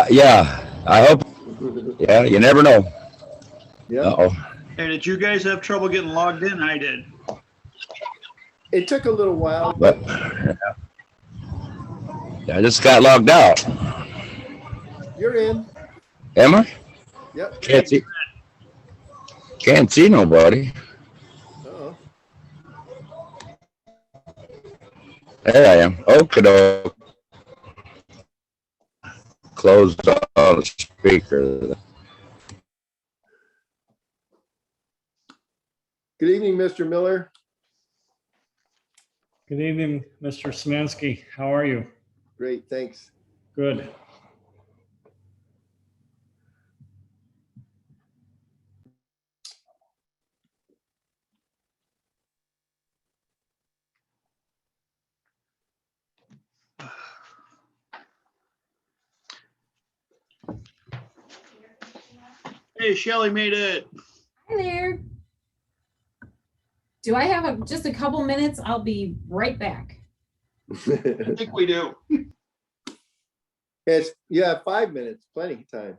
Yeah, I hope. Yeah, you never know. Yep. Uh-oh. Hey, did you guys have trouble getting logged in? I did. It took a little while, But but yeah, I just got logged out. you're in. Am I? Yep. Can't see. Can't see nobody. Uh-oh. There I am. Okay, doke. Closed all the speakers. Good evening, Mr. Miller. Good evening, Mr. Szymanski. How are you? Great, thanks. Good. Hey, Shelly made it. Hi there. Do I have just a couple minutes? I'll be right back. I think we do. It's, you have 5 minutes, plenty of time.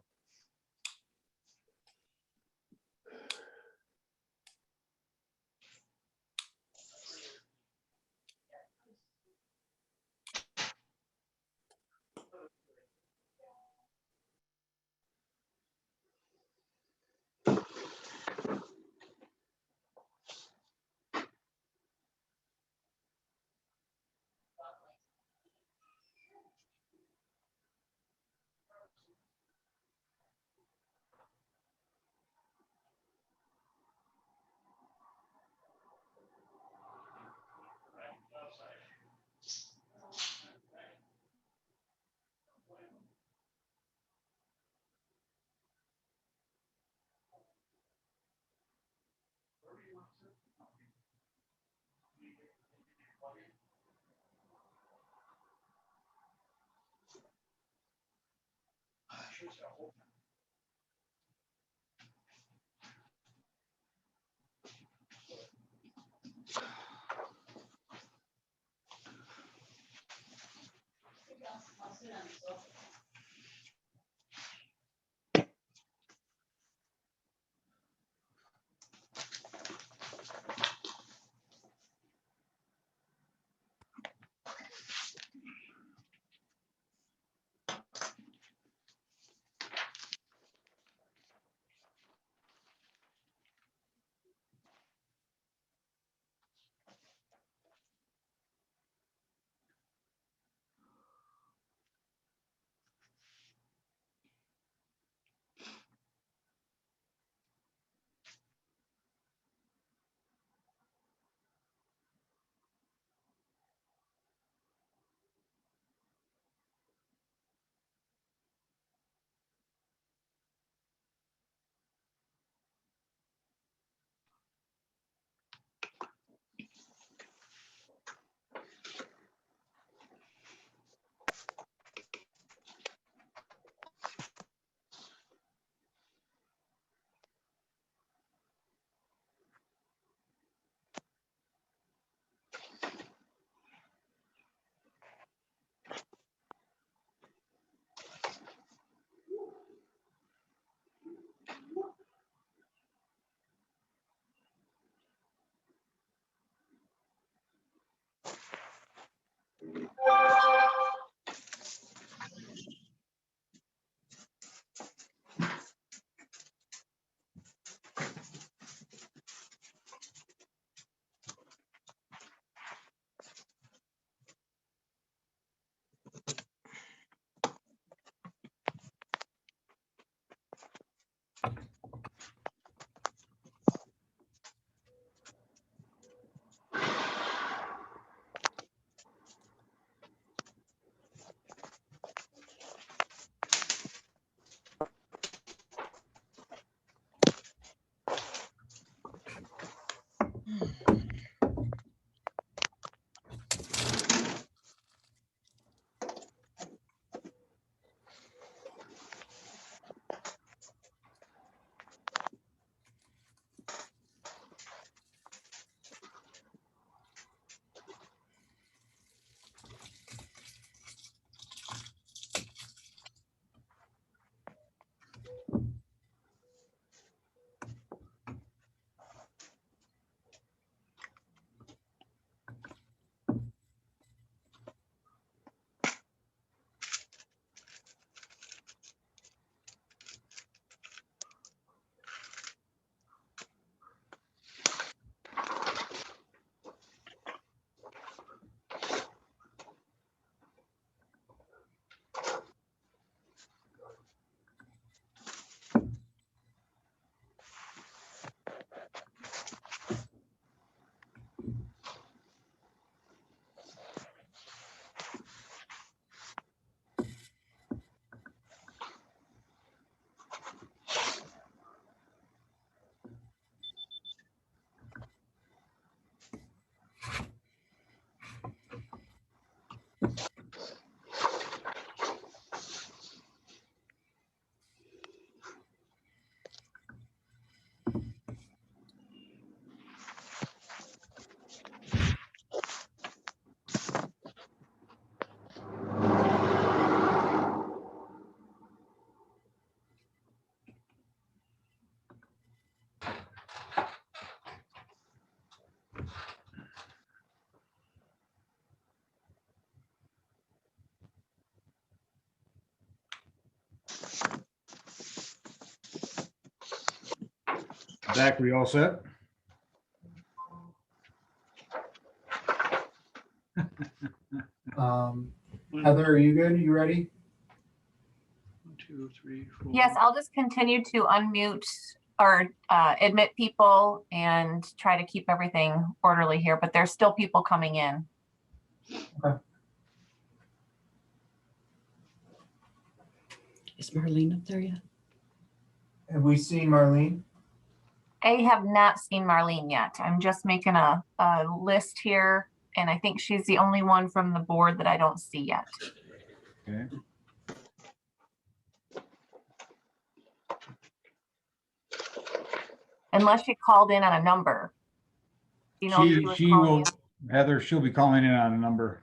Zach, we all set? Heather, are you good? You ready? 1, 2, 3, 4. Yes, I'll just continue to unmute or admit people and try to keep everything orderly here, but there's still people coming in. Is Marlene up there yet? Have we seen Marlene? I have not seen Marlene yet. I'm just making a list here, and I think she's the only one from the board that I don't see yet. Okay. Unless she called in on a number. You know, if was She calling will, in. Heather, she'll be calling in on a number.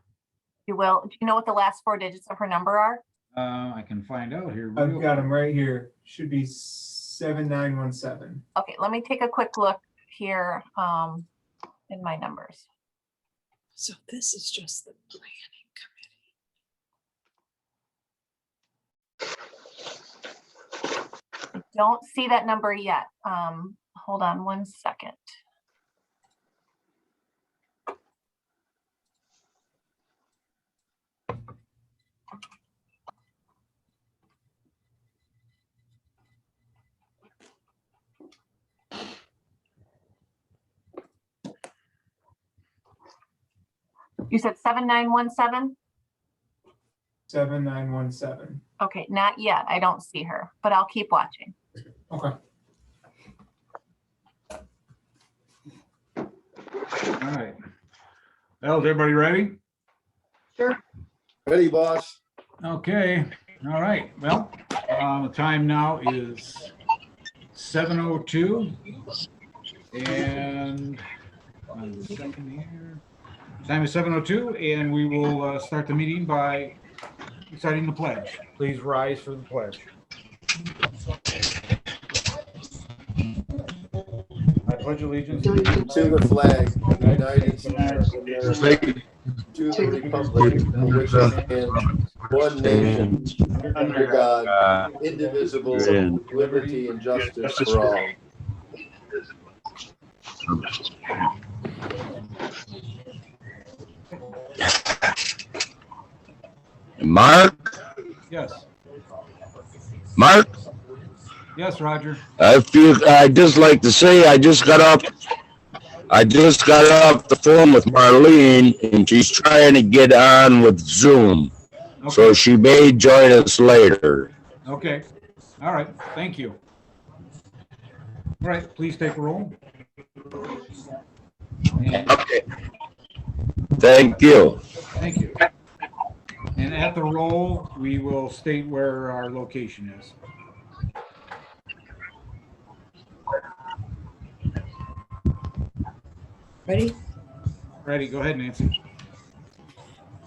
She will. Do you know what the last 4 digits of her number are? I can find out here. I've got him right here. Should be 7917. Okay, let me take a quick look here in my numbers. So this is just the planning committee. I don't see that number yet. Hold on 1 second. You said 7917? 7917. Okay, not yet. I don't see her, but I'll keep watching. Okay. All right. Well, is everybody ready? Ready, boss? Okay. All right. Well, the time now is 7:02. And one second here. Time is 7:02, and we will start the meeting by reciting the pledge. Please rise for the pledge. I pledge allegiance To the flag of the United States of America, to the republic for which it stands, one nation, under God, indivisible, with liberty and justice for all. Mark, Yes. Mark, Yes, Roger. I'd just like to say, I just got off the phone with Marlene, and she's trying to get on with Zoom. Okay. So she may join us later. Okay. All right. Thank you. All right. Please take a roll. And Okay. Thank you. thank you. And at the roll, we will state where our location is. Ready? Ready? Go ahead, Nancy.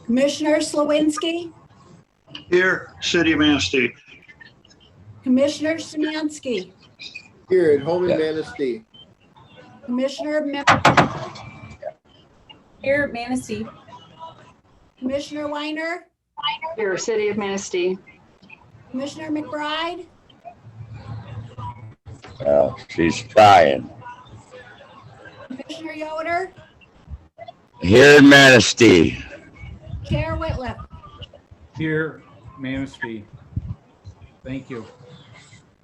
Commissioner Slawinski, Here, City of Manistee. Commissioner Szymanski, Here at home in Manistee. Commissioner Here at Manistee. Commissioner Weiner, Here, City of Manistee. Commissioner McBride, Well, she's trying. Commissioner Yoder, Here in Manistee. Chair Whitliff. Here, Manistee. Thank you.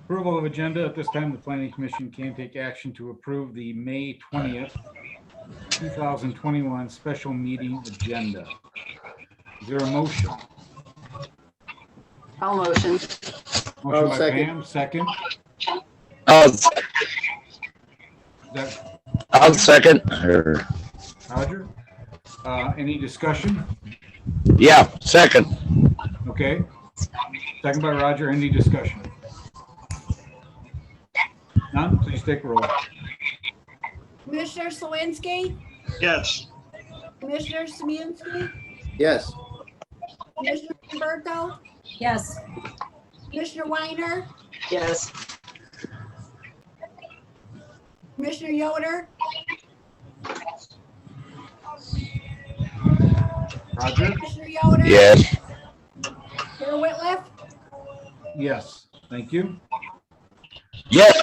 Approval of agenda. At this time, the Planning Commission can take action to approve the May 20th, 2021 special meeting agenda. Is there a motion? I'll motion. Motion by second. Pam, second. I'll second her. Roger. Any discussion? Yeah, second. Okay. Second by Roger. Any discussion? None? Please take a roll. Commissioner Slawinski, Yes. Commissioner Szymanski, Yes. Commissioner Umberto, Yes. Commissioner Weiner, Yes. Commissioner Yoder, Roger? Commissioner Yoder. Yes. Chair Whitliff, Yes. Thank you. Yes.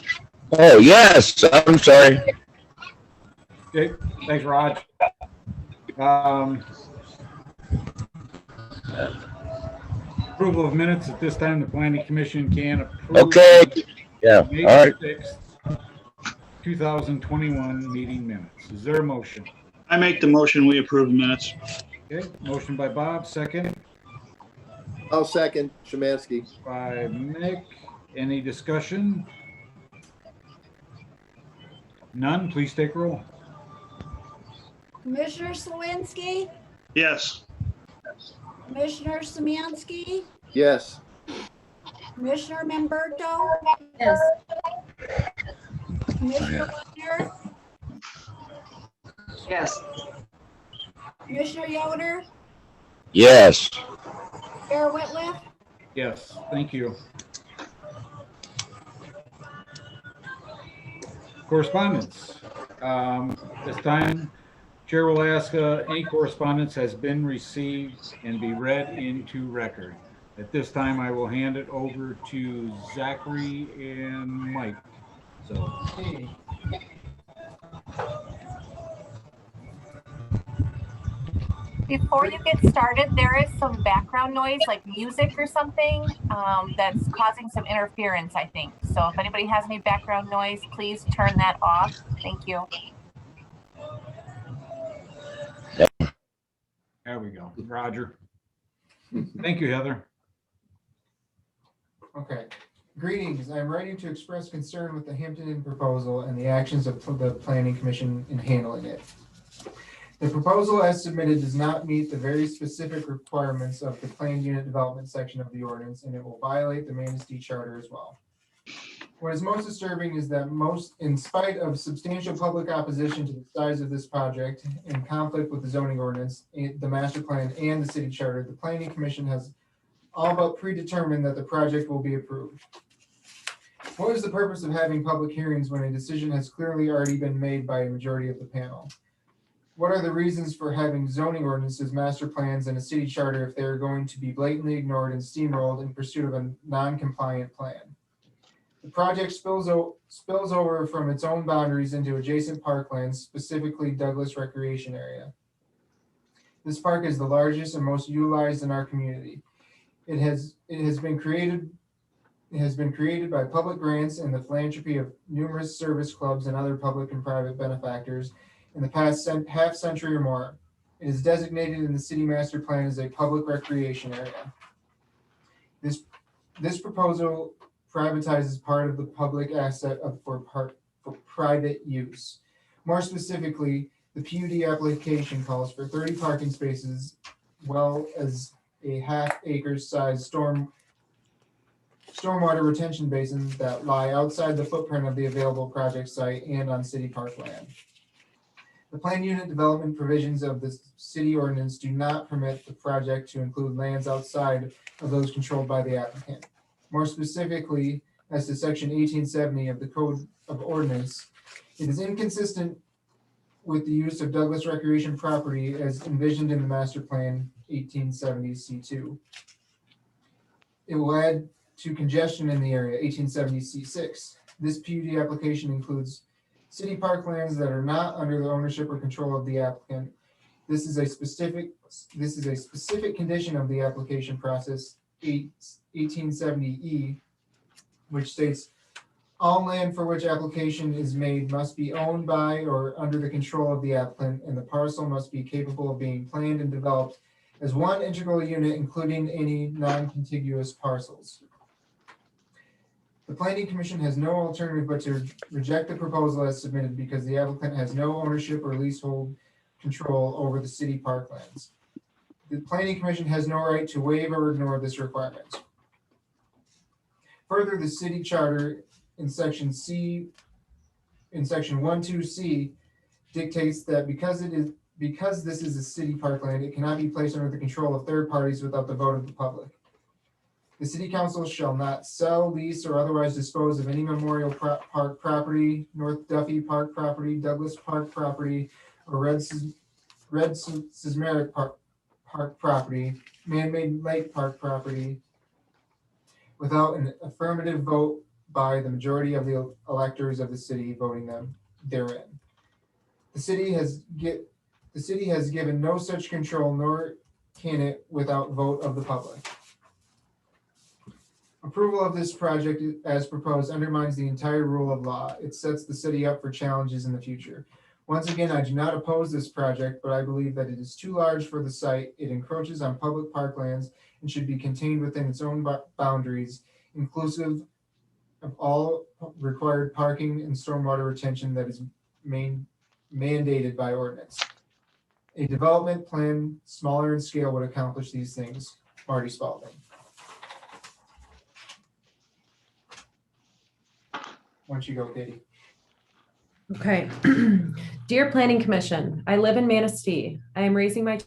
Oh, yes, I'm sorry. Okay, thanks, Raj. Approval of minutes. At this time, the planning commission can approve. Okay, yeah, May all right. 6th, 2021 meeting minutes. Is there a motion? I make the motion, we approve the minutes. Okay, motion by Bob, second I'll second Szymanski. by Mick. Any discussion? None, please take roll. Commissioner Slawinski, Yes. Commissioner Szymanski, Yes. Commissioner Memberto, Yes. Commissioner Weiner, Yes. Commissioner Yoder, Yes, Mayor Whitliff, Yes, thank you. Correspondence. This time, Chair will ask any correspondence has been received and be read into record. At this time, I will hand it over to Zachary and Mike. So, Before you get started, there is some background noise, like music or something, that's causing some interference, I think. So if anybody has any background noise, please turn that off. Thank you. there we go. Roger. Thank you, Heather. Okay. Greetings. I'm writing to express concern with the Hampton Inn proposal and the actions of the Planning Commission in handling it. The proposal as submitted does not meet the very specific requirements of the planned unit development section of the ordinance, and it will violate the Manistee Charter as well. What is most disturbing is that in spite of substantial public opposition to the size of this project and conflict with the zoning ordinance, the master plan, and the city charter, the Planning Commission has all but predetermined that the project will be approved. What is the purpose of having public hearings when a decision has clearly already been made by a majority of the panel? What are the reasons for having zoning ordinances, master plans, and a city charter if they are going to be blatantly ignored and steamrolled in pursuit of a non-compliant plan? The project spills over from its own boundaries into adjacent parklands, specifically Douglas Recreation Area. This park is the largest and most utilized in our community. It has been created by public grants and the philanthropy of numerous service clubs and other public and private benefactors in the past half century or more. It is designated in the city master plan as a public recreation area. This proposal privatizes part of the public asset for private use. More specifically, the PUD application calls for 30 parking spaces, well as a half-acre size stormwater retention basins that lie outside the footprint of the available project site and on city park land. The planned unit development provisions of the city ordinance do not permit the project to include lands outside of those controlled by the applicant. More specifically, as to section 1870 of the Code of Ordinance, it is inconsistent with the use of Douglas Recreation property as envisioned in the master plan 1870 C2. It will add to congestion in the area 1870 C6. This PUD application includes city parklands that are not under the ownership or control of the applicant. This is a specific condition of the application process 1870E, which states all land for which application is made must be owned by or under the control of the applicant, and the parcel must be capable of being planned and developed as one integral unit, including any non-contiguous parcels. The Planning Commission has no alternative but to reject the proposal as submitted because the applicant has no ownership or leasehold control over the city parklands. The Planning Commission has no right to waive or ignore this requirement. Further, the city charter in section 12C dictates that because this is a city parkland, it cannot be placed under the control of third parties without the vote of the public. The city council shall not sell, lease, or otherwise dispose of any Memorial Park property, North Duffy Park property, Douglas Park property, or Red Sismeric Park property, Man-Made Lake Park property, without an affirmative vote by the majority of the electors of the city voting them therein. The city has given no such control, nor can it without vote of the public. Approval of this project as proposed undermines the entire rule of law. It sets the city up for challenges in the future. Once again, I do not oppose this project, but I believe that it is too large for the site. It encroaches on public parklands and should be contained within its own boundaries, inclusive of all required parking and stormwater retention that is mandated by ordinance. A development plan smaller in scale would accomplish these things. Marty Spalding. Why don't you go, Katie? Okay. Dear Planning Commission, I live in Manistee. I am raising my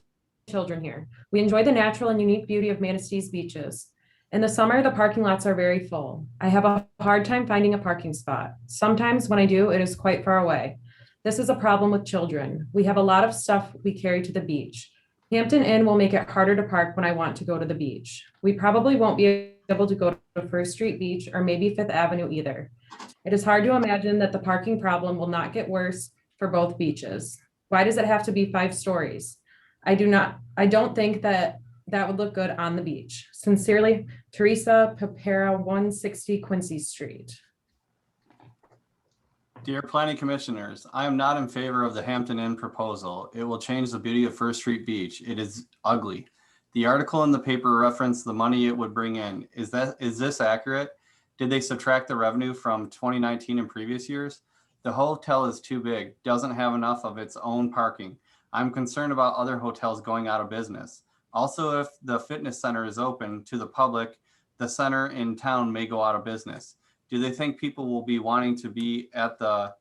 children here. We enjoy the natural and unique beauty of Manistee's beaches. In the summer, the parking lots are very full. I have a hard time finding a parking spot. Sometimes when I do, it is quite far away. This is a problem with children. We have a lot of stuff we carry to the beach. Hampton Inn will make it harder to park when I want to go to the beach. We probably won't be able to go to First Street Beach or maybe Fifth Avenue either. It is hard to imagine that the parking problem will not get worse for both beaches. Why does it have to be 5 stories? I don't think that would look good on the beach. Sincerely, Teresa Papera, 160 Quincy Street. Dear Planning Commissioners, I am not in favor of the Hampton Inn proposal. It will change the beauty of First Street Beach. It is ugly. The article in the paper referenced the money it would bring in. Is this accurate? Did they subtract the revenue from 2019 and previous years? The hotel is too big, doesn't have enough of its own parking. I'm concerned about other hotels going out of business. Also, if the fitness center is open to the public, the center in town may go out of business. Do they think people will be wanting to be at the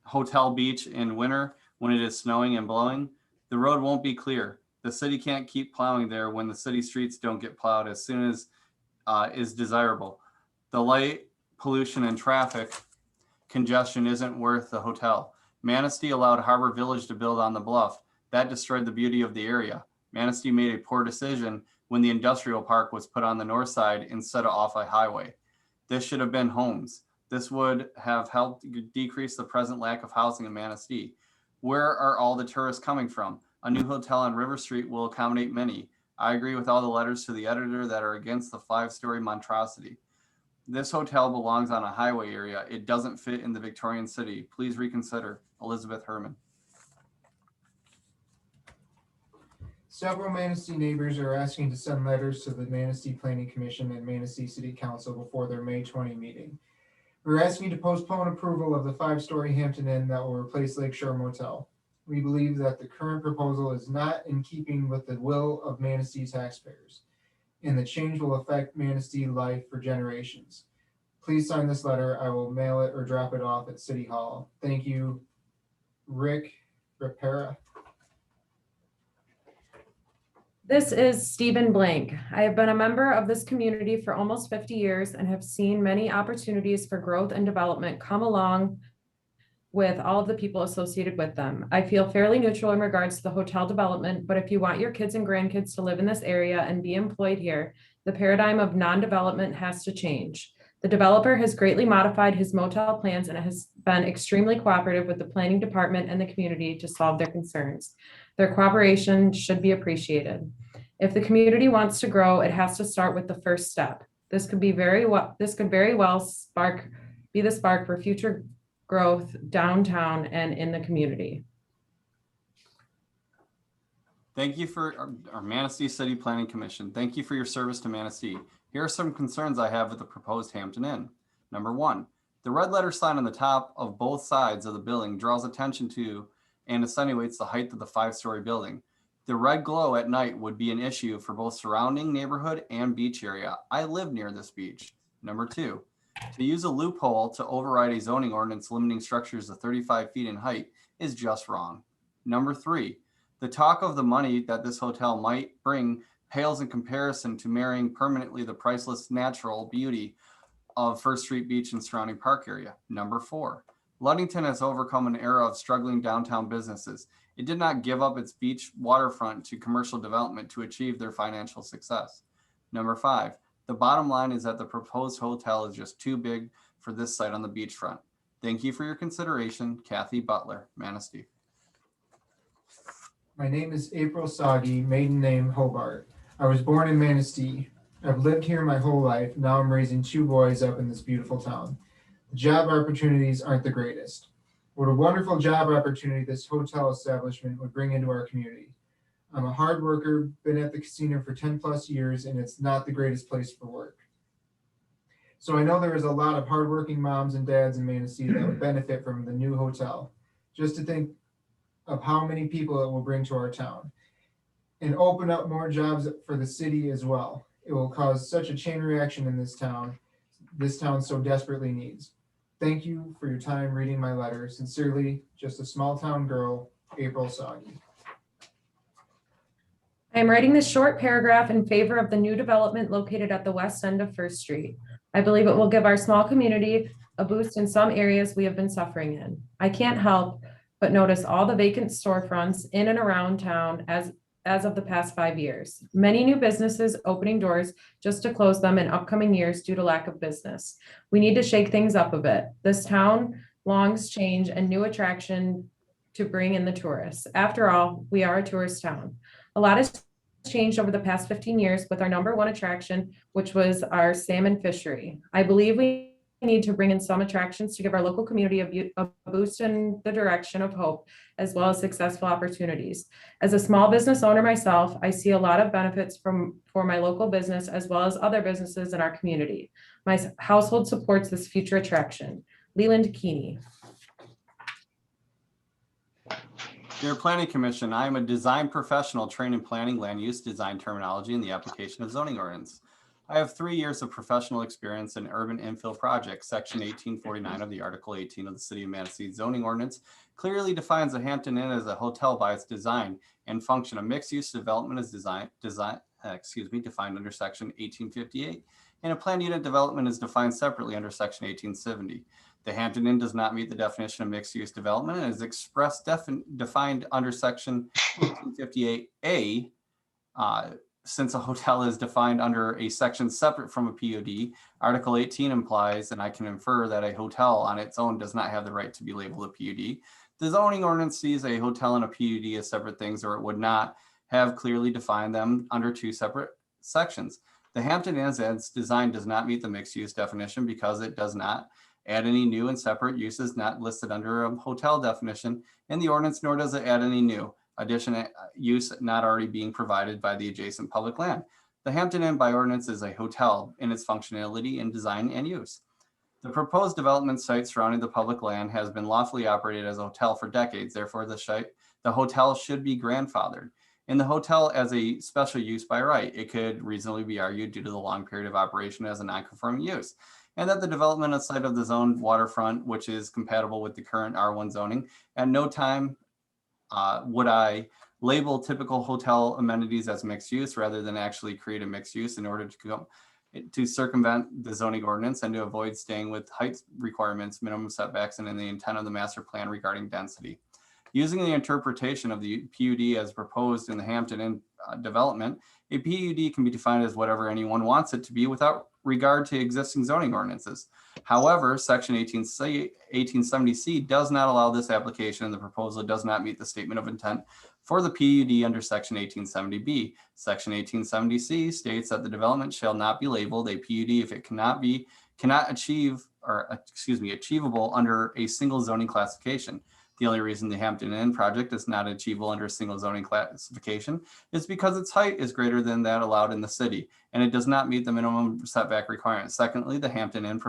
hotel beach in winter when it is snowing and blowing? The road won't be clear. The city can't keep plowing there when the city streets don't get plowed as soon as is desirable. The light pollution and traffic congestion isn't worth the hotel. Manistee allowed Harbor Village to build on the bluff. That destroyed the beauty of the area. Manistee made a poor decision when the industrial park was put on the north side instead of off a highway. This should have been homes. This would have helped decrease the present lack of housing in Manistee. Where are all the tourists coming from? A new hotel on River Street will accommodate many. I agree with all the letters to the editor that are against the 5-story monstrosity. This hotel belongs on a highway area. It doesn't fit in the Victorian city. Please reconsider. Elizabeth Herman. Several Manistee neighbors are asking to send letters to the Manistee Planning Commission and Manistee City Council before their May 20 meeting. We're asking to postpone approval of the 5-story Hampton Inn that will replace Lakeshore Motel. We believe that the current proposal is not in keeping with the will of Manistee taxpayers, and the change will affect Manistee life for generations. Please sign this letter. I will mail it or drop it off at City Hall. Thank you, Rick Rapera. This is Stephen Blank. I have been a member of this community for almost 50 years and have seen many opportunities for growth and development come along with all of the people associated with them. I feel fairly neutral in regards to the hotel development, but if you want your kids and grandkids to live in this area and be employed here, the paradigm of non-development has to change. The developer has greatly modified his motel plans and has been extremely cooperative with the planning department and the community to solve their concerns. Their cooperation should be appreciated. If the community wants to grow, it has to start with the first step. This could very well be the spark for future growth downtown and in the community. Thank you for our Manistee City Planning Commission. Thank you for your service to Manistee. Here are some concerns I have with the proposed Hampton Inn. Number 1, the red letter sign on the top of both sides of the building draws attention to and accentuates the height of the 5-story building. The red glow at night would be an issue for both surrounding neighborhood and beach area. I live near this beach. Number 2, to use a loophole to override a zoning ordinance limiting structures to 35 feet in height is just wrong. Number 3, the talk of the money that this hotel might bring pales in comparison to marrying permanently the priceless natural beauty of First Street Beach and surrounding park area. Number 4, Ludington has overcome an era of struggling downtown businesses. It did not give up its beach waterfront to commercial development to achieve their financial success. Number 5, The bottom line is that the proposed hotel is just too big for this site on the beachfront. Thank you for your consideration. Kathy Butler, Manistee. My name is April Soggy, maiden name Hobart. I was born in Manistee. I've lived here my whole life. Now I'm raising 2 boys up in this beautiful town. The job opportunities aren't the greatest. What a wonderful job opportunity this hotel establishment would bring into our community. I'm a hard worker, been at the casino for 10 plus years, and it's not the greatest place for work. So I know there is a lot of hardworking moms and dads in Manistee that would benefit from the new hotel. Just to think of how many people it will bring to our town and open up more jobs for the city as well. It will cause such a chain reaction in this town so desperately needs. Thank you for your time reading my letter. Sincerely, just a small town girl, April Soggy. I am writing this short paragraph in favor of the new development located at the west end of First Street. I believe it will give our small community a boost in some areas we have been suffering in. I can't help but notice all the vacant storefronts in and around town as of the past 5 years. Many new businesses opening doors just to close them in upcoming years due to lack of business. We need to shake things up a bit. This town longs change and new attraction to bring in the tourists. After all, we are a tourist town. A lot has changed over the past 15 years with our number one attraction, which was our salmon fishery. I believe we need to bring in some attractions to give our local community a boost in the direction of hope, as well as successful opportunities. As a small business owner myself, I see a lot of benefits for my local business as well as other businesses in our community. My household supports this future attraction. Leland Keeney. Dear Planning Commission, I am a design professional trained in planning, land use, design terminology, and the application of zoning ordinance. I have 3 years of professional experience in urban infill projects. Section 1849 of the Article 18 of the City of Manistee zoning ordinance clearly defines a Hampton Inn as a hotel by its design and function. A mixed-use development is defined under Section 1858, and a planned unit development is defined separately under Section 1870. The Hampton Inn does not meet the definition of mixed-use development and is defined under Section 1858A. Since a hotel is defined under a section separate from a PUD, Article 18 implies, and I can infer, that a hotel on its own does not have the right to be labeled a PUD. The zoning ordinance sees a hotel and a PUD as separate things, or it would not have clearly defined them under 2 separate sections. The Hampton Inn as its design does not meet the mixed-use definition because it does not add any new and separate uses not listed under a hotel definition in the ordinance, nor does it add any new additional use not already being provided by the adjacent public land. The Hampton Inn by ordinance is a hotel in its functionality in design and use. The proposed development site surrounding the public land has been lawfully operated as a hotel for decades. Therefore, the hotel should be grandfathered. In the hotel as a special use by right, it could reasonably be argued due to the long period of operation as a non-conforming use, and that the development of site of the zoned waterfront, which is compatible with the current R1 zoning, at no time would I label typical hotel amenities as mixed use rather than actually create a mixed use in order to circumvent the zoning ordinance and to avoid staying with height requirements, minimum setbacks, and in the intent of the master plan regarding density. Using the interpretation of the PUD as proposed in the Hampton Inn development, a PUD can be defined as whatever anyone wants it to be without regard to existing zoning ordinances. However, Section 1870C does not allow this application, and the proposal does not meet the statement of intent for the PUD under Section 1870B. Section 1870C states that the development shall not be labeled a PUD if it achievable under a single zoning classification. The only reason the Hampton Inn project is not achievable under a single zoning classification is because its height is greater than that allowed in the city, and it does not meet the minimum setback requirements. Secondly, the Hampton Inn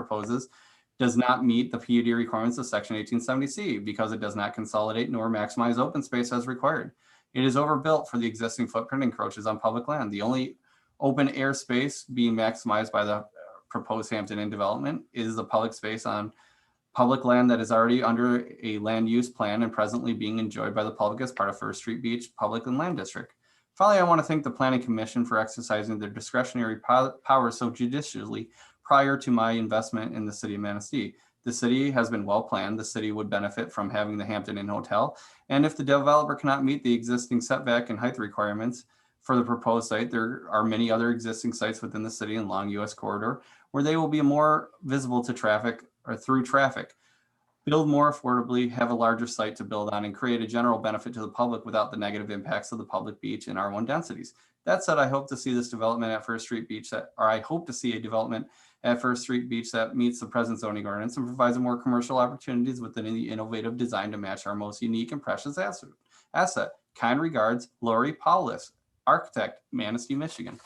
does not meet the PUD requirements of Section 1870C because it does not consolidate nor maximize open space as required. It is overbuilt for the existing footprint and encroaches on public land. The only open air space being maximized by the proposed Hampton Inn development is the public space on public land that is already under a land use plan and presently being enjoyed by the public as part of First Street Beach Public and Land District. Finally, I want to thank the Planning Commission for exercising their discretionary power so judiciously prior to my investment in the city of Manistee. The city has been well planned. The city would benefit from having the Hampton Inn Hotel. And if the developer cannot meet the existing setback and height requirements, for the proposed site. There are many other existing sites within the city and long US corridor where they will be more visible to traffic or through traffic. Build more affordably, have a larger site to build on, and create a general benefit to the public without the negative impacts of the public beach and R1 densities. That said, I hope to see this development at First Street Beach I hope to see a development at First Street Beach that meets the present zoning ordinance and provides more commercial opportunities within the innovative design to match our most unique and precious asset. Kind regards, Lori Paulus, architect, Manistee, Michigan.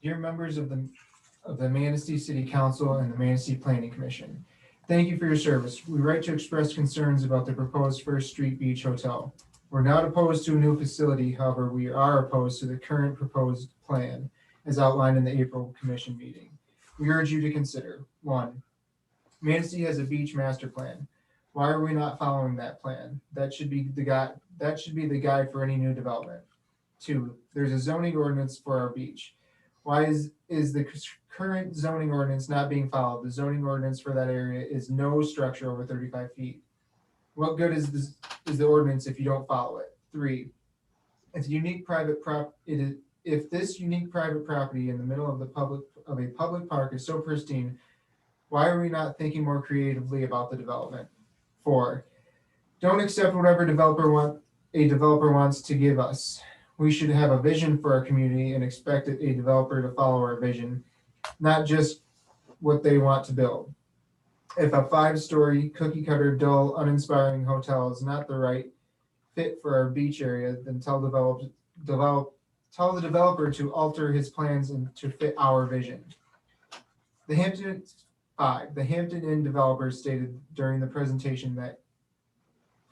Dear members of the Manistee City Council and the Manistee Planning Commission, thank you for your service. We write to express concerns about the proposed First Street Beach Hotel. We're not opposed to a new facility, however, we are opposed to the current proposed plan as outlined in the April Commission meeting. We urge you to consider: 1, Manistee has a beach master plan. Why are we not following that plan? That should be the guide for any new development. 2, there's a zoning ordinance for our beach. Why is the current zoning ordinance not being followed? The zoning ordinance for that area is no structure over 35 feet. What good is the ordinance if you don't follow it? 3, if this unique private property in the middle of a public park is so pristine, why are we not thinking more creatively about the development? 4, don't accept whatever a developer wants to give us. We should have a vision for our community and expect a developer to follow our vision, not just what they want to build. If a 5-story cookie cutter, dull, uninspiring hotel is not the right fit for our beach area, then tell the developer to alter his plans and to fit our vision. The Hampton Inn developer stated during the presentation that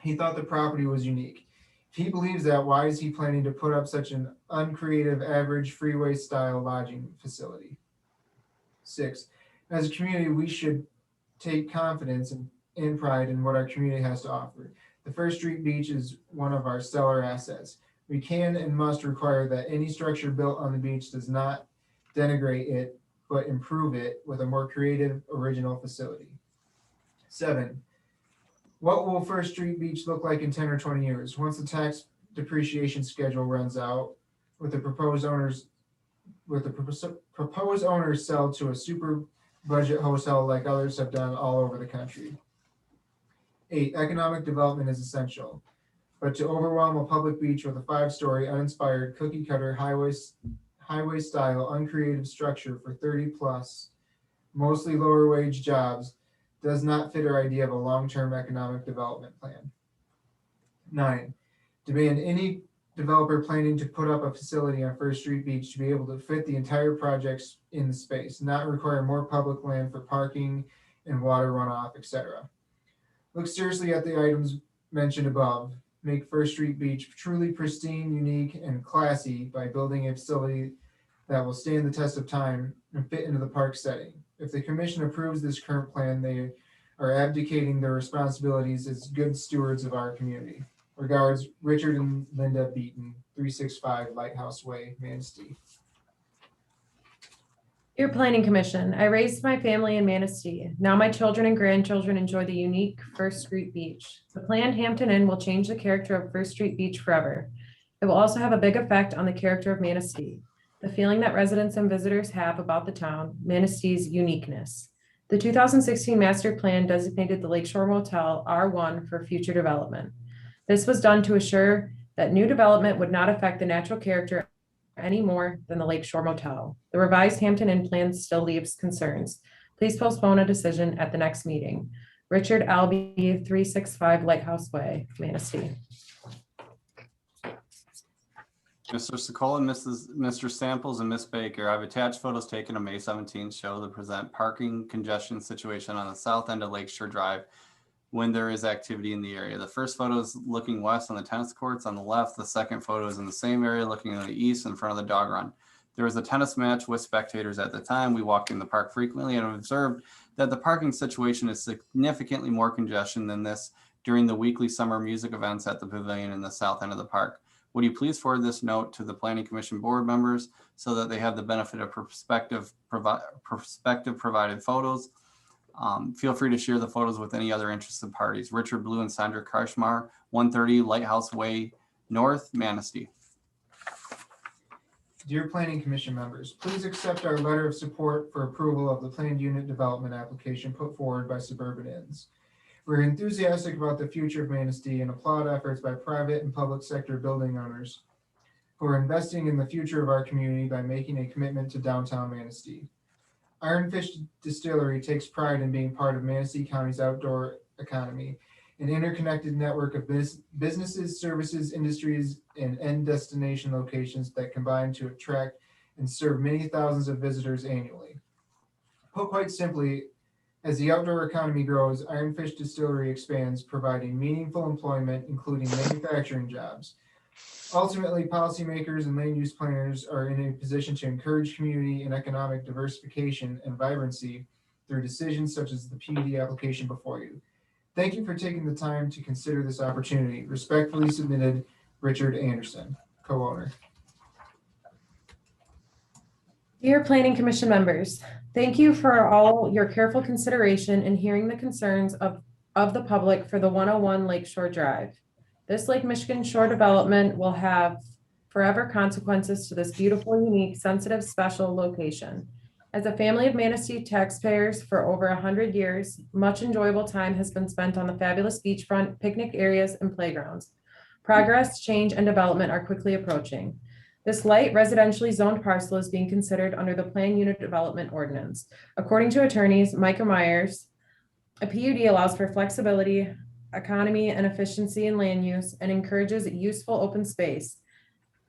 he thought the property was unique. If he believes that, why is he planning to put up such an uncreative, average freeway style lodging facility? 6, as a community, we should take confidence and pride in what our community has to offer. The First Street Beach is one of our stellar assets. We can and must require that any structure built on the beach does not denigrate it, but improve it with a more creative, original facility. 7, what will First Street Beach look like in 10 or 20 years once the tax depreciation schedule runs out, with the proposed owners sell to a super budget hotel like others have done all over the country? 8, economic development is essential, but to overwhelm a public beach with a 5-story uninspired cookie cutter highway style uncreative structure for 30 plus mostly lower wage jobs does not fit our idea of a long-term economic development plan. 9, demand any developer planning to put up a facility on First Street Beach to be able to fit the entire projects in the space, not require more public land for parking and water runoff, etc. Look seriously at the items mentioned above. Make First Street Beach truly pristine, unique, and classy by building a facility that will stand the test of time and fit into the park setting. If the commission approves this current plan, they are abdicating their responsibilities as good stewards of our community. Regards, Richard and Linda Beaton, 365 Lighthouse Way, Manistee. Dear Planning Commission, I raised my family in Manistee. Now my children and grandchildren enjoy the unique First Street Beach. The planned Hampton Inn will change the character of First Street Beach forever. It will also have a big effect on the character of Manistee, the feeling that residents and visitors have about the town, Manistee's uniqueness. The 2016 master plan designated the Lakeshore Motel R1 for future development. This was done to assure that new development would not affect the natural character any more than the Lakeshore Motel. The revised Hampton Inn plan still leaves concerns. Please postpone a decision at the next meeting. Richard Albee, 365 Lighthouse Way, Manistee. Mr. Sokola, Mr. Samples, and Ms. Baker, I've attached photos taken on May 17th show the present parking congestion situation on the south end of Lakeshore Drive when there is activity in the area. The first photo is looking west on the tennis courts on the left. The second photo is in the same area looking to the east in front of the dog run. There was a tennis match with spectators at the time. We walked in the park frequently and observed that the parking situation is significantly more congestion than this during the weekly summer music events at the pavilion in the south end of the park. Would you please forward this note to the Planning Commission board members so that they have the benefit of perspective provided photos? Feel free to share the photos with any other interested parties. Richard Blue and Sandra Karshmar, 130 Lighthouse Way North, Manistee. Dear Planning Commission members, please accept our letter of support for approval of the planned unit development application put forward by Suburban Inns. We're enthusiastic about the future of Manistee and applaud efforts by private and public sector building owners who are investing in the future of our community by making a commitment to downtown Manistee. Ironfish Distillery takes pride in being part of Manistee County's outdoor economy, an interconnected network of businesses, services, industries, and end destination locations that combine to attract and serve many thousands of visitors annually. Put quite simply, as the outdoor economy grows, Ironfish Distillery expands, providing meaningful employment, including manufacturing jobs. Ultimately, policymakers and land use planners are in a position to encourage community and economic diversification and vibrancy through decisions such as the PUD application before you. Thank you for taking the time to consider this opportunity. Respectfully submitted, Richard Anderson, co-owner. Dear Planning Commission members, thank you for all your careful consideration in hearing the concerns of the public for the 101 Lakeshore Drive. This Lake Michigan Shore development will have forever consequences to this beautiful, unique, sensitive, special location. As a family of Manistee taxpayers for over 100 years, much enjoyable time has been spent on the fabulous beachfront, picnic areas, and playgrounds. Progress, change, and development are quickly approaching. This light residentially zoned parcel is being considered under the Plan Unit Development Ordinance. According to attorneys Micah Myers, a PUD allows for flexibility, economy, and efficiency in land use and encourages useful open space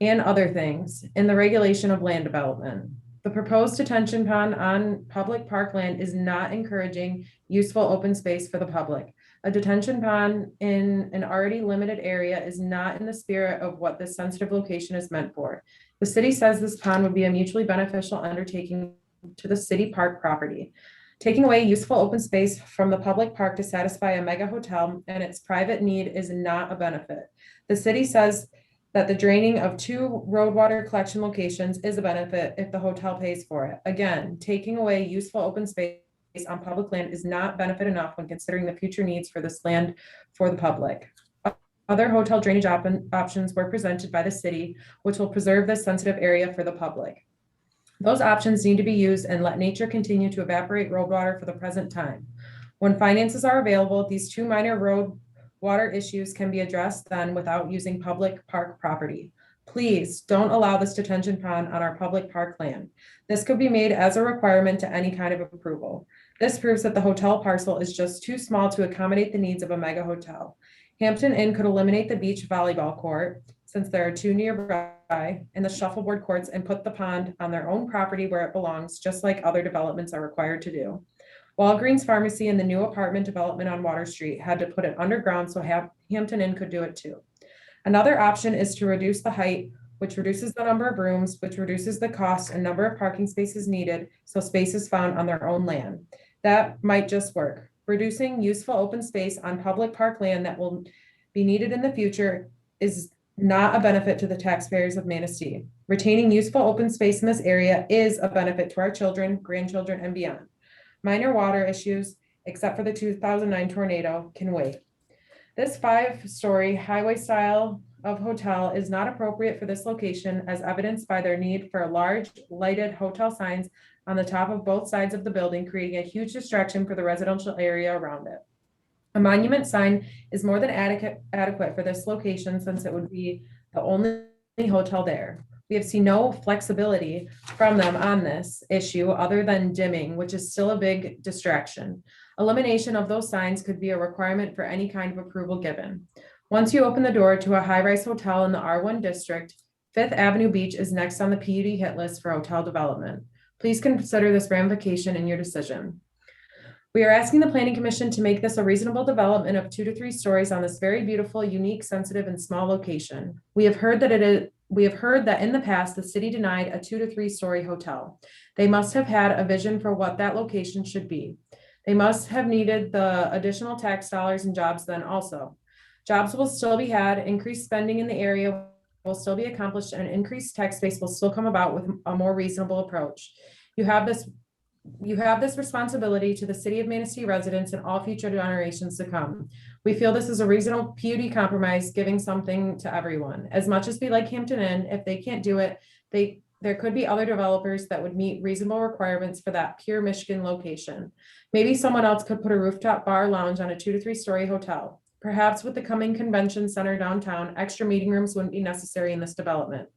and other things in the regulation of land development. The proposed detention pond on public parkland is not encouraging useful open space for the public. A detention pond in an already limited area is not in the spirit of what this sensitive location is meant for. The city says this pond would be a mutually beneficial undertaking to the city park property. Taking away useful open space from the public park to satisfy a mega hotel and its private need is not a benefit. The city says that the draining of 2 road water collection locations is a benefit if the hotel pays for it. Again, taking away useful open space on public land is not benefit enough when considering the future needs for this land for the public. Other hotel drainage options were presented by the city, which will preserve this sensitive area for the public. Those options need to be used and let nature continue to evaporate road water for the present time. When finances are available, these 2 minor road water issues can be addressed then without using public park property. Please don't allow this detention pond on our public park land. This could be made as a requirement to any kind of approval. This proves that the hotel parcel is just too small to accommodate the needs of a mega hotel. Hampton Inn could eliminate the beach volleyball court, since there are 2 nearby, and the shuffleboard courts, and put the pond on their own property where it belongs, just like other developments are required to do. Walgreens Pharmacy and the new apartment development on Water Street had to put it underground so Hampton Inn could do it too. Another option is to reduce the height, which reduces the number of rooms, which reduces the cost and number of parking spaces needed, so space is found on their own land. That might just work. Reducing useful open space on public park land that will be needed in the future is not a benefit to the taxpayers of Manistee. Retaining useful open space in this area is a benefit to our children, grandchildren, and beyond. Minor water issues, except for the 2009 tornado, can wait. This 5-story highway style of hotel is not appropriate for this location, as evidenced by their need for large lighted hotel signs on the top of both sides of the building, creating a huge distraction for the residential area around it. A monument sign is more than adequate for this location, since it would be the only hotel there. We have seen no flexibility from them on this issue other than dimming, which is still a big distraction. Elimination of those signs could be a requirement for any kind of approval given. Once you open the door to a high-rise hotel in the R1 district, 5th Avenue Beach is next on the PUD hit list for hotel development. Please consider this ramification in your decision. We are asking the Planning Commission to make this a reasonable development of 2 to 3 stories on this very beautiful, unique, sensitive, and small location. We have heard that in the past, the city denied a 2 to 3 story hotel. They must have had a vision for what that location should be. They must have needed the additional tax dollars and jobs then also. Jobs will still be had, increased spending in the area will still be accomplished, and increased tax base will still come about with a more reasonable approach. You have this responsibility to the city of Manistee residents and all future generations to come. We feel this is a reasonable PUD compromise, giving something to everyone. As much as we like Hampton Inn, if they can't do it, they There could be other developers that would meet reasonable requirements for that pure Michigan location. Maybe someone else could put a rooftop bar lounge on a 2 to 3 story hotel. Perhaps with the coming convention center downtown, extra meeting rooms wouldn't be necessary in this development.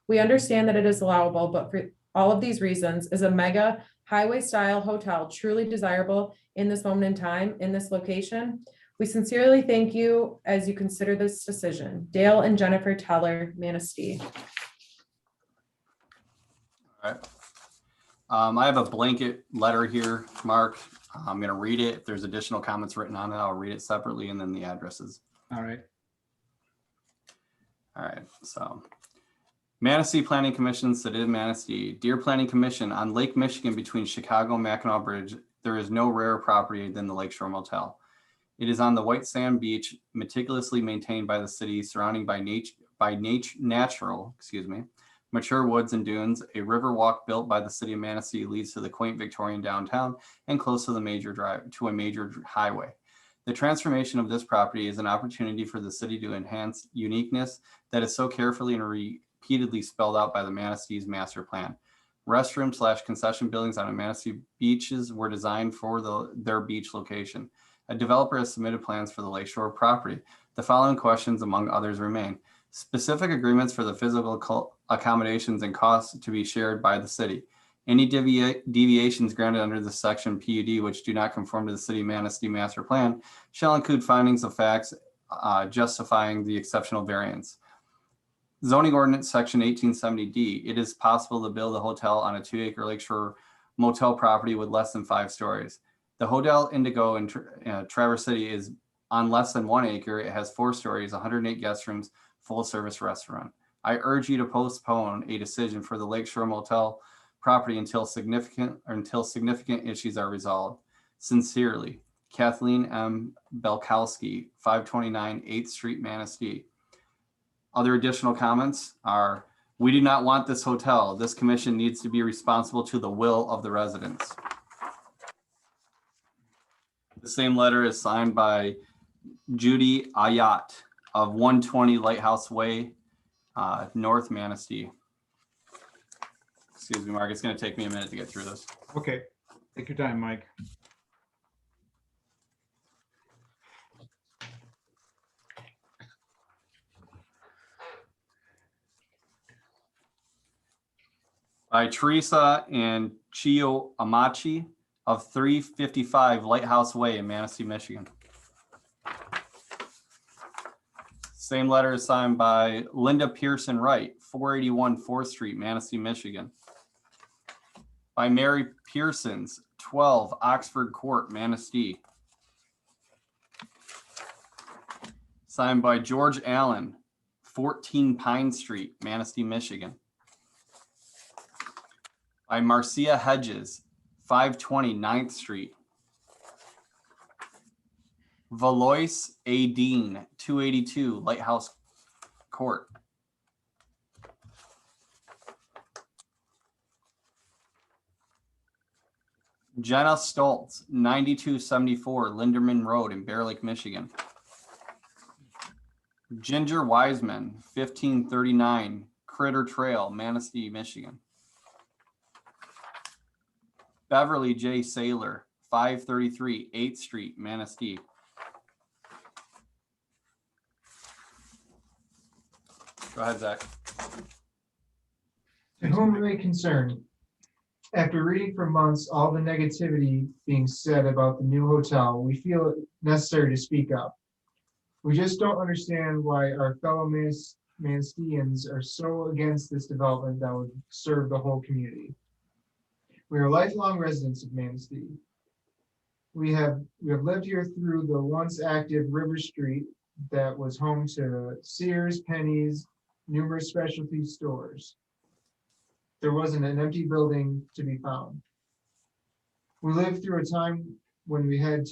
We understand that it is allowable, but for all of these reasons, is a mega highway style hotel truly desirable in this moment in time, in this location? We sincerely thank you as you consider this decision. Dale and Jennifer Teller, Manistee. All right. I have a blanket letter here, Mark. I'm going to read it. If there's additional comments written on it, I'll read it separately, and then the addresses. All right. All right. So, Manistee Planning Commission, City of Manistee. Dear Planning Commission, on Lake Michigan between Chicago and Mackinac Bridge, there is no rarer property than the Lakeshore Motel. It is on the white sand beach, meticulously maintained by the city, surrounding by natural, mature woods and dunes. A river walk built by the city of Manistee leads to the quaint Victorian downtown and close to the major highway. The transformation of this property is an opportunity for the city to enhance uniqueness that is so carefully and repeatedly spelled out by the Manistee's master plan. Restroom/concession buildings on Manistee beaches were designed for their beach location. A developer has submitted plans for the lakeshore property. The following questions, among others, remain. Specific agreements for the physical accommodations and costs to be shared by the city. Any deviations granted under this section PUD which do not conform to the City of Manistee Master Plan shall include findings of facts justifying the exceptional variance. Zoning Ordinance Section 1870D. It is possible to build a hotel on a 2-acre lakeshore motel property with less than 5 stories. The Hotel Indigo in Traverse City is on less than 1 acre. It has 4 stories, 108 guest rooms, full service restaurant. I urge you to postpone a decision for the Lakeshore Motel property until significant issues are resolved. Sincerely, Kathleen M. Belkowski, 529 8th Street, Manistee. Other additional comments are, we do not want this hotel. This commission needs to be responsible to the will of the residents. The same letter is signed by Judy Ayat of 120 Lighthouse Way, North Manistee. Excuse me, Mark, it's going to take me a minute to get through this. Okay, take your time, Mike. By Teresa and Chio Amachi of 355 Lighthouse Way in Manistee, Michigan. Same letter is signed by Linda Pearson Wright, 481 4th Street, Manistee, Michigan. By Mary Pearsons, 12 Oxford Court, Manistee. Signed by George Allen, 14 Pine Street, Manistee, Michigan. By Marcia Hedges, 520 9th Street. Valois A. Dean, 282 Lighthouse Court. Jenna Stoltz, 9274 Linderman Road in Bear Lake, Michigan. Ginger Wiseman, 1539 Critter Trail, Manistee, Michigan. Beverly J. Saylor, 533 8th Street, Manistee. Go ahead, Zach. To whom it may concern, after reading for months all the negativity being said about the new hotel, we feel it necessary to speak up. We just don't understand why our fellow Manisteans are so against this development that would serve the whole community. We are lifelong residents of Manistee. We have lived here through the once active River Street that was home to Sears, Penny's, numerous specialty stores. There wasn't an empty building to be found. We lived through a time when we had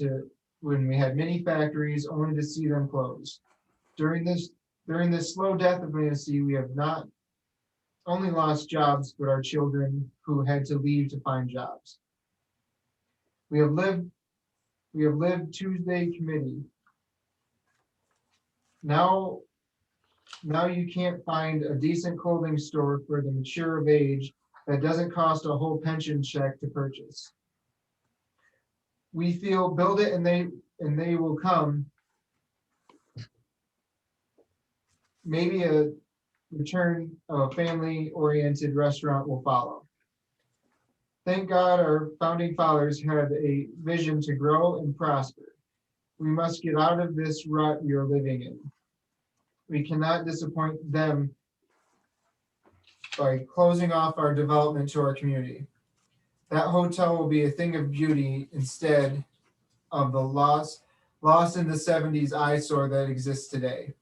many factories only to see them close. During this slow death of Manistee, we have not only lost jobs, but our children who had to leave to find jobs. We have lived Tuesday committee. Now Now you can't find a decent clothing store for the mature of age that doesn't cost a whole pension check to purchase. We feel build it and they will come. Maybe a return of a family-oriented restaurant will follow. Thank God our founding fathers had a vision to grow and prosper. We must get out of this rut we are living in. We cannot disappoint them by closing off our development to our community. That hotel will be a thing of beauty instead of the lost in the 70s eyesore that exists today.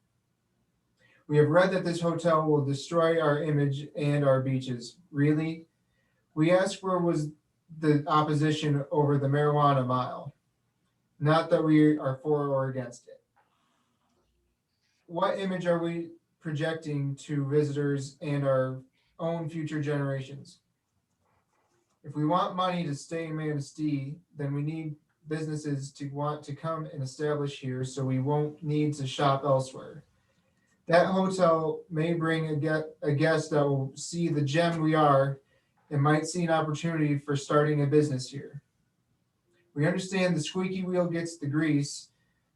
We have read that this hotel will destroy our image and our beaches. Really? We asked where was the opposition over the marijuana mile. Not that we are for or against it. What image are we projecting to visitors and our own future generations? If we want money to stay in Manistee, then we need businesses to want to come and establish here so we won't need to shop elsewhere. That hotel may bring a guest that will see the gem we are and might see an opportunity for starting a business here. We understand the squeaky wheel gets the grease,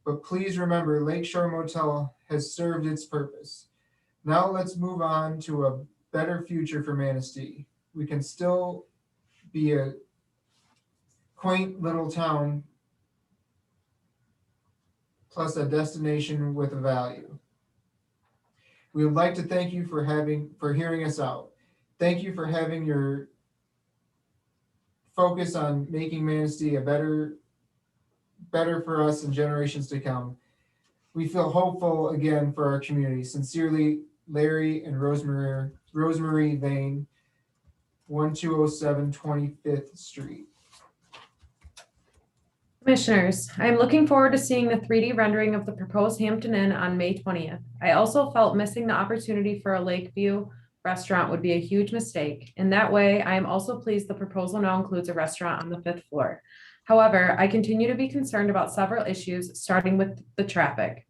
but please remember Lakeshore Motel has served its purpose. Now let's move on to a better future for Manistee. We can still be a quaint little town plus a destination with a value. We would like to thank you for hearing us out. Thank you for having your focus on making Manistee a better for us and generations to come. We feel hopeful again for our community. Sincerely, Larry and Rosemary Vane, 1207 25th Street. Commissioners, I am looking forward to seeing the 3D rendering of the proposed Hampton Inn on May 20th. I also felt missing the opportunity for a Lakeview restaurant would be a huge mistake. In that way, I am also pleased the proposal now includes a restaurant on the 5th floor. However, I continue to be concerned about several issues, starting with the traffic.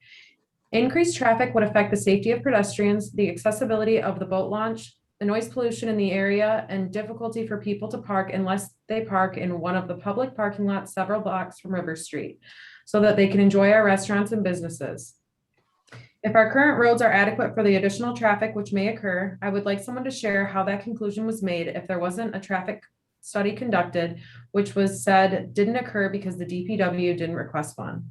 Increased traffic would affect the safety of pedestrians, the accessibility of the boat launch, the noise pollution in the area, and difficulty for people to park unless they park in one of the public parking lots several blocks from River Street, so that they can enjoy our restaurants and businesses. If our current roads are adequate for the additional traffic which may occur, I would like someone to share how that conclusion was made if there wasn't a traffic study conducted, which was said didn't occur because the DPW didn't request one.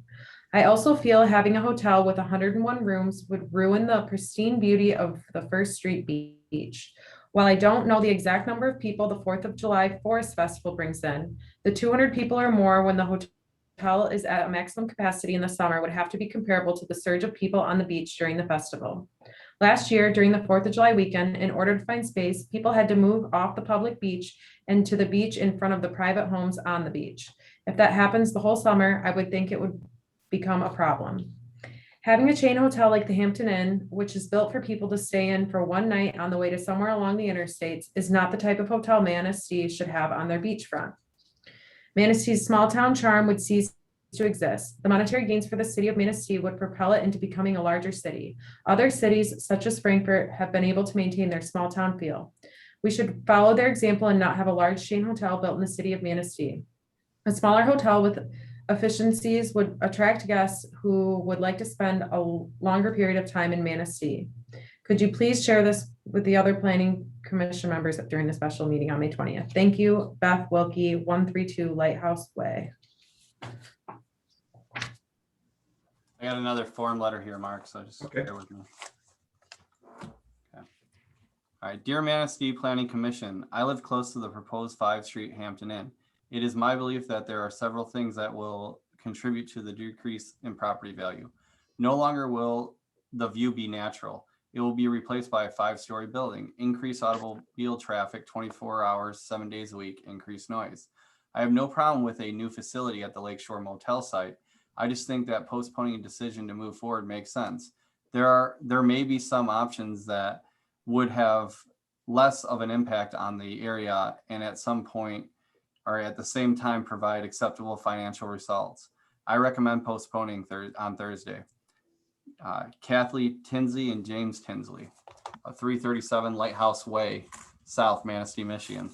I also feel having a hotel with 101 rooms would ruin the pristine beauty of the First Street Beach. While I don't know the exact number of people the 4th of July Forest Festival brings in, the 200 people or more when the hotel is at a maximum capacity in the summer would have to be comparable to the surge of people on the beach during the festival. Last year, during the 4th of July weekend, in order to find space, people had to move off the public beach and to the beach in front of the private homes on the beach. If that happens the whole summer, I would think it would become a problem. Having a chain hotel like the Hampton Inn, which is built for people to stay in for one night on the way to somewhere along the interstates, is not the type of hotel Manistee should have on their beachfront. Manistee's small town charm would cease to exist. The monetary gains for the city of Manistee would propel it into becoming a larger city. Other cities, such as Frankfort, have been able to maintain their small town feel. We should follow their example and not have a large chain hotel built in the city of Manistee. A smaller hotel with efficiencies would attract guests who would like to spend a longer period of time in Manistee. Could you please share this with the other planning commission members during the special meeting on May 20th? Thank you, Beth Wilkie, 132 Lighthouse Way. I got another form letter here, Mark, so just bear with me. Okay. All right, dear Manistee Planning Commission, I live close to the proposed 5th Street Hampton Inn. It is my belief that there are several things that will contribute to the decrease in property value. No longer will the view be natural. It will be replaced by a 5-story building, increased automobile traffic 24 hours, 7 days a week, increased noise. I have no problem with a new facility at the Lakeshore Motel site. I just think that postponing a decision to move forward makes sense. There may be some options that would have less of an impact on the area and at some point or at the same time provide acceptable financial results. I recommend postponing on Thursday. Kathleen Tinsley and James Tinsley, 337 Lighthouse Way, South Manistee, Michigan.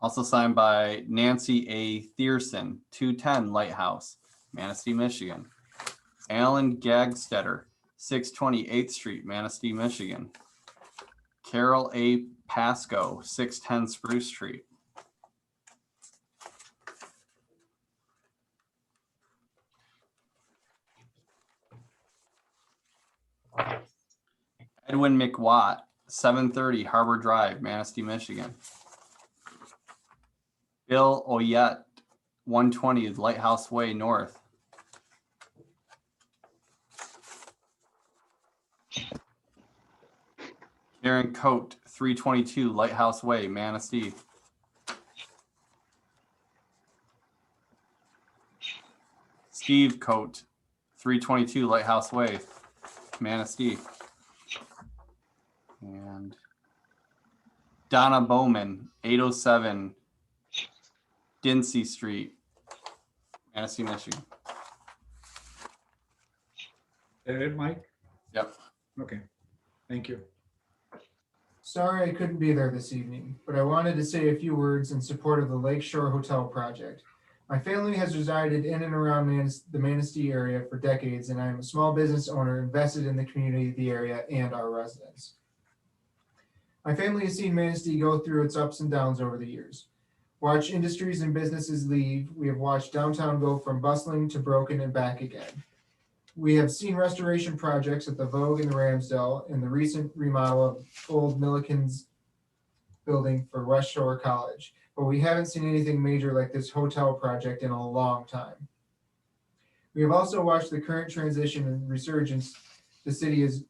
Also signed by Nancy A. Thierson, 210 Lighthouse, Manistee, Michigan. Alan Gagstetter, 620 8th Street, Manistee, Michigan. Carol A. Pasco, 610 Spruce Street. Edwin McWatt, 730 Harbor Drive, Manistee, Michigan. Bill Oyette, 120 Lighthouse Way North. Karen Coate, 322 Lighthouse Way, Manistee. Steve Coate, 322 Lighthouse Way, Manistee. And Donna Bowman, 807 Dincy Street, Manistee, Michigan. That it, Mike? Yep. Okay, thank you. Sorry I couldn't be there this evening, but I wanted to say a few words in support of the Lakeshore Hotel project. My family has resided in and around the Manistee area for decades, and I am a small business owner invested in the community of the area and our residents. My family has seen Manistee go through its ups and downs over the years. Watch industries and businesses leave. We have watched downtown go from bustling to broken and back again. We have seen restoration projects at the Vogue and the Ramsdale and the recent remodel of old Milliken's building for West Shore College, but we haven't seen anything major like this hotel project in a long time. We have also watched the current transition and resurgence the city has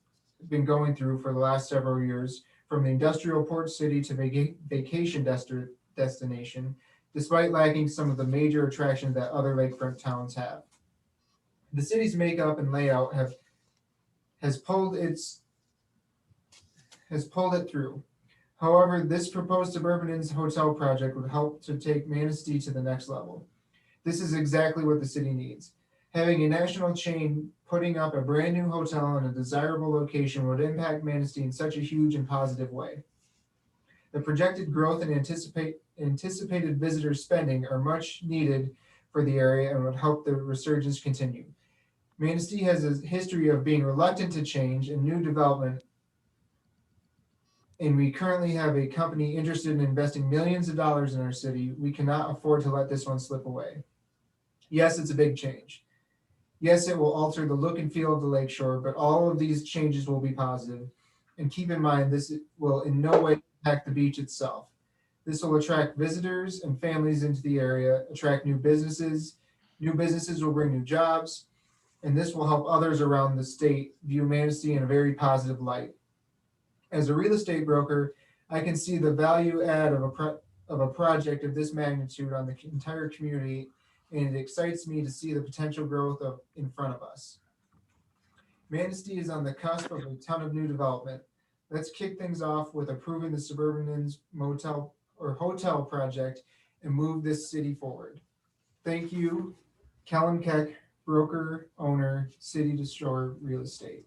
been going through for the last several years, from the industrial port city to vacation destination, despite lacking some of the major attractions that other lakefront towns have. The city's makeup and layout has pulled it through. However, this proposed Suburban Inns hotel project would help to take Manistee to the next level. This is exactly what the city needs. Having a national chain putting up a brand new hotel in a desirable location would impact Manistee in such a huge and positive way. The projected growth and anticipated visitor spending are much needed for the area and would help the resurgence continue. Manistee has a history of being reluctant to change and new development, and we currently have a company interested in investing millions of dollars in our city. We cannot afford to let this one slip away. Yes, it's a big change. Yes, it will alter the look and feel of the lakeshore, but all of these changes will be positive. And keep in mind, this will in no way impact the beach itself. This will attract visitors and families into the area, attract new businesses. New businesses will bring new jobs, and this will help others around the state view Manistee in a very positive light. As a real estate broker, I can see the value add of a project of this magnitude on the entire community, and it excites me to see the potential growth in front of us. Manistee is on the cusp of a ton of new development. Let's kick things off with approving the Suburban Inns motel or hotel project and move this city forward. Thank you, Kellen Keck, broker, owner, City to Shore Real Estate.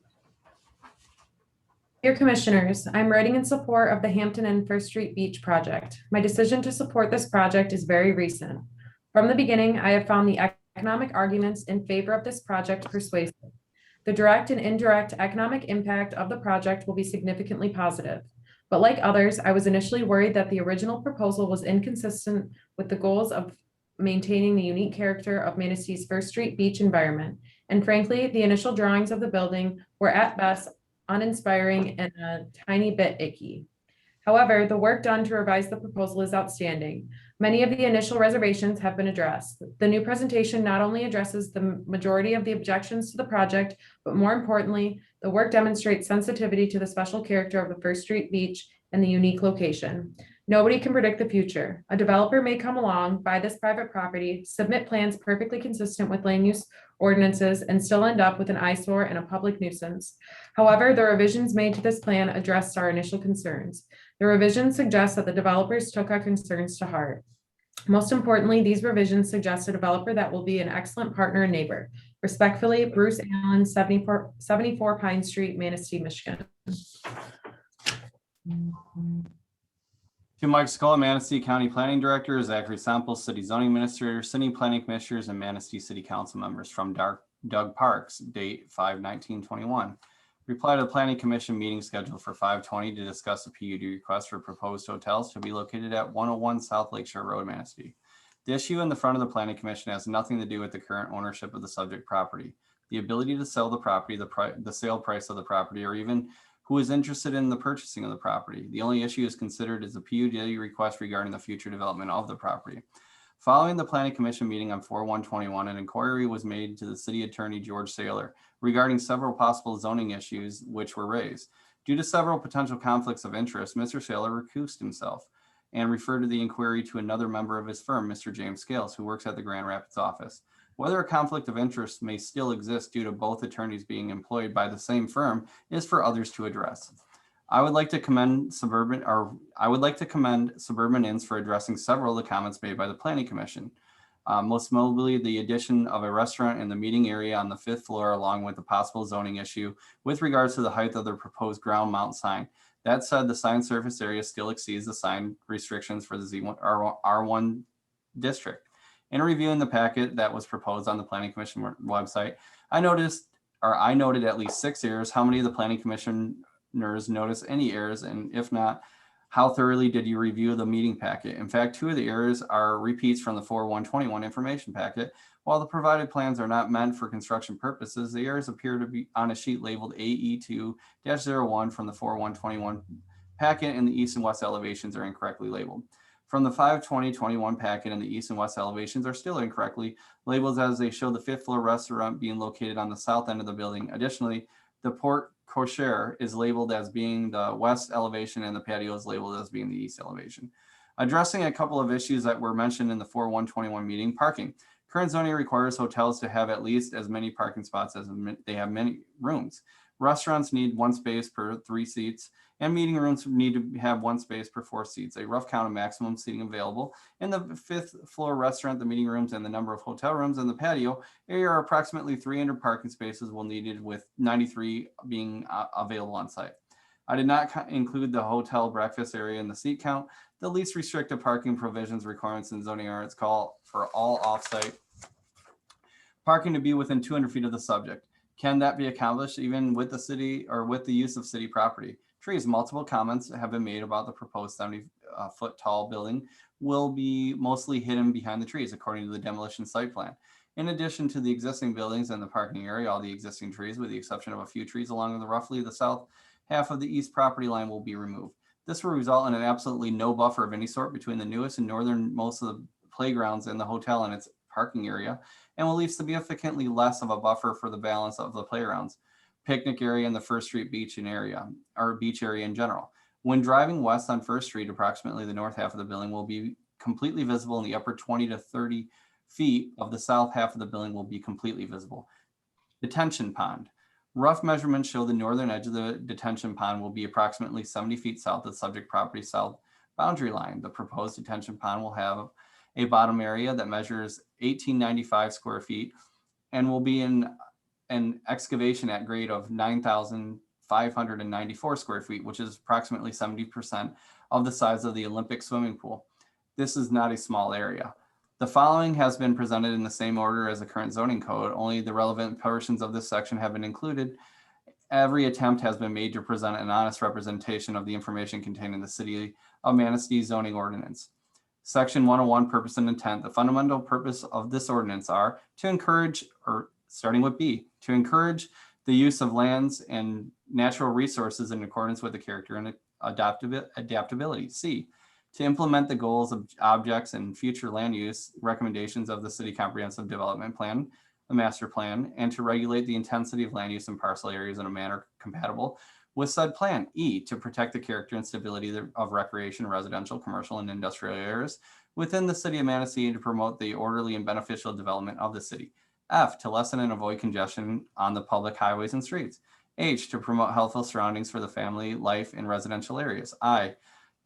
Dear Commissioners, I'm writing in support of the Hampton Inn First Street Beach project. My decision to support this project is very recent. From the beginning, I have found the economic arguments in favor of this project persuasive. The direct and indirect economic impact of the project will be significantly positive. But like others, I was initially worried that the original proposal was inconsistent with the goals of maintaining the unique character of Manistee's First Street Beach environment. And frankly, the initial drawings of the building were at best uninspiring and a tiny bit icky. However, the work done to revise the proposal is outstanding. Many of the initial reservations have been addressed. The new presentation not only addresses the majority of the objections to the project, but more importantly, the work demonstrates sensitivity to the special character of the First Street Beach and the unique location. Nobody can predict the future. A developer may come along, buy this private property, submit plans perfectly consistent with land use ordinances, and still end up with an eyesore and a public nuisance. However, the revisions made to this plan addressed our initial concerns. The revisions suggest that the developers took our concerns to heart. Most importantly, these revisions suggest a developer that will be an excellent partner and neighbor. Respectfully, Bruce Allen, 74 Pine Street, Manistee, Michigan. To Mike Scola, Manistee County Planning Director, Zachary Sample, City Zoning Administrator, City Planning Commissioners, and Manistee City Council members from Doug Parks, date 5/19/21. Reply to the Planning Commission meeting scheduled for 5/20 to discuss the PUD request for proposed hotels to be located at 101 South Lakeshore Road, Manistee. The issue in the front of the Planning Commission has nothing to do with the current ownership of the subject property, the ability to sell the property, the sale price of the property, or even who is interested in the purchasing of the property. The only issue is considered is the PUD request regarding the future development of the property. Following the Planning Commission meeting on 4/1/21, an inquiry was made to the City Attorney George Saylor regarding several possible zoning issues which were raised. Due to several potential conflicts of interest, Mr. Saylor recused himself and referred to the inquiry to another member of his firm, Mr. James Scales, who works at the Grand Rapids office. Whether a conflict of interest may still exist due to both attorneys being employed by the same firm is for others to address. I would like to commend Suburban Inns for addressing several of the comments made by the Planning Commission. Most notably, the addition of a restaurant in the meeting area on the 5th floor, along with the possible zoning issue with regards to the height of the proposed ground mount sign. That said, the sign surface area still exceeds the sign restrictions for the R1 district. In reviewing the packet that was proposed on the Planning Commission website, I noted at least 6 errors. How many of the Planning Commissioners notice any errors? And if not, how thoroughly did you review the meeting packet? In fact, 2 of the errors are repeats from the 4/1/21 information packet. While the provided plans are not meant for construction purposes, the errors appear to be on a sheet labeled AE2-01 from the 4/1/21 packet, and the east and west elevations are incorrectly labeled. From the 5/20/21 packet, and the east and west elevations are still incorrectly labeled, as they show the 5th floor restaurant being located on the south end of the building. Additionally, the porte cochere is labeled as being the west elevation, and the patio is labeled as being the east elevation. Addressing a couple of issues that were mentioned in the 4/1/21 meeting, parking. Current zoning requires hotels to have at least as many parking spots as they have many rooms. Restaurants need 1 space per 3 seats, and meeting rooms need to have 1 space per 4 seats. A rough count of maximum seating available in the 5th floor restaurant, the meeting rooms, and the number of hotel rooms in the patio area are approximately 300 parking spaces will needed, with 93 being available on site. I did not include the hotel breakfast area in the seat count. The least restrictive parking provisions requirements in zoning ordinance call for all offsite parking to be within 200 feet of the subject. Can that be accomplished even with the city or with the use of city property? Trees. Multiple comments have been made about the proposed 70-foot tall building will be mostly hidden behind the trees, according to the demolition site plan. In addition to the existing buildings and the parking area, all the existing trees, with the exception of a few trees along roughly the south half of the east property line, will be removed. This will result in an absolutely no buffer of any sort between the newest and northernmost of the playgrounds and the hotel and its parking area, and will leave significantly less of a buffer for the balance of the playgrounds, picnic area, and the First Street beach area in general. When driving west on First Street, approximately the north half of the building will be completely visible, and the upper 20 to 30 feet of the south half of the building will be completely visible. Detention pond. Rough measurements show the northern edge of the detention pond will be approximately 70 feet south of the subject property south boundary line. The proposed detention pond will have a bottom area that measures 1895 square feet and will be in an excavation at grade of 9,594 square feet, which is approximately 70% of the size of the Olympic swimming pool. This is not a small area. The following has been presented in the same order as the current zoning code. Only the relevant portions of this section have been included. Every attempt has been made to present an honest representation of the information contained in the City of Manistee zoning ordinance. Section 101, purpose and intent. The fundamental purpose of this ordinance are to encourage, or starting with B, to encourage the use of lands and natural resources in accordance with the character and adaptability. C, to implement the goals, of objects, and future land use recommendations of the City Comprehensive Development Plan, the Master Plan, and to regulate the intensity of land use in parcel areas in a manner compatible with said plan. E, to protect the character and stability of recreation, residential, commercial, and industrial areas within the City of Manistee, and to promote the orderly and beneficial development of the city. F, to lessen and avoid congestion on the public highways and streets. H, to promote healthful surroundings for the family life in residential areas. I,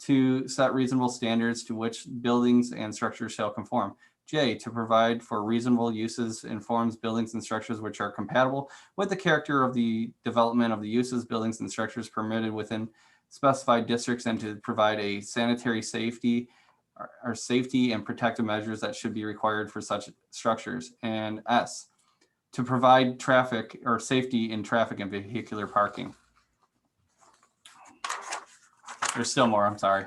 to set reasonable standards to which buildings and structures shall conform. J, to provide for reasonable uses in forms, buildings, and structures which are compatible with the character of the development of the uses, buildings, and structures permitted within specified districts, and to provide a sanitary safety or safety and protective measures that should be required for such structures. And S, to provide traffic or safety in traffic and vehicular parking. There's still more, I'm sorry.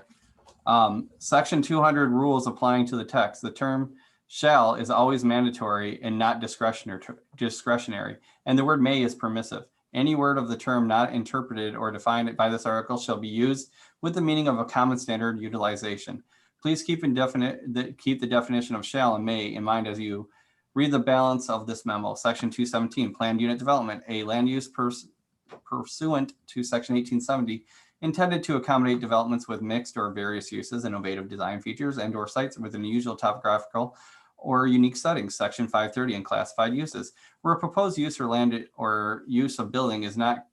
Section 200 rules applying to the text. The term shall is always mandatory and not discretionary, and the word may is permissive. Any word of the term not interpreted or defined by this article shall be used with the meaning of a common standard utilization. Please keep the definition of shall and may in mind as you read the balance of this memo. Section 217, planned unit development, a land use pursuant to section 1870, intended to accommodate developments with mixed or various uses, innovative design features, and or sites with unusual topographical or unique settings. Section 530, and classified uses, where a proposed use or land or use of building is not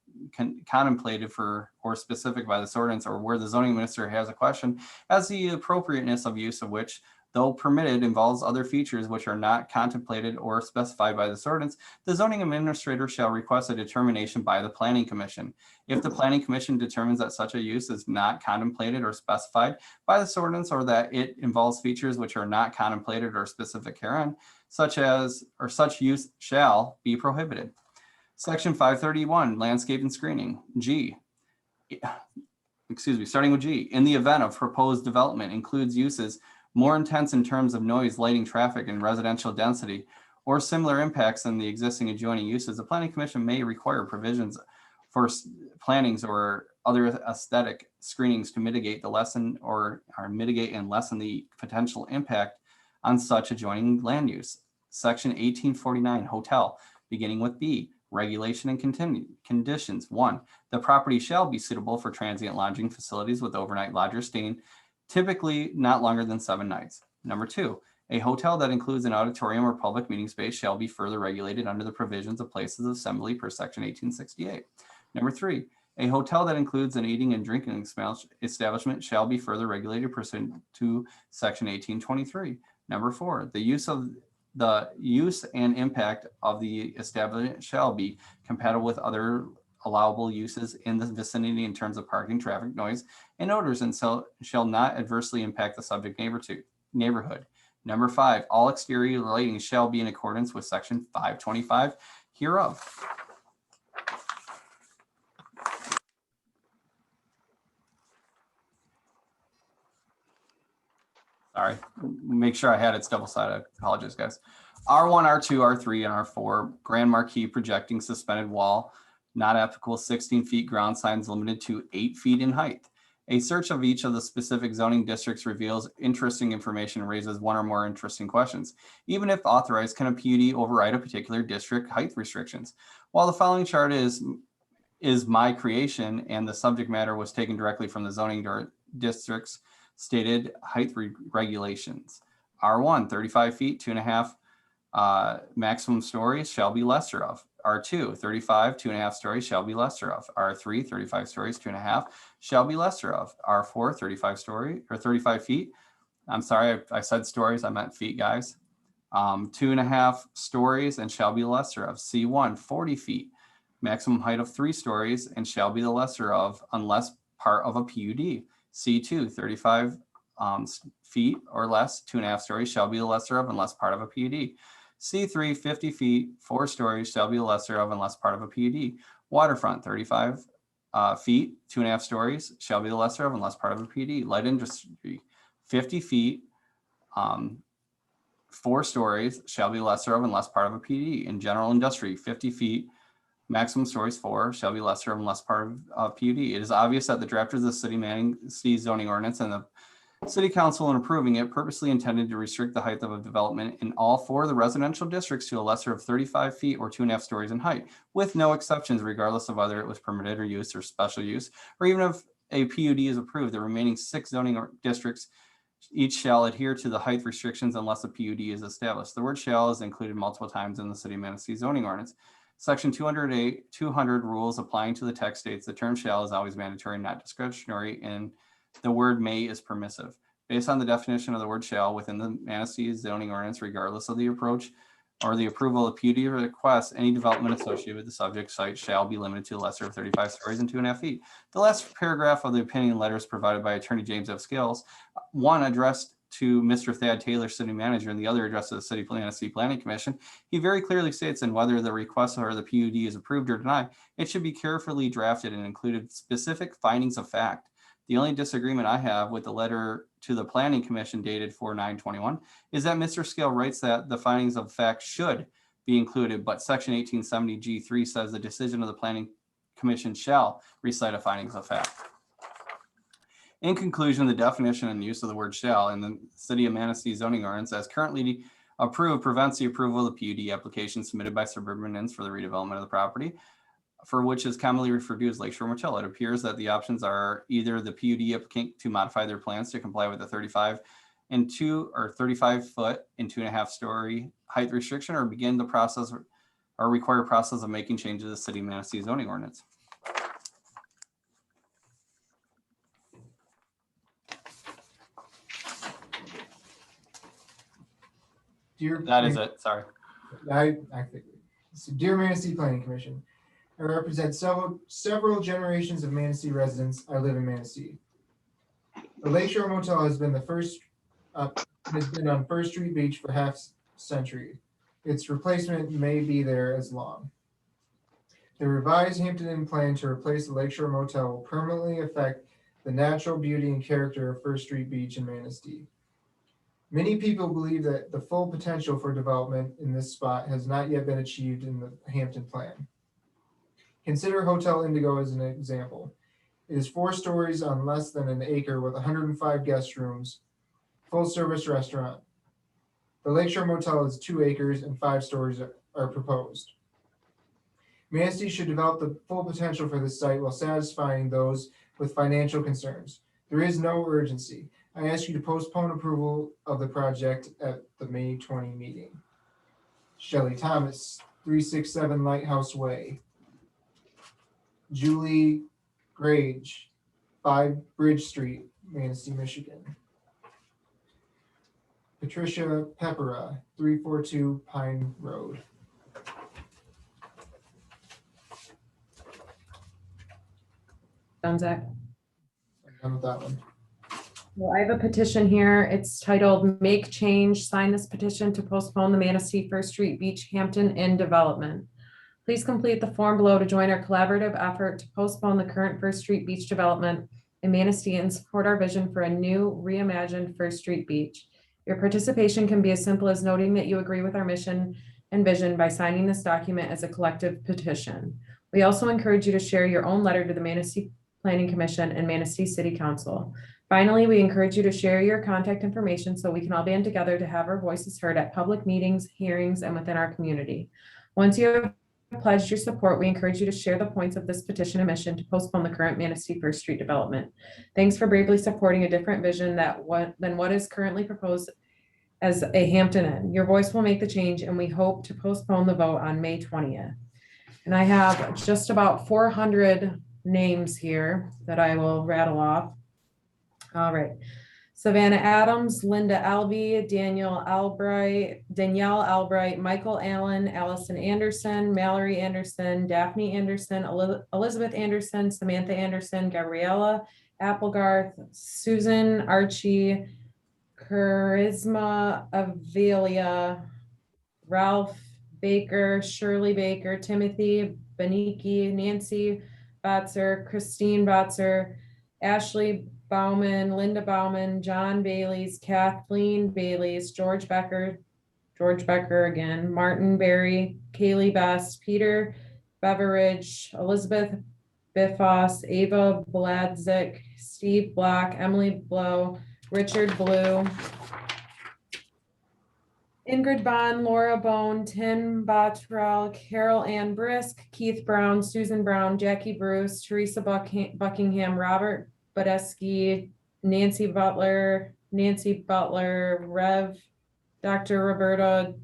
contemplated for or specific by this ordinance, or where the zoning minister has a question as the appropriateness of use of which, though permitted, involves other features which are not contemplated or specified by this ordinance, the zoning administrator shall request a determination by the planning commission. If the planning commission determines that such a use is not contemplated or specified by this ordinance, or that it involves features which are not contemplated or specific herein, such use shall be prohibited. Section 531, landscape and screening. Starting with G, in the event of proposed development includes uses more intense in terms of noise, lighting, traffic, and residential density, or similar impacts than the existing adjoining uses, the planning commission may require provisions for plannings or other aesthetic screenings to mitigate mitigate and lessen the potential impact on such adjoining land use. Section 1849, hotel, beginning with B, regulation and conditions. 1, the property shall be suitable for transient lodging facilities with overnight lodgers staying typically not longer than 7 nights. Number 2, a hotel that includes an auditorium or public meeting space shall be further regulated under the provisions of places of assembly per section 1868. Number 3, a hotel that includes an eating and drinking establishment shall be further regulated pursuant to section 1823. Number 4, the use and impact of the establishment shall be compatible with other allowable uses in the vicinity in terms of parking, traffic, noise, and odors, and shall not adversely impact the subject neighborhood. Number 5, all exterior lighting shall be in accordance with section 525 hereof. Sorry, make sure I had it double-sided. I apologize, guys. R1, R2, R3, and R4, grand marquee projecting suspended wall, not applicable. 16 feet, ground signs limited to 8 feet in height. A search of each of the specific zoning districts reveals interesting information and raises one or more interesting questions. Even if authorized, can a PUD override a particular district height restrictions? While the following chart is my creation and the subject matter was taken directly from the zoning districts stated height regulations. R1, 35 feet, 2.5 maximum stories shall be lesser of. R2, 35, 2.5 stories shall be lesser of. R3, 35 stories, 2.5 shall be lesser of. R4, 35 feet. I'm sorry, I said stories, I meant feet, guys. 2.5 stories and shall be lesser of. C1, 40 feet, maximum height of 3 stories and shall be the lesser of unless part of a PUD. C2, 35 feet or less, 2.5 stories shall be the lesser of unless part of a PUD. C3, 50 feet, 4 stories shall be the lesser of unless part of a PUD. Waterfront, 35 feet, 2.5 stories shall be the lesser of unless part of a PUD. Light industry, 50 feet, 4 stories shall be lesser of unless part of a PUD. In general industry, 50 feet, maximum stories 4 shall be lesser of unless part of a PUD. It is obvious that the drafters of the city Manistee zoning ordinance and the City Council, in approving it, purposely intended to restrict the height of a development in all 4 of the residential districts to a lesser of 35 feet or 2.5 stories in height, with no exceptions, regardless of whether it was permitted or used or special use, or even if a PUD is approved. The remaining 6 zoning districts each shall adhere to the height restrictions unless a PUD is established. The word shall is included multiple times in the City of Manistee zoning ordinance. Section 200 rules applying to the text states the term shall is always mandatory, not discretionary, and the word may is permissive. Based on the definition of the word shall within the Manistee zoning ordinance, regardless of the approach or the approval of PUD requests, any development associated with the subject site shall be limited to lesser of 35 stories and 2.5 feet. The last paragraph of the opinion letters provided by Attorney James F. Scales, one addressed to Mr. Thad Taylor, city manager, and the other addressed to the City Manistee Planning Commission. He very clearly states in whether the request or the PUD is approved or denied, it should be carefully drafted and included specific findings of fact. The only disagreement I have with the letter to the Planning Commission dated 4/9/21 is that Mr. Scale writes that the findings of fact should be included, but Section 1870 G3 says the decision of the Planning Commission shall recite a findings of fact. In conclusion, the definition and use of the word shall in the City of Manistee zoning ordinance as currently approved prevents the approval of the PUD application submitted by suburbanites for the redevelopment of the property, for which is commonly referred to as Lakeshore Motel. It appears that the options are either the PUD applicant to modify their plans to comply with the 35 and 35 foot and 2.5 story height restriction, or begin the process or require process of making changes to the City of Manistee zoning ordinance. That is it. Sorry. I think. So, dear Manistee Planning Commission, I represent several generations of Manistee residents. I live in Manistee. The Lakeshore Motel has been on First Street Beach for half century. Its replacement may be there as long. The revised Hampton Inn plan to replace the Lakeshore Motel will permanently affect the natural beauty and character of First Street Beach in Manistee. Many people believe that the full potential for development in this spot has not yet been achieved in the Hampton plan. Consider Hotel Indigo as an example. It is 4 stories on less than an acre with 105 guest rooms, full service restaurant. The Lakeshore Motel is 2 acres and 5 stories are proposed. Manistee should develop the full potential for this site while satisfying those with financial concerns. There is no urgency. I ask you to postpone approval of the project at the May 20 meeting. Shelley Thomas, 367 Lighthouse Way. Julie Grage, 5 Bridge Street, Manistee, Michigan. Patricia Peppera, 342 Pine Road. Done, Zach. I'm done with that one. Well, I have a petition here. It's titled "Make Change. Sign this petition to postpone the Manistee First Street Beach Hampton Inn development." Please complete the form below to join our collaborative effort to postpone the current First Street Beach development in Manistee and support our vision for a new reimagined First Street Beach. Your participation can be as simple as noting that you agree with our mission and vision by signing this document as a collective petition. We also encourage you to share your own letter to the Manistee Planning Commission and Manistee City Council. Finally, we encourage you to share your contact information so we can all band together to have our voices heard at public meetings, hearings, and within our community. Once you have pledged your support, we encourage you to share the points of this petition and mission to postpone the current Manistee First Street development. Thanks for bravely supporting a different vision than what is currently proposed as a Hampton Inn. Your voice will make the change, and we hope to postpone the vote on May 20th. And I have just about 400 names here that I will rattle off. All right. Savannah Adams, Linda Albee, Danielle Albright, Michael Allen, Allison Anderson, Mallory Anderson, Daphne Anderson, Elizabeth Anderson, Samantha Anderson, Gabriella Applegarth, Susan Archie, Charisma Avelia, Ralph Baker, Shirley Baker, Timothy Beniki, Nancy Botzer, Christine Botzer, Ashley Bauman, Linda Bauman, John Bailey's, Kathleen Bailey's, George Becker again, Martin Berry, Kaylee Best, Peter Beveridge, Elizabeth Biffos, Ava Bladzik, Steve Block, Emily Blow, Richard Blue, Ingrid Bond, Laura Bone, Tim Bottrell, Carol Ann Brisk, Keith Brown, Susan Brown, Jackie Bruce, Teresa Buckingham, Robert Badesky, Nancy Butler, Rev, Dr. Roberta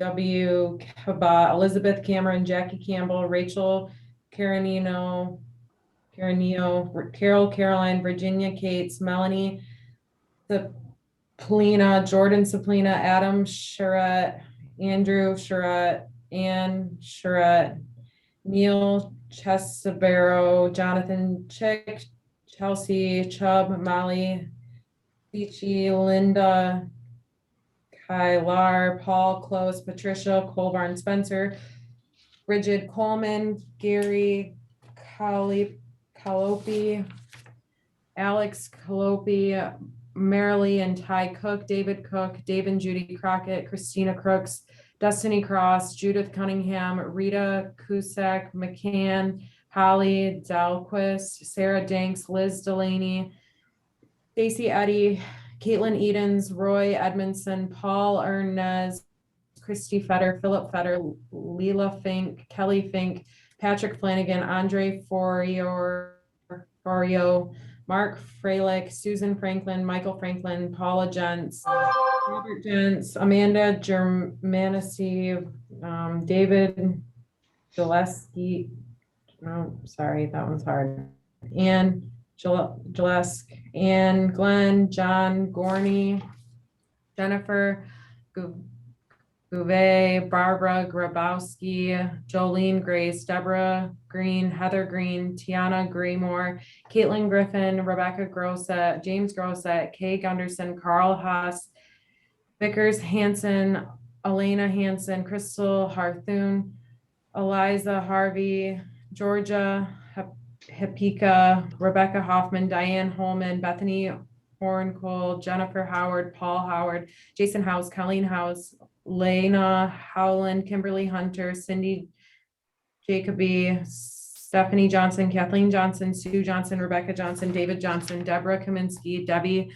W. Kaba, Elizabeth Cameron, Jackie Campbell, Rachel Caranino, Karen Neal, Carol, Caroline, Virginia, Kates, Melanie, Saplina, Jordan Saplina, Adam Charette, Andrew Charette, Ann Charette, Neil Chesabero, Jonathan Chick, Chelsea Chubb, Molly Beachy, Linda Kylar, Paul Close, Patricia Colbarn Spencer, Bridget Coleman, Gary Calopi, Alex Calopi, Marilee and Ty Cook, David Cook, Dave and Judy Crockett, Christina Crooks, Destiny Cross, Judith Cunningham, Rita Cusack, McCann, Holly Dalquist, Sarah Danks, Liz Delaney, Stacy Eddy, Caitlin Edens, Roy Edmondson, Paul Ernez, Christy Fetter, Philip Fetter, Leela Fink, Kelly Fink, Patrick Flanagan, Andre Forio, Mark Freilich, Susan Franklin, Michael Franklin, Paula Gents, Robert Gents, Amanda Germanisi, David Gillespie. Oh, sorry, that one's hard. Ann Gillespie, Ann Glenn, John Gorney, Jennifer Gouvet, Barbara Grabowski, Jolene Grace, Deborah Green, Heather Green, Tiana Graymore, Caitlin Griffin, Rebecca Grosset, James Grosset, Kay Gunderson, Carl Haas, Vickers Hanson, Elena Hanson, Crystal Harthun, Eliza Harvey, Georgia Hepika, Rebecca Hoffman, Diane Holman, Bethany Horncole, Jennifer Howard, Paul Howard, Jason House, Colleen House, Lena Howland, Kimberly Hunter, Cindy Jacoby, Stephanie Johnson, Kathleen Johnson, Sue Johnson, Rebecca Johnson, David Johnson, Deborah Kaminsky, Debbie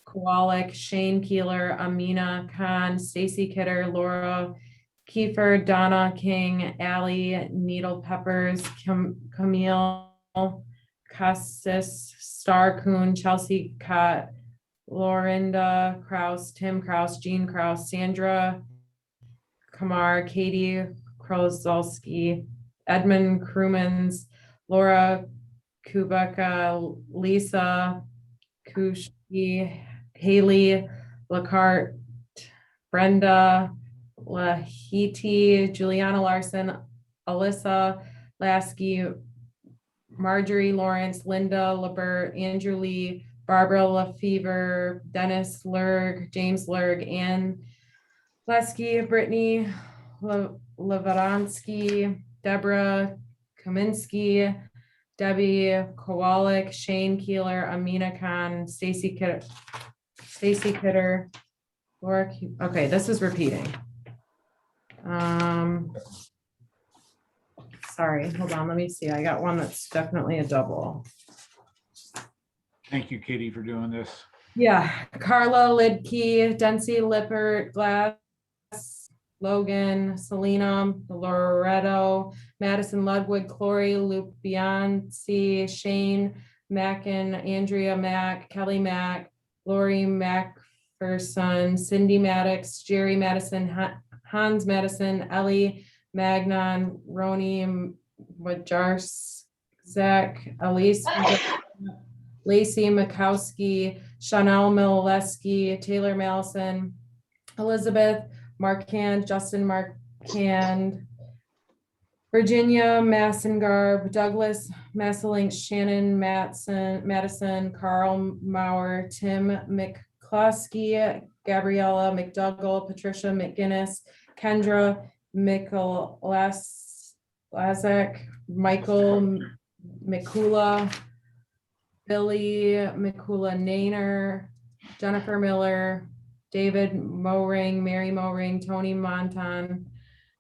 Kowalik, Shane Keeler, Amina Khan, Stacy Kidder, Laura Kiefer, Donna King, Allie Needle Peppers, Camille Cassis, Star Coon, Chelsea Cott, Lorinda Kraus, Tim Kraus, Jean Kraus, Sandra Kamar, Katie Krozalski, Edmund Krumans, Laura Kubeka, Lisa Kushki, Haley Lacarte, Brenda Lahiti, Juliana Larson, Alyssa Lasky, Marjorie Lawrence, Linda Lebert, Andrew Lee, Barbara LaFever, Dennis Lurg, James Lurg, Ann Lesky, Brittany Levaronsky, Deborah Kaminsky, Debbie Kowalik, Shane Keeler, Amina Khan, Stacy Kidder, Laura. Okay, this is repeating. Sorry, hold on, let me see. I got one that's definitely a double. Thank you, Katie, for doing this. Yeah, Carla Lidkey, Dency Lippert, Glass, Logan, Selena, Loretto, Madison Ludwig, Clory, Luke Beyonce, Shane Mackin, Andrea Mack, Kelly Mack, Lori Macpherson, Cindy Maddox, Jerry Madison, Hans Madison, Ellie Magnon, Roni Majarzak, Elise, Lacey Makowski, Chanel Mileski, Taylor Mallison, Elizabeth Marquand, Justin Marquand, Virginia Massengarb, Douglas Masselink, Shannon Madison, Carl Maurer, Tim McCloskey, Gabriella McDougall, Patricia McGinnis, Kendra Lazak, Michael Mikula, Billy Mikula Nainer, Jennifer Miller, David Moring, Mary Moring, Tony Montan,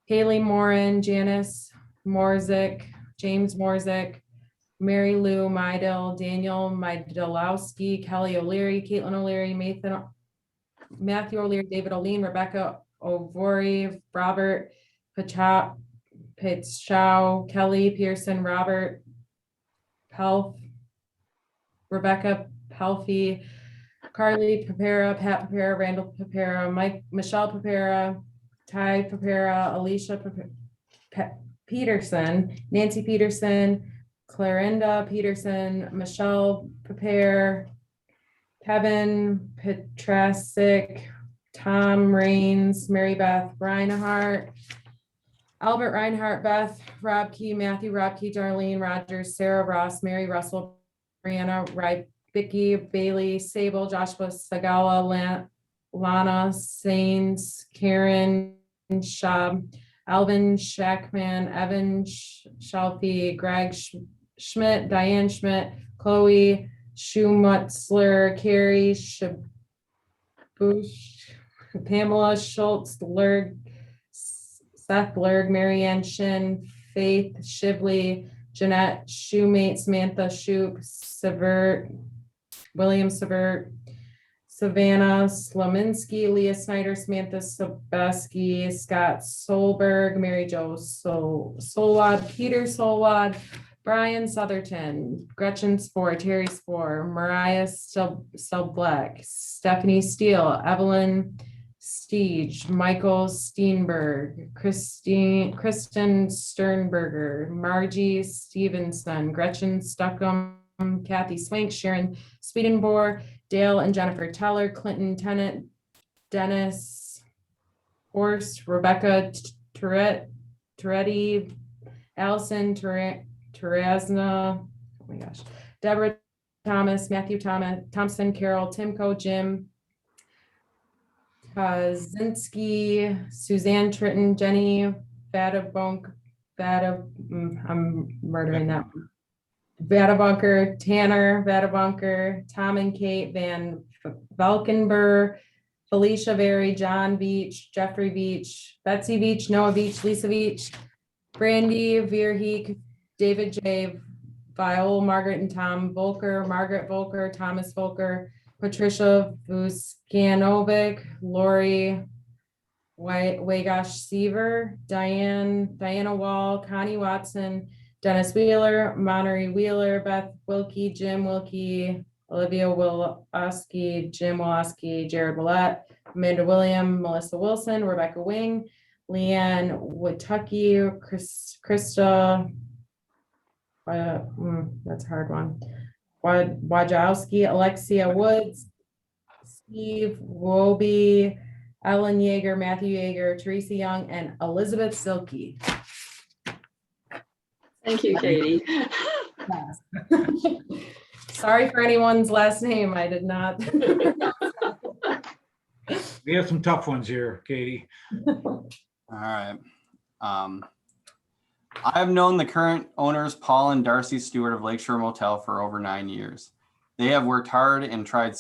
Haley Morin, Janice Morzik, James Morzik, Mary Lou Meidel, Daniel Maidelowski, Kelly O'Leary, Caitlin O'Leary, Matthew O'Leary, David O'Lean, Rebecca O'Vory, Robert Pichow, Kelly Pearson, Robert Pelf, Rebecca Pelfy, Carly Papera, Pat Papera, Randall Papera, Michelle Papera, Ty Papera, Alicia Peterson, Nancy Peterson, Clarinda Peterson, Michelle Prepare, Kevin Petrasic, Tom Rains, Mary Beth Reinhardt, Albert Reinhardt, Beth Robkey, Matthew Robkey, Darlene Rogers, Sarah Ross, Mary Russell, Brianna Rybicki, Bailey Sable, Joshua Sagala, Lana Sains, Karen Shab, Alvin Shackman, Evan Shelfie, Greg Schmidt, Diane Schmidt, Chloe Schumatzler, Carrie Shabush, Pamela Schultz, Lurg, Seth Lurg, Marianne Shin, Faith Shively, Jeanette Shoemate, Samantha Shoop, Severt, William Severt, Savannah Slominski, Leah Snyder, Samantha Sobeski, Scott Solberg, Mary Jo Solwad, Peter Solwad, Brian Sotherton, Gretchen Spoor, Terry Spoor, Mariah Stelblack, Stephanie Steele, Evelyn Steege, Michael Steenberg, Kristen Sternberger, Margie Stevenson, Gretchen Stuckham, Kathy Swank, Sharon Swedenborg, Dale and Jennifer Teller, Clinton Tennant, Dennis Horst, Rebecca Toretti, Allison Terezna, oh my gosh, Deborah Thomas, Matthew Thompson, Carol, Timko, Jim Kaczynski, Suzanne Tritton, Jenny I'm murdering that one. Vadabunker, Tanner Vadabunker, Tom and Kate Van Valkenburg, Felicia Berry, John Beach, Jeffrey Beach, Betsy Beach, Noah Beach, Lisa Beach, Brandy Veerheek, David J. Viola, Margaret and Tom Volker, Margaret Volker, Thomas Volker, Patricia Vuskanovic, Lori Waygosh Seaver, Diana Wall, Connie Watson, Dennis Wheeler, Monterey Wheeler, Beth Wilkie, Jim Wilkie, Olivia Woloski, Jim Woloski, Jared Willett, Amanda William, Melissa Wilson, Rebecca Wing, Leanne Watucky, Krista, that's a hard one, Wajowski, Alexia Woods, Steve Woby, Ellen Yeager, Matthew Yeager, Teresa Young, and Elizabeth Silky. Thank you, Katie. Sorry for anyone's last name. I did not. We have some tough ones here, Katie. All right. I've known the current owners, Paul and Darcy Stewart of Lakeshore Motel, for over 9 years. They have worked hard and tried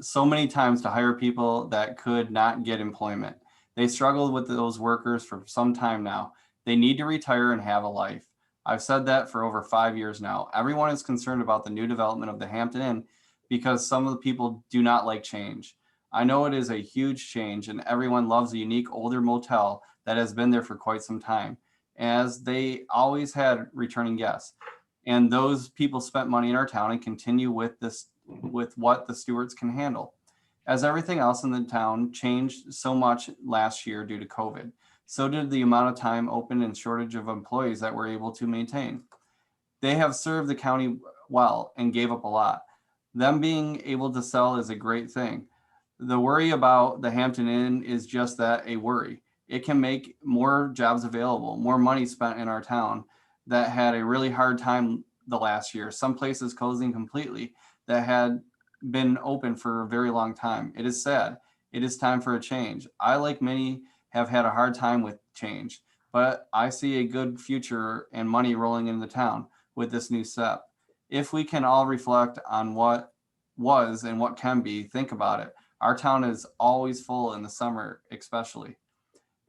so many times to hire people that could not get employment. They struggled with those workers for some time now. They need to retire and have a life. I've said that for over 5 years now. Everyone is concerned about the new development of the Hampton Inn because some of the people do not like change. I know it is a huge change and everyone loves a unique older motel that has been there for quite some time, as they always had returning guests. And those people spent money in our town and continue with what the Stewarts can handle. As everything else in the town changed so much last year due to COVID, so did the amount of time open and shortage of employees that we're able to maintain. They have served the county well and gave up a lot. Them being able to sell is a great thing. The worry about the Hampton Inn is just that, a worry. It can make more jobs available, more money spent in our town that had a really hard time the last year. Some places closing completely that had been open for a very long time. It is sad. It is time for a change. I, like many, have had a hard time with change, but I see a good future and money rolling into the town with this new step. If we can all reflect on what was and what can be, think about it. Our town is always full in the summer, especially.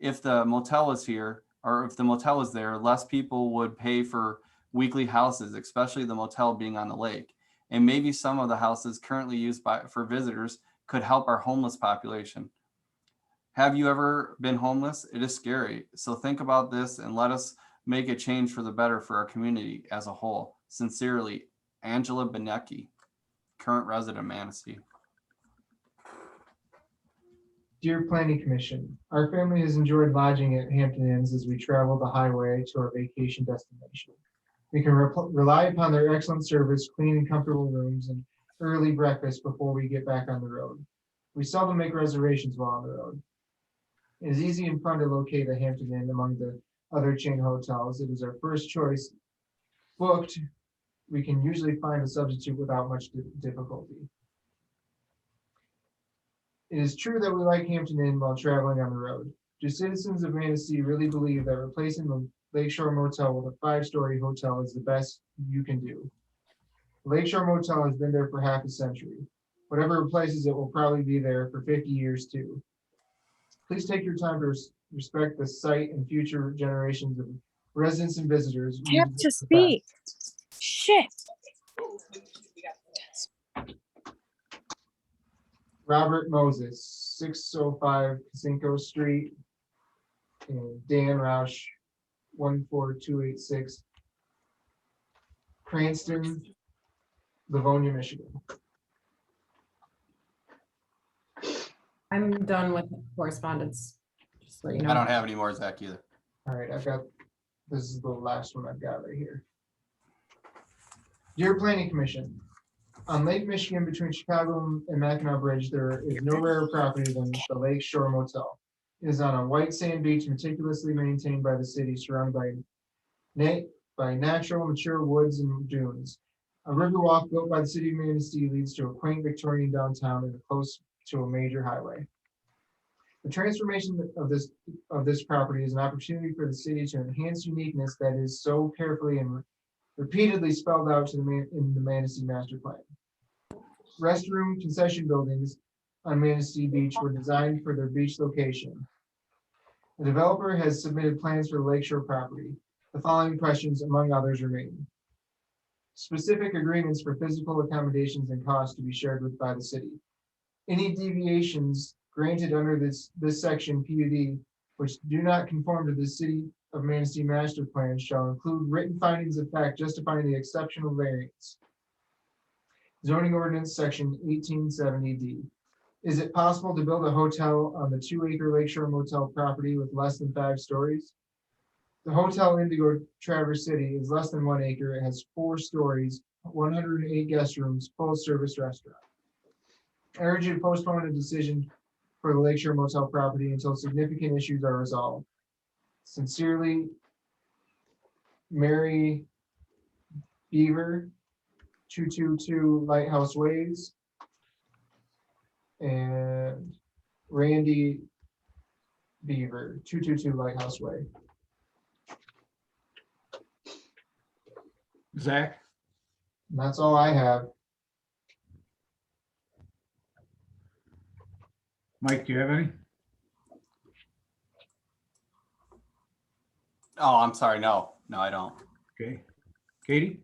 If the motel was here, or if the motel was there, less people would pay for weekly houses, especially the motel being on the lake. And maybe some of the houses currently used for visitors could help our homeless population. Have you ever been homeless? It is scary. So think about this and let us make a change for the better for our community as a whole. Sincerely, Angela Benecki, current resident of Manistee. Dear Planning Commission, our family has enjoyed lodging at Hampton Inns as we travel the highway to our vacation destination. We can rely upon their excellent service, clean and comfortable rooms, and early breakfast before we get back on the road. We seldom make reservations while on the road. It is easy and fun to locate a Hampton Inn among the other chain hotels. It is our first choice. Booked, we can usually find a substitute without much difficulty. It is true that we like Hampton Inn while traveling on the road. Do citizens of Manistee really believe that replacing the Lakeshore Motel with a 5-story hotel is the best you can do? The Lakeshore Motel has been there for half a century. Whatever replaces it will probably be there for 50 years too. Please take your time to respect the site and future generations of residents and visitors. Tap to speak. Shit. Robert Moses, 605 Cinco Street, and Dan Roush, 14286, Cranston, Livonia, Michigan. I'm done with correspondence. Just so you know. I don't have any more, Zach, either. All right, this is the last one I've got right here. Dear Planning Commission, on Lake Michigan between Chicago and Mackinac Bridge, there is no rarer property than the Lake Shore Motel. It is on a white sand beach meticulously maintained by the city, surrounded by natural mature woods and dunes. A river walk built by the city of Manistee leads to a quaint Victorian downtown and close to a major highway. The transformation of this property is an opportunity for the city to enhance uniqueness that is so carefully and repeatedly spelled out in the Manistee Master Plan. Restroom concession buildings on Manistee Beach were designed for their beach location. The developer has submitted plans for the Lakeshore property. The following questions, among others, remain. Specific agreements for physical accommodations and costs to be shared by the city. Any deviations granted under this section PUD, which do not conform to the City of Manistee Master Plan, shall include written findings of fact justifying the exceptional variance. Zoning Ordinance Section 1870D. Is it possible to build a hotel on the 2-acre Lakeshore Motel property with less than 5 stories? The Hotel Indigo Traverse City is less than 1 acre. It has 4 stories, 108 guest rooms, full service restaurant. I urge you to postpone a decision for the Lakeshore Motel property until significant issues are resolved. Sincerely, Mary Beaver, 222 Lighthouse Ways, and Randy Beaver, 222 Lighthouse Way. Zach? And that's all I have. Mike, do you have any? Oh, I'm sorry. No, I don't. Okay. Katie?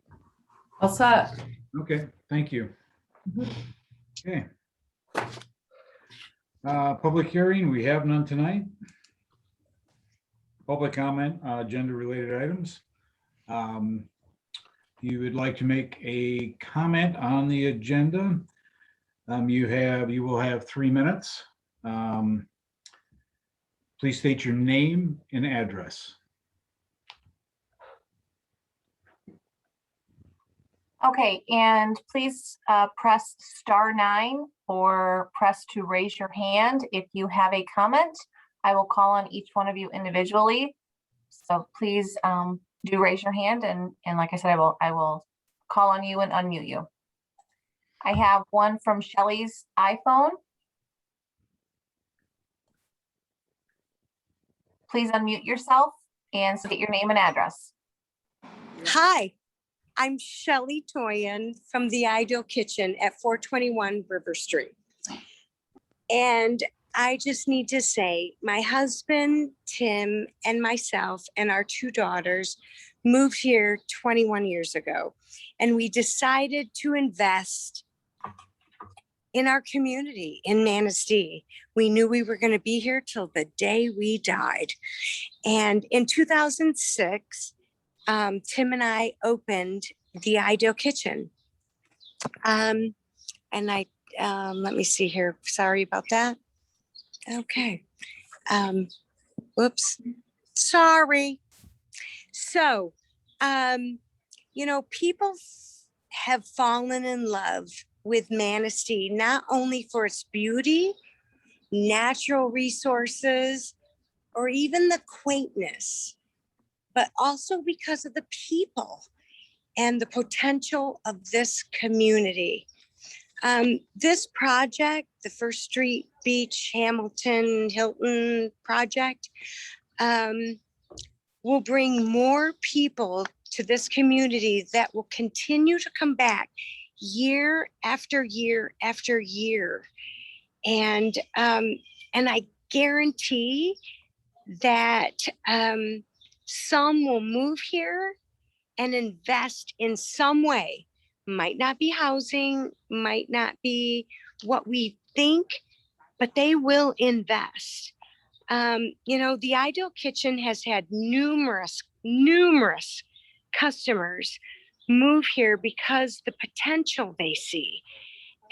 All set. Okay, thank you. Okay. Public hearing, we have none tonight. Public comment, agenda-related items. You would like to make a comment on the agenda, you will have 3 minutes. Please state your name and address. Okay, and please press *9 or press to raise your hand if you have a comment. I will call on each one of you individually. So please do raise your hand, and like I said, I will call on you and unmute you. I have one from Shelley's iPhone. Please unmute yourself and state your name and address. Hi, I'm Shelley Toyan from the Ideal Kitchen at 421 River Street. And I just need to say, my husband, Tim, and myself and our 2 daughters moved here 21 years ago. And we decided to invest in our community in Manistee. We knew we were going to be here till the day we died. And in 2006, Tim and I opened the Ideal Kitchen. And I, let me see here. Sorry about that. Okay. Whoops. Sorry. So, you know, people have fallen in love with Manistee, not only for its beauty, natural resources, or even the quaintness, but also because of the people and the potential of this community. This project, the First Street Beach, Hamilton, Hilton project, will bring more people to this community that will continue to come back year after year after year. And I guarantee that some will move here and invest in some way. Might not be housing, might not be what we think, but they will invest. You know, the Ideal Kitchen has had numerous customers move here because the potential they see.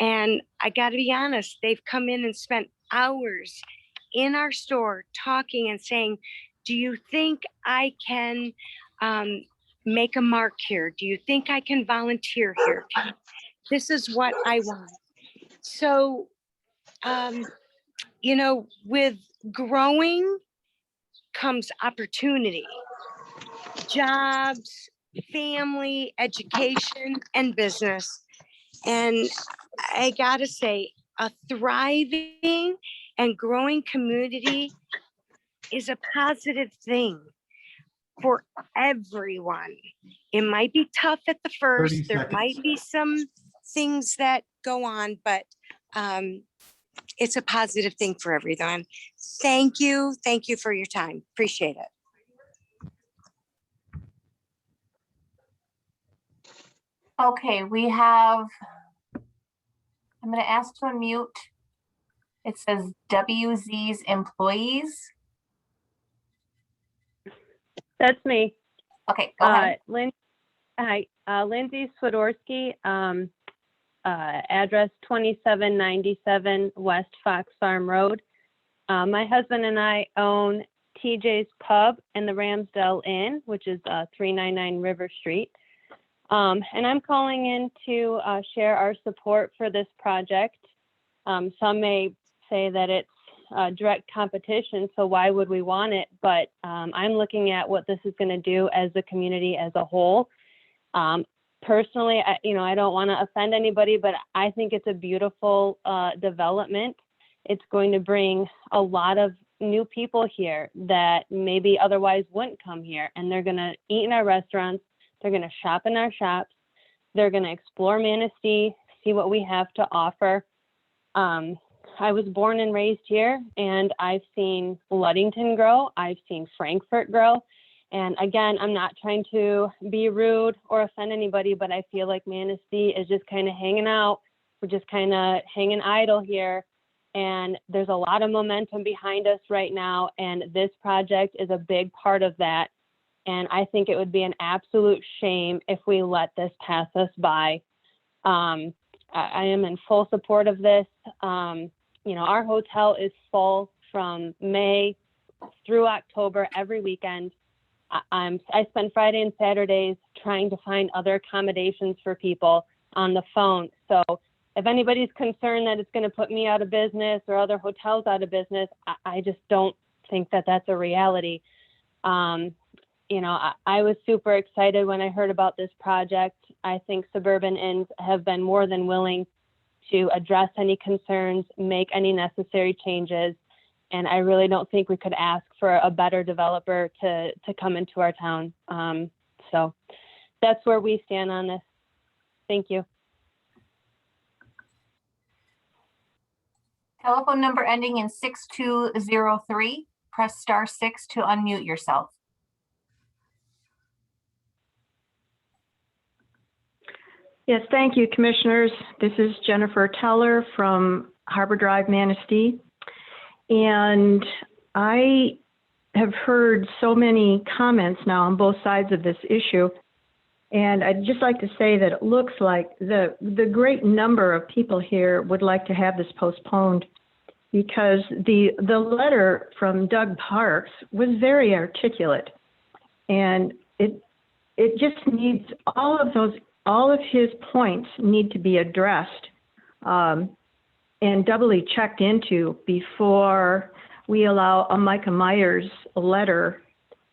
And I got to be honest, they've come in and spent hours in our store talking and saying, do you think I can make a mark here? Do you think I can volunteer here? This is what I want. So, you know, with growing comes opportunity, jobs, family, education, and business. And I gotta say, a thriving and growing community is a positive thing for everyone. It might be tough at the first. There might be some things that go on, but it's a positive thing for everyone. Thank you. Thank you for your time. Appreciate it. Okay, we have, I'm going to ask to unmute. It says WZ's employees. That's me. Okay, go ahead. Hi, Lindsay Swiderski, address 2797 West Fox Farm Road. My husband and I own TJ's Pub and the Ramsdale Inn, which is 399 River Street. And I'm calling in to share our support for this project. Some may say that it's direct competition, so why would we want it? But I'm looking at what this is going to do as a community as a whole. Personally, I don't want to offend anybody, but I think it's a beautiful development. It's going to bring a lot of new people here that maybe otherwise wouldn't come here, and they're going to eat in our restaurants. They're going to shop in our shops. They're going to explore Manistee, see what we have to offer. I was born and raised here, and I've seen Ludington grow. I've seen Frankfurt grow. And again, I'm not trying to be rude or offend anybody, but I feel like Manistee is just kind of hanging out. We're just kind of hanging idle here. And there's a lot of momentum behind us right now. And this project is a big part of that. And I think it would be an absolute shame if we let this pass us by. I am in full support of this. Our hotel is full from May through October every weekend. I spend Friday and Saturdays trying to find other accommodations for people on the phone. So if anybody's concerned that it's going to put me out of business or other hotels out of business, I just don't think that that's a reality. I was super excited when I heard about this project. I think suburban inns have been more than willing to address any concerns, make any necessary changes. And I really don't think we could ask for a better developer to come into our town. So that's where we stand on this. Thank you. Telephone number ending in 6203. Press star 6 to unmute yourself. Yes, thank you, commissioners. This is Jennifer Teller from Harbor Drive, Manistee. And I have heard so many comments now on both sides of this issue. And I'd just like to say that it looks like the great number of people here would like to have this postponed, because the letter from Doug Parks was very articulate. And it it just needs all of his points need to be addressed and doubly checked into before we allow a Micah Myers letter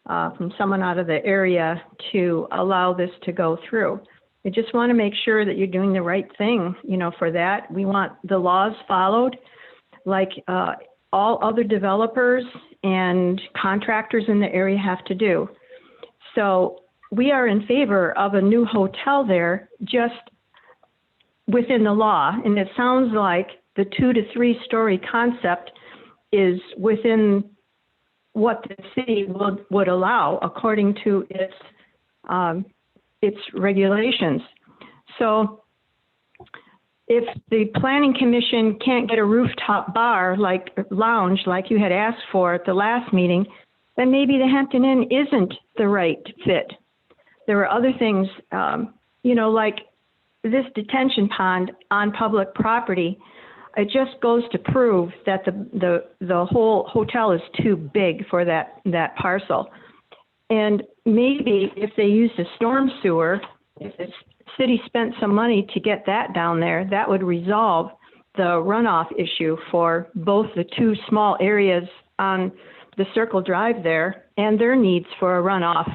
from someone out of the area to allow this to go through. I just want to make sure that you're doing the right thing, for that. We want the laws followed like all other developers and contractors in the area have to do. So we are in favor of a new hotel there, just within the law. And it sounds like the 2 to 3 story concept is within what the city would allow according to its regulations. So if the planning commission can't get a rooftop bar lounge like you had asked for at the last meeting, then maybe the Hampton Inn isn't the right fit. There are other things, like this detention pond on public property. It just goes to prove that the whole hotel is too big for that parcel. And maybe if they used a storm sewer, if the city spent some money to get that down there, that would resolve the runoff issue for both the 2 small areas on the Circle Drive there and their needs for a runoff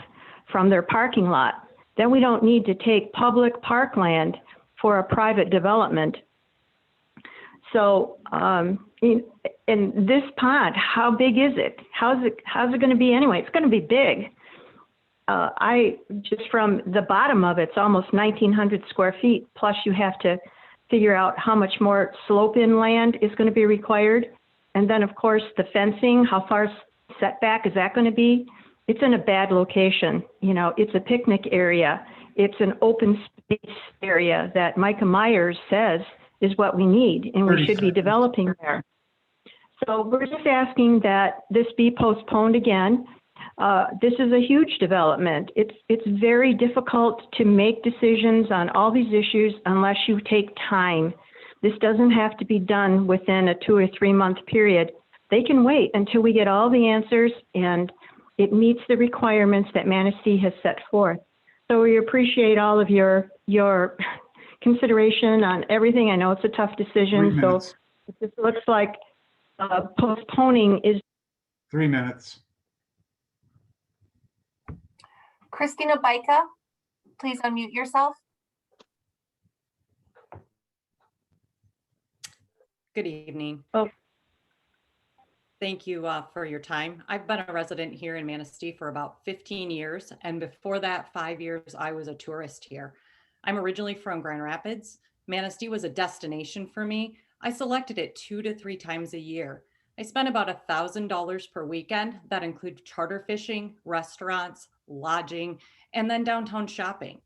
from their parking lot. Then we don't need to take public parkland for a private development. So, in this pond, how big is it? How's it going to be anyway? It's going to be big. Just from the bottom of it's almost 1,900 square feet. Plus you have to figure out how much more slope inland is going to be required. And then of course the fencing, how far setback is that going to be? It's in a bad location. It's a picnic area. It's an open space area that Micah Myers says is what we need, and we should be developing there. So we're just asking that this be postponed again. This is a huge development. It's very difficult to make decisions on all these issues unless you take time. This doesn't have to be done within a 2 or 3 month period. They can wait until we get all the answers and it meets the requirements that Manistee has set forth. So we appreciate all of your consideration on everything. I know it's a tough decision, so it just looks like postponing is 3 minutes. Christina Baika, please unmute yourself. Good evening. Oh. Thank you for your time. I've been a resident here in Manistee for about 15 years. And before that 5 years, I was a tourist here. I'm originally from Grand Rapids. Manistee was a destination for me. I selected it 2 to 3 times a year. I spent about $1,000 per weekend. That includes charter fishing, restaurants, lodging, and then downtown shopping.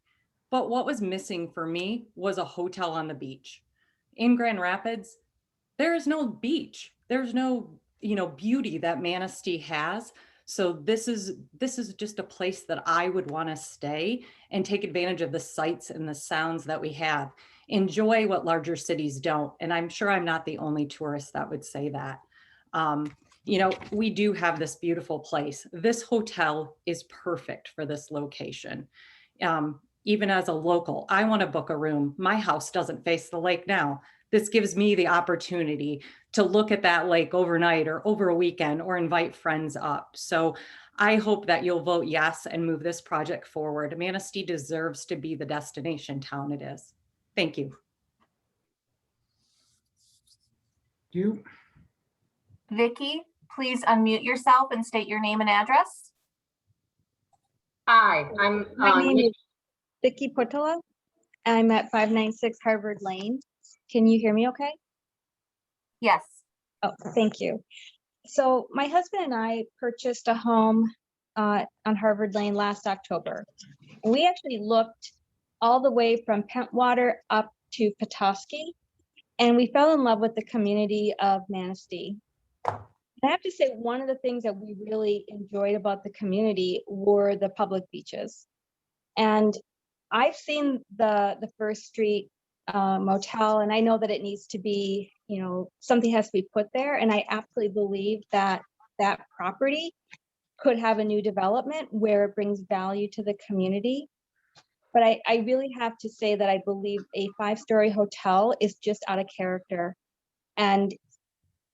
But what was missing for me was a hotel on the beach. In Grand Rapids, there is no beach. There's no, beauty that Manistee has. So this is just a place that I would want to stay and take advantage of the sights and the sounds that we have. Enjoy what larger cities don't. And I'm sure I'm not the only tourist that would say that. We do have this beautiful place. This hotel is perfect for this location. Even as a local, I want to book a room. My house doesn't face the lake now. This gives me the opportunity to look at that lake overnight or over a weekend or invite friends up. So I hope that you'll vote yes and move this project forward. Manistee deserves to be the destination town it is. Thank you. You. Vicky, please unmute yourself and state your name and address. Hi, My name is Vicky Portola. I'm at 596 Harvard Lane. Can you hear me okay? Yes. Oh, thank you. So my husband and I purchased a home on Harvard Lane last October. And we actually looked all the way from Pentwater up to Petoskey, and we fell in love with the community of Manistee. I have to say, one of the things that we really enjoyed about the community were the public beaches. And I've seen the First Street motel, and I know that it needs to be, something has to be put there. And I absolutely believe that that property could have a new development where it brings value to the community. But I really have to say that I believe a 5-story hotel is just out of character. And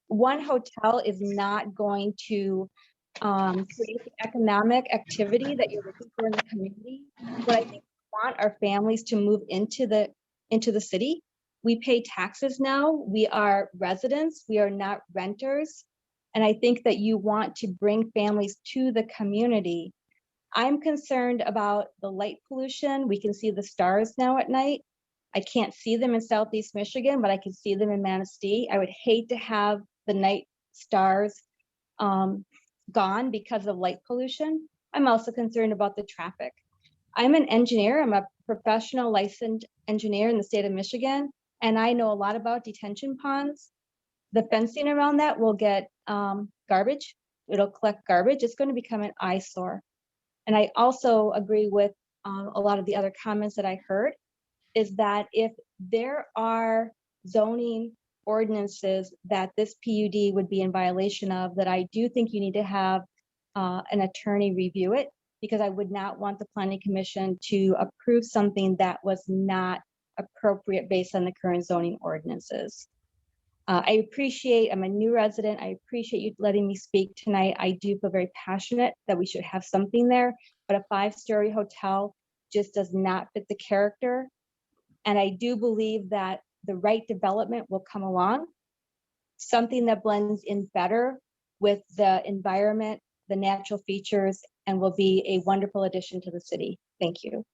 one hotel is not going to create the economic activity that you're looking for in the community. What I think we want our families to move into the city. We pay taxes now. We are residents. We are not renters. And I think that you want to bring families to the community. I'm concerned about the light pollution. We can see the stars now at night. I can't see them in Southeast Michigan, but I can see them in Manistee. I would hate to have the night stars gone because of light pollution. I'm also concerned about the traffic. I'm an engineer. I'm a professional licensed engineer in the state of Michigan, and I know a lot about detention ponds. The fencing around that will get garbage. It'll collect garbage. It's going to become an eyesore. And I also agree with a lot of the other comments that I heard, is that if there are zoning ordinances that this PUD would be in violation of, that I do think you need to have an attorney review it, because I would not want the Planning Commission to approve something that was not appropriate based on the current zoning ordinances. I'm a new resident. I appreciate you letting me speak tonight. I do feel very passionate that we should have something there, but a 5-story hotel just does not fit the character. And I do believe that the right development will come along, something that blends in better with the environment, the natural features, and will be a wonderful addition to the city. Thank you.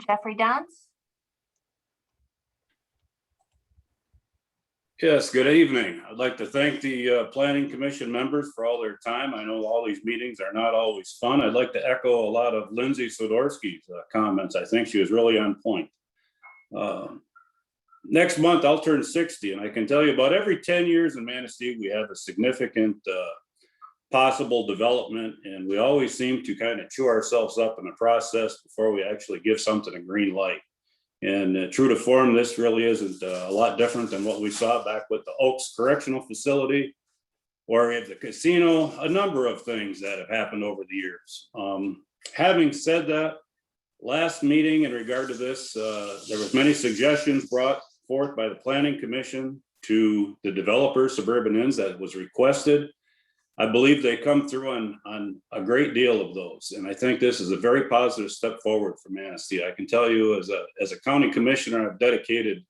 Jeffrey Dance. Yes, good evening. I'd like to thank the Planning Commission members for all their time. I know all these meetings are not always fun. I'd like to echo a lot of Lindsay Swiderski's comments. I think she was really on point. Next month, I'll turn 60, and I can tell you about every 10 years in Manistee, we have a significant possible development, and we always seem to kind of chew ourselves up in the process before we actually give something a green light. And true to form, this really isn't a lot different than what we saw back with the Oaks Correctional Facility, or at the casino, a number of things that have happened over the years. Having said that, last meeting in regard to this, there was many suggestions brought forth by the Planning Commission to the developer Suburban Inns that was requested. I believe they come through on a great deal of those. And I think this is a very positive step forward for Manistee. I can tell you as a county commissioner, I've dedicated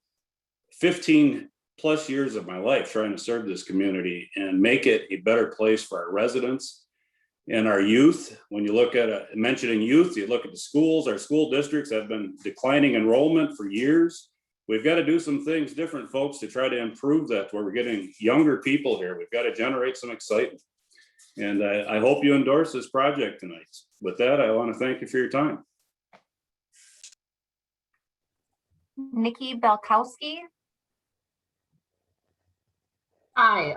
15 plus years of my life trying to serve this community and make it a better place for our residents and our youth. When you look at mentioning youth, you look at the schools, our school districts have been declining enrollment for years. We've got to do some things different, folks, to try to improve that, where we're getting younger people here. We've got to generate some excitement. And I hope you endorse this project tonight. With that, I want to thank you for your time. Nikki Belkowski. Hi,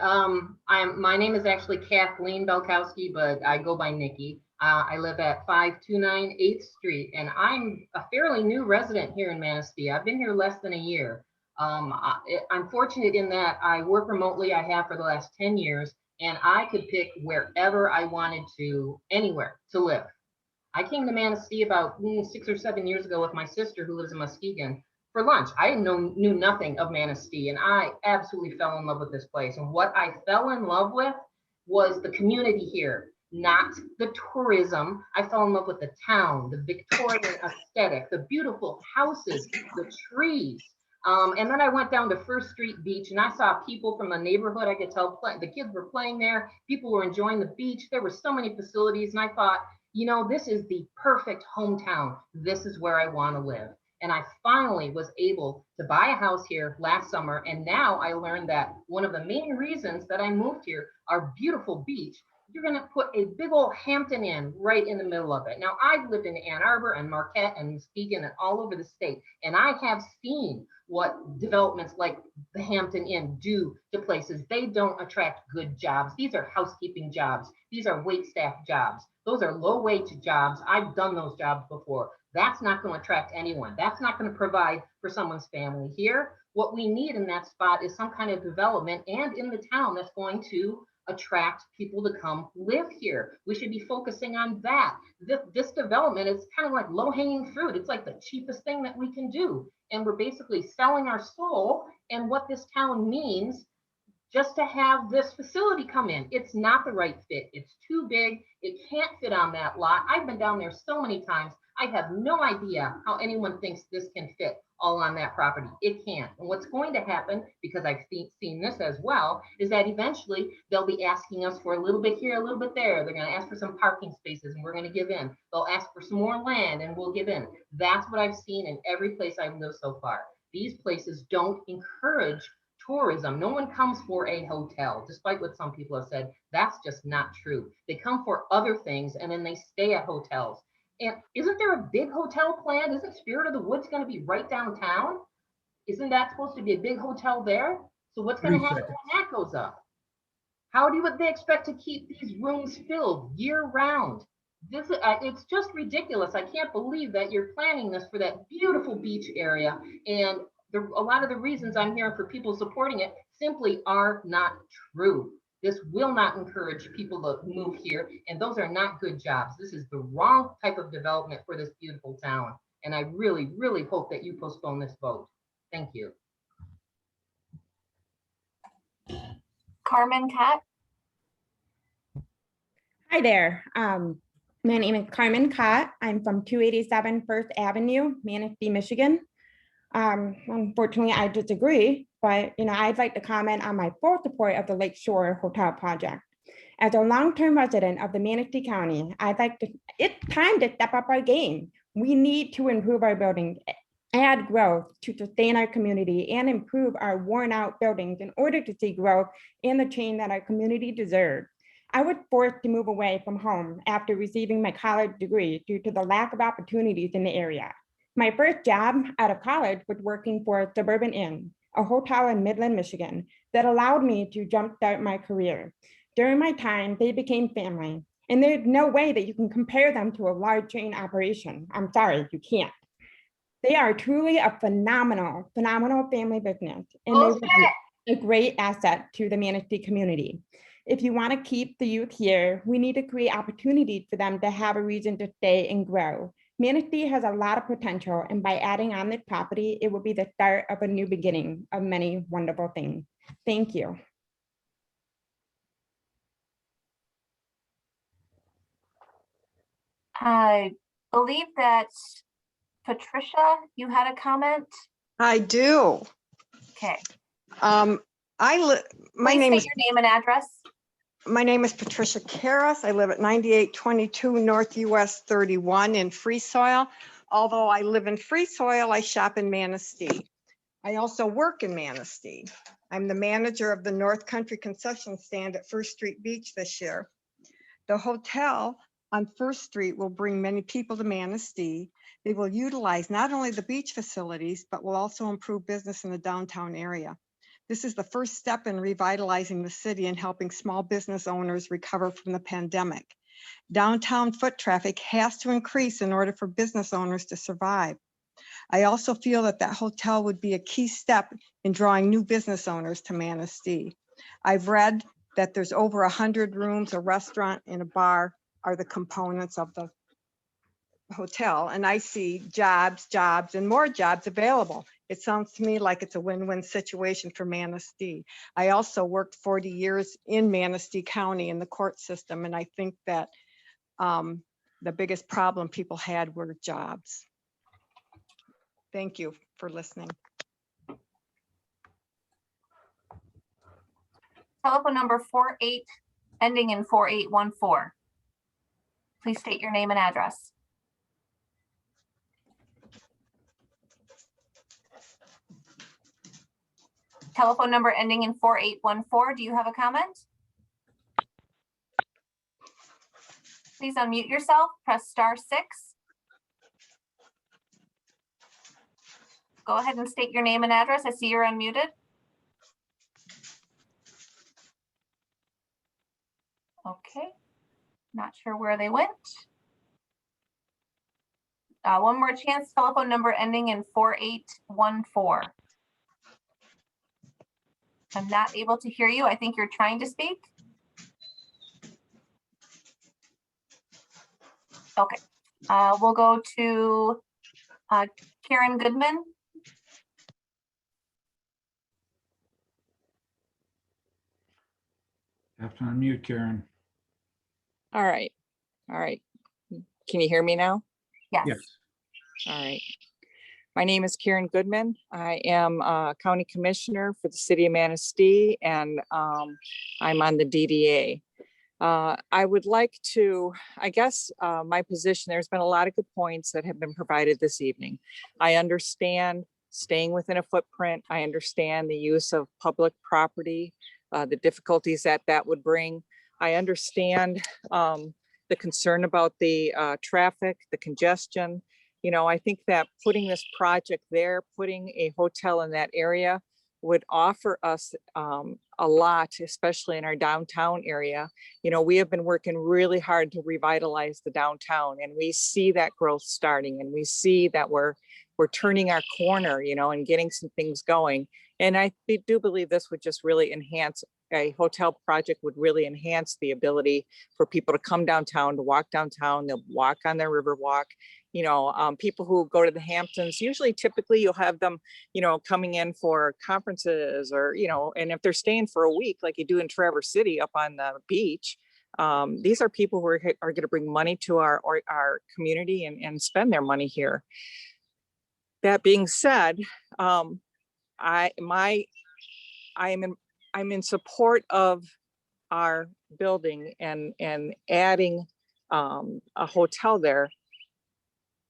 my name is actually Kathleen Belkowski, but I go by Nikki. I live at 529 8th Street, and I'm a fairly new resident here in Manistee. I've been here less than a year. I'm fortunate in that I work remotely. I have for the last 10 years, and I could pick wherever I wanted to, anywhere to live. I came to Manistee about 6 or 7 years ago with my sister who lives in Muskegon for lunch. I knew nothing of Manistee, and I absolutely fell in love with this place. And what I fell in love with was the community here, not the tourism. I fell in love with the town, the Victorian aesthetic, the beautiful houses, the trees. And then I went down to First Street Beach, and I saw people from the neighborhood. I could tell the kids were playing there. People were enjoying the beach. There were so many facilities, and I thought, you know, this is the perfect hometown. This is where I want to live. And I finally was able to buy a house here last summer. And now I learned that one of the main reasons that I moved here, our beautiful beach, you're going to put a big old Hampton Inn right in the middle of it. Now, I've lived in Ann Arbor and Marquette and Muskegon and all over the state, and I have seen what developments like the Hampton Inn do to places. They don't attract good jobs. These are housekeeping jobs. These are wait staff jobs. Those are low wage jobs. I've done those jobs before. That's not going to attract anyone. That's not going to provide for someone's family here. What we need in that spot is some kind of development and in the town that's going to attract people to come live here. We should be focusing on that. This development is kind of like low-hanging fruit. It's like the cheapest thing that we can do. And we're basically selling our soul and what this town means just to have this facility come in. It's not the right fit. It's too big. It can't fit on that lot. I've been down there so many times. I have no idea how anyone thinks this can fit all on that property. It can't. And what's going to happen, because I've seen this as well, is that eventually they'll be asking us for a little bit here, a little bit there. They're going to ask for some parking spaces and we're going to give in. They'll ask for some more land and we'll give in. That's what I've seen in every place I've lived so far. These places don't encourage tourism. No one comes for a hotel, despite what some people have said. That's just not true. They come for other things and then they stay at hotels. And isn't there a big hotel planned? Isn't Spirit of the Woods going to be right downtown? Isn't that supposed to be a big hotel there? So what's going to happen when that goes up? How do they expect to keep these rooms filled year round? This it's just ridiculous. I can't believe that you're planning this for that beautiful beach area. And a lot of the reasons I'm hearing for people supporting it simply are not true. This will not encourage people to move here, and those are not good jobs. This is the wrong type of development for this beautiful town. And I really, really hope that you postpone this vote. Thank you. Carmen Cat. Hi there. My name is Carmen Cott. I'm from 287 First Avenue, Manistee, Michigan. Unfortunately, I disagree, but I'd like to comment on my full support of the Lakeshore Hotel project. As a long-term resident of the Manistee County, it's time to step up our game. We need to improve our buildings, add growth to sustain our community, and improve our worn-out buildings in order to see growth and the change that our community deserves. I was forced to move away from home after receiving my college degree due to the lack of opportunities in the area. My first job out of college was working for a Suburban Inn, a hotel in Midland, Michigan, that allowed me to jumpstart my career. During my time, they became family, and there's no way that you can compare them to a large chain operation. I'm sorry, you can't. They are truly a phenomenal family business, and they will be a great asset to the Manistee community. If you want to keep the youth here, we need to create opportunities for them to have a reason to stay and grow. Manistee has a lot of potential, and by adding on this property, it will be the start of a new beginning of many wonderful things. Thank you. I believe that Patricia, you had a comment? I do. Okay. My name is your name and address. My name is Patricia Karras. I live at 9822 North US 31 in Free Soil. Although I live in Free Soil, I shop in Manistee. I also work in Manistee. I'm the manager of the North Country concession stand at First Street Beach this year. The hotel on First Street will bring many people to Manistee. They will utilize not only the beach facilities, but will also improve business in the downtown area. This is the first step in revitalizing the city and helping small business owners recover from the pandemic. Downtown foot traffic has to increase in order for business owners to survive. I also feel that hotel would be a key step in drawing new business owners to Manistee. I've read that there's over 100 rooms, a restaurant, and a bar are the components of the hotel, and I see jobs, and more jobs available. It sounds to me like it's a win-win situation for Manistee. I also worked 40 years in Manistee County in the court system, and I think that the biggest problem people had were jobs. Thank you for listening. Telephone number 48 ending in 4814. Please state your name and address. Telephone number ending in 4814. Do you have a comment? Please unmute yourself. Press *6. Go ahead and state your name and address. I see you're unmuted. Okay. Not sure where they went. One more chance. Telephone number ending in 4814. I'm not able to hear you. I think you're trying to speak. Okay, we'll go to Karen Goodman. Have to unmute Karen. All right. All right. Can you hear me now? Yes. Yes. All right. My name is Karen Goodman. I am a county commissioner for the city of Manistee, and I'm on the DDA. I would like to, I guess, my position, there's been a lot of good points that have been provided this evening. I understand staying within a footprint. I understand the use of public property, the difficulties that that would bring. I understand the concern about the traffic, the congestion. You know, I think that putting this project there, putting a hotel in that area would offer us a lot, especially in our downtown area. You know, we have been working really hard to revitalize the downtown, and we see that growth starting, and we see that we're turning our corner, you know, and getting some things going. And I do believe this would just really enhance, a hotel project would really enhance the ability for people to come downtown, to walk downtown, they'll walk on their river walk. You know, people who go to the Hamptons, usually typically you'll have them, you know, coming in for conferences or, you know, and if they're staying for a week, like you do in Traverse City up on the beach, these are people who are going to bring money to our community and spend their money here. That being said, I'm in support of our building and adding a hotel there.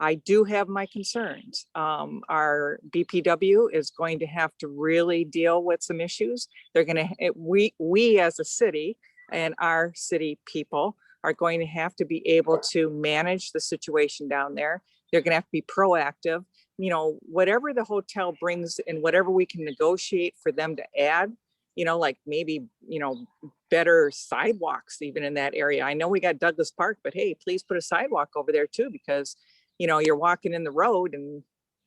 I do have my concerns. Our BPW is going to have to really deal with some issues. They're going to, we as a city and our city people are going to have to be able to manage the situation down there. They're going to have to be proactive. You know, whatever the hotel brings and whatever we can negotiate for them to add, you know, like maybe, you know, better sidewalks even in that area. I know we got Douglas Park, but hey, please put a sidewalk over there too, because you know, you're walking in the road and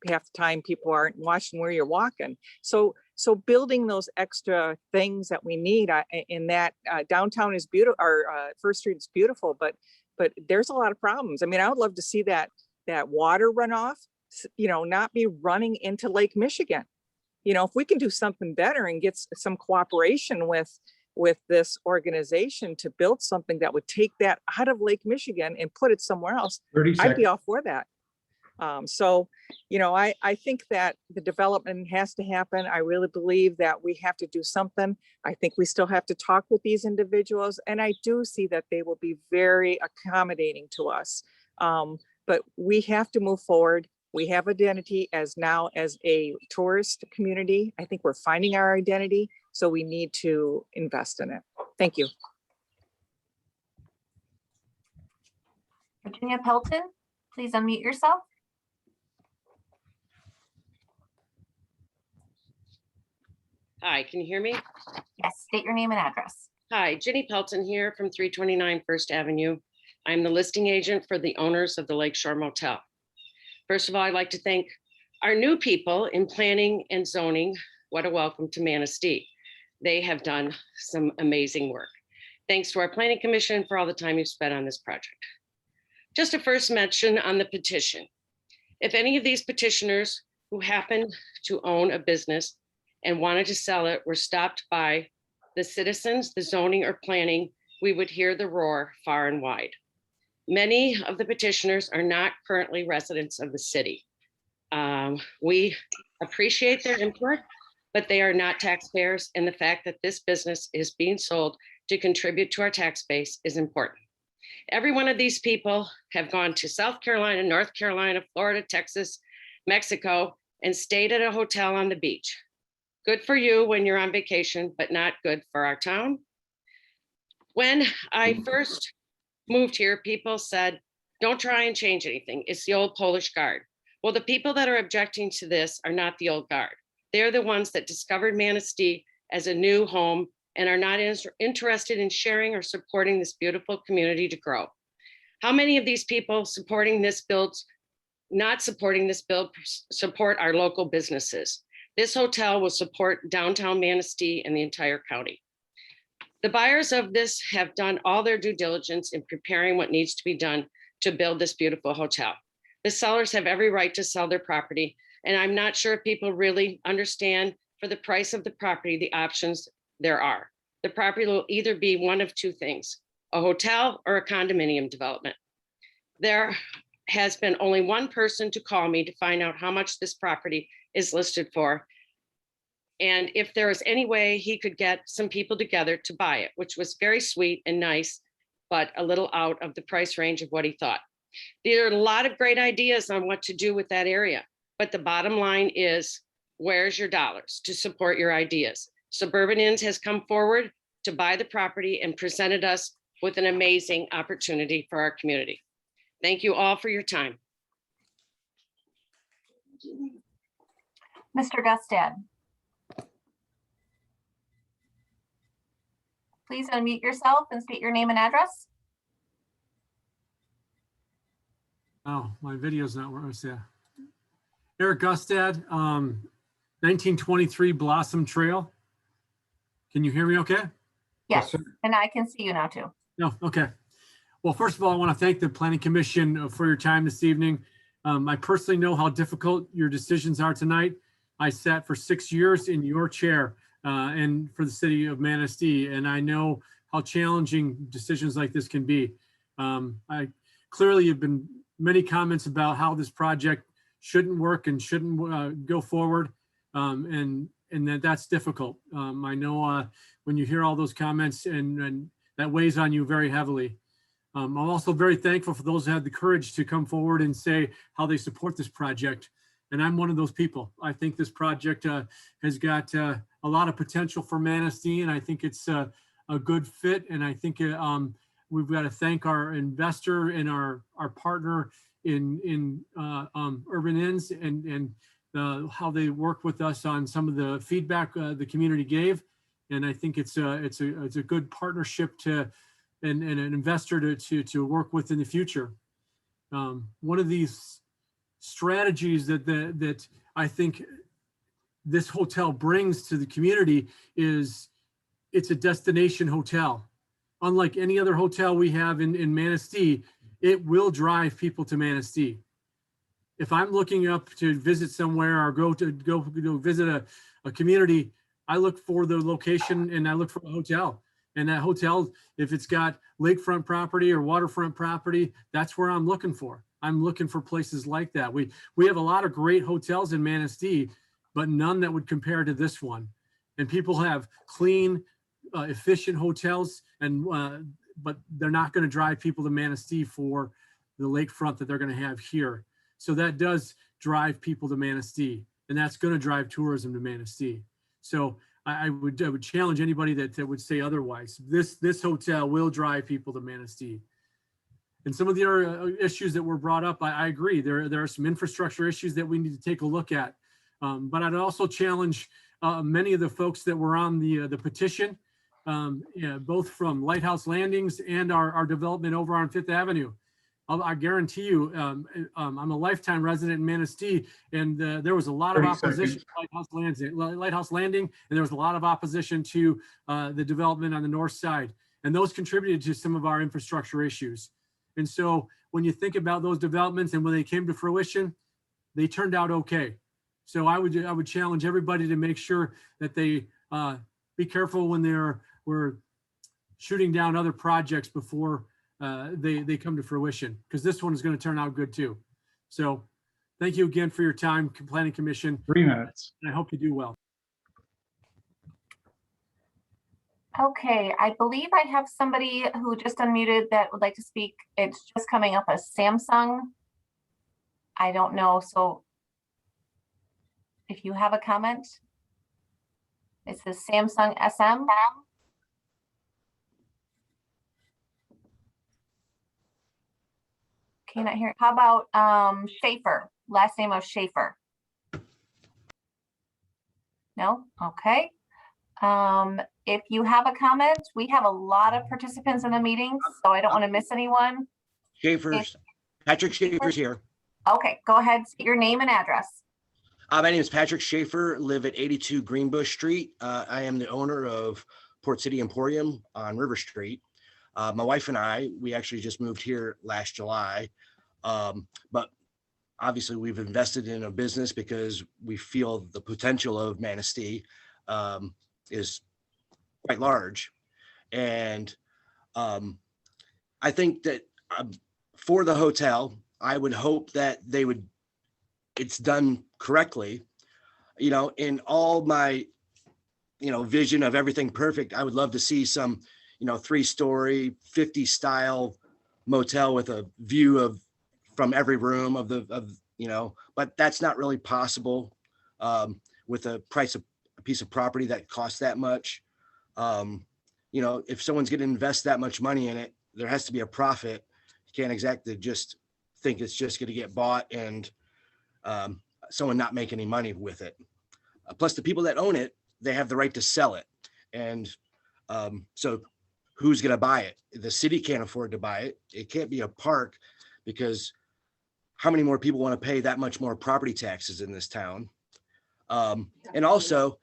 half the time people aren't watching where you're walking. So building those extra things that we need in that downtown is beautiful, or First Street is beautiful, but there's a lot of problems. I mean, I would love to see that water runoff, you know, not be running into Lake Michigan. You know, if we can do something better and get some cooperation with this organization to build something that would take that out of Lake Michigan and put it somewhere else, I'd be all for that. So, you know, I think that the development has to happen. I really believe that we have to do something. I think we still have to talk with these individuals, and I do see that they will be very accommodating to us. But we have to move forward. We have identity as a tourist community. I think we're finding our identity. So we need to invest in it. Thank you. Virginia Pelton, please unmute yourself. Hi, can you hear me? Yes, state your name and address. Hi, Jenny Pelton here from 329 First Avenue. I'm the listing agent for the owners of the Lakeshore Motel. First of all, I'd like to thank our new people in planning and zoning. What a welcome to Manistee. They have done some amazing work. Thanks to our planning commission for all the time you've spent on this project. Just a first mention on the petition. If any of these petitioners who happen to own a business and wanted to sell it were stopped by the citizens, the zoning or planning, we would hear the roar far and wide. Many of the petitioners are not currently residents of the city. We appreciate their input, but they are not taxpayers, and the fact that this business is being sold to contribute to our tax base is important. Every one of these people have gone to South Carolina, North Carolina, Florida, Texas, Mexico, and stayed at a hotel on the beach. Good for you when you're on vacation, but not good for our town. When I first moved here, people said, don't try and change anything. It's the old Polish Guard. Well, the people that are objecting to this are not the old guard. They're the ones that discovered Manistee as a new home and are not interested in sharing or supporting this beautiful community to grow. How many of these people supporting this build, not supporting this build, support our local businesses? This hotel will support downtown Manistee and the entire county. The buyers of this have done all their due diligence in preparing what needs to be done to build this beautiful hotel. The sellers have every right to sell their property, and I'm not sure if people really understand for the price of the property, the options there are. The property will either be one of two things, a hotel or a condominium development. There has been only one person to call me to find out how much this property is listed for. And if there was any way he could get some people together to buy it, which was very sweet and nice, but a little out of the price range of what he thought. There are a lot of great ideas on what to do with that area, but the bottom line is, where's your dollars to support your ideas? Suburban Inns has come forward to buy the property and presented us with an amazing opportunity for our community. Thank you all for your time. Mr. Gustad. Please unmute yourself and state your name and address. Oh, my video's not working. Yeah. Eric Gustad, 1923 Blossom Trail. Can you hear me okay? Yes, and I can see you now too. No, okay. Well, first of all, I want to thank the Planning Commission for your time this evening. I personally know how difficult your decisions are tonight. I sat for 6 years in your chair and for the city of Manistee, and I know how challenging decisions like this can be. I clearly have been many comments about how this project shouldn't work and shouldn't go forward, and that's difficult. I know when you hear all those comments and that weighs on you very heavily. I'm also very thankful for those who had the courage to come forward and say how they support this project. And I'm one of those people. I think this project has got a lot of potential for Manistee, and I think it's a good fit. And I think we've got to thank our investor and our partner in Urban Inns and how they work with us on some of the feedback the community gave. And I think it's a good partnership and an investor to work with in the future. One of these strategies that I think this hotel brings to the community is it's a destination hotel. Unlike any other hotel we have in Manistee, it will drive people to Manistee. If I'm looking up to visit somewhere or go visit a community, I look for the location and I look for a hotel. And that hotel, if it's got lakefront property or waterfront property, that's where I'm looking for. I'm looking for places like that. We have a lot of great hotels in Manistee, but none that would compare to this one. And people have clean, efficient hotels, and but they're not going to drive people to Manistee for the lakefront that they're going to have here. So that does drive people to Manistee, and that's going to drive tourism to Manistee. So I would challenge anybody that would say otherwise. This hotel will drive people to Manistee. And some of the other issues that were brought up, I agree. There are some infrastructure issues that we need to take a look at. But I'd also challenge many of the folks that were on the petition, both from Lighthouse Landings and our development over on Fifth Avenue. I guarantee you, I'm a lifetime resident in Manistee, and there was a lot of opposition to Lighthouse Landing, and there was a lot of opposition to the development on the north side. And those contributed to some of our infrastructure issues. And so when you think about those developments and when they came to fruition, they turned out okay. So I would challenge everybody to make sure that they be careful when we're shooting down other projects before they come to fruition, because this one is going to turn out good too. So thank you again for your time, Planning Commission. 3 minutes. And I hope you do well. Okay, I believe I have somebody who just unmuted that would like to speak. It's just coming up as Samsung. I don't know. So if you have a comment, it says Samsung SM. Cannot hear. How about Schaefer? Last name of Schaefer. No? Okay. If you have a comment, we have a lot of participants in the meeting, so I don't want to miss anyone. Patrick Schaefer's here. Okay, go ahead. State your name and address. My name is Patrick Schaefer, live at 82 Greenbush Street. I am the owner of Port City Emporium on River Street. My wife and I, we actually just moved here last July. But obviously we've invested in a business because we feel the potential of Manistee is quite large. And I think that for the hotel, I would hope that it's done correctly. You know, in all my, vision of everything perfect, I would love to see some, 3-story, 50 style motel with a view from every room but that's not really possible with a price of a piece of property that costs that much. If someone's going to invest that much money in it, there has to be a profit. You can't exactly just think it's just going to get bought and someone not make any money with it. Plus the people that own it, they have the right to sell it. And so who's going to buy it? The city can't afford to buy it. It can't be a park because how many more people want to pay that much more property taxes in this town? And also,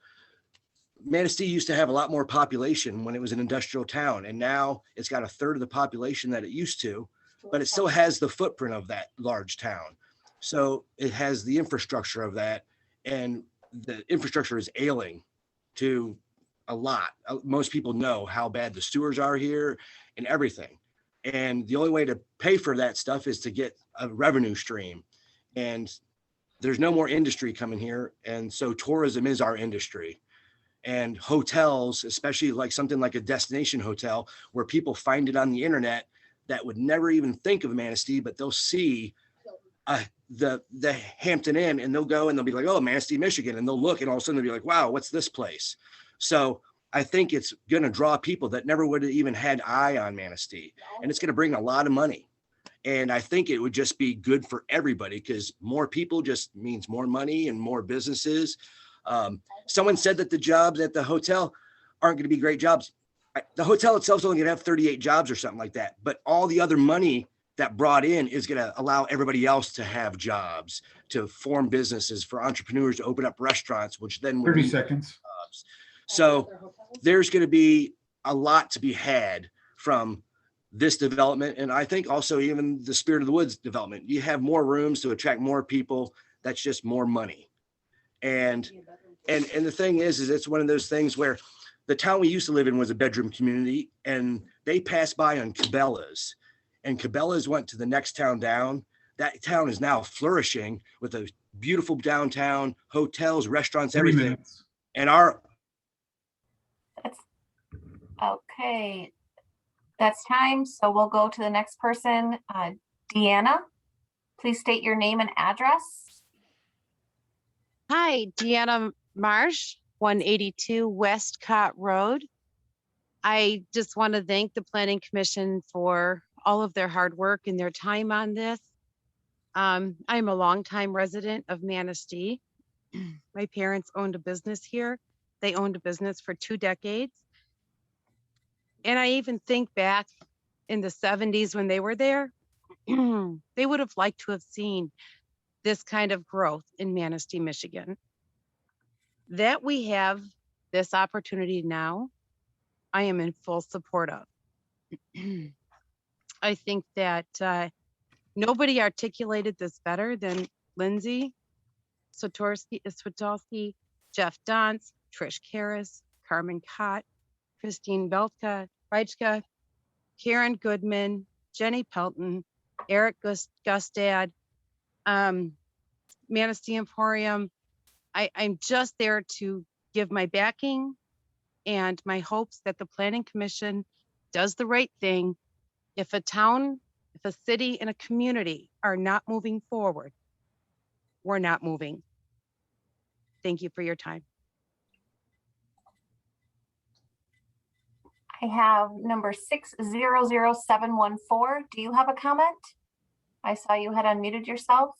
Manistee used to have a lot more population when it was an industrial town, and now it's got a third of the population that it used to, but it still has the footprint of that large town. So it has the infrastructure of that, and the infrastructure is ailing to a lot. Most people know how bad the sewers are here and everything. And the only way to pay for that stuff is to get a revenue stream. And there's no more industry coming here. And so tourism is our industry. And hotels, especially like something like a destination hotel, where people find it on the internet that would never even think of Manistee, but they'll see the Hampton Inn and they'll go and they'll be like, oh, Manistee, Michigan. And they'll look and all of a sudden they'll be like, wow, what's this place? So I think it's going to draw people that never would have even had eye on Manistee. And it's going to bring a lot of money. And I think it would just be good for everybody because more people just means more money and more businesses. Someone said that the jobs at the hotel aren't going to be great jobs. The hotel itself is only going to have 38 jobs or something like that. But all the other money that brought in is going to allow everybody else to have jobs, to form businesses, for entrepreneurs to open up restaurants, which then would 30 be seconds. jobs. So there's going to be a lot to be had from this development. And I think also even the Spirit of the Woods development, you have more rooms to attract more people. That's just more money. And the thing is it's one of those things where the town we used to live in was a bedroom community, and they passed by on Cabela's, and Cabela's went to the next town down. That town is now flourishing with a beautiful downtown, hotels, restaurants, 3 everything. minutes. And our Okay, that's time. So we'll go to the next person. Deanna, please state your name and address. Hi, Deanna Marsh, 182 Westcott Road. I just want to thank the Planning Commission for all of their hard work and their time on this. I'm a longtime resident of Manistee. My parents owned a business here. They owned a business for 2 decades. And I even think back in the 70s when they were there, they would have liked to have seen this kind of growth in Manistee, Michigan. That we have this opportunity now, I am in full support of. I think that nobody articulated this better than Lindsay Switolski, Jeff Dantz, Trish Karras, Carmen Kott, Christine Beltka, Reichka, Karen Goodman, Jenny Pelton, Eric Gustad, Manistee Emporium. I'm just there to give my backing and my hopes that the Planning Commission does the right thing. If a town, if a city and a community are not moving forward, we're not moving. Thank you for your time. I have number 600714. Do you have a comment? I saw you had unmuted yourself.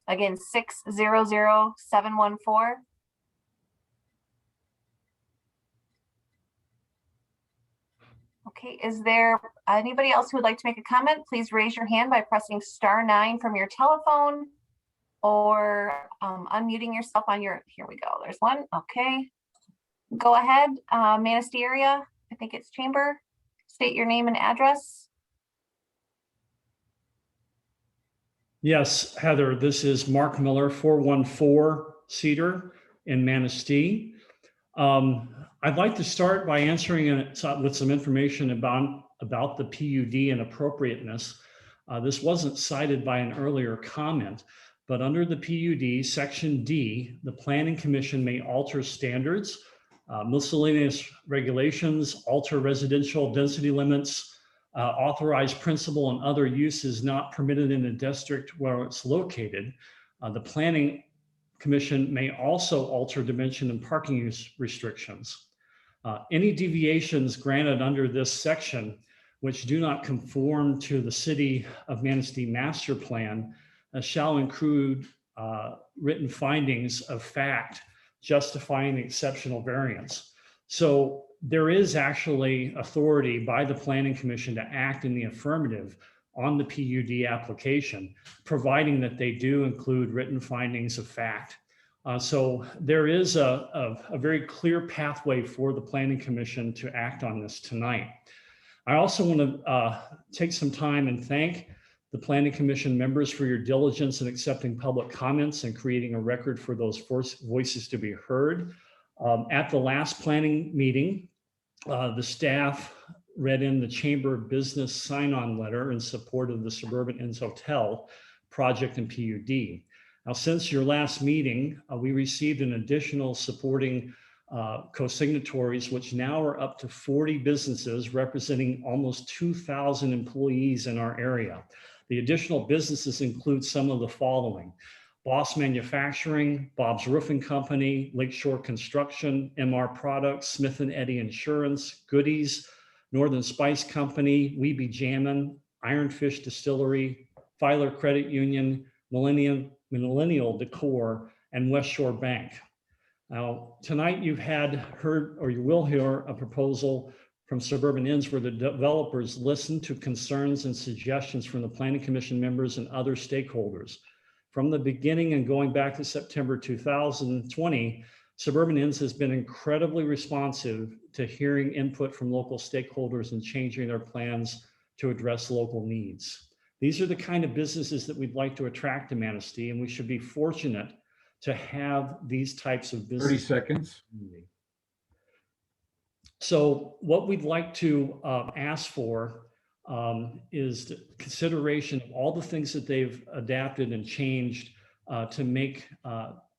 Again, 600714. Okay, is there anybody else who would like to make a comment? Please raise your hand by pressing *9 from your telephone or unmuting yourself on your, here we go, there's one, okay. Go ahead, Manistee area, I think it's Chamber. state your name and address. Yes, Heather, this is Mark Miller, 414 Cedar in Manistee. I'd like to start by answering with some information about the PUD and appropriateness. This wasn't cited by an earlier comment, but under the PUD, Section D, the Planning Commission may alter standards, miscellaneous regulations, alter residential density limits, authorize principal and other uses not permitted in the district where it's located. The Planning Commission may also alter dimension and parking use restrictions. Any deviations granted under this section which do not conform to the City of Manistee Master Plan shall include written findings of fact justifying the exceptional variance. So there is actually authority by the Planning Commission to act in the affirmative on the PUD application, providing that they do include written findings of fact. So there is a very clear pathway for the Planning Commission to act on this tonight. I also want to take some time and thank the Planning Commission members for your diligence in accepting public comments and creating a record for those voices to be heard. At the last planning meeting, the staff read in the Chamber of Business sign-on letter in support of the Suburban Inns Hotel project and PUD. Now, since your last meeting, we received an additional supporting co-signatories, which now are up to 40 businesses representing almost 2,000 employees in our area. The additional businesses include some of the following: Boss Manufacturing, Bob's Roofing Company, Lakeshore Construction, MR Products, Smith & Eddy Insurance, Goodies, Northern Spice Company, Weeby Jammin', Ironfish Distillery, Filer Credit Union, Millennial Decor, and West Shore Bank. Now, tonight you've heard, or you will hear, a proposal from Suburban Inns where the developers listened to concerns and suggestions from the Planning Commission members and other stakeholders. From the beginning and going back to September 2020, Suburban Inns has been incredibly responsive to hearing input from local stakeholders and changing their plans to address local needs. These are the kind of businesses that we'd like to attract to Manistee, and we should be fortunate to have these types of businesses. 30 seconds. So what we'd like to ask for is the consideration of all the things that they've adapted and changed to make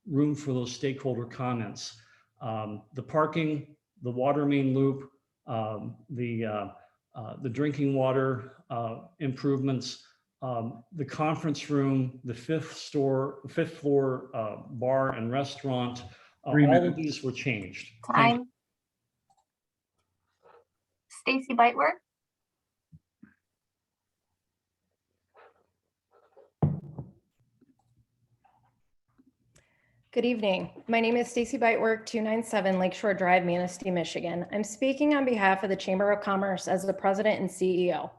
room for those stakeholder comments. The parking, the water main loop, the drinking water improvements, the conference room, the fifth floor bar and restaurant, all of these were changed. Time. Stacy Beitwer. Good evening. My name is Stacy Beitwerk, 297 Lakeshore Drive, Manistee, Michigan. I'm speaking on behalf of the Chamber of Commerce as the president and CEO.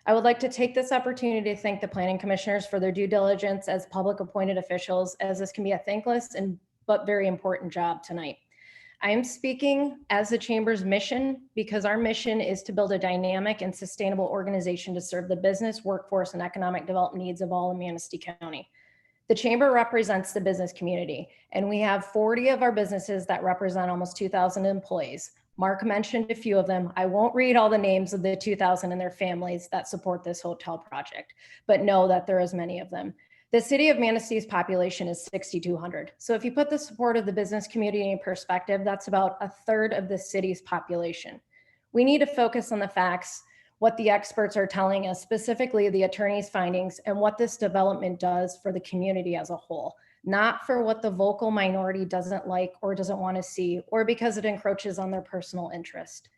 I would like to take this opportunity to thank the planning commissioners for their due diligence as public appointed officials, as this can be a thankless but very important job tonight. I am speaking as the Chamber's mission because our mission is to build a dynamic and sustainable organization to serve the business, workforce, and economic development needs of all in Manistee County. The Chamber represents the business community, and we have 40 of our businesses that represent almost 2,000 employees. Mark mentioned a few of them. I won't read all the names of the 2,000 and their families that support this hotel project, but know that there is many of them. The city of Manistee's population is 6,200. So if you put the support of the business community in perspective, that's about a third of the city's population. We need to focus on the facts, what the experts are telling us, specifically the attorney's findings, and what this development does for the community as a whole, not for what the vocal minority doesn't like or doesn't want to see, or because it encroaches on their personal interest.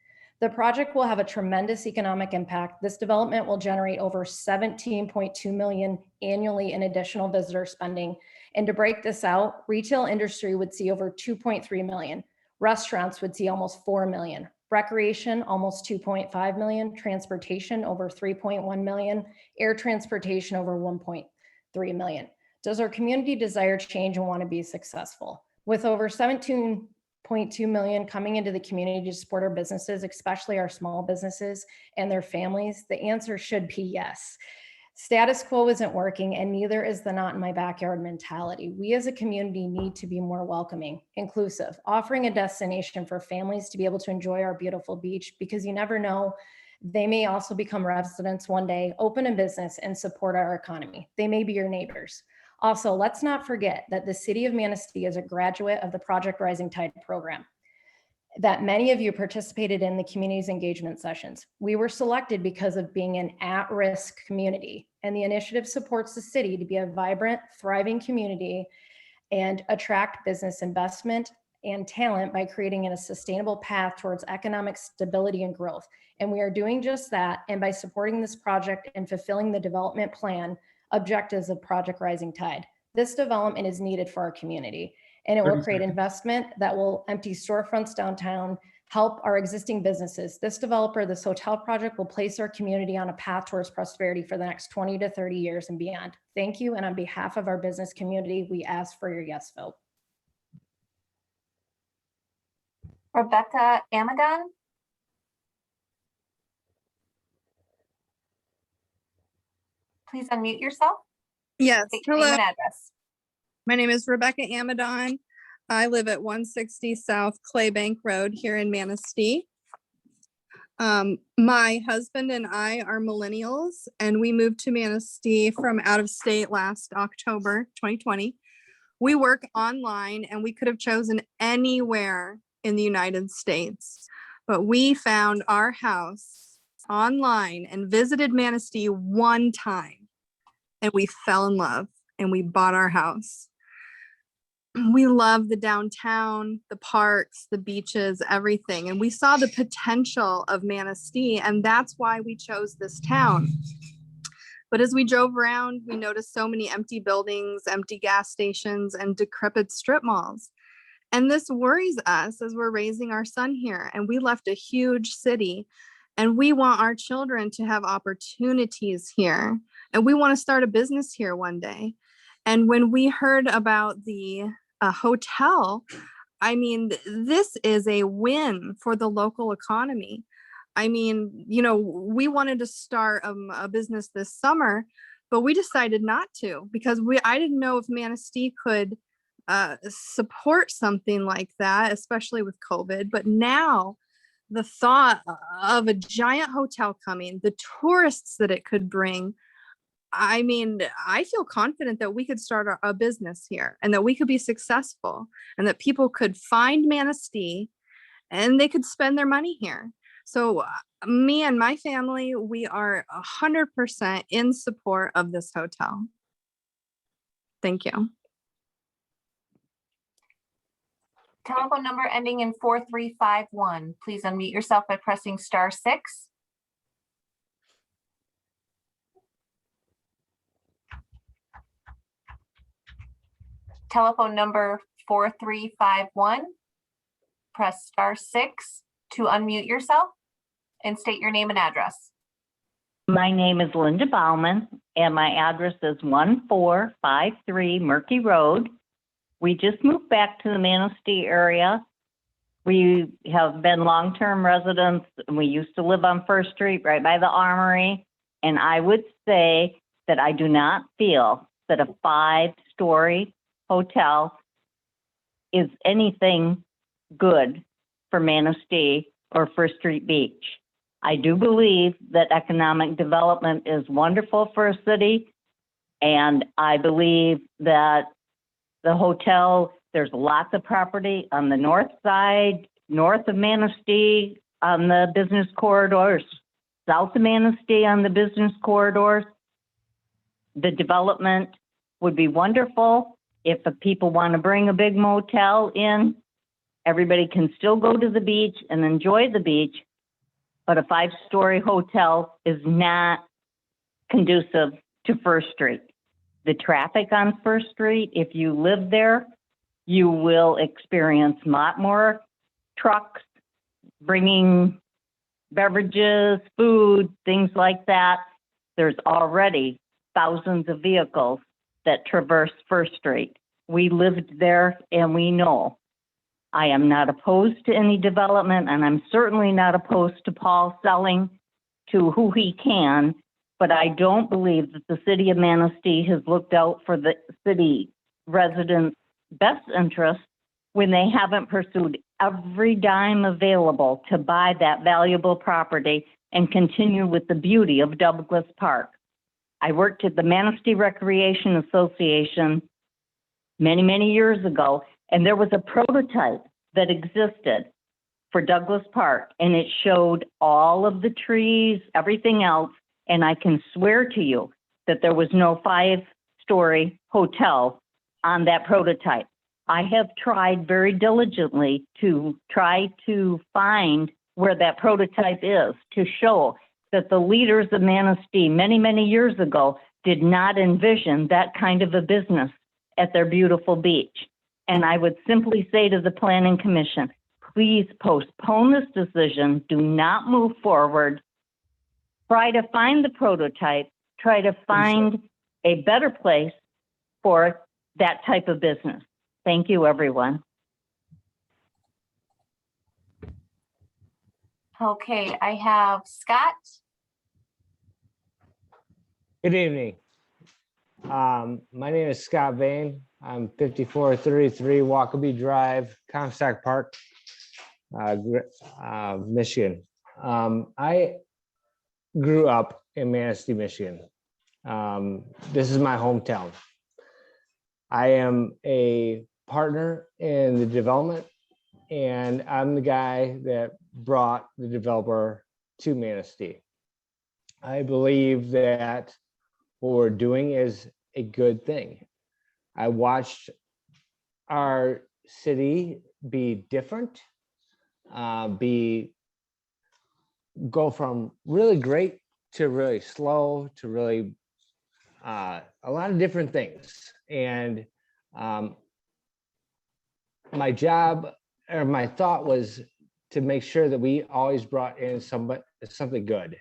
The project will have a tremendous economic impact. This development will generate over $17.2 million annually in additional visitor spending. And to break this out, retail industry would see over 2.3 million. Restaurants would see almost 4 million. Recreation, almost 2.5 million. Transportation, over 3.1 million. Air transportation, over 1.3 million. Does our community desire change and want to be successful? With over 17 $1.2 million coming into the community to support our businesses, especially our small businesses and their families? The answer should be yes. Status quo isn't working, and neither is the not in my backyard mentality. We as a community need to be more welcoming, inclusive, offering a destination for families to be able to enjoy our beautiful beach, because you never know, they may also become residents one day, open a business and support our economy. They may be your neighbors. Also, let's not forget that the city of Manistee is a graduate of the Project Rising Tide program that many of you participated in the community's engagement sessions. We were selected because of being an at-risk community, and the initiative supports the city to be a vibrant, thriving community and attract business investment and talent by creating a sustainable path towards economic stability and growth. And we are doing just that, and by supporting this project and fulfilling the development plan objectives of Project Rising Tide. This development is needed for our community, and it will 30 create seconds. investment that will empty storefronts downtown, help our existing businesses. This developer, this hotel project, will place our community on a path towards prosperity for the next 20 to 30 years and beyond. Thank you, and on behalf of our business community, we ask for your yes vote. Rebecca Amagon. Please unmute yourself. Yes, State your name hello. and address. My name is Rebecca Amadon. I live at 160 South Claybank Road here in Manistee. My husband and I are millennials, and we moved to Manistee from out of state last October 2020. We work online, and we could have chosen anywhere in the United States, but we found our house online and visited Manistee one time, and we fell in love and we bought our house. We love the downtown, the parks, the beaches, everything. And we saw the potential of Manistee, and that's why we chose this town. But as we drove around, we noticed so many empty buildings, empty gas stations, and decrepit strip malls. And this worries us as we're raising our son here. And we left a huge city, and we want our children to have opportunities here. And we want to start a business here one day. And when we heard about the hotel, I mean, this is a win for the local economy. I mean, you know, we wanted to start a business this summer, but we decided not to, because I didn't know if Manistee could support something like that, especially with COVID. But now the thought of a giant hotel coming, the tourists that it could bring, I mean, I feel confident that we could start a business here, and that we could be successful, and that people could find Manistee and they could spend their money here. So me and my family, we are 100% in support of this hotel. Thank you. Telephone number ending in 4351. Please unmute yourself by pressing *6. Telephone number 4351. Press *6 to unmute yourself and state your name and address. My name is Linda Bauman, and my address is 1453 Murky Road. We just moved back to the Manistee area. We have been long-term residents. We used to live on First Street right by the Armory. And I would say that I do not feel that a 5-story hotel is anything good for Manistee or First Street Beach. I do believe that economic development is wonderful for a city, and I believe that the hotel, there's lots of property on the north side, north of Manistee on the business corridors, south of Manistee on the business corridors. The development would be wonderful. If the people want to bring a big motel in, everybody can still go to the beach and enjoy the beach, but a 5-story hotel is not conducive to First Street. The traffic on First Street, if you live there, you will experience a lot more trucks bringing beverages, food, things like that. There's already thousands of vehicles that traverse First Street. We lived there and we know. I am not opposed to any development, and I'm certainly not opposed to Paul selling to who he can, but I don't believe that the city of Manistee has looked out for the city residents' best interest when they haven't pursued every dime available to buy that valuable property and continue with the beauty of Douglas Park. I worked at the Manistee Recreation Association many, many years ago, and there was a prototype that existed for Douglas Park, and it showed all of the trees, everything else, and I can swear to you that there was no 5-story hotel on that prototype. I have tried very diligently to try to find where that prototype is to show that the leaders of Manistee many, many years ago did not envision that kind of a business at their beautiful beach. And I would simply say to the Planning Commission, please postpone this decision. Do not move forward. Try to find the prototype. Try to find a better place for that type of business. Thank you, everyone. Okay, I have Scott. Good evening. My name is Scott Vane. I'm 5433 Walkabee Drive, Comstock Park, Michigan. I grew up in Manistee, Michigan. This is my hometown. I am a partner in the development, and I'm the guy that brought the developer to Manistee. I believe that what we're doing is a good thing. I watched our city be different, go from really great to really slow to really a lot of different things. And my job or my thought was to make sure that we always brought in something good.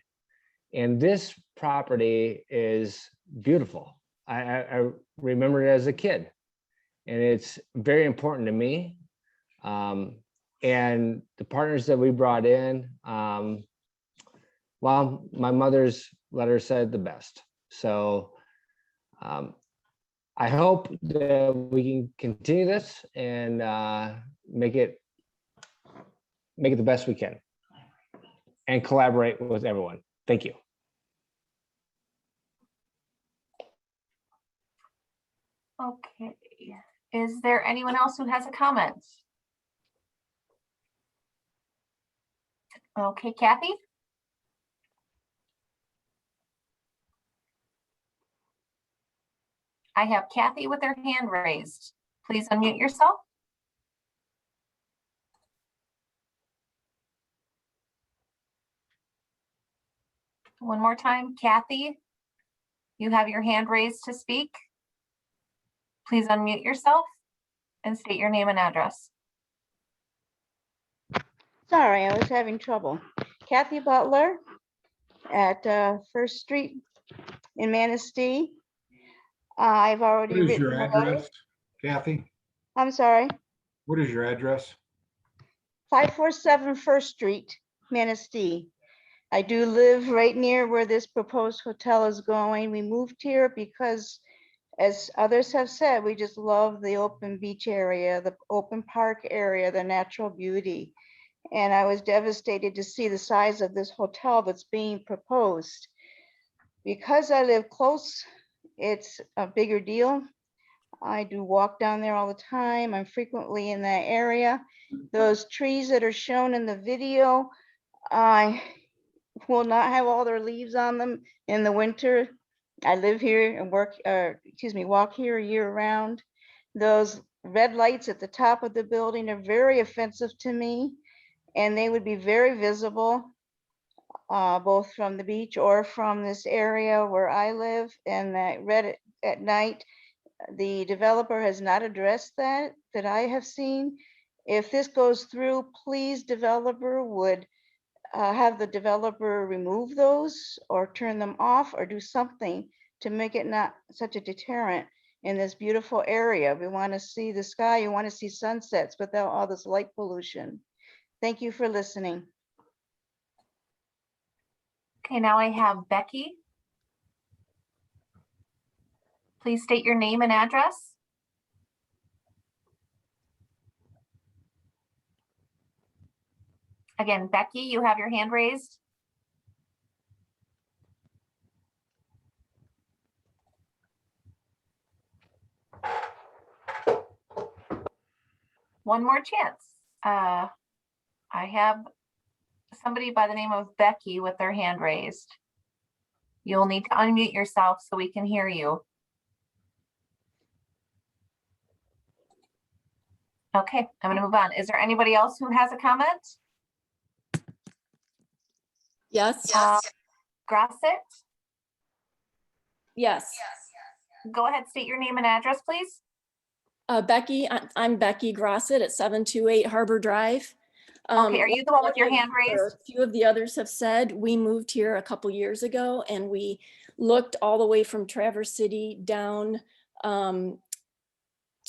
And this property is beautiful. I remember it as a kid, and it's very important to me. And the partners that we brought in, well, my mother's letter said the best. So I hope that we can continue this and make it the best we can and collaborate with everyone. Thank you. Okay, is there anyone else who has a comment? Okay, Kathy? I have Kathy with her hand raised. Please unmute yourself. One more time, Kathy, you have your hand raised to speak. Please unmute yourself and state your name and address. Sorry, I was having trouble. Kathy Butler at First Street in Manistee. I've already What is written your a letter. address, Kathy? I'm sorry, What is your address? 547 First Street, Manistee. I do live right near where this proposed hotel is going. We moved here because, as others have said, we just love the open beach area, the open park area, the natural beauty. And I was devastated to see the size of this hotel that's being proposed. Because I live close, it's a bigger deal. I do walk down there all the time. I'm frequently in that area. Those trees that are shown in the video, I will not have all their leaves on them in the winter. I live here and walk here year round. Those red lights at the top of the building are very offensive to me, and they would be very visible, both from the beach or from this area where I live. And that red at night, the developer has not addressed that I have seen. If this goes through, please, developer, would have the developer remove those or turn them off or do something to make it not such a deterrent. in this beautiful area. We want to see the sky, you want to see sunsets without all this light pollution. Thank you for listening. Okay, now I have Becky. Please state your name and address. Again, Becky, you have your hand raised. One more chance. I have somebody by the name of Becky with their hand raised. You'll need to unmute yourself so we can hear you. Okay, I'm going to move on. Is there anybody else who has a comment? Yes. Grosset? Yes. Go ahead, state your name and address, please. Becky, I'm Becky Grosset at 728 Harbor Drive. Okay, are you the one with your hand raised? A few of the others have said, we moved here a couple years ago and we looked all the way from Traverse City down to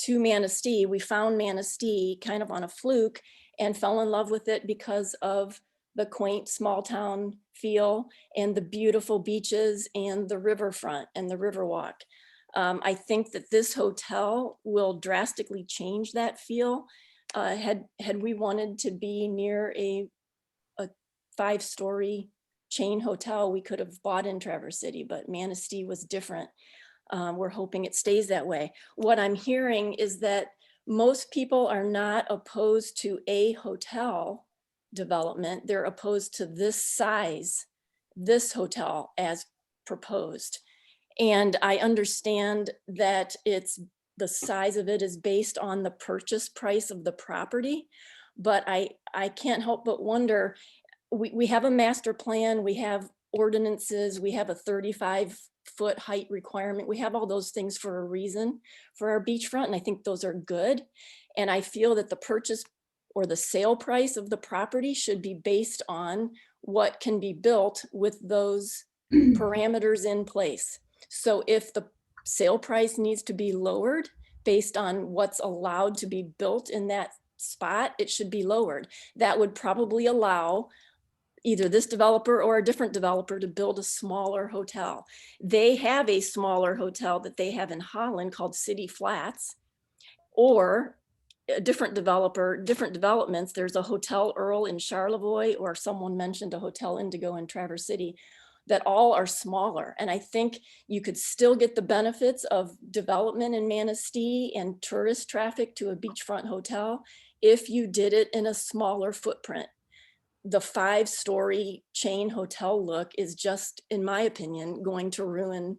Manistee. We found Manistee kind of on a fluke and fell in love with it because of the quaint small town feel and the beautiful beaches and the riverfront and the Riverwalk. I think that this hotel will drastically change that feel. Had we wanted to be near a 5-story chain hotel, we could have bought in Traverse City, but Manistee was different. We're hoping it stays that way. What I'm hearing is that most people are not opposed to a hotel development. They're opposed to this size, this hotel as proposed. And I understand that the size of it is based on the purchase price of the property, but I can't help but wonder, we have a master plan, we have ordinances, we have a 35-foot height requirement. We have all those things for a reason for our beachfront, and I think those are good. And I feel that the purchase or the sale price of the property should be based on what can be built with those parameters in place. So if the sale price needs to be lowered based on what's allowed to be built in that spot, it should be lowered. That would probably allow either this developer or a different developer to build a smaller hotel. They have a smaller hotel that they have in Holland called City Flats, or a different developer, different developments. There's a Hotel Earl in Charlevoix, or someone mentioned a Hotel Indigo in Traverse City, that all are smaller. And I think you could still get the benefits of development in Manistee and tourist traffic to a beachfront hotel if you did it in a smaller footprint. The 5-story chain hotel look is just, in my opinion, going to ruin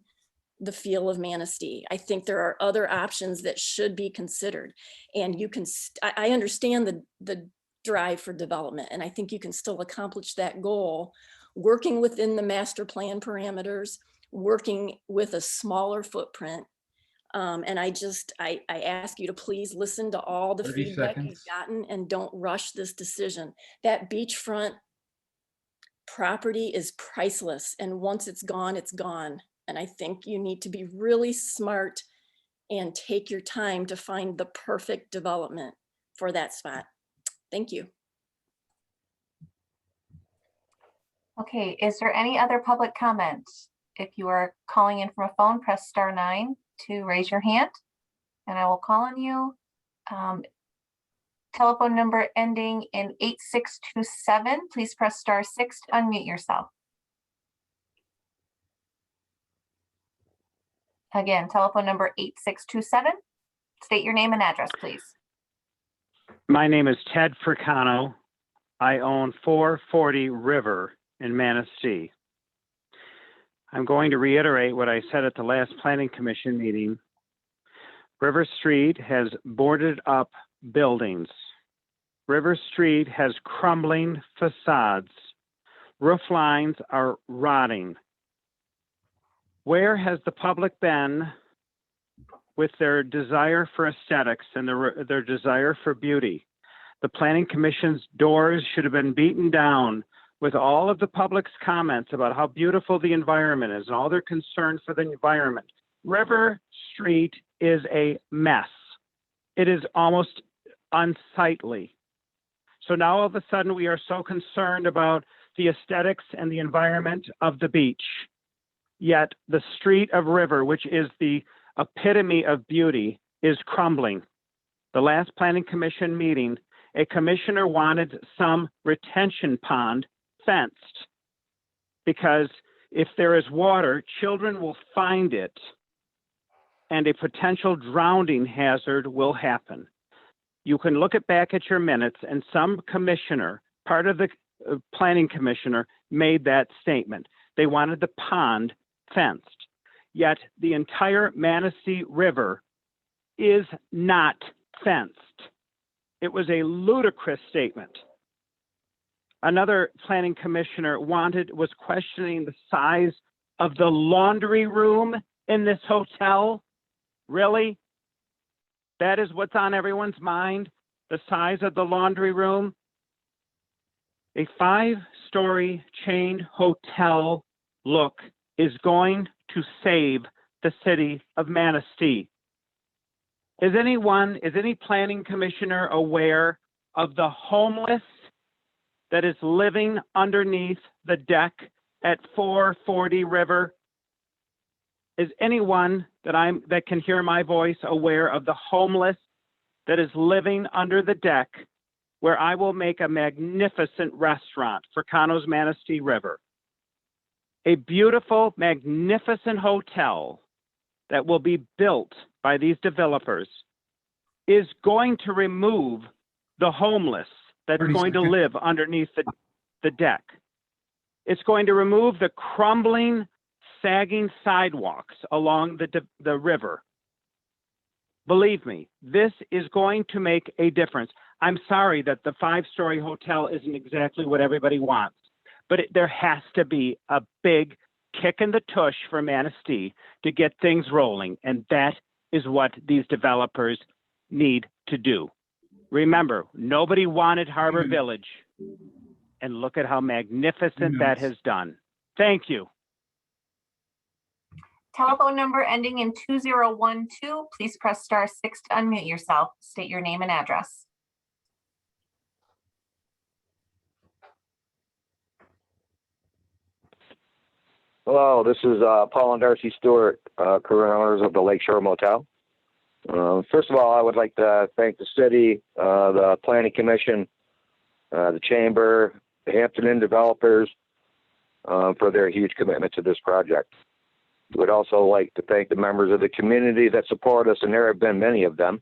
the feel of Manistee. I think there are other options that should be considered. And you can, I understand the drive for development, and I think you can still accomplish that goal working within the master plan parameters, working with a smaller footprint. And I ask you to please listen to all the feedback you've gotten and don't rush this decision. That beachfront property is priceless, and once it's gone, it's gone. And I think you need to be really smart and take your time to find the perfect development for that spot. Thank you. Okay, is there any other public comment? If you are calling in from a phone, press *9 to raise your hand and I will call on you. Telephone number ending in 8627, please press *6 to unmute yourself. Again, telephone number 8627. State your name and address, please. My name is Ted Fricano. I own 440 River in Manistee. I'm going to reiterate what I said at the last Planning Commission meeting. River Street has boarded up buildings. River Street has crumbling facades. Roof lines are rotting. Where has the public been with their desire for aesthetics and their desire for beauty? The Planning Commission's doors should have been beaten down with all of the public's comments about how beautiful the environment is and all their concern for the environment. River Street is a mess. It is almost unsightly. So now all of a sudden we are so concerned about the aesthetics and the environment of the beach. Yet the street of river, which is the epitome of beauty, is crumbling. The last planning commission meeting, a commissioner wanted some retention pond fenced because if there is water, children will find it and a potential drowning hazard will happen. You can look back at your minutes and some commissioner, part of the planning commissioner, made that statement. They wanted the pond fenced, yet the entire Manistee River is not fenced. It was a ludicrous statement. Another planning commissioner was questioning the size of the laundry room in this hotel. Really? That is what's on everyone's mind? The size of the laundry room? A 5-story chain hotel look is going to save the city of Manistee. Is any planning commissioner aware of the homeless that is living underneath the deck at 440 River? Is anyone that can hear my voice aware of the homeless that is living under the deck where I will make a magnificent restaurant for Cano's Manistee River? A beautiful, magnificent hotel that will be built by these developers is going to remove the homeless that's going to live underneath the deck. It's going to remove the crumbling, sagging sidewalks along the river. Believe me, this is going to make a difference. I'm sorry that the 5-story hotel isn't exactly what everybody wants, but there has to be a big kick in the tush for Manistee to get things rolling, and that is what these developers need to do. Remember, nobody wanted Harbor Village, and look at how magnificent that has done. Thank you. Telephone number ending in 2012. Please press *6 to unmute yourself. State your name and address. Hello, this is Paul and Darcy Stewart, current owners of the Lakeshore Motel. First of all, I would like to thank the city, the Planning Commission, the Chamber, the Hampton Inn developers for their huge commitment to this project. Would also like to thank the members of the community that support us, and there have been many of them,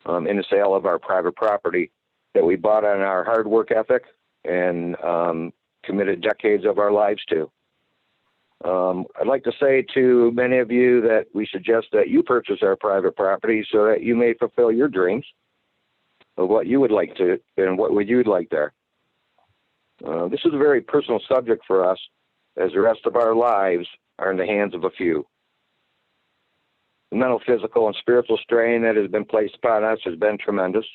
in the sale of our private property that we bought on our hard work ethic and committed decades of our lives to. I'd like to say to many of you that we suggest that you purchase our private property so that you may fulfill your dreams of what you would like to and what would you like there. This is a very personal subject for us, as the rest of our lives are in the hands of a few. The mental, physical, and spiritual strain that has been placed upon us has been tremendous.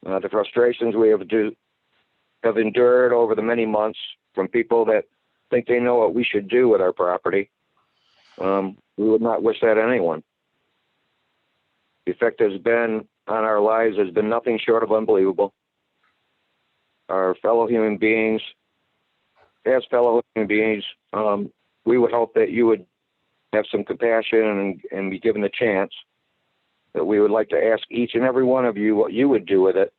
The frustrations we have endured over the many months from people that think they know what we should do with our property. We would not wish that on anyone. The effect has been on our lives has been nothing short of unbelievable. Our fellow human beings, as fellow human beings, we would hope that you would have some compassion and be given the chance. That we would like to ask each and every one of you what you would do with it,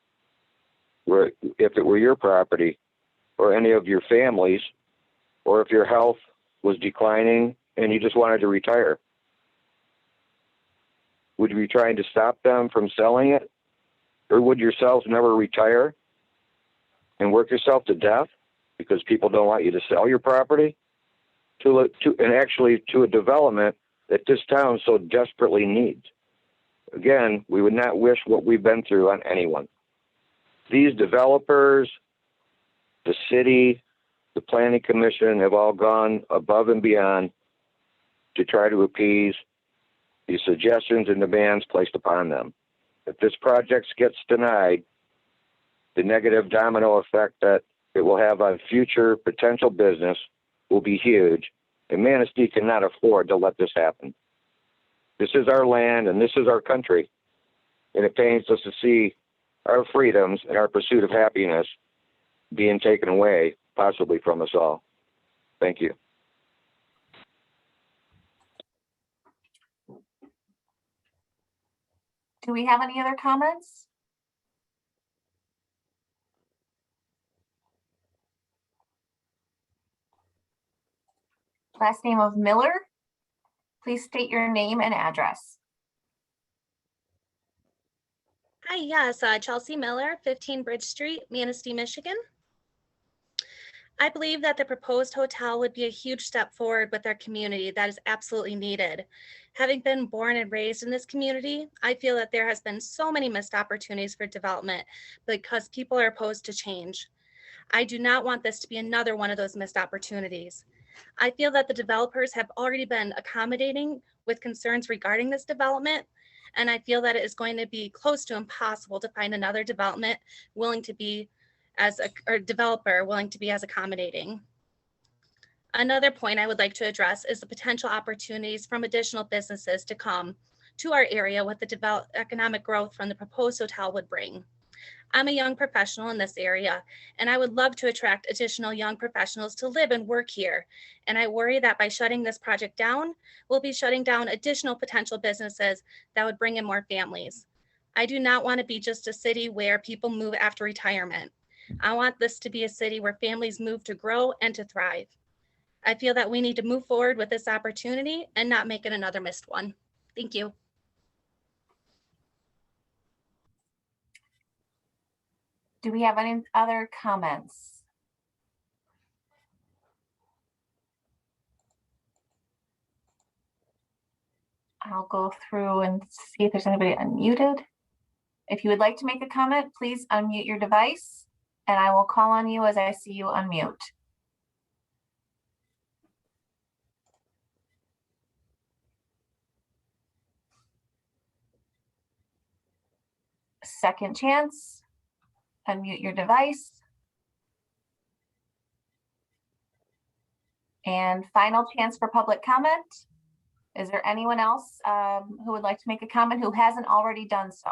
if it were your property or any of your families, or if your health was declining and you just wanted to retire. Would you be trying to stop them from selling it? Or would yourselves never retire and work yourself to death because people don't want you to sell your property to a development that this town so desperately needs? Again, we would not wish what we've been through on anyone. These developers, the city, the Planning Commission have all gone above and beyond to try to appease the suggestions and demands placed upon them. If this project gets denied, the negative domino effect that it will have on future potential business will be huge, and Manistee cannot afford to let this happen. This is our land and this is our country. And it pains us to see our freedoms and our pursuit of happiness being taken away, possibly from us all. Thank you. Do we have any other comments? Last name of Miller. Please state your name and address. Hi, yes, Chelsea Miller, 15 Bridge Street, Manistee, Michigan. I believe that the proposed hotel would be a huge step forward with our community that is absolutely needed. Having been born and raised in this community, I feel that there has been so many missed opportunities for development because people are opposed to change. I do not want this to be another one of those missed opportunities. I feel that the developers have already been accommodating with concerns regarding this development, and I feel that it is going to be close to impossible to find another development willing to be or developer willing to be as accommodating. Another point I would like to address is the potential opportunities from additional businesses to come to our area what the economic growth from the proposed hotel would bring. I'm a young professional in this area, and I would love to attract additional young professionals to live and work here. And I worry that by shutting this project down, we'll be shutting down additional potential businesses that would bring in more families. I do not want to be just a city where people move after retirement. I want this to be a city where families move to grow and to thrive. I feel that we need to move forward with this opportunity and not make it another missed one. Thank you. Do we have any other comments? I'll go through and see if there's anybody unmuted. If you would like to make a comment, please unmute your device and I will call on you as I see you unmute. Second chance, unmute your device. And final chance for public comment. Is there anyone else who would like to make a comment who hasn't already done so?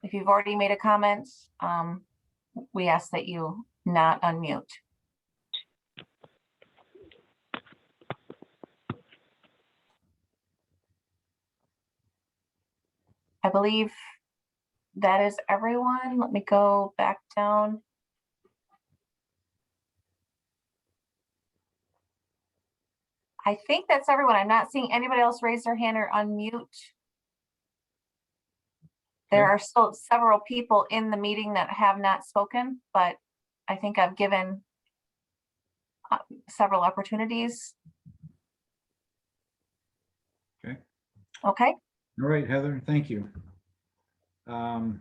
If you've already made a comment, we ask that you not unmute. I believe that is everyone. Let me go back down. I think that's everyone. I'm not seeing anybody else raise their hand or unmute. There are still several people in the meeting that have not spoken, but I think I've given several opportunities. Okay. Okay. All right, Heather, thank you. It's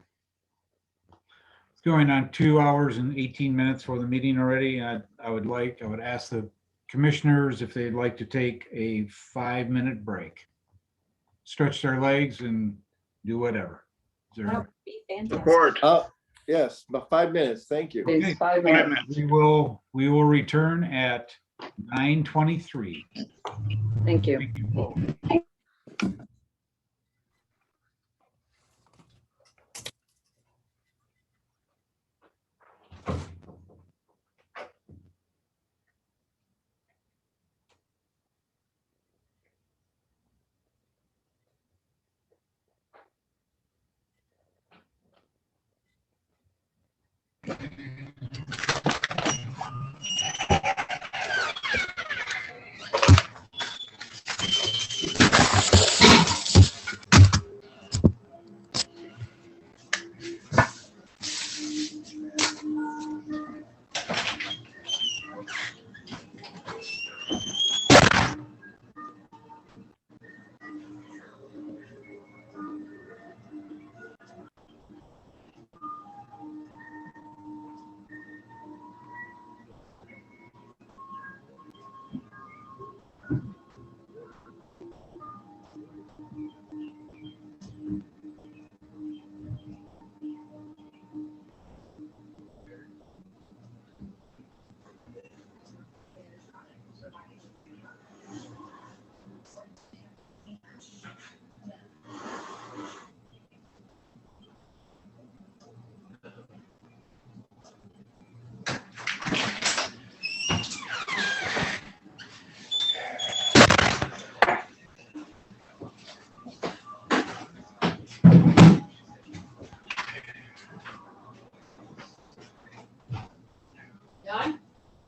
going on 2 hours and 18 minutes for the meeting already. I would ask the commissioners if they'd like to take a 5-minute break. Stretch their legs and do whatever. Is there- Support. Yes, about 5 minutes. Thank you. Okay. 5 minutes. We will return at 9:23. Thank you. Thank you.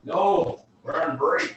No, we're on break.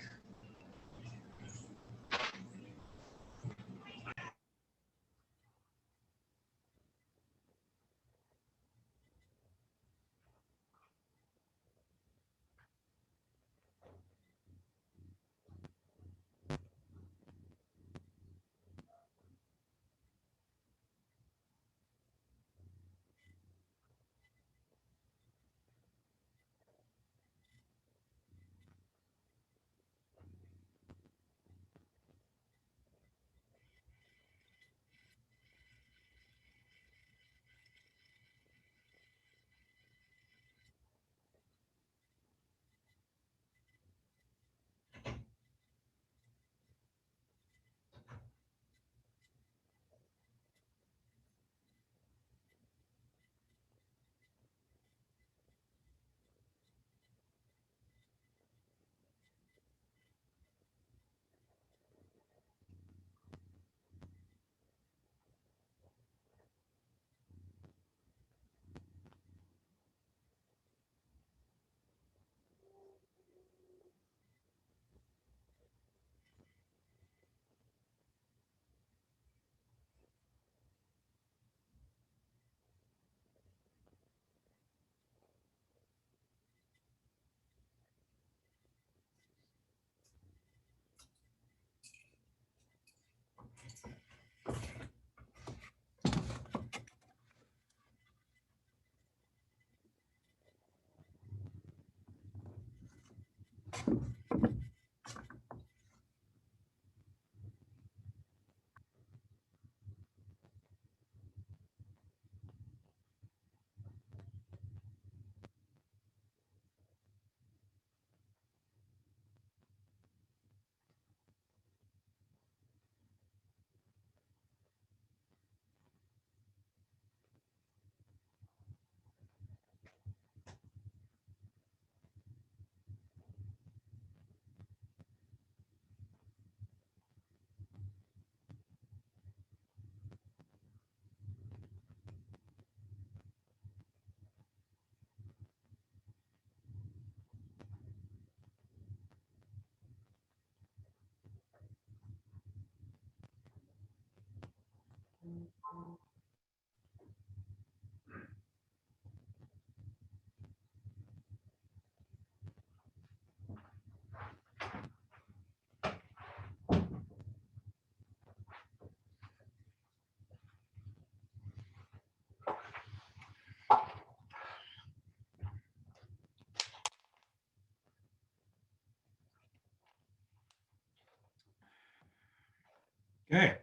Okay,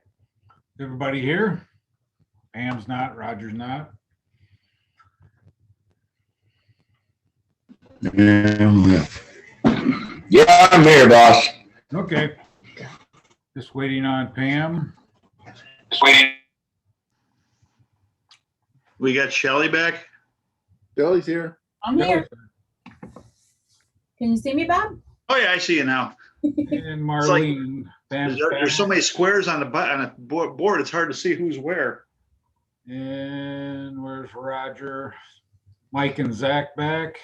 everybody here? Pam's not, Roger's not. Yeah, I'm here, boss. Okay. Just waiting on Pam. We got Shelley back. Billy's here. I'm here. Can you see me, Bob? Oh yeah, I see you now. And Marlene. Pam's There's so many squares on the board. It's hard to see who's where. And where's Roger? Mike and Zach back.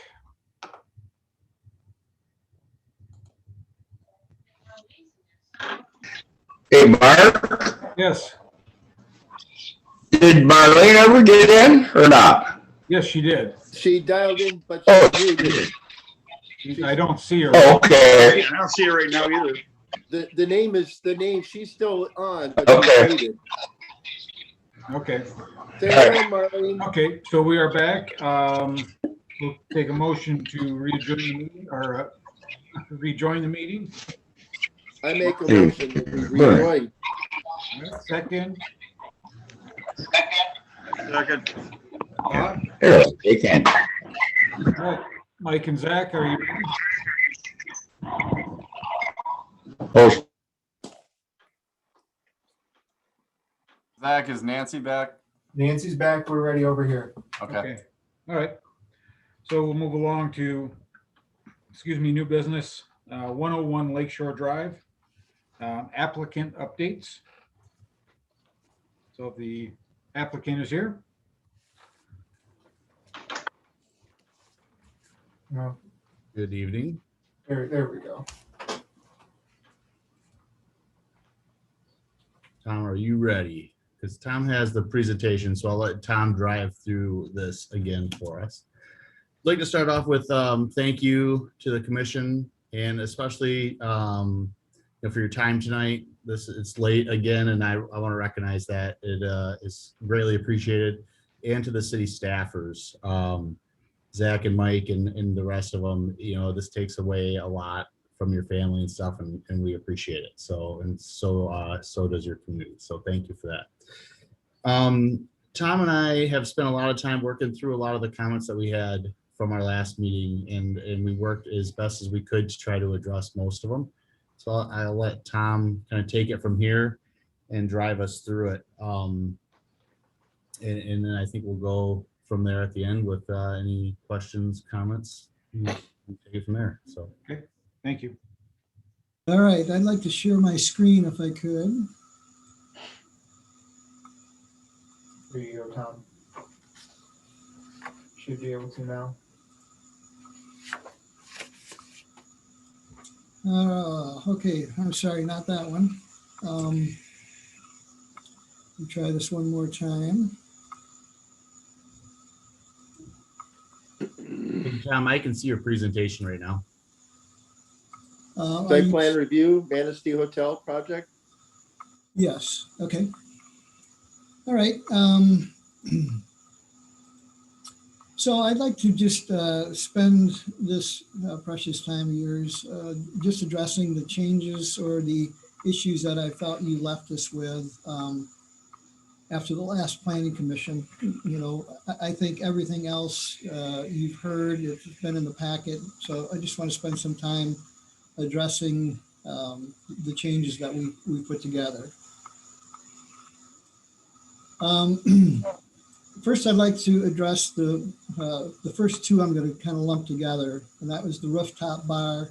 Hey, Mark, Yes. did Marlene ever get in or not? Yes, she did. She dialed in, but Oh, she's muted. I don't see her. Oh, okay. I don't see her right now either. The name is the name. She's still on, but Okay. she's muted. Okay. Say hello, Marlene. Okay, so we are back. We'll take a motion to rejoin the meeting or rejoin the meeting. I make a motion that we rejoin. Second. Second. Here, they can. All right, Mike and Zach, are you ready? Oh, Zach, is Nancy back? Nancy's back. We're ready over here. Okay. All right. So we'll move along to, new business, 101 Lakeshore Drive, applicant updates. So the applicant is here. Good evening. There we go. Tom, are you ready? Because Tom has the presentation, so I'll let Tom drive through this again for us. I'd like to start off with thank you to the commission, and especially for your time tonight. It's late again, and I want to recognize that it is greatly appreciated, and to the city staffers, Zach and Mike and the rest of them. This takes away a lot from your family and stuff, and we appreciate it. So does your community. So thank you for that. Tom and I have spent a lot of time working through a lot of the comments that we had from our last meeting, and we worked as best as we could to try to address most of them. So I'll let Tom kind of take it from here and drive us through it. And then I think we'll go from there at the end with any questions, comments, and take it from there. So. Okay, thank you. All right, I'd like to share my screen if I could. Here you go, Tom. Should be able to now. Okay, I'm sorry, not that one. Let me try this one more time. Hey, Tom, I can see your presentation right now. Site plan review, Manistee Hotel project. Yes, okay. All right. So I'd like to just spend this precious time of yours just addressing the changes or the issues that I felt you left us with after the last planning commission. I think everything else you've heard, it's been in the packet. So I just want to spend some time addressing the changes that we put together. First, I'd like to address the first two I'm going to kind of lump together, and that was the rooftop bar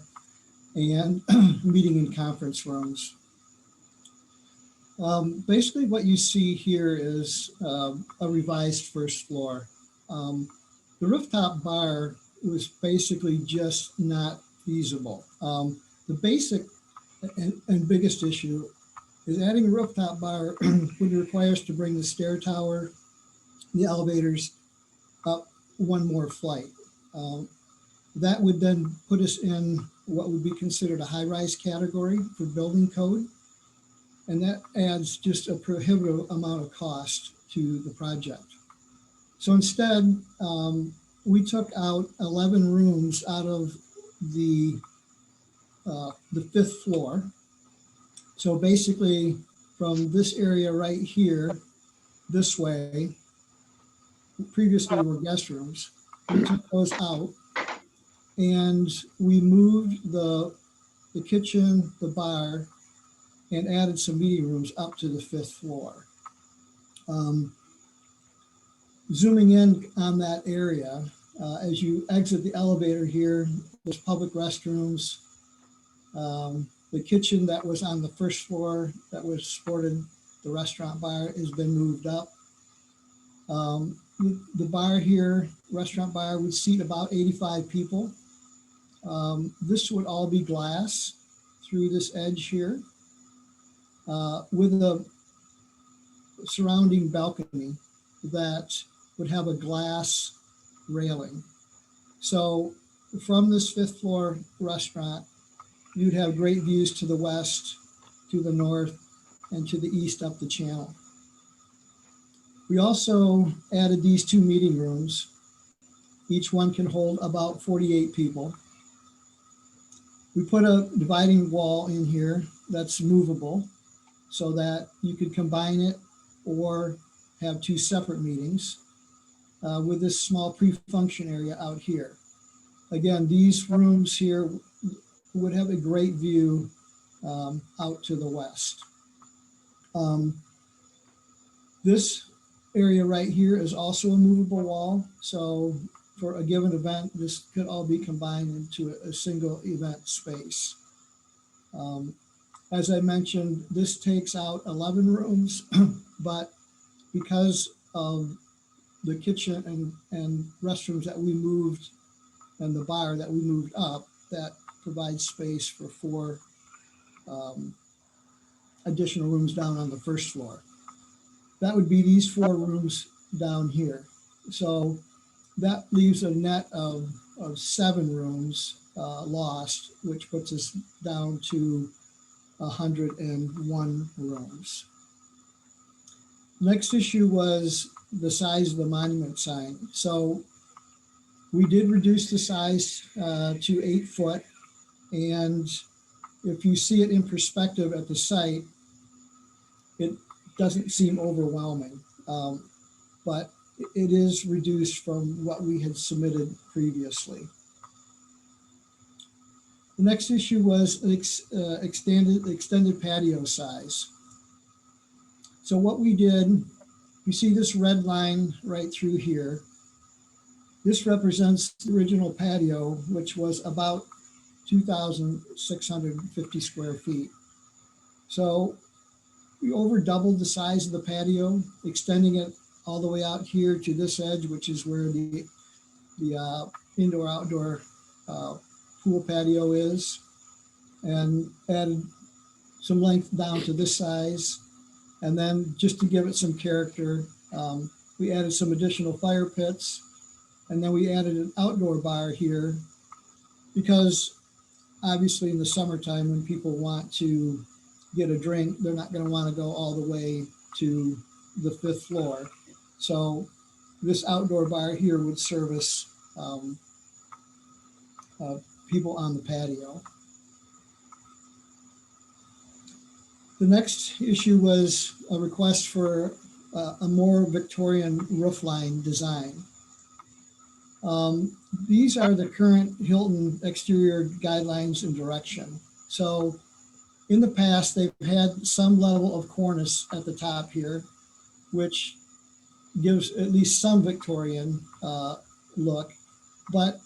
and meeting and conference rooms. Basically, what you see here is a revised first floor. The rooftop bar was basically just not feasible. The basic and biggest issue is adding a rooftop bar would require us to bring the stair tower, the elevators up one more flight. That would then put us in what would be considered a high-rise category for building code. And that adds just a prohibitive amount of cost to the project. So instead, we took out 11 rooms out of the fifth floor. So basically from this area right here, this way, previously were guest rooms, we took those out and we moved the kitchen, the bar, and added some meeting rooms up to the fifth floor. Zooming in on that area, as you exit the elevator here, there's public restrooms. The kitchen that was on the first floor that was supported the restaurant bar has been moved up. The bar here, restaurant bar, would seat about 85 people. This would all be glass through this edge here with a surrounding balcony that would have a glass railing. So from this fifth floor restaurant, you'd have great views to the west, to the north, and to the east up the channel. We also added these two meeting rooms. Each one can hold about 48 people. We put a dividing wall in here that's movable so that you could combine it or have two separate meetings with this small pre-function area out here. Again, these rooms here would have a great view out to the west. This area right here is also a movable wall. So for a given event, this could all be combined into a single event space. As I mentioned, this takes out 11 rooms, but because of the kitchen and restrooms that we moved and the bar that we moved up, that provide space for 4 additional rooms down on the first floor. That would be these 4 rooms down here. So that leaves a net of 7 rooms lost, which puts us down to 101 rooms. Next issue was the size of the monument sign. So we did reduce the size to 8 foot. And if you see it in perspective at the site, it doesn't seem overwhelming, but it is reduced from what we had submitted previously. The next issue was extended patio size. So what we did, you see this red line right through here. This represents the original patio, which was about 2,650 square feet. So we over doubled the size of the patio, extending it all the way out here to this edge, which is where the indoor-outdoor pool patio is, and added some length down to this size. And then just to give it some character, we added some additional fire pits, and then we added an outdoor bar here because obviously in the summertime when people want to get a drink, they're not going to want to go all the way to the 5th floor. So this outdoor bar here would service people on the patio. The next issue was a request for a more Victorian roofline design. These are the current Hilton exterior guidelines and direction. So in the past, they've had some level of cornice at the top here, which gives at least some Victorian look, but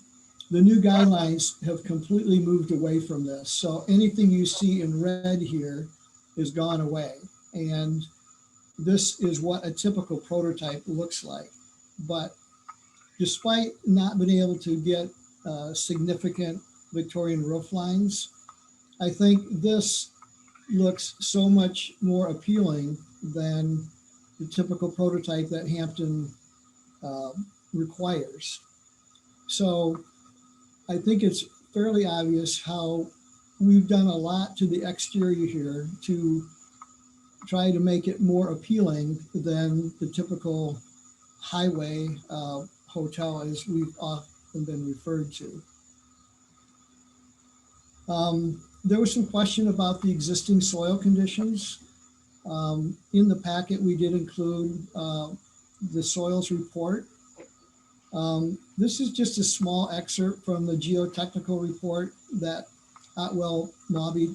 the new guidelines have completely moved away from this. So anything you see in red here is gone away. And this is what a typical prototype looks like. But despite not being able to get significant Victorian roof lines, I think this looks so much more appealing than the typical prototype that Hampton requires. So I think it's fairly obvious how we've done a lot to the exterior here to try to make it more appealing than the typical highway hotel as we've often been referred to. There was some question about the existing soil conditions. In the packet, we did include the soils report. This is just a small excerpt from the geotechnical report that Otwell Mobby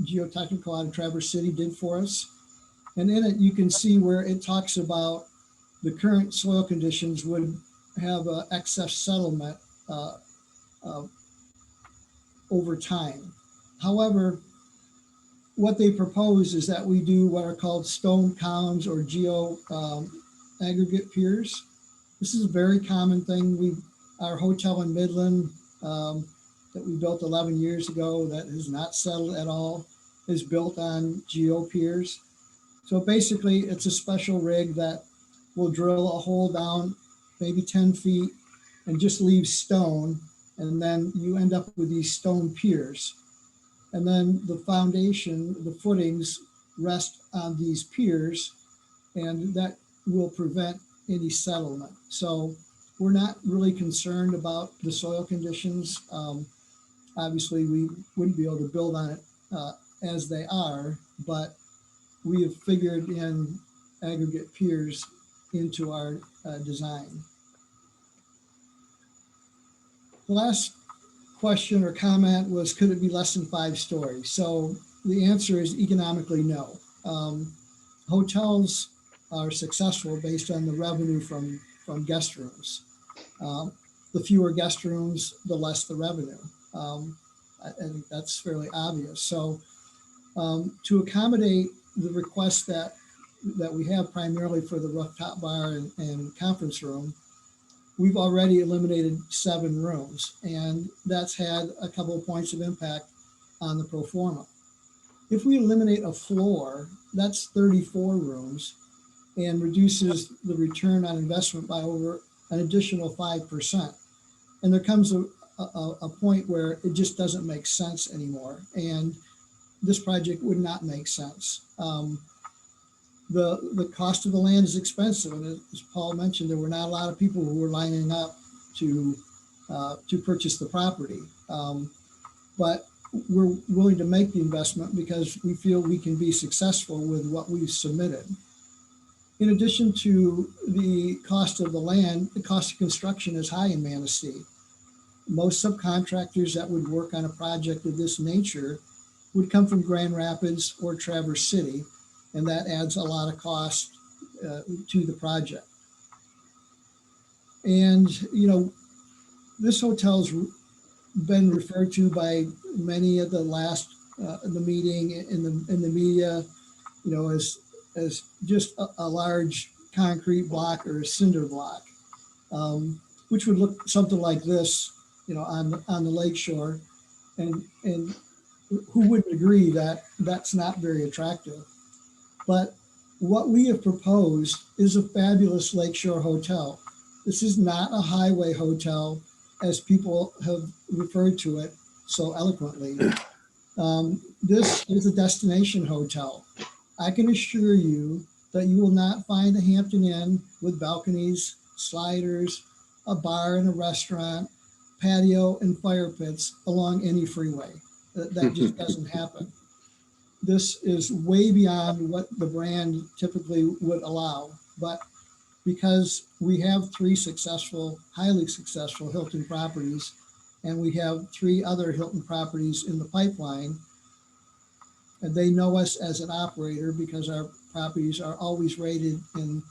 Geotechnical out of Traverse City did for us. And in it, you can see where it talks about the current soil conditions would have excess settlement over time. However, what they propose is that we do what are called stone columns or aggregate piers. This is a very common thing. Our hotel in Midland that we built 11 years ago that has not settled at all is built on geo piers. So basically it's a special rig that will drill a hole down maybe 10 feet and just leave stone. And then you end up with these stone piers. And then the foundation, the footings rest on these piers, and that will prevent any settlement. So we're not really concerned about the soil conditions. Obviously, we wouldn't be able to build on it as they are, but we have figured in aggregate piers into our design. The last question or comment was, could it be less than 5 stories? So the answer is economically no. Hotels are successful based on the revenue from guest rooms. The fewer guest rooms, the less the revenue. I think that's fairly obvious. So to accommodate the requests that we have primarily for the rooftop bar and conference room, we've already eliminated 7 rooms, and that's had a couple of points of impact on the pro forma. If we eliminate a floor, that's 34 rooms and reduces the return on investment by over an additional 5%. And there comes a point where it just doesn't make sense anymore. And this project would not make sense. The cost of the land is expensive. And as Paul mentioned, there were not a lot of people who were lining up to purchase the property. But we're willing to make the investment because we feel we can be successful with what we've submitted. In addition to the cost of the land, the cost of construction is high in Manistee. Most subcontractors that would work on a project of this nature would come from Grand Rapids or Traverse City, and that adds a lot of cost to the project. And, you know, this hotel's been referred to by many of the last the meeting in the media, you know, as just a large concrete block or a cinder block, which would look something like this, you know, on the lake shore, and who wouldn't agree that that's not very attractive? But what we have proposed is a fabulous lakeshore hotel. This is not a highway hotel, as people have referred to it so eloquently. This is a destination hotel. I can assure you that you will not find a Hampton Inn with balconies, sliders, a bar and a restaurant, patio and fire pits along any freeway. That just doesn't happen. This is way beyond what the brand typically would allow. But because we have 3 successful, highly successful Hilton properties, and we have 3 other Hilton properties in the pipeline, and they know us as an operator because our properties are always rated in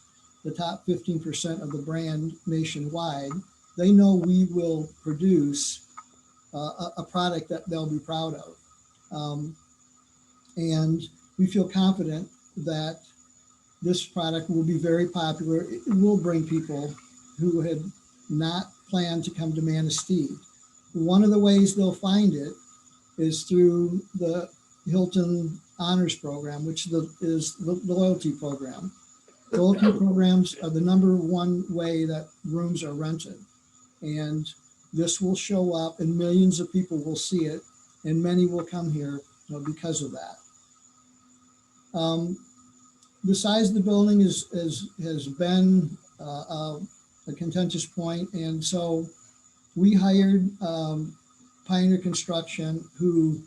the top 15% of the brand nationwide. They know we will produce a product that they'll be proud of. And we feel confident that this product will be very popular. It will bring people who had not planned to come to Manistee. One of the ways they'll find it is through the Hilton Honors Program, which is the loyalty program. Loyalty programs are the #1 way that rooms are rented. And this will show up and millions of people will see it, and many will come here, you know, because of that. The size of the building has been a contentious point, and so we hired Pioneer Construction, who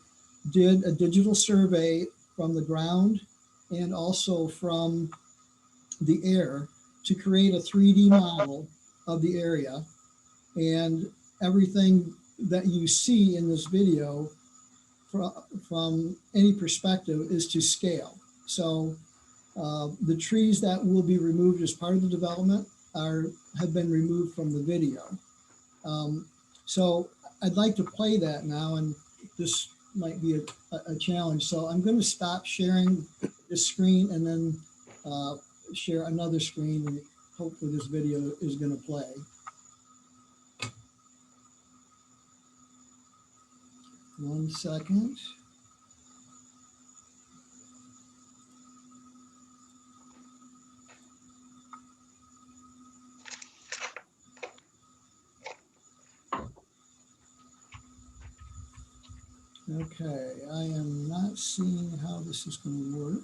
did a digital survey from the ground and also from the air to create a 3D model of the area. And everything that you see in this video from any perspective is to scale. So the trees that will be removed as part of the development have been removed from the video. So I'd like to play that now, and this might be a challenge. So I'm going to stop sharing this screen and then share another screen, and hopefully this video is going to play. One second. Okay, I am not seeing how this is going to work.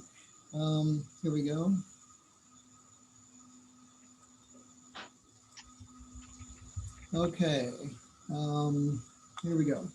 Here we go. Okay, here we go.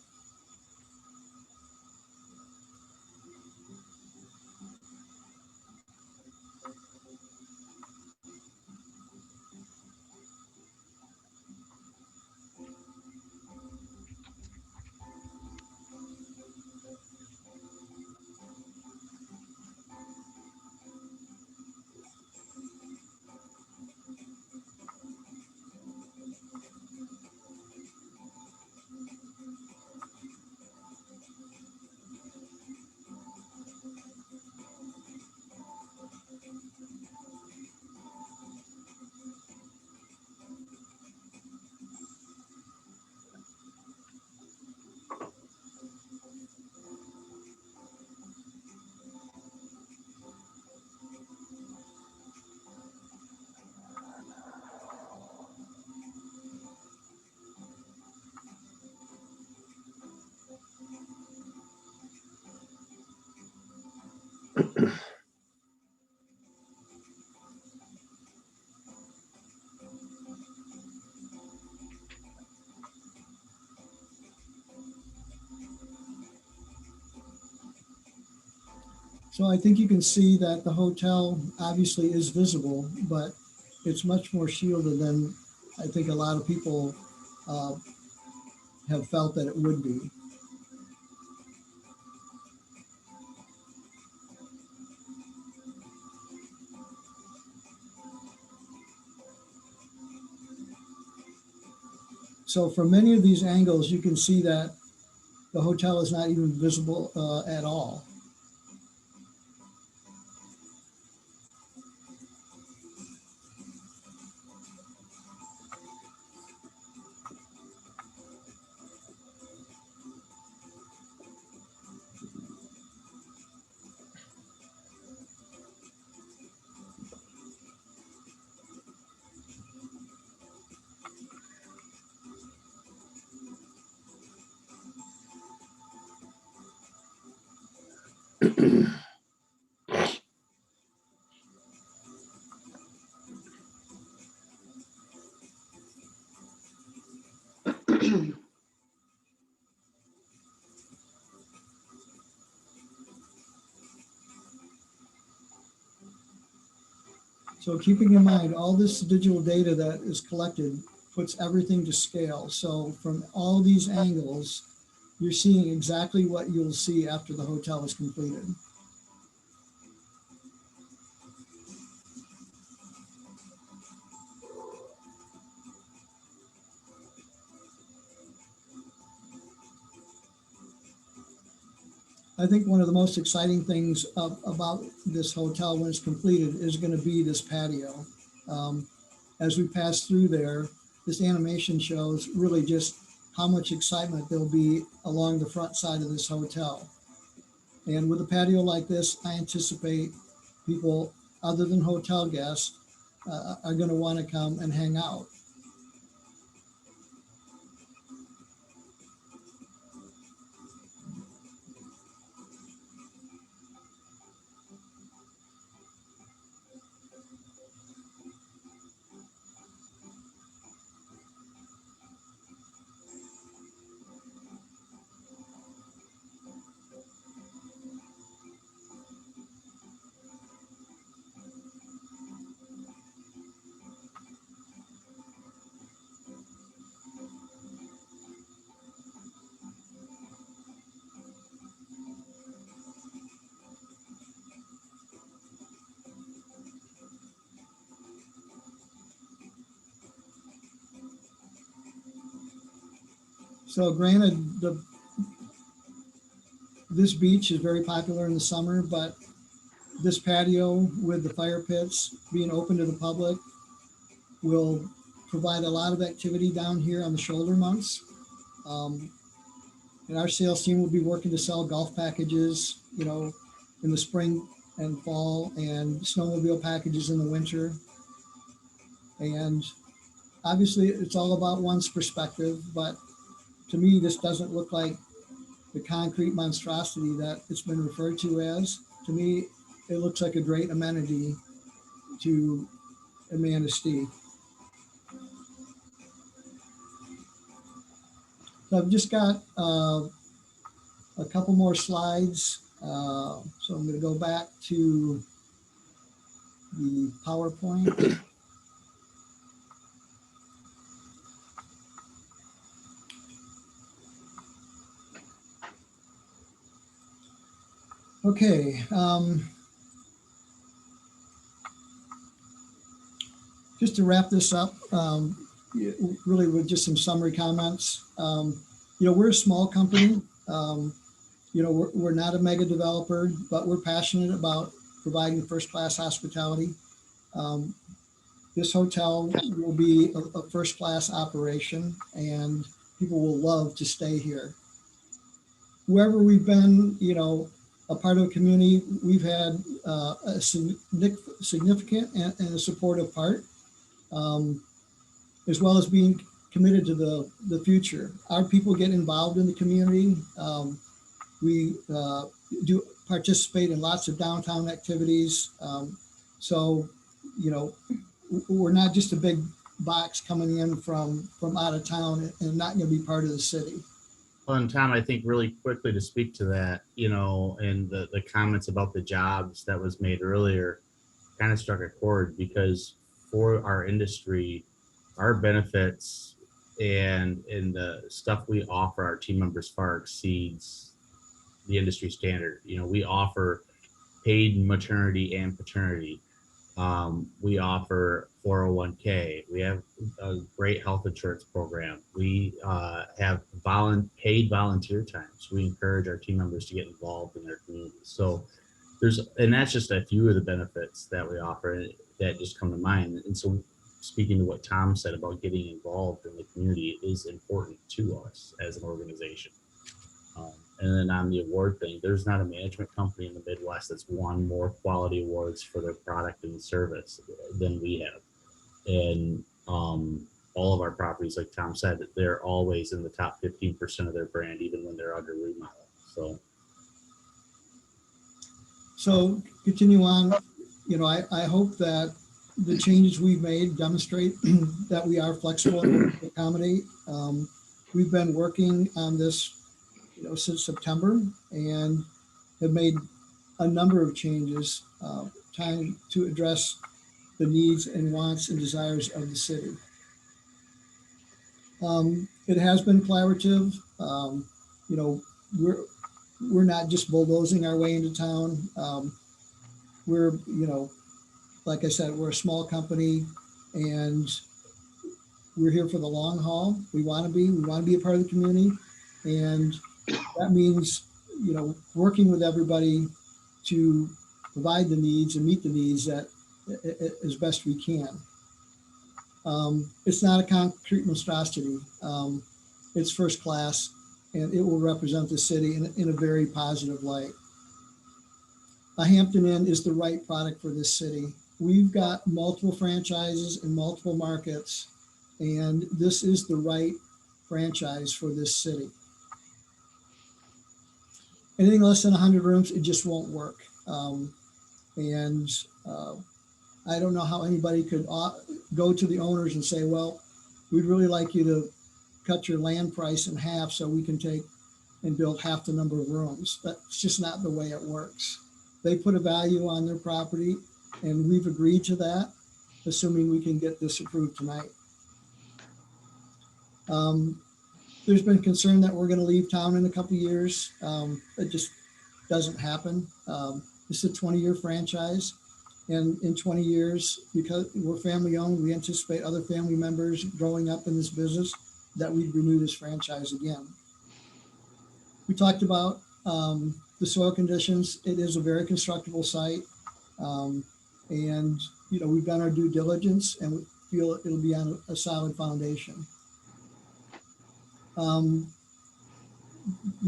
So I think you can see that the hotel obviously is visible, but it's much more shielded than I think a lot of people have felt that it would be. So from many of these angles, you can see that the hotel is not even visible at all. So keeping in mind, all this digital data that is collected puts everything to scale. So from all these angles, you're seeing exactly what you'll see after the hotel is completed. I think one of the most exciting things about this hotel when it's completed is going to be this patio. As we pass through there, this animation shows really just how much excitement there'll be along the front side of this hotel. And with a patio like this, I anticipate people other than hotel guests are going to want to come and hang out. So granted, this beach is very popular in the summer, but this patio with the fire pits being open to the public will provide a lot of activity down here on the shoulder months. And our sales team will be working to sell golf packages, you know, in the spring and fall, and snowmobile packages in the winter. And obviously it's all about one's perspective, but to me, this doesn't look like the concrete monstrosity that it's been referred to as. To me, it looks like a great amenity to Manistee. So I've just got a couple more slides. So I'm going to go back to the PowerPoint. Okay. Just to wrap this up, really with just some summary comments. You know, we're a small company. You know, we're not a mega developer, but we're passionate about providing first-class hospitality. This hotel will be a first-class operation, and people will love to stay here. Wherever we've been, you know, a part of a community, we've had a significant and a supportive part, as well as being committed to the future. Our people get involved in the community. We do participate in lots of downtown activities. So, you know, we're not just a big box coming in from out of town and not going to be part of the city. Well, and Tom, I think really quickly to speak to that, and the comments about the jobs that was made earlier kind of struck a chord, because for our industry, our benefits and the stuff we offer our team members far exceeds the industry standard. We offer paid maternity and paternity. We offer 401k. We have a great health insurance program. We have paid volunteer time. So we encourage our team members to get involved in their communities. So and that's just a few of the benefits that we offer that just come to mind. And so speaking to what Tom said about getting involved in the community is important to us as an organization. And then on the award thing, there's not a management company in the Midwest that's won more quality awards for their product and service than we have. And all of our properties, like Tom said, they're always in the top 15% of their brand, even when they're under remodel. So continue on, I hope that the changes we've made demonstrate that we are flexible to accommodate. We've been working on this, since September, and have made a number of changes trying to address the needs and wants and desires of the city. It has been collaborative. We're not just bulldozing our way into town. We're, like I said, we're a small company, and we're here for the long haul. We want to be a part of the community. And that means, working with everybody to provide the needs and meet the needs that as best we can. It's not a concrete monstrosity. It's first class, and it will represent the city in a very positive light. A Hampton Inn is the right product for this city. We've got multiple franchises in multiple markets, and this is the right franchise for this city. Anything less than 100 rooms, it just won't work. I don't know how anybody could go to the owners and say, well, we'd really like you to cut your land price in half so we can take and build half the number of rooms. That's just not the way it works. They put a value on their property, and we've agreed to that, assuming we can get this approved tonight. There's been concern that we're going to leave town in a couple of years. It just doesn't happen. This is a 20-year franchise. And in 20 years, because we're family owned, we anticipate other family members growing up in this business that we'd renew this franchise again. We talked about the soil conditions. It is a very constructible site. And, we've done our due diligence, and we feel it'll be on a solid foundation. The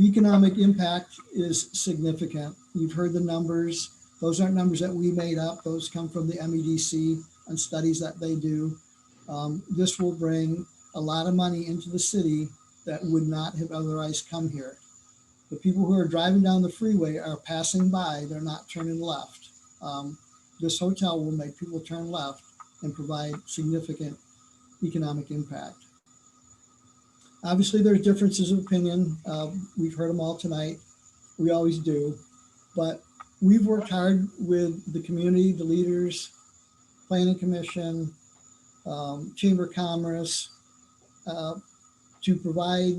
economic impact is significant. You've heard the numbers. Those aren't numbers that we made up. Those come from the MEDC and studies that they do. This will bring a lot of money into the city that would not have otherwise come here. The people who are driving down the freeway are passing by. They're not turning left. This hotel will make people turn left and provide significant economic impact. Obviously, there's differences of opinion. We've heard them all tonight. We always do. But we've worked hard with the community, the leaders, Planning Commission, Chamber of Commerce, to provide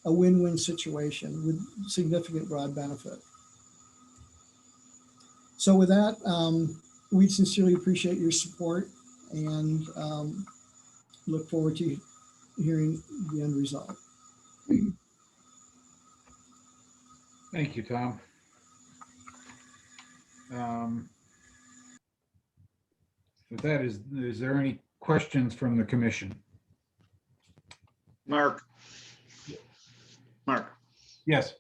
a win-win situation with significant broad benefit. So with that, we sincerely appreciate your support, and look forward to hearing the end result. Thank you, Tom. With that, is there any questions from the commission? Mark. Yes.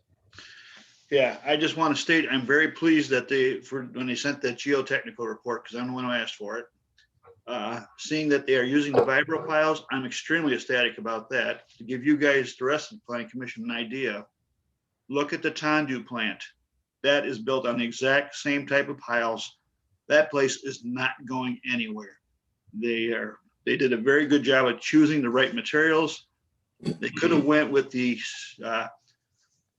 Yeah, I just want to state I'm very pleased that when they sent that geotechnical report, because I'm the one who asked for it. Seeing that they are using the vibro piles, I'm extremely ecstatic about that. To give you guys, the rest of the Planning Commission, an idea, look at the Tondu plant. That is built on the exact same type of piles. That place is not going anywhere. They did a very good job of choosing the right materials. They could have went with the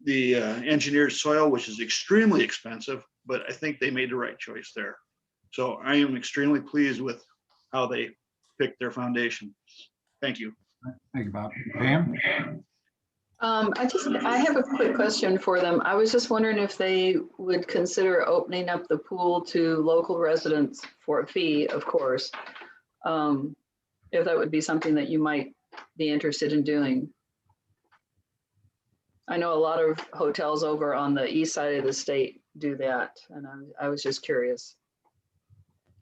the engineered soil, which is extremely expensive, but I think they made the right choice there. So I am extremely pleased with how they picked their foundation. Thank you. Thank you, Bob. Pam? I have a quick question for them. I was just wondering if they would consider opening up the pool to local residents for a fee, of course. If that would be something that you might be interested in doing. I know a lot of hotels over on the east side of the state do that, and I was just curious.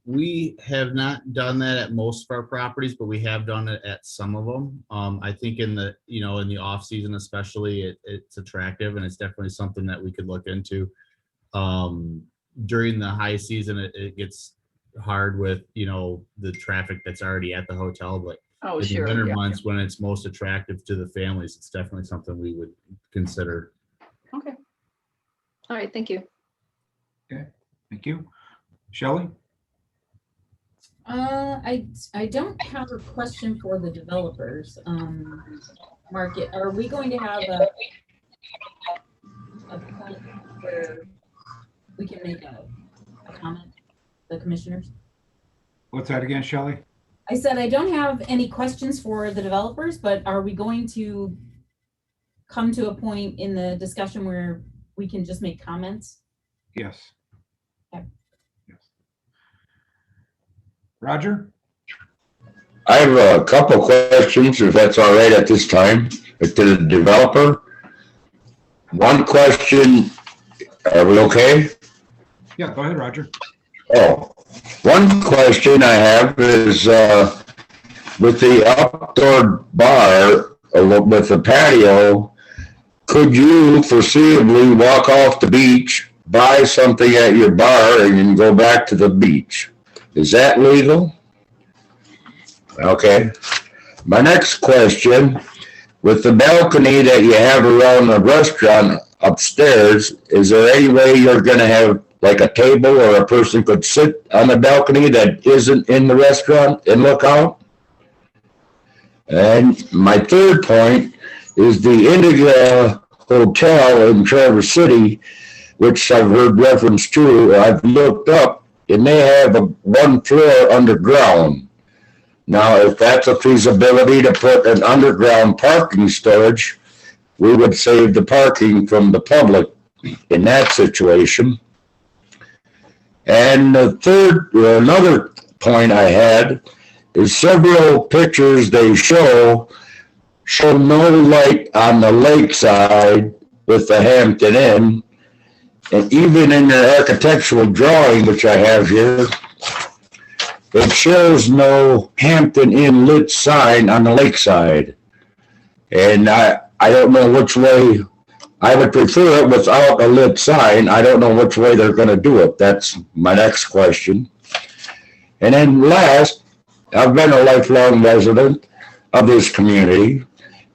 We have not done that at most of our properties, but we have done it at some of them. I think in the, in the off season, especially, it's attractive, and it's definitely something that we could look into. During the high season, it gets hard with, the traffic that's already at the hotel, but Oh, in sure. the winter Yeah. months when it's most attractive to the families, it's definitely something we would consider. Okay. All right. Thank you. Okay, thank you. Shelley? I don't have a question for the developers. Mark, are we going to have a point where we can make a comment, the commissioners? What's that again, Shelley? I said I don't have any questions for the developers, but are we going to come to a point in the discussion where we can just make comments? Yes. Okay. Yes. Roger? I have a couple questions, if that's all right at this time, to the developer. One question, are we okay? Yeah, go ahead, Roger. Oh, one question I have is with the outdoor bar, with the patio, could you foreseeably walk off the beach, buy something at your bar, and then go back to the beach? Is that legal? Okay. My next question, with the balcony that you have around the restaurant upstairs, is there any way you're going to have like a table or a person could sit on the balcony that isn't in the restaurant and look out? And my third point is the Indigo Hotel in Traverse City, which I've heard reference to. I've looked up, and they have one floor underground. Now, if that's a feasibility to put an underground parking storage, we would save the parking from the public in that situation. And another point I had is several pictures they show no light on the lakeside with the Hampton Inn. And even in their architectural drawing, which I have here, it shows no Hampton Inn lit sign on the lakeside. And I don't know which way. I would prefer it without a lit sign. I don't know which way they're going to do it. That's my next question. And then last, I've been a lifelong resident of this community,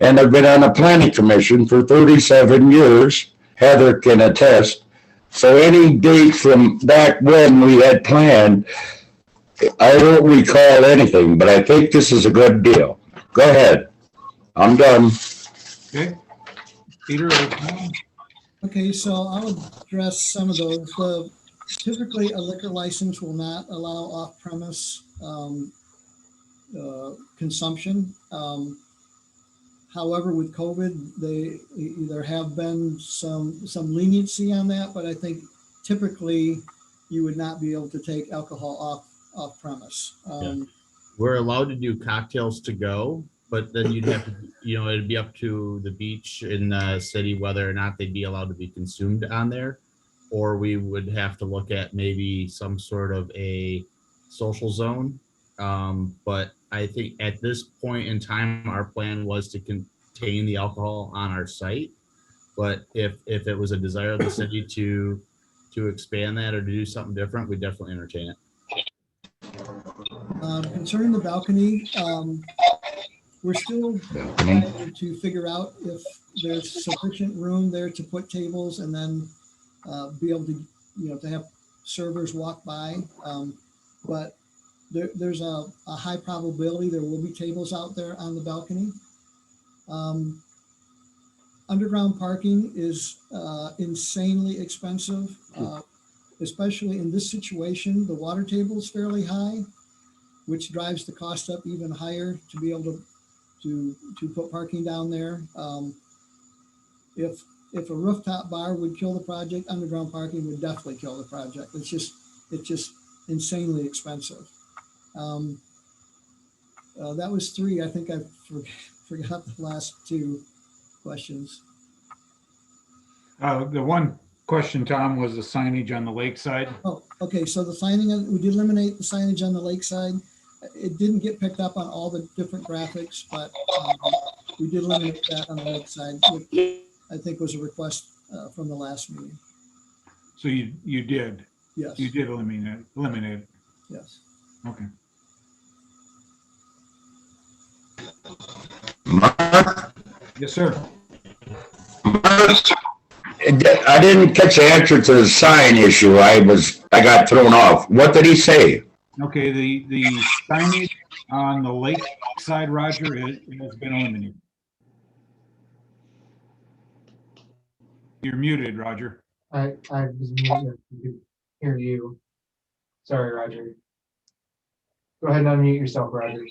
and I've been on the planning commission for 37 years. Heather can attest. So any date from back when we had planned, I don't recall anything, but I think this is a good deal. Go ahead. I'm done. Okay. Peter? Okay, so I'll address some of those. Typically, a liquor license will not allow off-premise consumption. However, with COVID, there have been some leniency on that, but I think typically you would not be able to take alcohol off-premise. We're allowed to do cocktails to go, but then you'd have to, it'd be up to the beach in the city whether or not they'd be allowed to be consumed on there. Or we would have to look at maybe some sort of a social zone. But I think at this point in time, our plan was to contain the alcohol on our site. But if it was a desire of the city to expand that or to do something different, we'd definitely entertain it. Concerning the balcony, we're still trying to figure out if there's sufficient room there to put tables and then be able to, to have servers walk by. But there's a high probability there will be tables out there on the balcony. underground parking is insanely expensive, especially in this situation. The water table is fairly high, which drives the cost up even higher to be able to put parking down there. If a rooftop bar would kill the project, underground parking would definitely kill the project. It's just insanely expensive. That was three. I think I forgot the last two questions. The one question, Tom, was the signage on the lakeside. Oh, okay. So the signing, we did eliminate the signage on the lakeside. It didn't get picked up on all the different graphics, but we did eliminate that on the lakeside, which I think was a request from the last meeting. So you did? Yes. You did eliminate it? Yes. Okay. Mark? Yes, sir. I didn't catch the answer to the sign issue. I got thrown off. What did he say? Okay, the signage on the lakeside, Roger, it has been eliminated. You're muted, Roger. I was muted. You could hear you. Sorry, Roger. Go ahead and unmute yourself, Roger.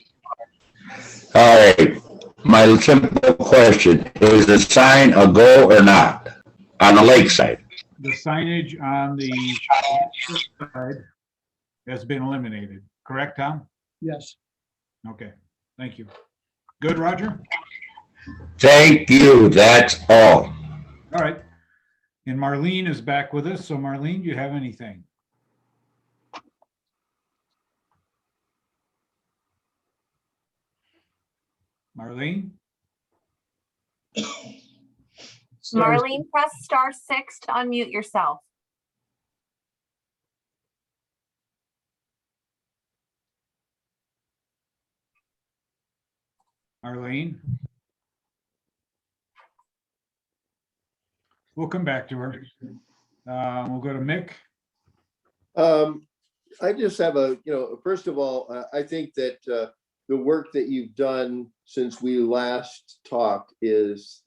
All right. My simple question, is the sign a go or not on the lakeside? The signage on the side has been eliminated, correct, Tom? Yes. Okay, thank you. Good, Roger? Thank you. That's all. All right. And Marlene is back with us. So Marlene, do you have anything? Marlene? Marlene, press *6 to unmute yourself. Marlene? We'll come back to her. We'll go to Mick. I just have first of all, I think that the work that you've done since we last talked is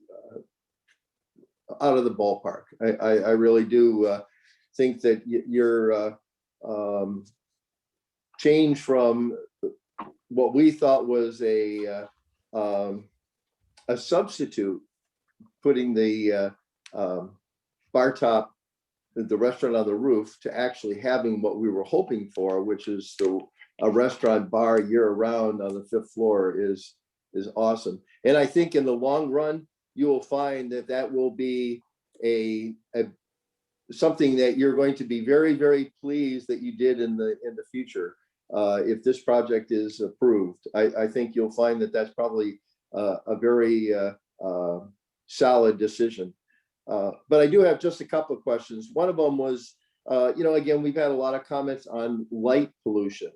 out of the ballpark. I really do think that your change from what we thought was a substitute, putting the bar top, the restaurant on the roof, to actually having what we were hoping for, which is a restaurant bar year round on the 5th floor is awesome. And I think in the long run, you will find that will be a something that you're going to be very, very pleased that you did in the future. If this project is approved, I think you'll find that that's probably a very solid decision. But I do have just a couple of questions. One of them was, again, we've had a lot of comments on light pollution.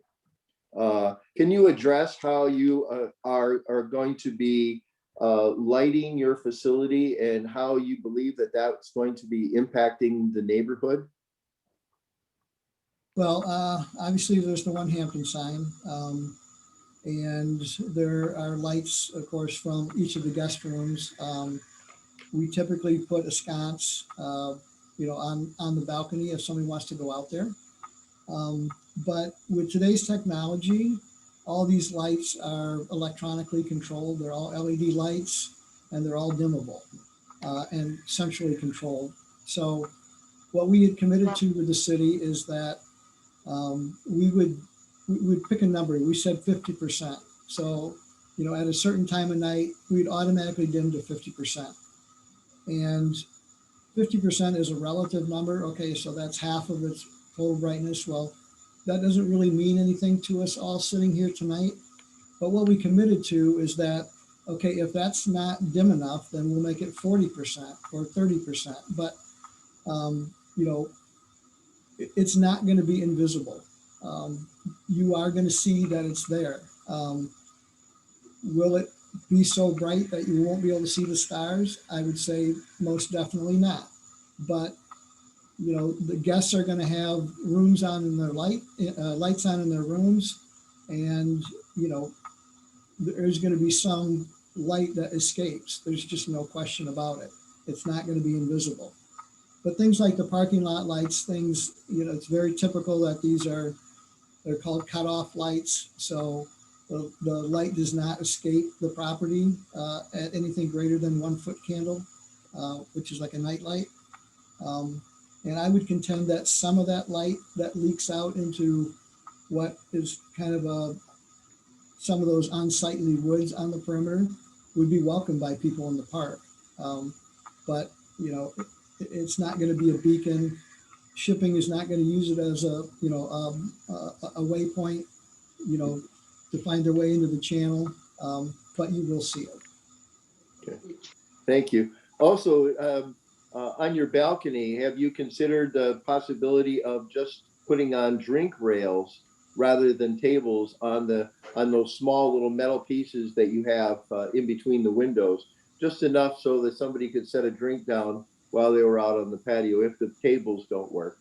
Can you address how you are going to be lighting your facility and how you believe that that's going to be impacting the neighborhood? Well, obviously there's the One Hampton sign. And there are lights, of course, from each of the guest rooms. We typically put a sconce, on the balcony if somebody wants to go out there. But with today's technology, all these lights are electronically controlled. They're all LED lights, and they're all dimmable and centrally controlled. So what we had committed to with the city is that we would pick a number. We said 50%. So, at a certain time of night, we'd automatically dim to 50%. And 50% is a relative number. Okay, so that's half of its total brightness. Well, that doesn't really mean anything to us all sitting here tonight. But what we committed to is that, okay, if that's not dim enough, then we'll make it 40% or 30%. But, it's not going to be invisible. You are going to see that it's there. Will it be so bright that you won't be able to see the stars? I would say most definitely not. But the guests are going to have rooms on in their lights on in their rooms, and there's going to be some light that escapes. There's just no question about it. it's not going to be invisible. But things like the parking lot lights, things, it's very typical that they're called cutoff lights. So the light does not escape the property at anything greater than 1 foot candle, which is like a night light. And I would contend that some of that light that leaks out into what is kind of some of those unsightly woods on the perimeter would be welcomed by people in the park. But it's not going to be a beacon. Shipping is not going to use it as a waypoint, to find their way into the channel. But you will see it. Okay. Thank you. Also, on your balcony, have you considered the possibility of just putting on drink rails rather than tables on those small little metal pieces that you have in between the windows, just enough so that somebody could set a drink down while they were out on the patio if the tables don't work?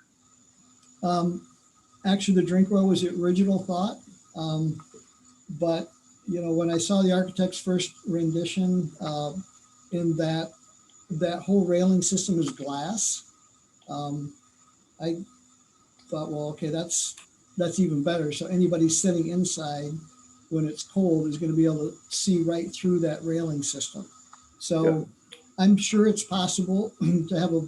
Actually, the drink rail was the original thought. But, when I saw the architect's first rendition, in that whole railing system is glass, I thought, well, okay, that's even better. So anybody sitting inside when it's cold is going to be able to see right through that railing system. So yeah. I'm sure it's possible to have a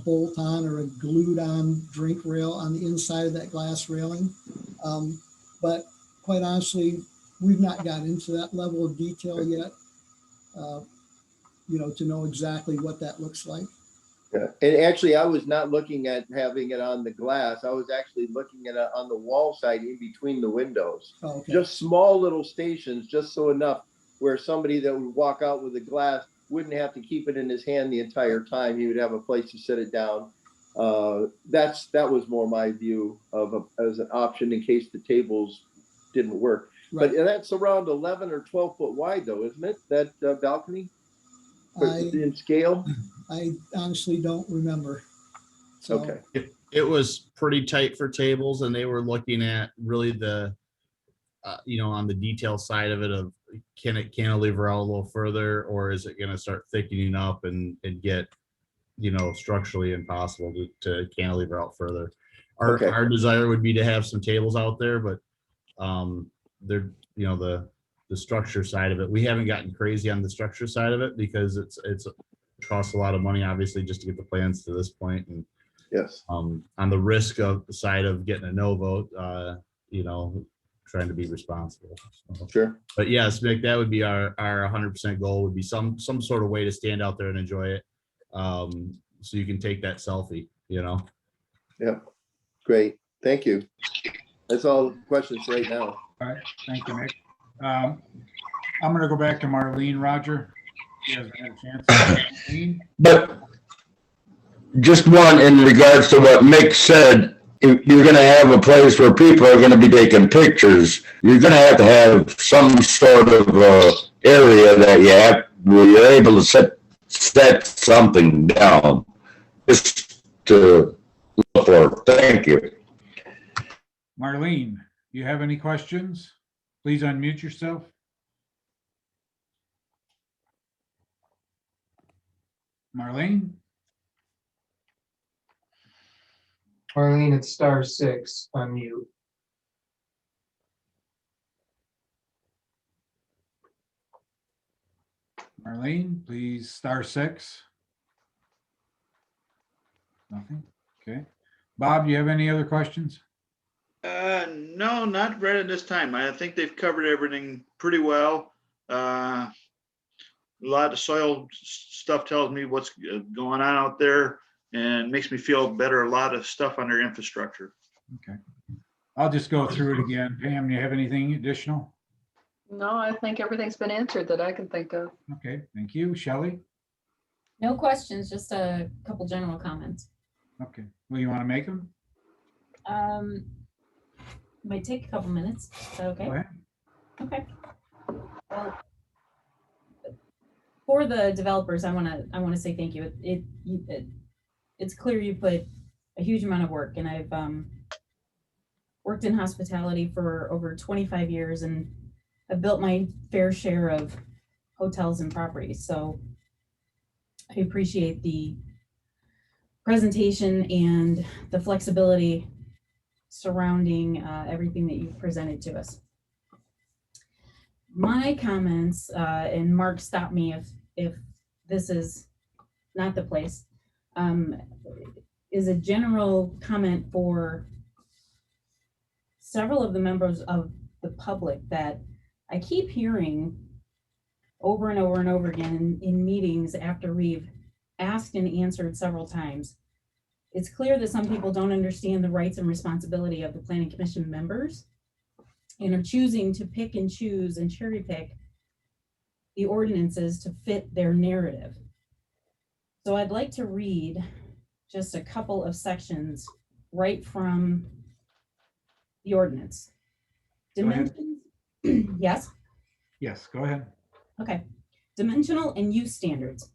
bolt on or a glued on drink rail on the inside of that glass railing. But quite honestly, we've not gotten into that level of detail yet, to know exactly what that looks like. Yeah. And actually, I was not looking at having it on the glass. I was actually looking at it on the wall side in between the windows. Oh, okay. Just small little stations, just so enough where somebody that would walk out with a glass wouldn't have to keep it in his hand the entire time. He would have a place to set it down. That was more my view of as an option in case the tables didn't work. Right. But that's around 11 or 12 foot wide, though, isn't it? That balcony in scale? I honestly don't remember. So. Okay. It was pretty tight for tables, and they were looking at really the, on the detail side of it of can it cantilever out a little further, or is it going to start thickening up and get, structurally impossible to cantilever out further. Our desire would be to have some tables out there, but they're, the structure side of it, we haven't gotten crazy on the structure side of it because it costs a lot of money, obviously, just to get the plans to this point. And yes, on the risk of the side of getting a no vote, trying to be responsible. So. Sure. But yes, Mick, that would be our 100% goal would be some sort of way to stand out there and enjoy it. So you can take that selfie, Yeah. Great. Thank you. That's all the questions right now. All right. Thank you, Mick. I'm going to go back to Marlene, Roger. You guys had a chance. Marlene? But just one in regards to what Mick said, if you're going to have a place where people are going to be taking pictures, you're going to have some sort of area that where you're able to set something down just to look for. Thank you. Marlene, you have any questions? Please unmute yourself. Marlene? Marlene, it's *6 on mute. Marlene, please *6. Nothing. Okay. Bob, do you have any other questions? No, not right at this time. I think they've covered everything pretty well. A lot of soil stuff tells me what's going on out there and makes me feel better. A lot of stuff on their infrastructure. Okay. I'll just go through it again. Pam, do you have anything additional? No, I think everything's been answered that I can think of. Okay, thank you. Shelley? No questions, just a couple general comments. Okay. Well, you want to make them? Might take a couple minutes. Is that okay? Go ahead. Okay. Well, for the developers, I want to say thank you. It's clear you put a huge amount of work, and I've worked in hospitality for over 25 years, and I've built my fair share of hotels and properties. So I appreciate the presentation and the flexibility surrounding everything that you've presented to us. My comments, and Mark, stop me if this is not the place, is a general comment for several of the members of the public that I keep hearing over and over and over again in meetings after we've asked and answered several times. It's clear that some people don't understand the rights and responsibility of the Planning Commission members and are choosing to pick and choose and cherry pick the ordinances to fit their narrative. So I'd like to read just a couple of sections right from the ordinance. Go ahead. Dimensions, yes? Yes, go ahead. Okay. Dimensional and use standards.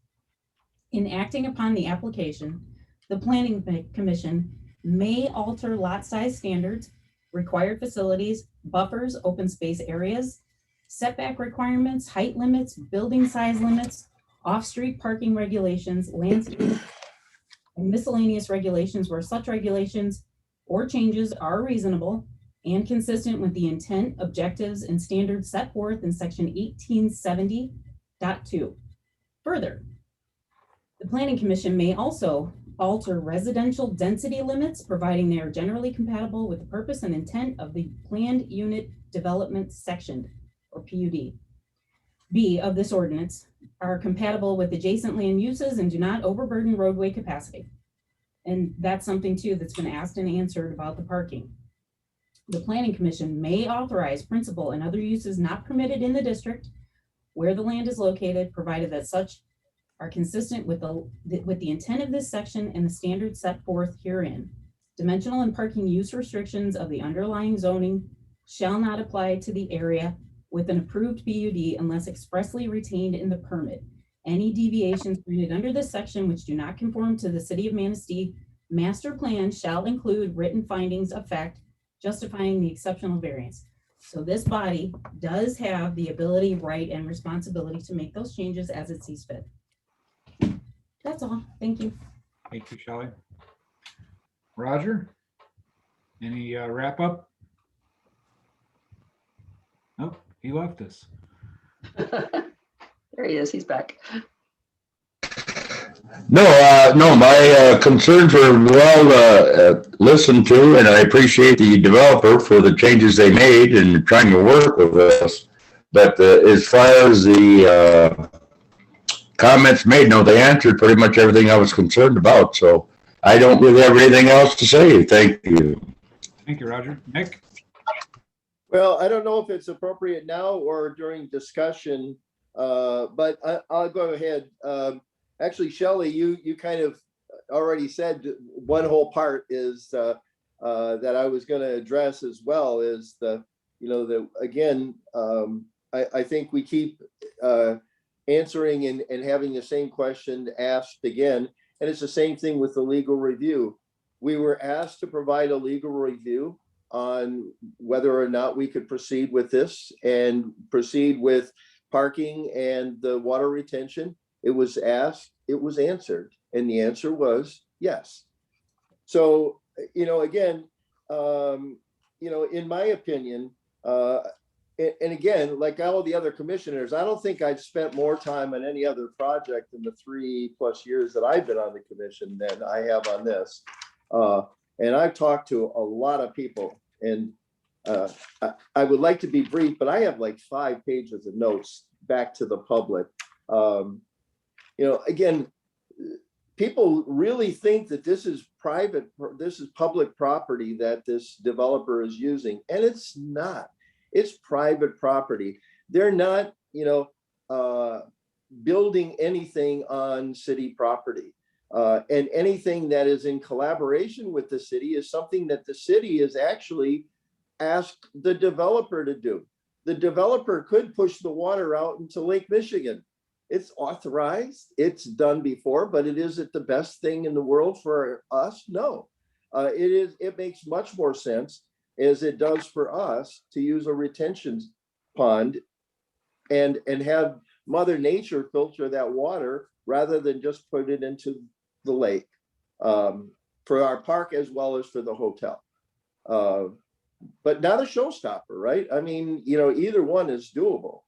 In acting upon the application, the Planning Commission may alter lot size standards, required facilities, buffers, open space areas, setback requirements, height limits, building size limits, off-street parking regulations, landscape, and miscellaneous regulations where such regulations or changes are reasonable and consistent with the intent, objectives, and standards set forth in section 1870.2. Further, the Planning Commission may also alter residential density limits, providing they are generally compatible with the purpose and intent of the planned unit development section, or PUD. B of this ordinance are compatible with adjacent land uses and do not overburden roadway capacity. And that's something too that's been asked and answered about the parking. The Planning Commission may authorize principal and other uses not permitted in the district where the land is located, provided that such are consistent with the intent of this section and the standards set forth herein. Dimensional and parking use restrictions of the underlying zoning shall not apply to the area with an approved PUD unless expressly retained in the permit. Any deviations permitted under this section which do not conform to the City of Manistee master plan shall include written findings of fact justifying the exceptional variance. So this body does have the ability, right, and responsibility to make those changes as it sees fit. That's all. Thank you. Thank you, Shelley. Roger, any wrap up? Nope, he left us. There he is. He's back. No, my concerns were well listened to, and I appreciate the developer for the changes they made and trying to work with us. But as far as the comments made, no, they answered pretty much everything I was concerned about. So I don't really have anything else to say. Thank you. Thank you, Roger. Nick? Well, I don't know if it's appropriate now or during discussion, but I'll go ahead. Actually, Shelley, you kind of already said one whole part is that I was going to address as well is again, I think we keep answering and having the same question asked again, and it's the same thing with the legal review. We were asked to provide a legal review on whether or not we could proceed with this and proceed with parking and the water retention. It was asked, it was answered, and the answer was yes. So, again, in my opinion, and again, like all the other commissioners, I don't think I've spent more time on any other project in the 3+ years that I've been on the commission than I have on this. And I've talked to a lot of people, and I would like to be brief, but I have like 5 pages of notes back to the public. Again, people really think that this is public property that this developer is using, and it's not. It's private property. They're not, building anything on city property. And anything that is in collaboration with the city is something that the city has actually asked the developer to do. The developer could push the water out into Lake Michigan. It's authorized, it's done before, but is it the best thing in the world for us? No. It makes much more sense as it does for us to use a retention pond and have Mother Nature filter that water rather than just put it into the lake, for our park as well as for the hotel. But not a showstopper, right? I mean, you know, either one is doable.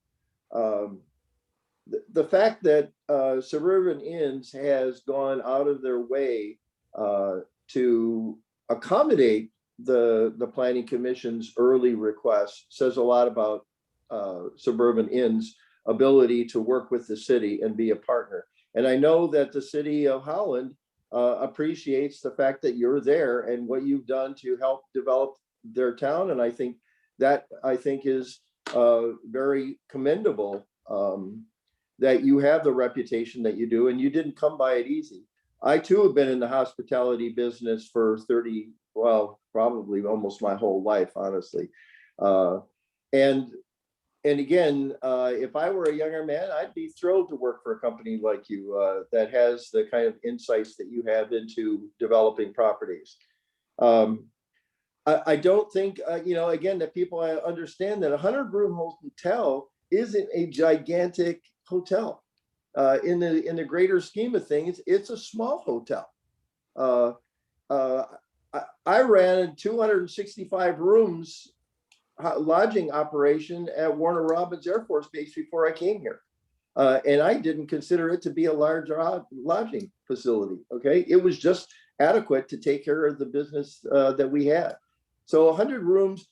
The fact that Suburban Inns has gone out of their way to accommodate the Planning Commission's early request says a lot about Suburban Inns' ability to work with the city and be a partner. And I know that the city of Holland appreciates the fact that you're there and what you've done to help develop their town. And I think that is very commendable, that you have the reputation that you do, and you didn't come by it easy. I too have been in the hospitality business for 30, well, probably almost my whole life, honestly. And again, if I were a younger man, I'd be thrilled to work for a company like you that has the kind of insights that you have into developing properties. I don't think, you know, again, that people understand that a 100-room hotel isn't a gigantic hotel. In the greater scheme of things, it's a small hotel. I ran 265 rooms lodging operation at Warner Robins Air Force Base before I came here. And I didn't consider it to be a large lodging facility, okay? It was just adequate to take care of the business that we had. So 100 rooms,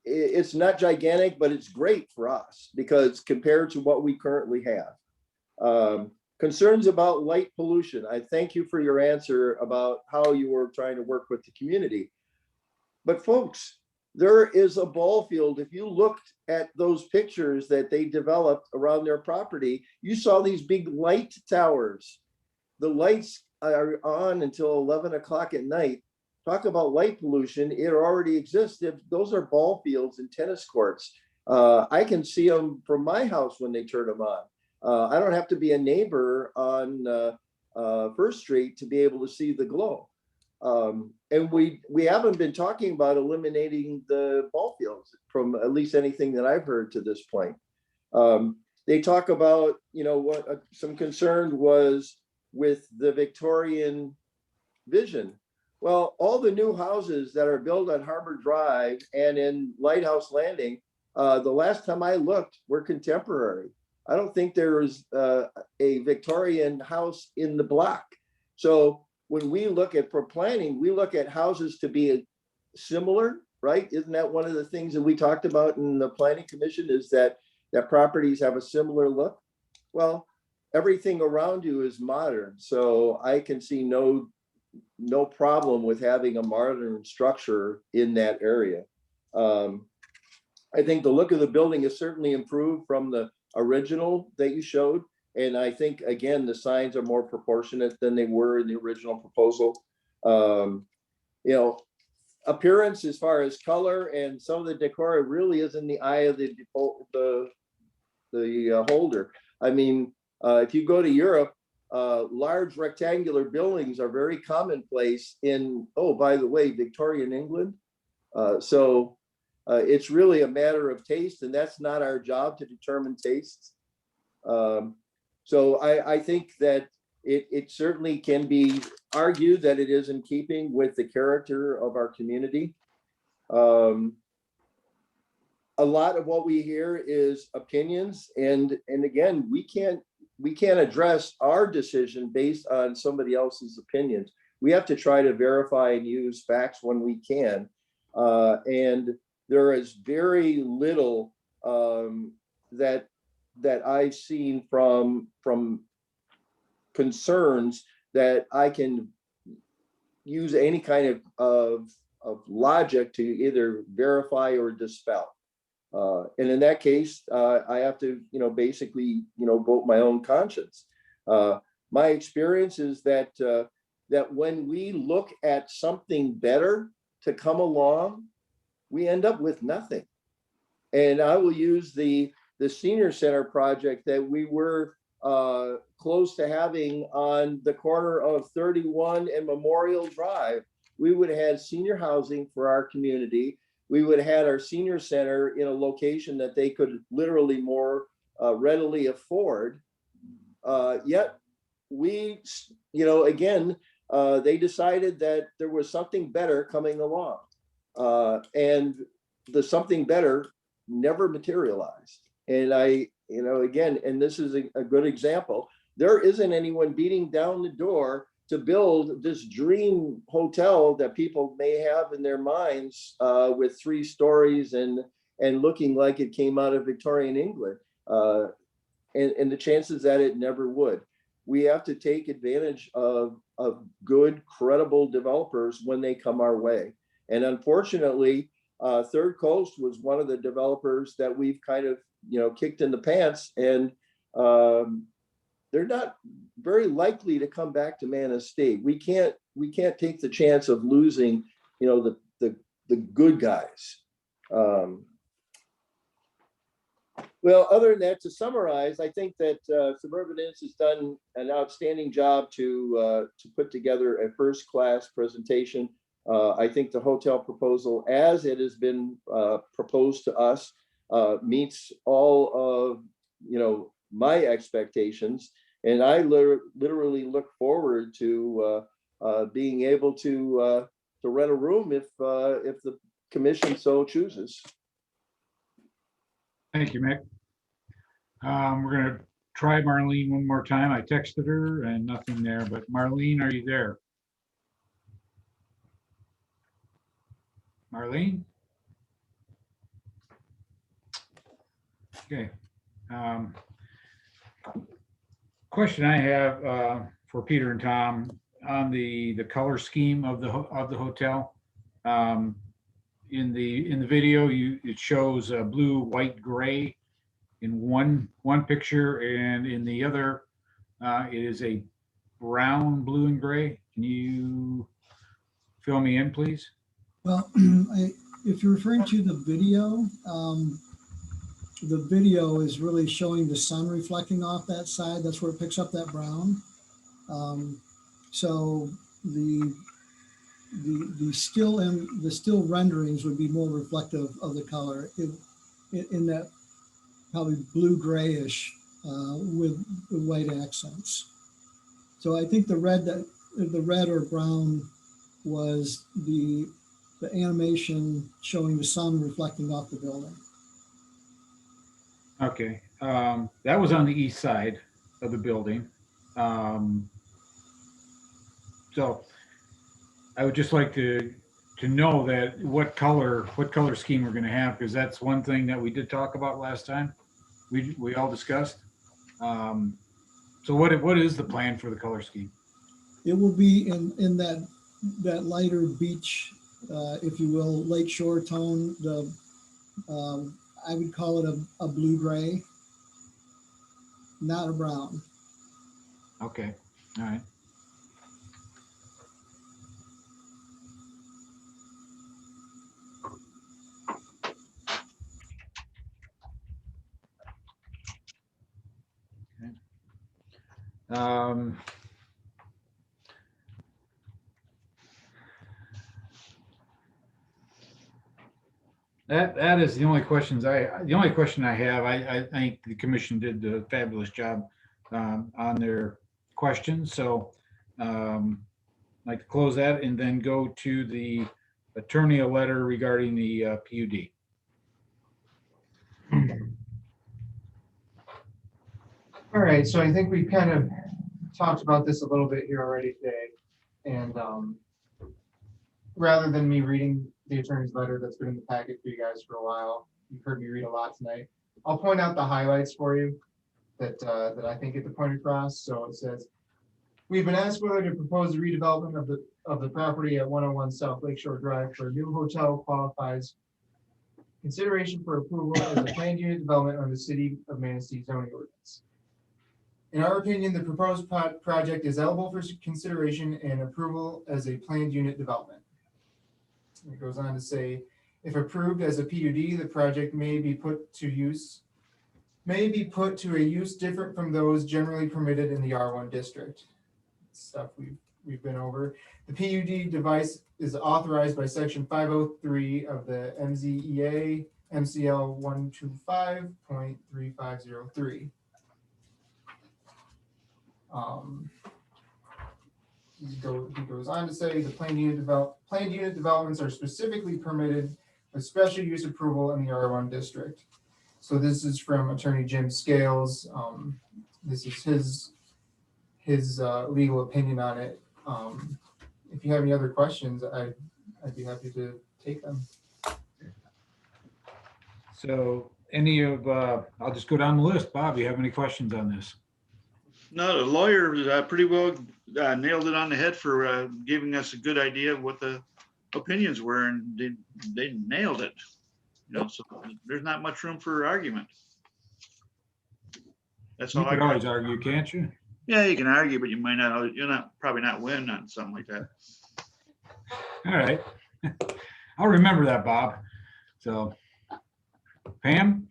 it's not gigantic, but it's great for us because compared to what we currently have. Concerns about light pollution. I thank you for your answer about how you were trying to work with the community. But folks, there is a ball field. If you looked at those pictures that they developed around their property, you saw these big light towers. The lights are on until 11 o'clock at night. Talk about light pollution. It already exists. If those are ball fields and tennis courts, I can see them from my house when they turn them on. I don't have to be a neighbor on First Street to be able to see the glow. And we haven't been talking about eliminating the ball fields from at least anything that I've heard to this point. They talk about, you know, what some concern was with the Victorian vision. Well, all the new houses that are built on Harbor Drive and in Lighthouse Landing, the last time I looked, were contemporary. I don't think there is a Victorian house in the block. So when we look at for planning, we look at houses to be similar, right? Isn't that one of the things that we talked about in the Planning Commission, is that properties have a similar look? Well, everything around you is modern, so I can see no problem with having a modern structure in that area. I think the look of the building is certainly improved from the original that you showed. And I think, again, the signs are more proportionate than they were in the original proposal. You know, appearance as far as color and some of the decor, it really is in the eye of the holder. I mean, if you go to Europe, large rectangular buildings are very commonplace in, oh, by the way, Victorian England. So it's really a matter of taste, and that's not our job to determine tastes. So I think that it certainly can be argued that it is in keeping with the character of our community. A lot of what we hear is opinions, and again, we can't address our decision based on somebody else's opinions. We have to try to verify and use facts when we can. And there is very little that I've seen from concerns that I can use any kind of logic to either verify or dispel. And in that case, I have to, basically, vote my own conscience. My experience is that when we look at something better to come along, we end up with nothing. And I will use the senior center project that we were close to having on the corner of 31 and Memorial Drive. We would have had senior housing for our community. We would have had our senior center in a location that they could literally moor readily afford. Yet we, again, they decided that there was something better coming along. And the something better never materialized. And again, and this is a good example, there isn't anyone beating down the door to build this dream hotel that people may have in their minds, with 3 stories and looking like it came out of Victorian England. And the chances that it never would. We have to take advantage of good, credible developers when they come our way. And unfortunately, Third Coast was one of the developers that we've kind of, kicked in the pants, and they're not very likely to come back to Manistee. We can't take the chance of losing, the good guys. Well, other than that, to summarize, I think that Suburban Inns has done an outstanding job to put together a first-class presentation. I think the hotel proposal, as it has been proposed to us, meets all of my expectations, and I literally look forward to being able to rent a room if the commission so chooses. Thank you, Mick. We're going to try Marlene one more time. I texted her and nothing there, but Marlene, are you there? Marlene? Okay. Question I have for Peter and Tom on the color scheme of the hotel. In the video, it shows blue, white, gray in one picture, and in the other, it is a brown, blue, and gray. Can you fill me in, please? Well, if you're referring to the video is really showing the sun reflecting off that side. That's where it picks up that brown. So the still renderings would be more reflective of the color in that probably blue grayish with white accents. So I think the red or brown was the animation showing the sun reflecting off the building. Okay, that was on the east side of the building. So I would just like to know that what color scheme we're going to have, because that's one thing that we did talk about last time. We all discussed. So what is the plan for the color scheme? It will be in that lighter beach, if you will, lakeshore tone. I would call it a blue gray, not a brown. Okay, all right. Okay. That is the only question I have. I think the commission did a fabulous job on their questions. So I'd like to close that and then go to the attorney a letter regarding the PUD. All right, so I think we kind of talked about this a little bit here already today. And rather than me reading the attorney's letter that's been in the packet for you guys for a while, you've heard me read a lot tonight. I'll point out the highlights for you that I think get the point across. So it says, we've been asked whether to propose a redevelopment of the property at 101 South Lakeshore Drive for a new hotel qualifies consideration for approval as a planned unit development under the City of Manistee zoning ordinance. In our opinion, the proposed project is eligible for consideration and approval as a planned unit development. It goes on to say, if approved as a PUD, the project may be put to a use different from those generally permitted in the R1 district. Stuff we've been over. The PUD device is authorized by section 503 of the MZEA MCL 125.3503. He goes on to say the planned unit developments are specifically permitted with special use approval in the R1 district. So this is from Attorney Jim Scales. This is his legal opinion on it. If you have any other questions, I'd be happy to take them. So I'll just go down the list. Bob, you have any questions on this? No, the lawyer pretty well nailed it on the head for giving us a good idea of what the opinions were, and they nailed it. You know, so there's not much room for argument. That's all You I could got. always argue, can't you? Yeah, you can argue, but you're probably not win on something like that. All right. I'll remember that, Bob. So, Pam?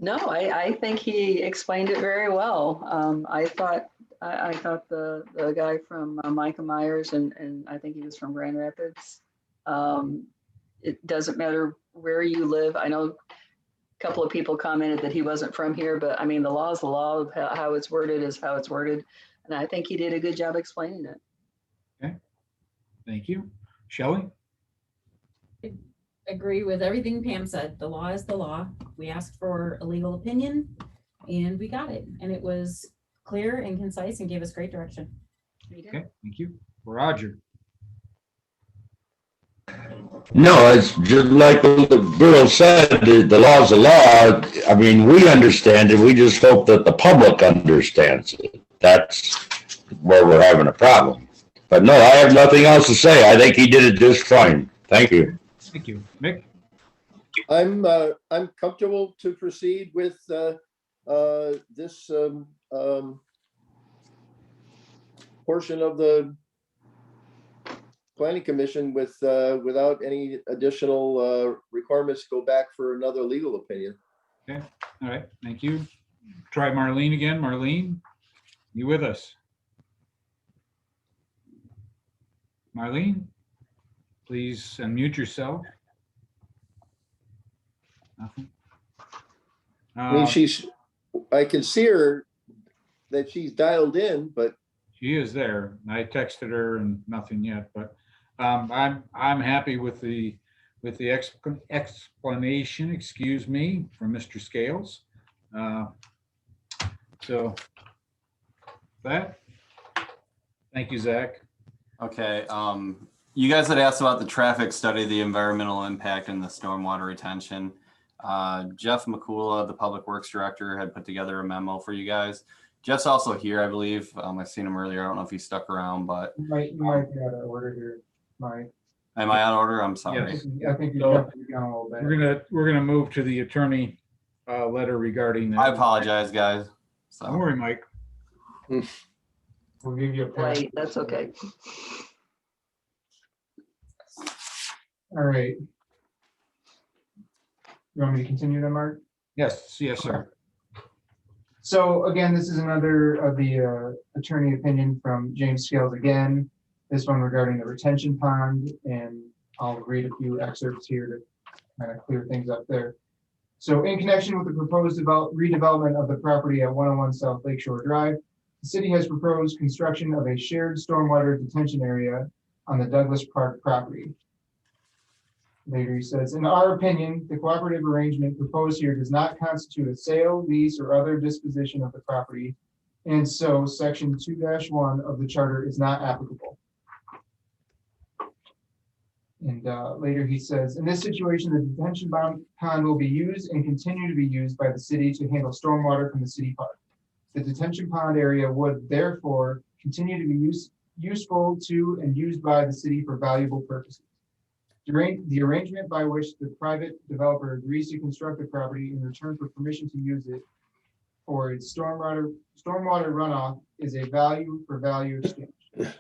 No, I think he explained it very well. I thought the guy from Micah Myers, and I think he was from Grand Rapids. It doesn't matter where you live. I know a couple of people commented that he wasn't from here, but I mean, the law is the law. How it's worded is how it's worded. And I think he did a good job explaining it. Okay. Thank you. Shelley? Agree with everything Pam said. The law is the law. We asked for a legal opinion and we got it. And it was clear and concise and gave us great direction. Okay, thank you. Roger? No, it's just like the girl said, the law's the law. I mean, we understand it. We just hope that the public understands it. That's where we're having a problem. But no, I have nothing else to say. I think he did it just fine. Thank you. Thank you. Mick? I'm comfortable to proceed with this portion of the planning commission without any additional requirements to go back for another legal opinion. Okay, all right, thank you. Try Marlene again. Marlene, you with us? Marlene, please unmute yourself. Nothing. I mean, I can see her that she's dialed in, but She is there. I texted her and nothing yet, but I'm happy with the explanation, excuse me, from Mr. Scales. So that, thank you, Zach. Okay, you guys had asked about the traffic study, the environmental impact and the stormwater retention. Jeff McCula, the Public Works Director, had put together a memo for you guys. Jeff's also here, I believe. I've seen him earlier. I don't know if he stuck around, but You might be out of order here, Mike. am I out of order? I'm sorry. Yes. I think you So, jumped the gun a little bit. We're gonna move to the attorney letter regarding that. I apologize, guys. Don't worry, Mike. We'll give you a pass. Right, that's okay. All right. You want me to continue then, Mark? Yes, yes, sir. So again, this is another of the attorney opinion from James Scales again. This one regarding the retention pond, and I'll read a few excerpts here to kind of clear things up there. So in connection with the proposed redevelopment of the property at 101 South Lakeshore Drive, the city has proposed construction of a shared stormwater detention area on the Douglas Park property. Later he says, in our opinion, the cooperative arrangement proposed here does not constitute a sale, lease, or other disposition of the property. And so section 2-1 of the charter is not applicable. And later he says, in this situation, the detention pond will be used and continue to be used by the city to handle stormwater from the city park. The detention pond area would therefore continue to be useful to and used by the city for valuable purposes. The arrangement by which the private developer agrees to construct the property in return for permission to use it for its stormwater runoff is a value for value exchange, which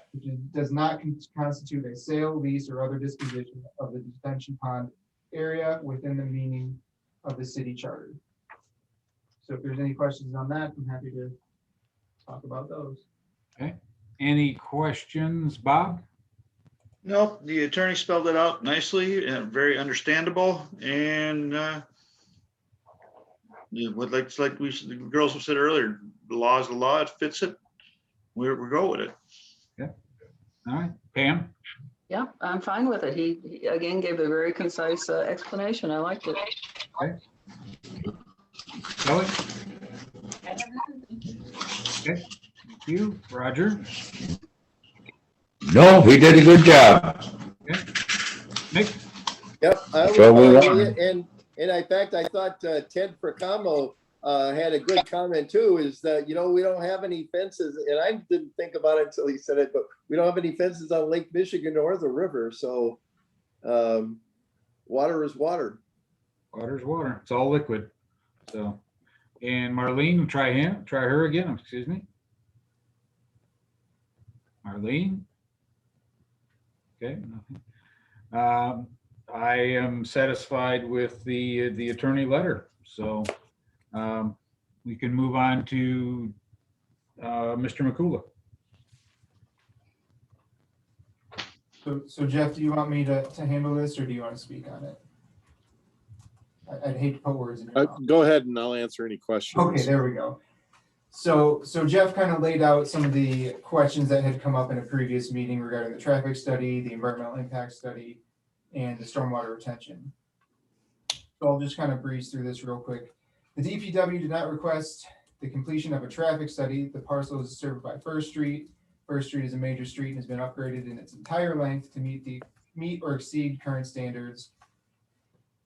does not constitute a sale, lease, or other disposition of the detention pond area within the meaning of the city charter. So if there's any questions on that, I'm happy to talk about those. Okay. Any questions, Bob? Nope, the attorney spelled it out nicely and very understandable, and like the girls have said earlier, the law is the law, it fits it. We're go with it. Yeah. All right, Pam? Yeah, I'm fine with it. He again gave a very concise explanation. I liked it. Okay. Kelly? Okay, thank you. Roger? No, he did a good job. Okay. Nick? Yep, I was So we fine want- with it. And in fact, I thought Ted Fracamo had a good comment too, is that, you know, we don't have any fences, and I didn't think about it until he said it, but we don't have any fences on Lake Michigan or the river, so water is water. Water's water. It's all liquid. So, and Marlene, try her again. Excuse me. Marlene? Okay. Nothing. I am satisfied with the attorney letter. So we can move on to Mr. McCullough. So Jeff, do you want me to handle this, or do you want to speak on it? I'd hate to put words in your mouth. Go ahead and I'll answer any questions. Okay, there we go. So Jeff kind of laid out some of the questions that had come up in a previous meeting regarding the traffic study, the environmental impact study, and the stormwater retention. So I'll just kind of breeze through this real quick. The DPW did not request the completion of a traffic study. The parcel is served by First Street. First Street is a major street and has been upgraded in its entire length to meet or exceed current standards.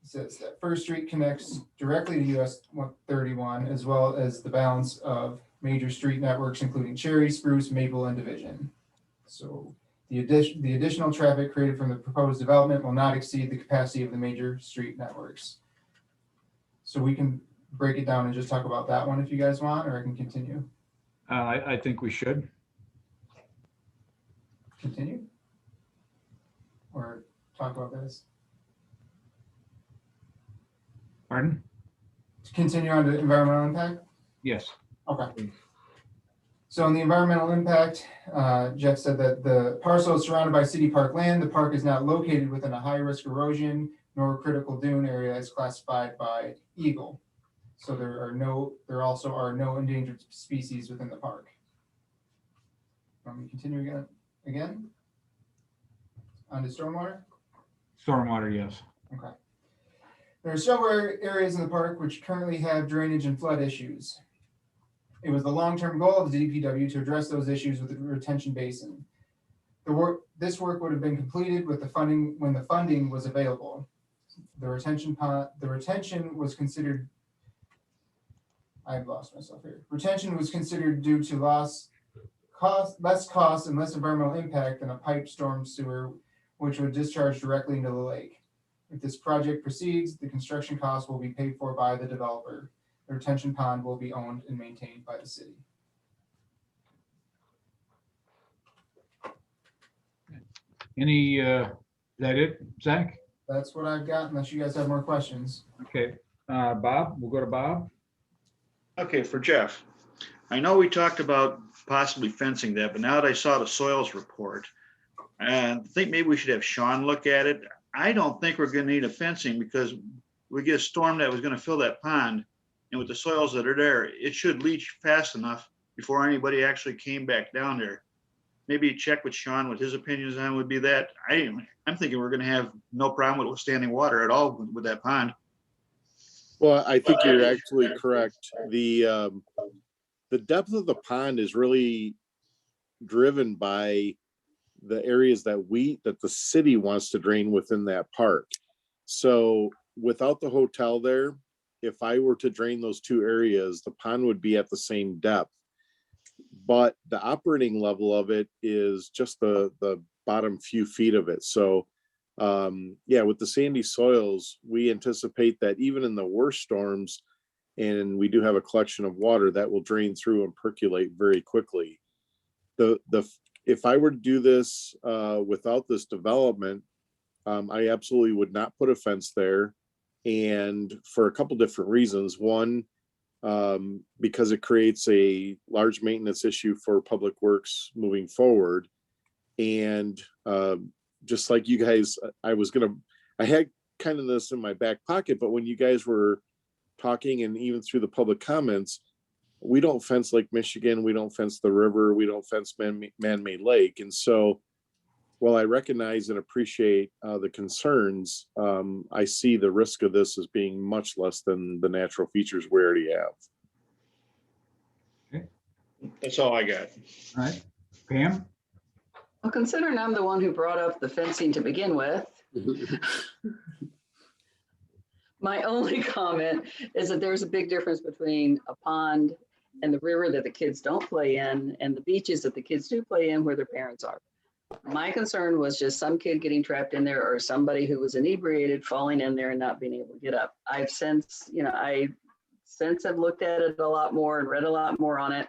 It says that First Street connects directly to US 131, as well as the balance of major street networks, including Cherry, Spruce, Maple, and Division. So the additional traffic created from the proposed development will not exceed the capacity of the major street networks. So we can break it down and just talk about that one if you guys want, or I can continue. I think we should. Continue? Or talk about this? Pardon? To continue on to environmental impact? Yes. Okay. So in the environmental impact, Jeff said that the parcel is surrounded by city park land. The park is not located within a high-risk erosion nor critical dune area as classified by Eagle. So there also are no endangered species within the park. Want me to continue again? On to stormwater? Stormwater, yes. Okay. There are several areas in the park which currently have drainage and flood issues. It was the long-term goal of the DPW to address those issues with the retention basin. This work would have been completed with the funding when the funding was available. The retention was considered. I've lost myself here. Retention was considered due to less cost and less environmental impact than a pipe storm sewer, which would discharge directly into the lake. If this project proceeds, the construction costs will be paid for by the developer. The retention pond will be owned and maintained by the city. Is that it, Zach? That's what I've got, unless you guys have more questions. Okay. Bob, we'll go to Bob. Okay, for Jeff. I know we talked about possibly fencing that, but now that I saw the soils report, I think maybe we should have Sean look at it. I don't think we're gonna need a fencing because we get a storm that was gonna fill that pond. And with the soils that are there, it should leach fast enough before anybody actually came back down there. Maybe check with Sean what his opinions on would be that. I'm thinking we're gonna have no problem with standing water at all with that pond. Well, I think you're actually correct. The depth of the pond is really driven by the areas that the city wants to drain within that park. So without the hotel there, if I were to drain those two areas, the pond would be at the same depth. But the operating level of it is just the bottom few feet of it. So yeah, with the sandy soils, we anticipate that even in the worst storms, and we do have a collection of water that will drain through and percolate very quickly. If I were to do this without this development, I absolutely would not put a fence there. And for a couple different reasons. One, because it creates a large maintenance issue for public works moving forward. And just like you guys, I had kind of this in my back pocket, but when you guys were talking and even through the public comments, we don't fence Lake Michigan, we don't fence the river, we don't fence man-made lake. And so while I recognize and appreciate the concerns, I see the risk of this as being much less than the natural features we already have. That's all I got. All right, Pam? Well, considering I'm the one who brought up the fencing to begin with, my only comment is that there's a big difference between a pond and the river that the kids don't play in and the beaches that the kids do play in where their parents are. My concern was just some kid getting trapped in there or somebody who was inebriated falling in there and not being able to get up. I've since I've looked at it a lot more and read a lot more on it.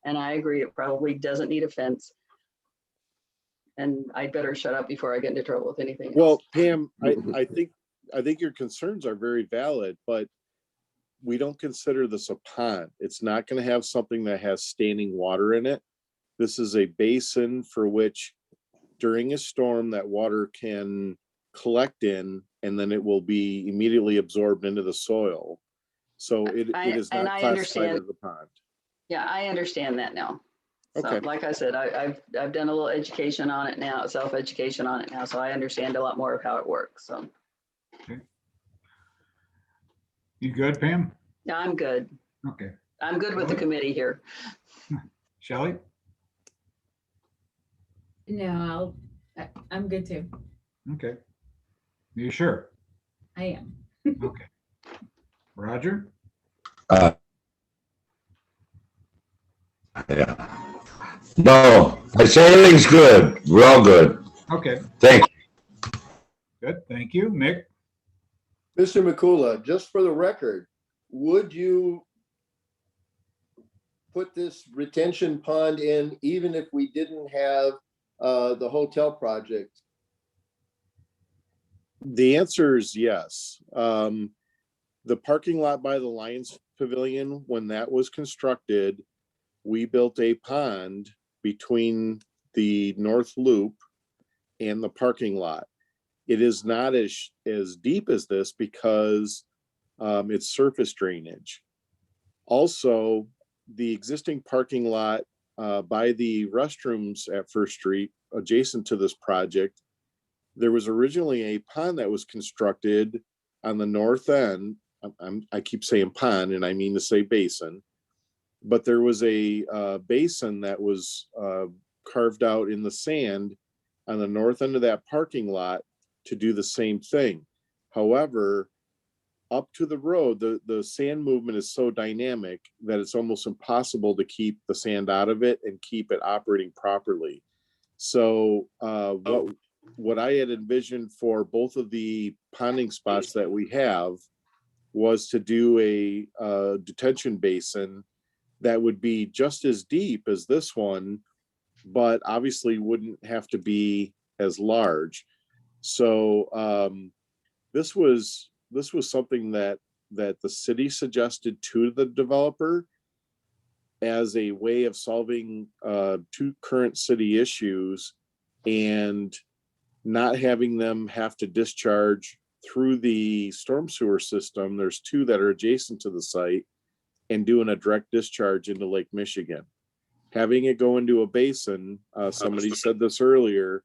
And I agree, it probably doesn't need a fence. And I'd better shut up before I get into trouble with anything else. Well, Pam, I think your concerns are very valid, but we don't consider this a pond. It's not going to have something that has standing water in it. This is a basin for which during a storm that water can collect in, and then it will be immediately absorbed into the soil. So it is not classified as a pond. Yeah, I understand that now. So, Okay. like I said, I've done a little education on it now, self-education on it now, so I understand a lot more of how it works. So. Okay. You good, Pam? Yeah, I'm good. Okay. I'm good with the committee here. Shelley? No, I'm good too. Okay. You sure? I am. Okay. Roger? Yeah. No, I say everything's good. We're all good. Okay. Thank you. Good, thank you. Mick? Mr. McCullough, just for the record, would you put this retention pond in even if we didn't have the hotel project? The answer is yes. The parking lot by the Lions Pavilion, when that was constructed, we built a pond between the north loop and the parking lot. It is not as deep as this because it's surface drainage. Also, the existing parking lot by the restrooms at First Street, adjacent to this project, there was originally a pond that was constructed on the north end. I keep saying pond, and I mean to say basin. But there was a basin that was carved out in the sand on the north end of that parking lot to do the same thing. However, up to the road, the sand movement is so dynamic that it's almost impossible to keep the sand out of it and keep it operating properly. So what I had envisioned for both of the ponding spots that we have was to do a detention basin that would be just as deep as this one, but obviously wouldn't have to be as large. So this was something that the city suggested to the developer as a way of solving two current city issues and not having them have to discharge through the storm sewer system. There's two that are adjacent to the site, and doing a direct discharge into Lake Michigan. Having it go into a basin, somebody said this earlier,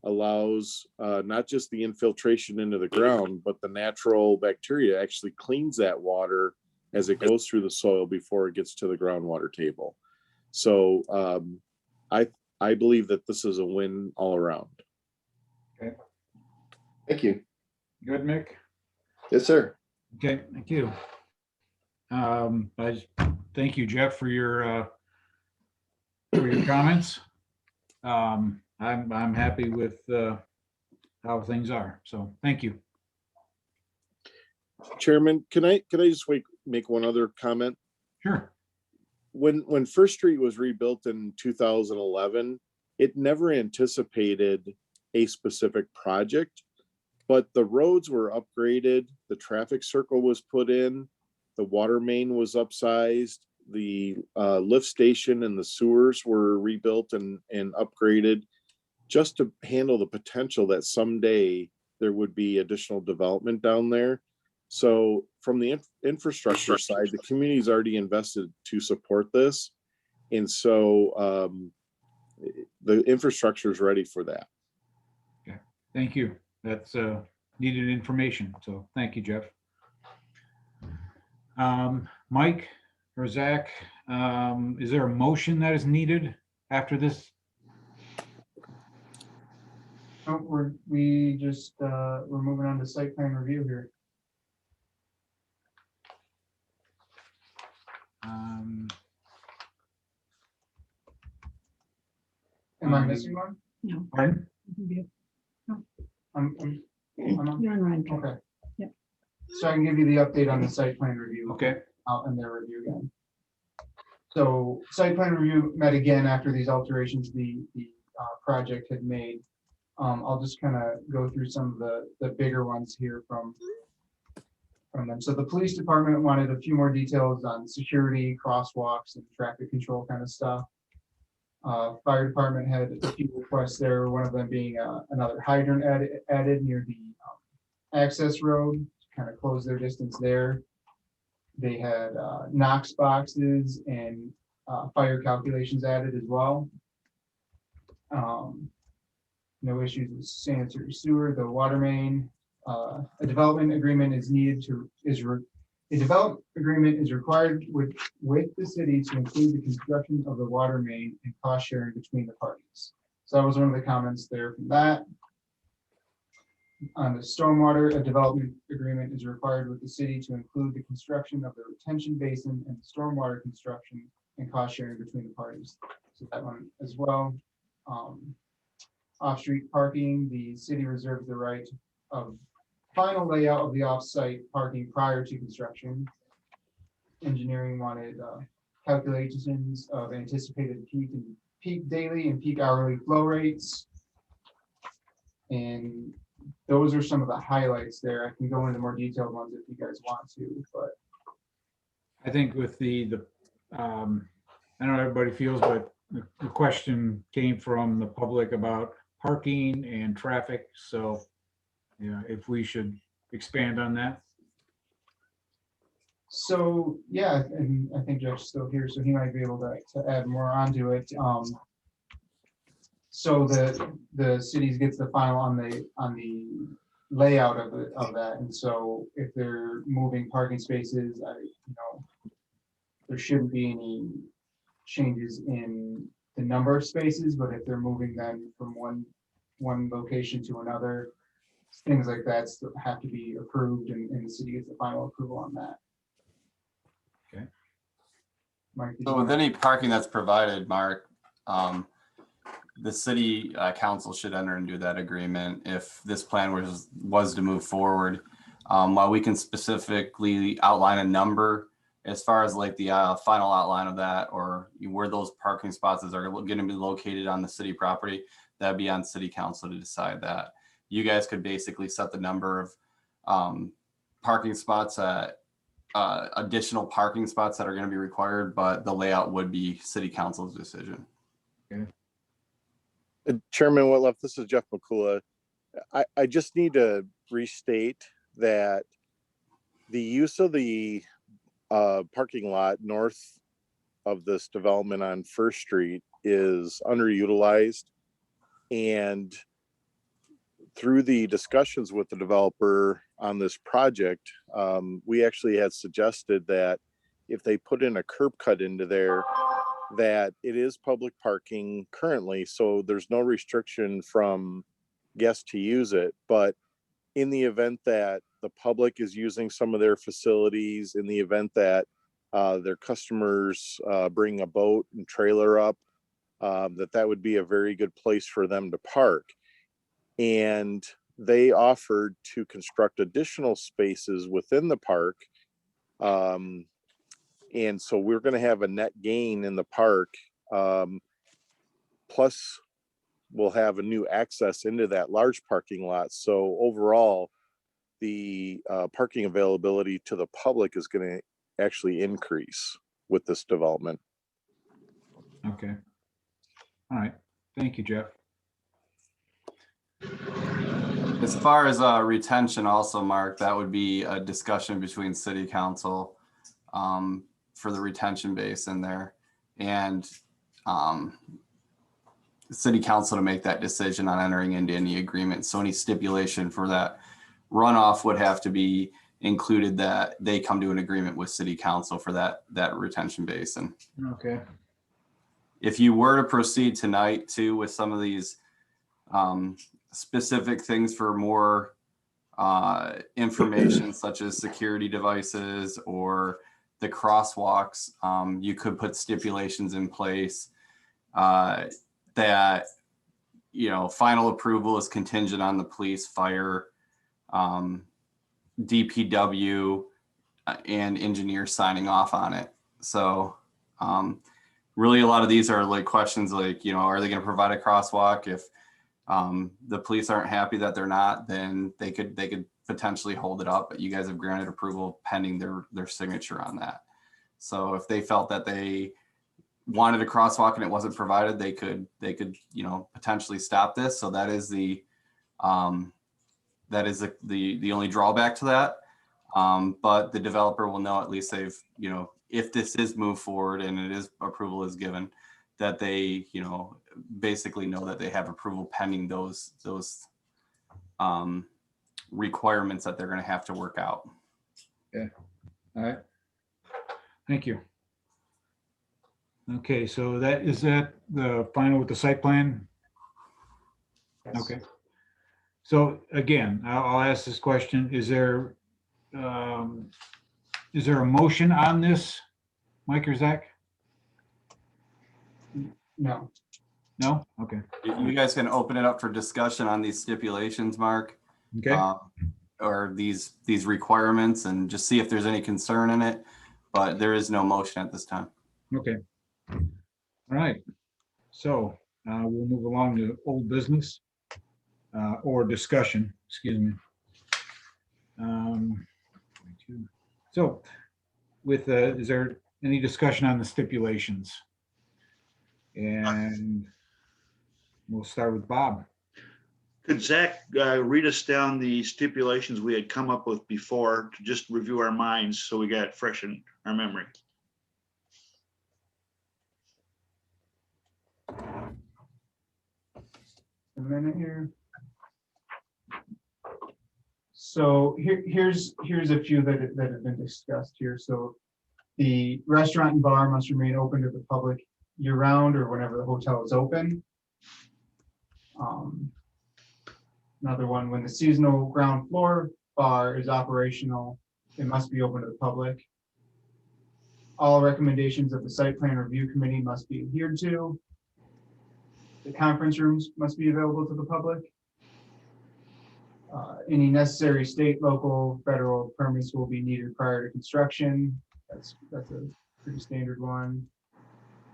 allows not just the infiltration into the ground, but the natural bacteria actually cleans that water as it goes through the soil before it gets to the groundwater table. So I believe that this is a win all around. Okay. Thank you. Good, Mick? Yes, sir. Okay, thank you. Thank you, Jeff, for your comments. I'm happy with how things are. So thank you. Chairman, can I just make one other comment? Sure. When First Street was rebuilt in 2011, it never anticipated a specific project, but the roads were upgraded, the traffic circle was put in, the water main was upsized, the lift station and the sewers were rebuilt and upgraded just to handle the potential that someday there would be additional development down there. So from the infrastructure side, the community's already invested to support this. And so the infrastructure is ready for that. Okay, thank you. That's needed information. So thank you, Jeff. Mike or Zach, is there a motion that is needed after this? Oh, we're moving on to site plan review here. Am I missing one? No. Pardon? No. I'm on? You're on Ryan. Okay. Yep. So I can give you the update on the site plan review. Okay. Out in their review again. So site plan review met again after these alterations the project had made. I'll just kind of go through some of the bigger ones here from them. So the police department wanted a few more details on security, crosswalks, and traffic control kind of stuff. Fire department had a few requests there, one of them being another hydrant added near the access road to kind of close their distance there. They had Knox boxes and fire calculations added as well. No issues with sanitary sewer, the water main. A development agreement is needed a development agreement is required with the city to include the construction of the water main and cost sharing between the parties. So that was one of the comments there from that. On the stormwater, a development agreement is required with the city to include the construction of the retention basin and the stormwater construction and cost sharing between the parties. So that one as well. Off-street parking, the city reserves the right of final layout of the off-site parking prior to construction. Engineering wanted calculations of anticipated peak daily and peak hourly flow rates. And those are some of the highlights there. I can go into more detailed ones if you guys want to, but I think with I don't know how everybody feels, but the question came from the public about parking and traffic. So, if we should expand on that. so yeah, and I think Jeff's still here, so he might be able to add more onto it. So the cities gets the final on the layout of that, and so if they're moving parking spaces, there shouldn't be any changes in the number of spaces, but if they're moving them from one location to another, things like that still have to be approved, and the city gets the final approval on that. Okay. Mike, So with any parking that's provided, Mark, the city council should enter into that agreement if this plan was to move forward. While we can specifically outline a number, as far as like the final outline of that, or where those parking spots are going to be located on the city property, that'd be on city council to decide that. You guys could basically set the number of parking spots, additional parking spots that are going to be required, but the layout would be city council's decision. Okay. Chairman Whitloff, this is Jeff McCullough. I just need to restate that the use of the parking lot north of this development on First Street is underutilized, and through the discussions with the developer on this project, we actually had suggested that if they put in a curb cut into there, that it is public parking currently, so there's no restriction from guests to use it. But in the event that the public is using some of their facilities, in the event that their customers bring a boat and trailer up, that would be a very good place for them to park. And they offered to construct additional spaces within the park. And so we're going to have a net gain in the park. Plus, we'll have a new access into that large parking lot. So overall, the parking availability to the public is going to actually increase with this development. Okay. All right. Thank you, Jeff. As far as retention also, Mark, that would be a discussion between city council for the retention basin there, and city council to make that decision on entering into any agreement. So any stipulation for that runoff would have to be included, that they come to an agreement with city council for that retention basin. Okay. If you were to proceed tonight too with some of these specific things for more information such as security devices or the crosswalks, you could put stipulations in place that, you know, final approval is contingent on the police, fire, DPW, and engineer signing off on it. So really a lot of these are like questions like, you know, are they going to provide a crosswalk? If the police aren't happy that they're not, then they could potentially hold it up, but you guys have granted approval pending their signature on that. So if they felt that they wanted a crosswalk and it wasn't provided, they could, you know, potentially stop this. So that is the only drawback to that. But the developer will know, at least they've, you know, if this is moved forward and it is approval is given, that they, you know, basically know that they have approval pending those requirements that they're going to have to work out. Yeah. All right. Thank you. Okay, so that the final with the site plan? Okay. So again, I'll ask this question. Is there a motion on this, Mike or Zach? No. No? Okay. You guys can open it up for discussion on these stipulations, Mark. Okay. Or these requirements, and just see if there's any concern in it, but there is no motion at this time. Okay. All right. So we'll move along to old business or discussion, excuse me. So with, is there any discussion on the stipulations? And we'll start with Bob. Could Zach read us down the stipulations we had come up with before to just review our minds so we got it fresh in our memory? A minute here. So here's a few that have been discussed here. So the restaurant and bar must remain open to the public year round or whenever the hotel is open. Another one, when the seasonal ground floor bar is operational, it must be open to the public. All recommendations of the site plan review committee must be adhered to. The conference rooms must be available to the public. Any necessary state, local, federal permits will be needed prior to construction. That's a pretty standard one.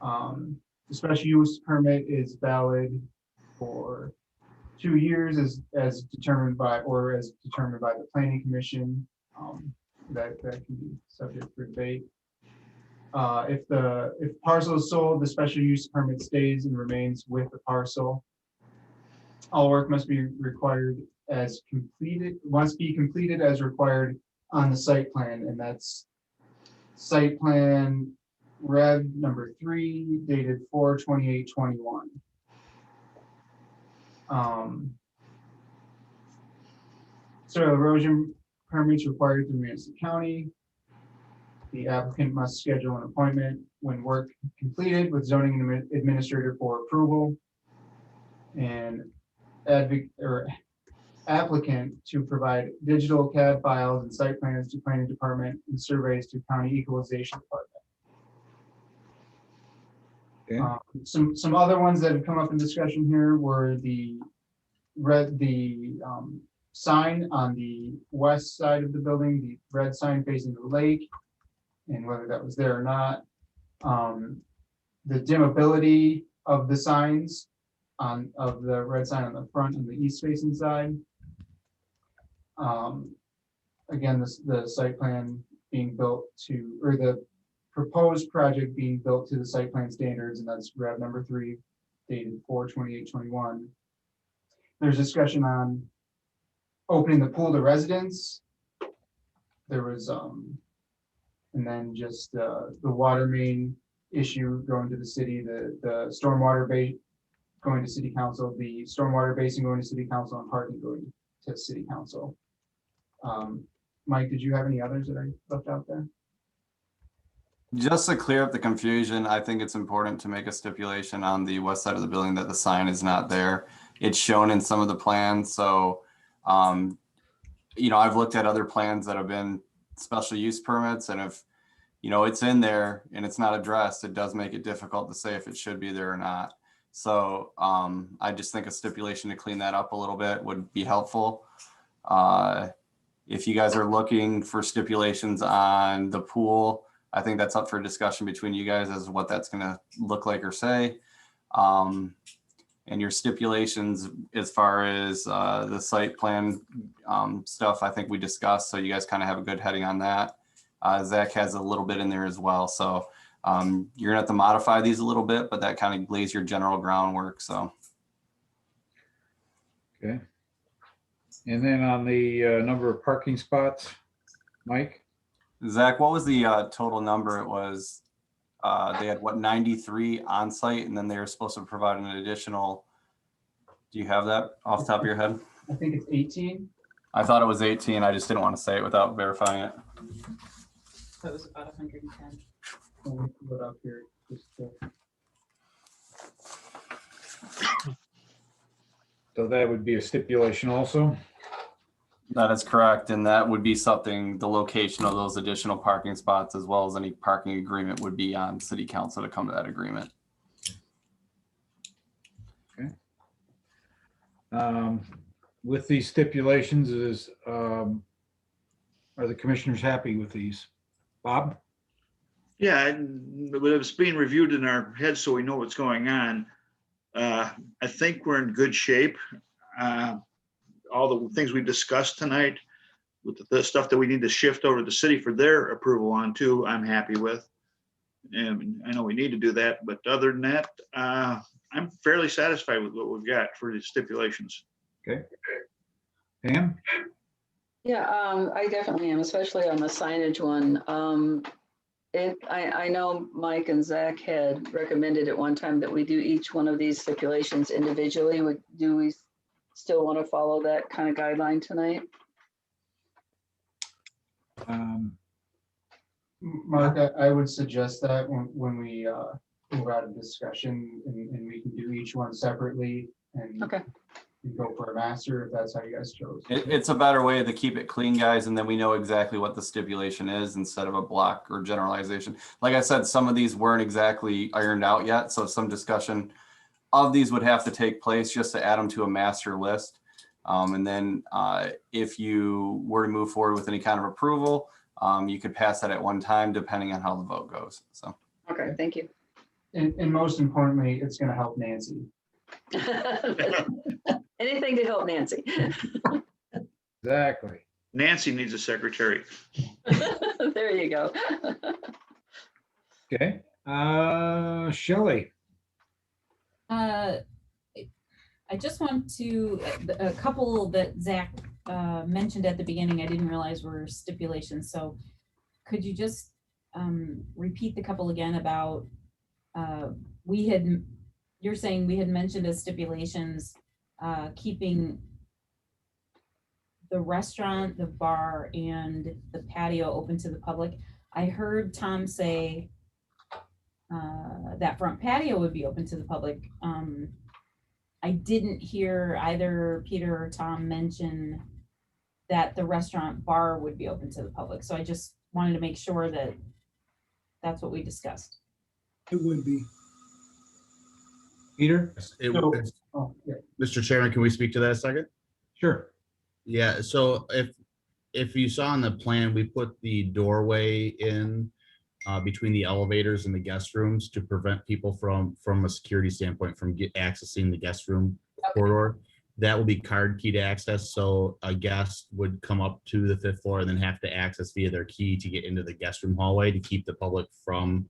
The special use permit is valid for 2 years as determined by the planning commission. That can be subject for debate. If parcel is sold, the special use permit stays and remains with the parcel. All work must be completed as required on the site plan, and that's site plan Rev number 3 dated 4/28/21. Soil erosion permits required through Manistee County. The applicant must schedule an appointment when work completed with zoning administrator for approval. And applicant to provide digital CAD files and site plans to planning department and surveys to county equalization department. Okay. Some other ones that have come up in discussion here were the sign on the west side of the building, the red sign facing the lake, and whether that was there or not. The dimmability of the signs of the red sign on the front and the east facing side. Again, the site plan being built to, or the proposed project being built to the site plan standards, and that's Rev number 3 dated 4/28/21. There's discussion on opening the pool to residents. There was, and then just the water main issue going to the city, the stormwater bait going to city council, the stormwater basin going to city council, and parking going to city council. Mike, did you have any others that I left out there? Just to clear up the confusion, I think it's important to make a stipulation on the west side of the building that the sign is not there. It's shown in some of the plans. So, you know, I've looked at other plans that have been special use permits, and if, you know, it's in there and it's not addressed, it does make it difficult to say if it should be there or not. So I just think a stipulation to clean that up a little bit would be helpful. If you guys are looking for stipulations on the pool, I think that's up for discussion between you guys as to what that's going to look like or say. And your stipulations as far as the site plan stuff, I think we discussed. So you guys kind of have a good heading on that. Zach has a little bit in there as well. So you're gonna have to modify these a little bit, but that kind of lays your general groundwork. So. Okay. And then on the number of parking spots, Mike? Zach, what was the total number? It was, they had what, 93 on site, and then they were supposed to provide an additional, do you have that off the top of your head? I think it's 18. I thought it was 18. I just didn't want to say it without verifying it. That was about 110. Let me pull it up here. So that would be a stipulation also? That is correct. And that would be something, the location of those additional parking spots, as well as any parking agreement, would be on city council to come to that agreement. Okay. With these stipulations, are the commissioners happy with these? Bob? Yeah, but it's being reviewed in our heads so we know what's going on. I think we're in good shape. All the things we discussed tonight with the stuff that we need to shift over to the city for their approval on too, I'm happy with. And I know we need to do that, but other than that, I'm fairly satisfied with what we've got for the stipulations. Okay. Pam? Yeah, I definitely am, especially on the signage one. I know Mike and Zach had recommended at one time that we do each one of these stipulations individually. Do we still want to follow that kind of guideline tonight? Mark, I would suggest that when we move out of discussion and we can do each one separately and go for a master if that's how you guys chose. It's a better way to keep it clean, guys, and then we know exactly what the stipulation is instead of a block or generalization. Like I said, some of these weren't exactly ironed out yet, so some discussion of these would have to take place just to add them to a master list. And then if you were to move forward with any kind of approval, you could pass that at one time depending on how the vote goes. So. Okay, thank you. And most importantly, it's going to help Nancy. Anything to help Nancy. Exactly. Nancy needs a secretary. There you go. Okay. Shelley. I just want to, a couple that Zach mentioned at the beginning, I didn't realize were stipulations. So could you just repeat the couple again about, you're saying we had mentioned as stipulations, keeping the restaurant, the bar, and the patio open to the public. I heard Tom say that front patio would be open to the public. I didn't hear either Peter or Tom mention that the restaurant bar would be open to the public. So I just wanted to make sure that that's what we discussed. It would be. Peter? Mr. Chairman, can we speak to that a second? Sure. Yeah, so if you saw on the plan, we put the doorway in between the elevators and the guest rooms to prevent people from a security standpoint from accessing the guest room corridor. That will be card keyed access. So a guest would come up to the 5th floor and then have to access via their key to get into the guest room hallway to keep the public from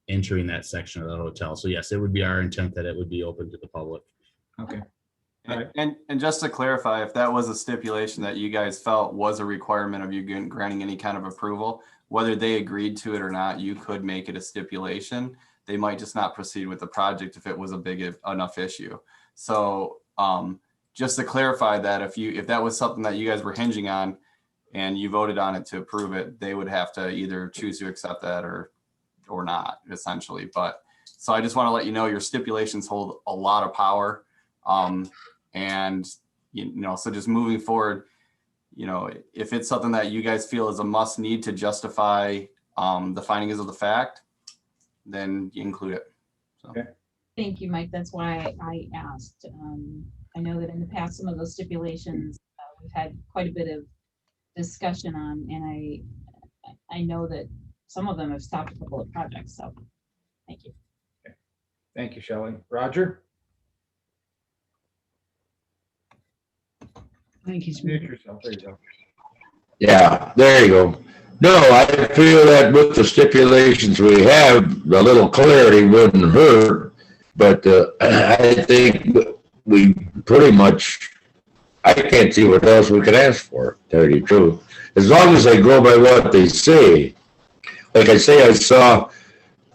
entering that section of the hotel. So yes, it would be our intent that it would be open to the public. Okay. And just to clarify, if that was a stipulation that you guys felt was a requirement of you granting any kind of approval, whether they agreed to it or not, you could make it a stipulation. They might just not proceed with the project if it was a big enough issue. So just to clarify that, if that was something that you guys were hinging on and you voted on it to approve it, they would have to either choose to accept that or not, essentially. But so I just want to let you know your stipulations hold a lot of power. And so just moving forward, if it's something that you guys feel is a must need to justify the findings of the fact, then you include it. So. Okay. Thank you, Mike. That's why I asked. I know that in the past, some of those stipulations we've had quite a bit of discussion on, and I know that some of them have stopped a couple of projects. So, thank you. Okay. Thank you, Shelley. Roger. I think he's mute yourself. There you go. Yeah, there you go. No, I feel that with the stipulations we have, a little clarity wouldn't hurt. But I think we pretty much, I can't see what else we could ask for, to tell you the truth. As long as they go by what they say. Like I say, I saw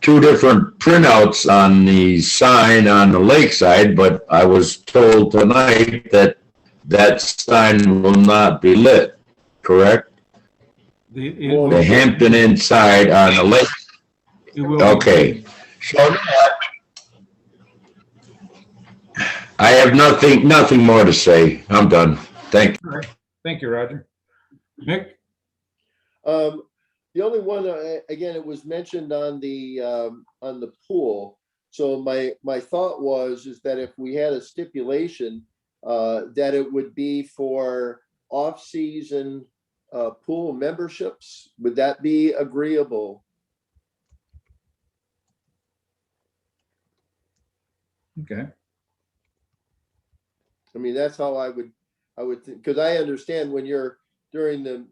2 different printouts on the sign on the lakeside, but I was told tonight that that sign will not be lit, correct? The Hampton inside on the lake. Okay. So I have nothing more to say. I'm done. Thank you. Right. Thank you, Roger. Nick? The only one, again, it was mentioned on the pool. So my thought is that if we had a stipulation, that it would be for off-season pool memberships. Would that be agreeable? Okay. I mean, that's how I would think, because I understand when you're during the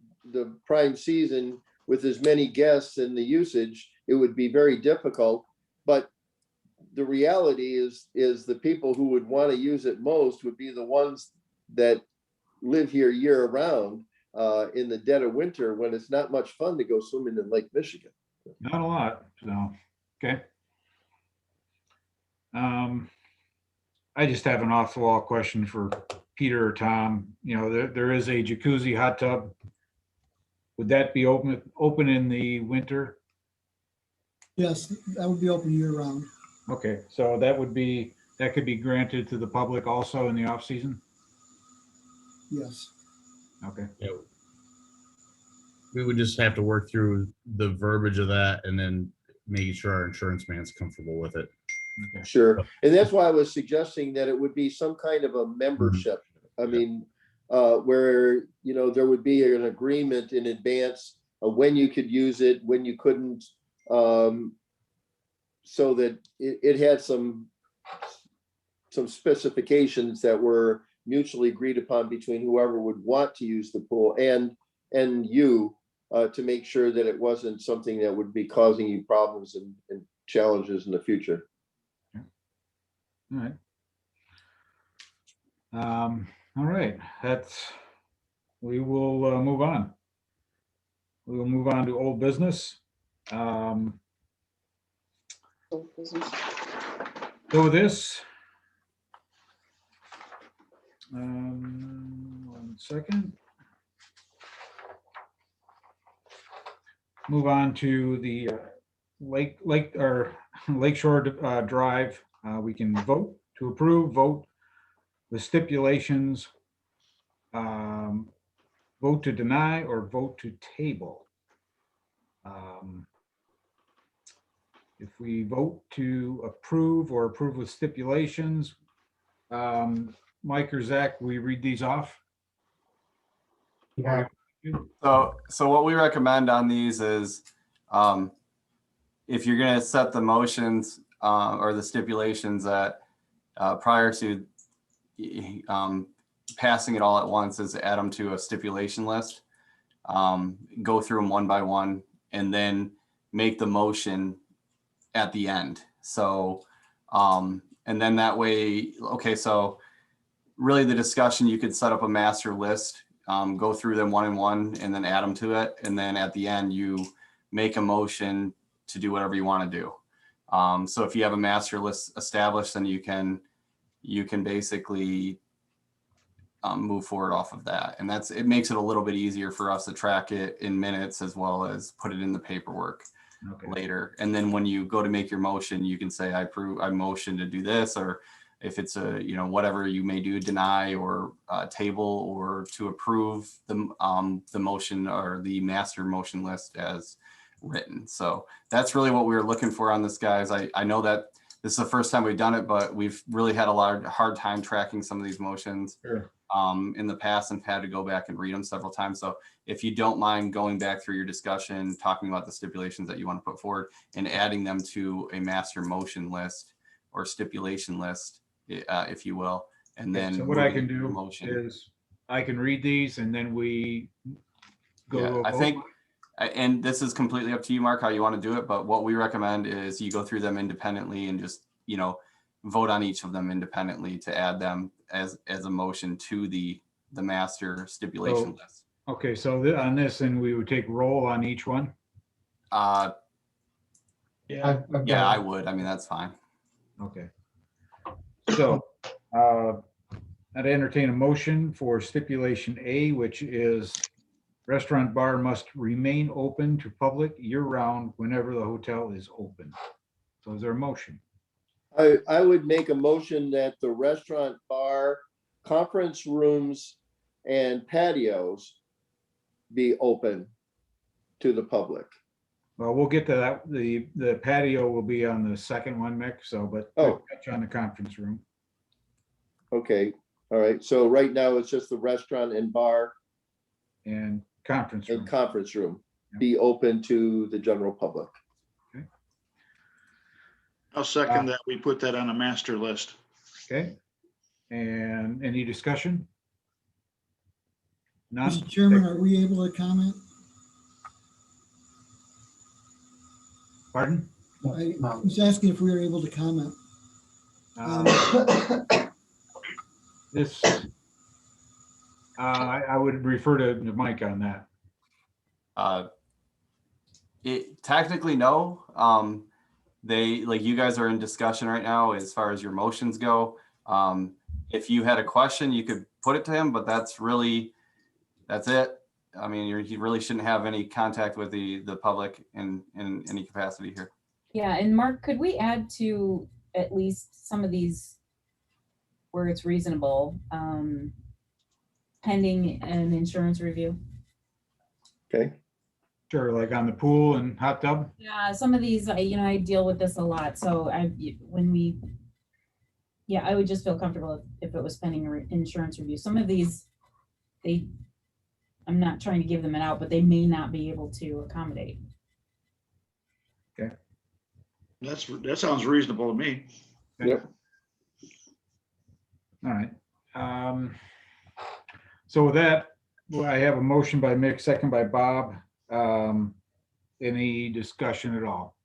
prime season with as many guests and the usage, it would be very difficult. But the reality is the people who would want to use it most would be the ones that live here year round, in the dead of winter when it's not much fun to go swimming in Lake Michigan. Not a lot. So, okay. I just have an off-the-wall question for Peter or Tom. There is a jacuzzi hot tub. Would that be open in the winter? Yes, that would be open year round. Okay, so that could be granted to the public also in the off season? Yes. Okay. Yeah. We would just have to work through the verbiage of that and then making sure our insurance man's comfortable with it. Okay. Sure. And that's why I was suggesting that it would be some kind of a membership. I mean, where, there would be an agreement in advance of when you could use it, when you couldn't, so that it had some specifications that were mutually agreed upon between whoever would want to use the pool and you, to make sure that it wasn't something that would be causing you problems and challenges in the future. All right. All right. We will move on. We will move on to old business. So this, 1 second. Move on to the Lakeshore Drive. We can vote to approve, vote with stipulations, vote to deny, or vote to table. If we vote to approve or approve with stipulations, Mike or Zach, we read these off? Yeah. So what we recommend on these is, if you're going to set the motions or the stipulations that prior to passing it all at once, is add them to a stipulation list, go through them one by one, and then make the motion at the end. So, and then that way, okay, so really the discussion, you could set up a master list, go through them one and one, and then add them to it. And then at the end, you make a motion to do whatever you want to do. So if you have a master list established, then you can basically move forward off of that. And it makes it a little bit easier for us to track it in minutes as well as put it in the paperwork later. And then when you go to make your motion, you can say, I motion to do this, or if it's a, whatever you may do, deny or table or to approve the motion or the master motion list as written. So that's really what we were looking for on this, guys. I know that this is the first time we've done it, but we've really had a hard time tracking some of these motions in the past and had to go back and read them several times. So if you don't mind going back through your discussion, talking about the stipulations that you want to put forward and adding them to a master motion list or stipulation list, if you will, and then so what I can do motion. is I can read these and then we go to a I vote. think, and this is completely up to you, Mark, how you want to do it, but what we recommend is you go through them independently and just, vote on each of them independently to add them as a motion to the master stipulation list. Okay, so on this, and we would take roll on each one. Yeah, I would. I mean, that's fine. Okay. So I'd entertain a motion for stipulation A, which is restaurant bar must remain open to public year-round whenever the hotel is open. So is there a motion? I would make a motion that the restaurant, bar, conference rooms, and patios be open to the public. Well, we'll get to that. The patio will be on the second one, Mick, but touch on the conference room. Okay, all right. So right now it's just the restaurant and bar and conference room. Be open to the general public. I'll second that. We put that on a master list. Okay. And any discussion? None? Mr. Chairman, are we able to comment? Pardon? I was asking if we were able to comment. This, I would refer to Mike on that. Technically, no. You guys are in discussion right now as far as your motions go. If you had a question, you could put it to him, but that's it. I mean, you really shouldn't have any contact with the public in any capacity here. Yeah, and Mark, could we add to at least some of these where it's reasonable, pending an insurance review? Okay. Sure, like on the pool and hot tub? Yeah, some of these, I deal with this a lot. So I would just feel comfortable if it was pending an insurance review. Some of these, I'm not trying to give them an out, but they may not be able to accommodate. Okay. That sounds reasonable to me. Yep. All right. So with that, I have a motion by Mick, second by Bob. Any discussion at all?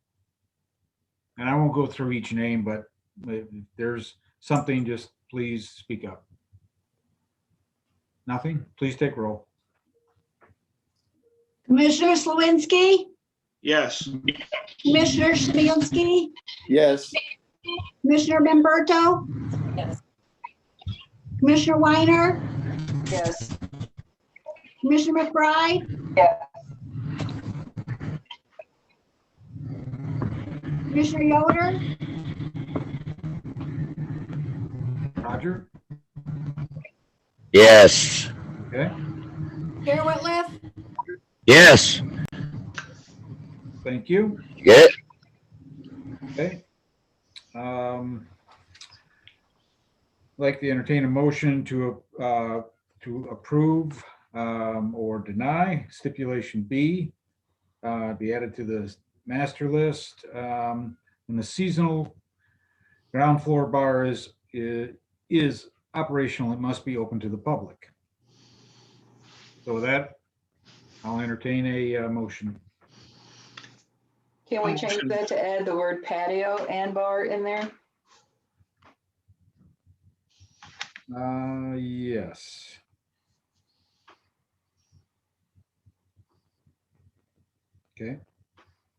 And I won't go through each name, but if there's something, just please speak up. Nothing? Please take roll. Commissioner Slawinski, Yes. Commissioner Smansky, Yes. Commissioner Memberto, Yes. Commissioner Weiner, Yes. Commissioner McBride, Yes. Commissioner Yoder, Roger? Yes. Okay. Chair Whitliff, Yes. Thank you. Yeah. Okay. Like to entertain a motion to approve or deny stipulation B, be added to the master list. And the seasonal ground floor bar is operational. It must be open to the public. So with that, I'll entertain a motion. Can we change that to add the word patio and bar in there? Yes. Okay.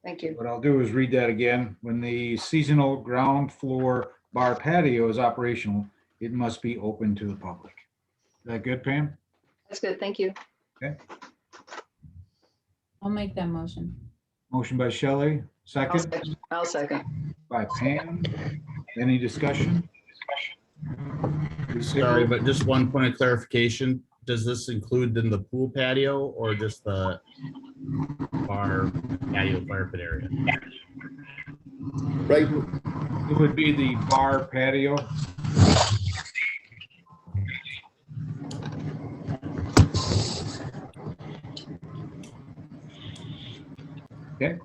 Thank you. What I'll do is read that again. When the seasonal ground floor bar patio is operational, it must be open to the public. Is that good, Pam? That's good. Thank you. Okay. I'll make that motion. Motion by Shelley, second I'll second. by Pam. Any discussion? Sorry, but just one point of clarification. Does this include then the pool patio or just the bar patio fire pit area? Right, It would be the bar patio. Okay,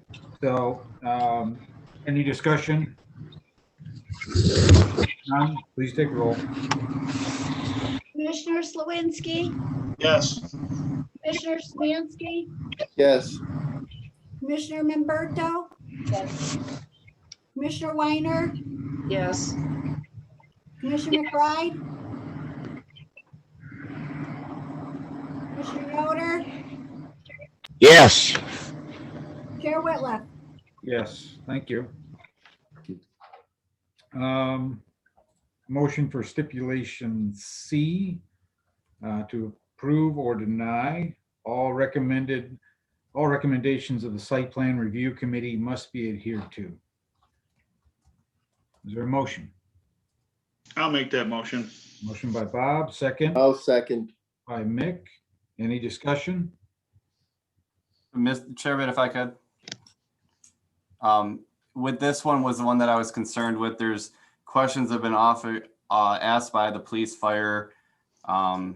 so any discussion? None, please take roll. Commissioner Slawinski, Yes. Commissioner Smansky, yes, Commissioner Memberto, Yes. Commissioner Weiner, Yes. Commissioner McBride, Commissioner Yoder, Yes. Chair Whitliff. Yes, thank you. Motion for stipulation C, to approve or deny all recommendations of the site plan review committee must be adhered to. Is there a motion? I'll make that motion. Motion by Bob, second I'll second. by Mick. Any discussion? Mr. Chairman, if I could. With this one was the one that I was concerned with. There's questions that have been asked by the police, fire, and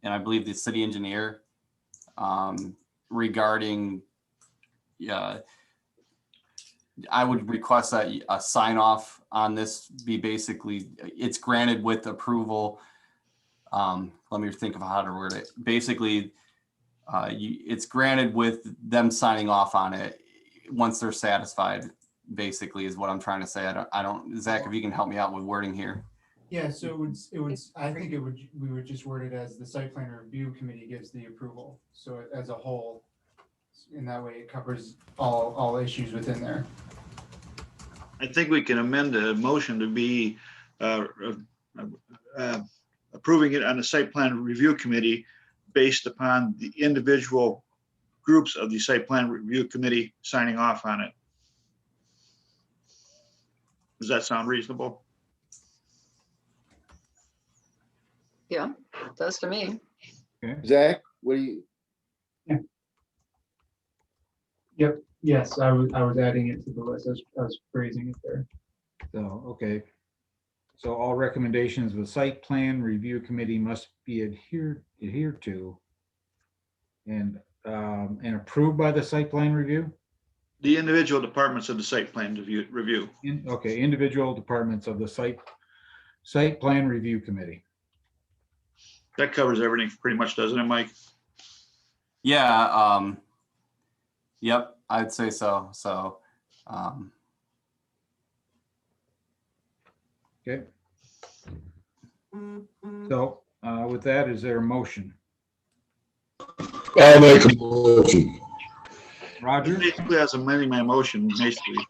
I believe the city engineer regarding, I would request that a sign off on this be basically, it's granted with approval. Let me think of how to word it. Basically, it's granted with them signing off on it once they're satisfied, basically is what I'm trying to say. I don't, Zach, if you can help me out with wording here. Yeah, so I think we would just word it as the site plan review committee gives the approval. So as a whole, in that way, it covers all issues within there. I think we can amend the motion to be approving it on the site plan review committee based upon the individual groups of the site plan review committee signing off on it. Does that sound reasonable? Yeah, does to me. Okay. Zach, what do you, Yep. Yes, I was adding it to the list. I was phrasing it there. So, okay. So all recommendations of the site plan review committee must be adhered to and approved by the site plan review? The individual departments of the site plan review. Okay, individual departments of the site plan review committee. That covers everything pretty much, doesn't it, Mike? Yeah. Yep, I'd say so. So, Okay. So with that, is there a motion? I'll make a motion. Roger? Basically, as amending my motion, basically.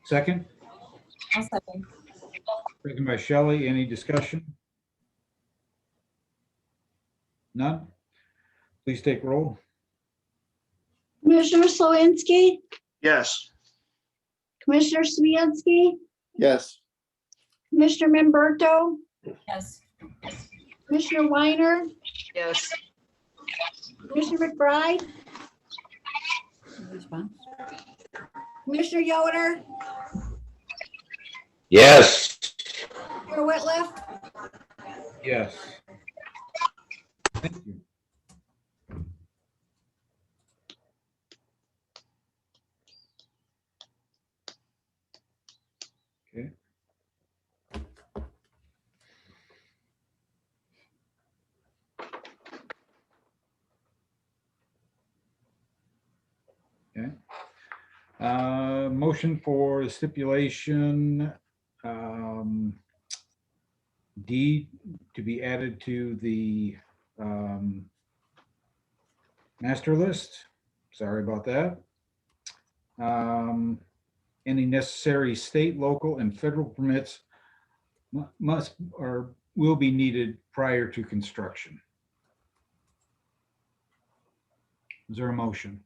Second? I'll second. Second by Shelley. Any discussion? None? Please take roll. Commissioner Slawinski, Yes. Commissioner Smansky, yes, Commissioner Memberto, Yes. Commissioner Weiner, Yes. Commissioner McBride, Commissioner Yoder, Yes. Chair Whitliff. Yes. Thank you. Okay. Okay. motion for the stipulation D to be added to the master list. Sorry about that. Any necessary state, local, and federal permits must or will be needed prior to construction. Is there a motion?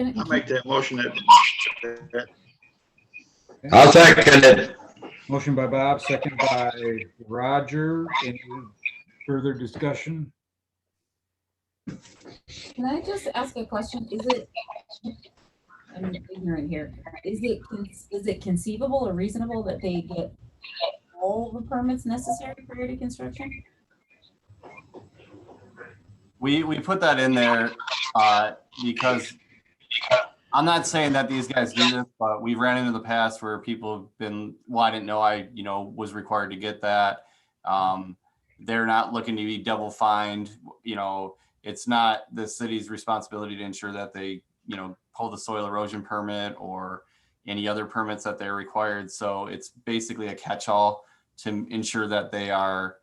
I'll make that motion. I'll second it. Motion by Bob, second by Roger. Any further discussion? Can I just ask a question? Is it, I'm ignorant here, is it conceivable or reasonable that they get all the permits necessary prior to construction? We put that in there because I'm not saying that these guys do this, but we've ran into the past where people have been, well, I didn't know I, was required to get that. They're not looking to be double fined. It's not the city's responsibility to ensure that they, pull the soil erosion permit or any other permits that they're required. So it's basically a catch-all to ensure that they are,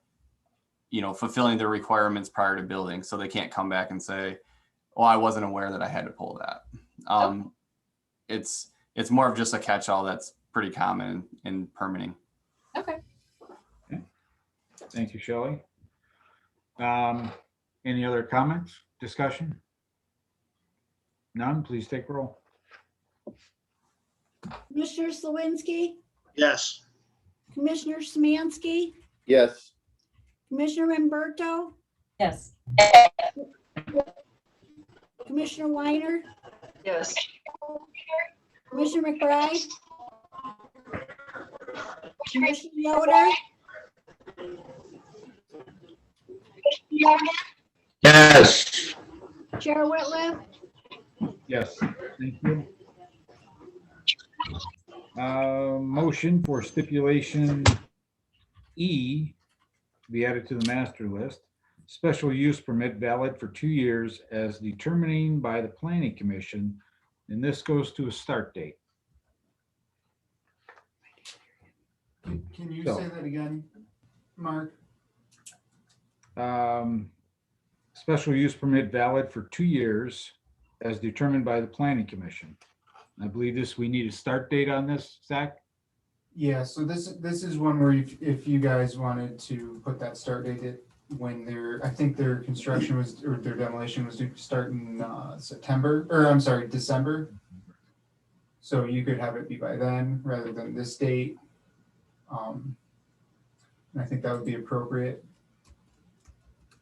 fulfilling their requirements prior to building. So they can't come back and say, oh, I wasn't aware that I had to pull that. It's more of just a catch-all that's pretty common in permitting. Okay. Thank you, Shelley. Any other comments, discussion? None, please take roll. Commissioner Slawinski, Yes. Commissioner Smansky, Yes. Commissioner Umberto, Yes. Commissioner Weiner, Yes. Commissioner McBride, Commissioner Yoder, Yes. Chair Whitliff, Yes, thank you. Motion for stipulation E to be added to the master list. Special use permit valid for 2 years as determining by the planning commission. And this goes to a start date. Can you So- say that again, Mark? Special use permit valid for 2 years as determined by the planning commission. I believe we need a start date on this, Zach? Yeah, so this is one where if you guys wanted to put that start date at when I think their construction was, or their demolition was due to start in December. So you could have it be by then rather than this date. And I think that would be appropriate.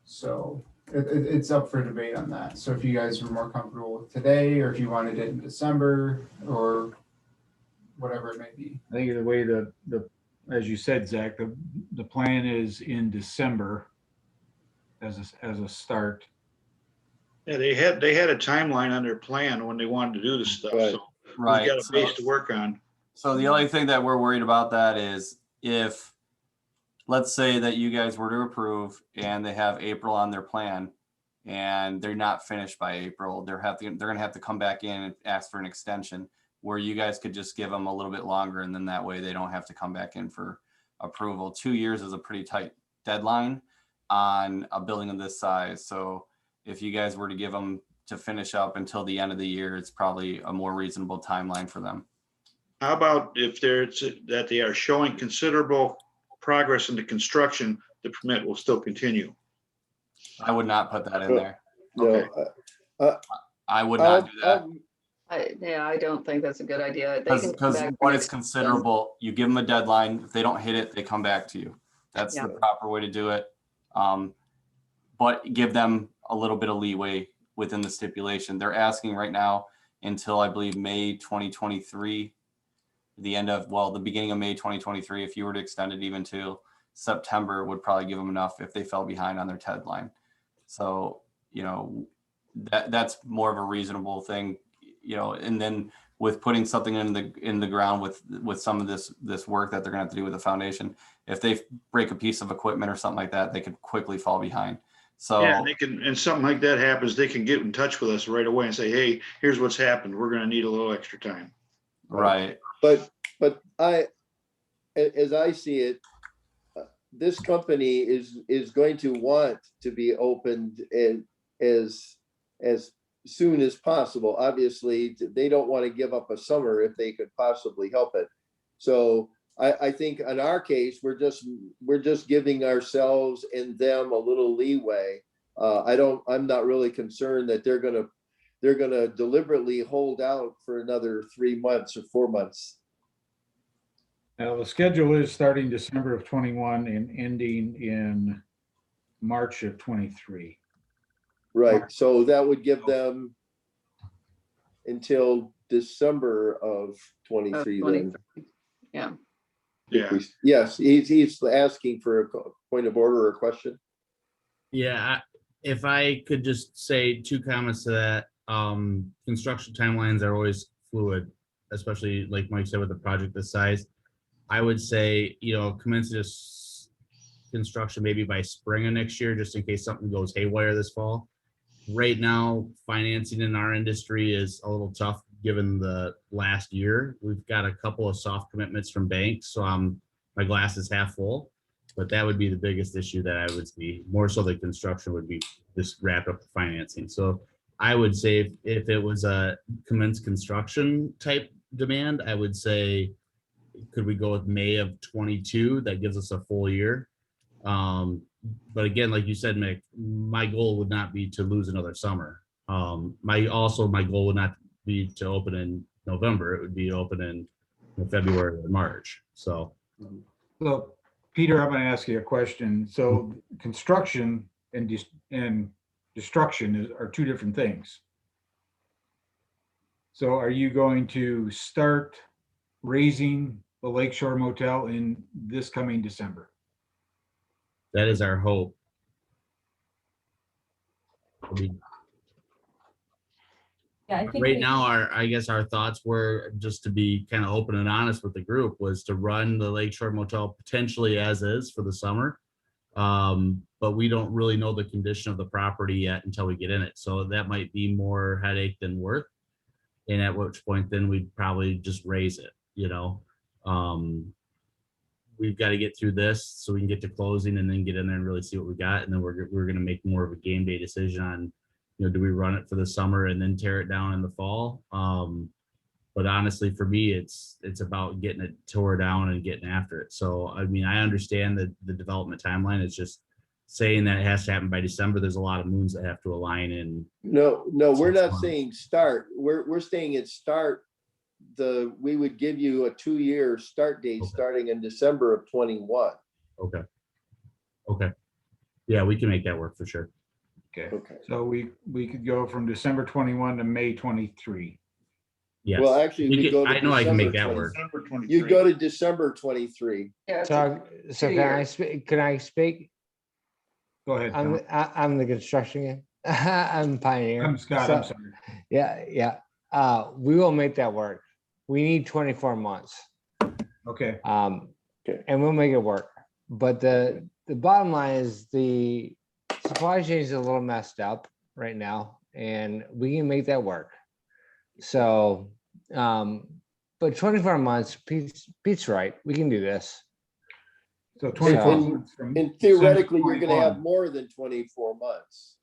So it's up for debate on that. So if you guys were more comfortable with today, or if you wanted it in December, or whatever it may be. I think the way as you said, Zach, the plan is in December as a start. Yeah, they had a timeline on their plan when they wanted to do this stuff. Right. So Right. we've got a base to work on. So the only thing that we're worried about that is if, let's say that you guys were to approve and they have April on their plan and they're not finished by April, they're gonna have to come back in and ask for an extension where you guys could just give them a little bit longer, and then that way they don't have to come back in for approval. 2 years is a pretty tight deadline on a building of this size. So if you guys were to give them to finish up until the end of the year, it's probably a more reasonable timeline for them. How about if that they are showing considerable progress in the construction, the permit will still continue? I would not put that in there. Okay. No, I would not do that. I don't think that's a good idea. They can come Because back when for it's considerable, you give them a deadline. If they don't hit it, they come back to you. That's Yeah. the proper way to do it. But give them a little bit of leeway within the stipulation. They're asking right now until I believe May 2023, the beginning of May 2023. If you were to extend it even to September, would probably give them enough if they fell behind on their deadline. So, that's more of a reasonable thing, and then with putting something in the ground with some of this work that they're gonna have to do with the foundation, if they break a piece of equipment or something like that, they could quickly fall behind. So Yeah, and something like that happens, they can get in touch with us right away and say, hey, here's what's happened. We're gonna need a little extra time. Right. But as I see it, this company is going to want to be opened as soon as possible. Obviously, they don't want to give up a summer if they could possibly help it. So I think in our case, we're just giving ourselves and them a little leeway. I'm not really concerned that they're gonna deliberately hold out for another 3 months or 4 months. Now, the schedule is starting December of 21 and ending in March of 23. Right, so that would give them until December of 23 then. Yeah. Yeah. Yes, he's asking for a point of order or a question. Yeah, if I could just say 2 comments to that. Construction timelines are always fluid, especially like Mike said with a project this size. I would say, commence this construction maybe by spring of next year, just in case something goes haywire this fall. Right now, financing in our industry is a little tough given the last year. We've got a couple of soft commitments from banks, so my glass is half full. But that would be the biggest issue that I would see. More so the construction would be just wrap up the financing. So I would say if it was a commence construction type demand, I would say, could we go with May of 22? That gives us a full year. But again, like you said, Mick, my goal would not be to lose another summer. My goal would not be to open in November. It would be open in February or March. So Peter, I'm going to ask you a question. So construction and destruction are 2 different things. So are you going to start raising the Lakeshore Motel in this coming December? that is our hope. Yeah, I think Right now, I guess our thoughts were, just to be kind of open and honest with the group, was to run the Lakeshore Motel potentially as is for the summer. But we don't really know the condition of the property yet until we get in it. So that might be more headache than worth. And at which point then we'd probably just raise it, we've got to get through this so we can get to closing and then get in there and really see what we got. And then we're going to make more of a game day decision on, do we run it for the summer and then tear it down in the fall? But honestly, for me, it's about getting it tore down and getting after it. So, I mean, I understand the development timeline. It's just saying that it has to happen by December. There's a lot of moons that have to align. And No, we're not saying start. We're saying it start. We would give you a 2-year start date starting in December of 21. Okay. Yeah, we can make that work for sure. Okay. So we could go from December 21 to May 23. Yes. Well, actually, I know I can make that work. You go to December 23. Yeah. So can I speak? Go ahead. I'm the construction guy. I'm Pioneer. I'm Scott. I'm sorry. Yeah. We will make that work. We need 24 months. Okay. And we'll make it work. But the bottom line is the supply chain is a little messed up right now, and we can make that work. So, but 24 months, Pete's right. We can do this. So 24 months and theoretically, you're going to have more than 24 months.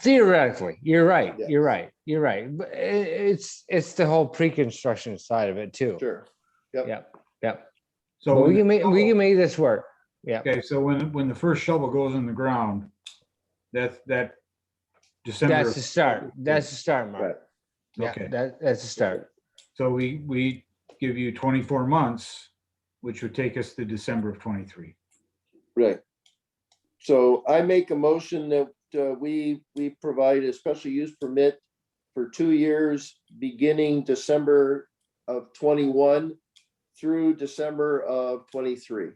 Theoretically, you're right. Yes. You're right. But it's the whole pre-construction side of it too. Sure. Yep. So but we can make this work. Yeah. Okay. So when the first shovel goes in the ground, that December. That's the start. That's the start, Mark. Right. Yeah, Okay. That's the start. So we give you 24 months, which would take us to December of 23. Right. So I make a motion that we provide a special use permit for 2 years, beginning December of 21 through December of 23.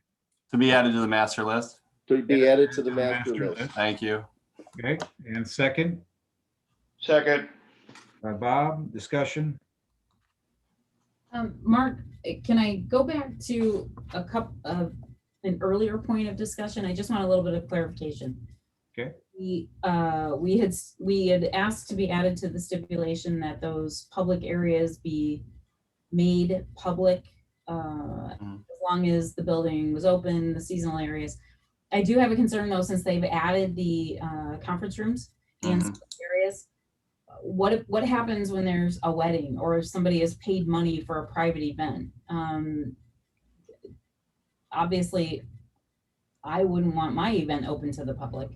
To be added to the master list. To be added to the master list. Thank you. Okay. And second? Second. Bob, discussion? Mark, can I go back to a couple of an earlier point of discussion? I just want a little bit of clarification. Okay. We had asked to be added to the stipulation that those public areas be made public as long as the building was open, the seasonal areas. I do have a concern though, since they've added the conference rooms and some areas. What happens when there's a wedding or if somebody has paid money for a private event? Obviously, I wouldn't want my event open to the public.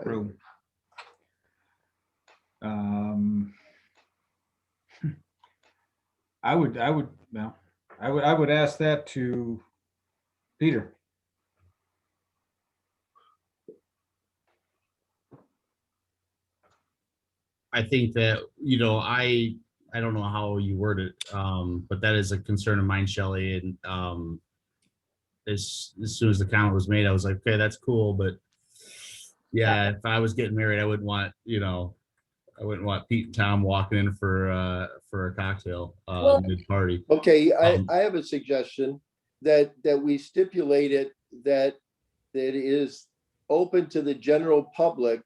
True. I would ask that to Peter. I think that, you know, I don't know how you word it, but that is a concern of mine, Shelley. And as soon as the comment was made, I was like, okay, that's cool. But yeah, if I was getting married, I wouldn't want, you know, I wouldn't want Pete and Tom walking in for a cocktail mid party. Okay, I have a suggestion that we stipulate it that it is open to the general public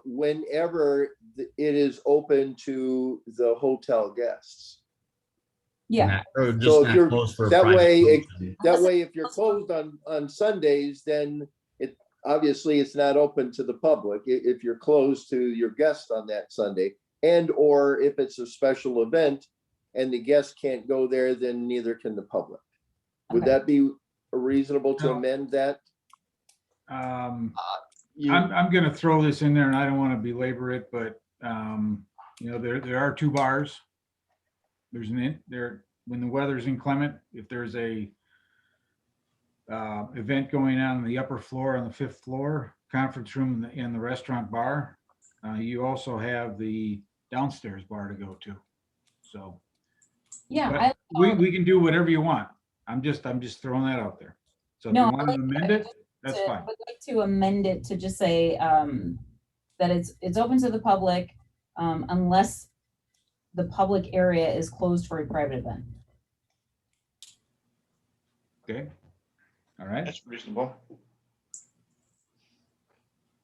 whenever it is open to the hotel guests. Yeah. So if you're that way, if you're closed on Sundays, then obviously it's not open to the public. If you're closed to your guests on that Sunday, and or if it's a special event and the guests can't go there, then neither can the public. Would that be reasonable to amend that? I'm going to throw this in there, and I don't want to belabor it, but you know, there are two bars. There's when the weather's inclement, if there's a event going on in the upper floor on the 5th floor, conference room and the restaurant bar, you also have the downstairs bar to go to. So yeah, we can do whatever you want. I'm just throwing that out there. So if you want to amend it, that's fine. I would like to amend it to just say that it's open to the public unless the public area is closed for a private event. Okay. All right. That's reasonable. Is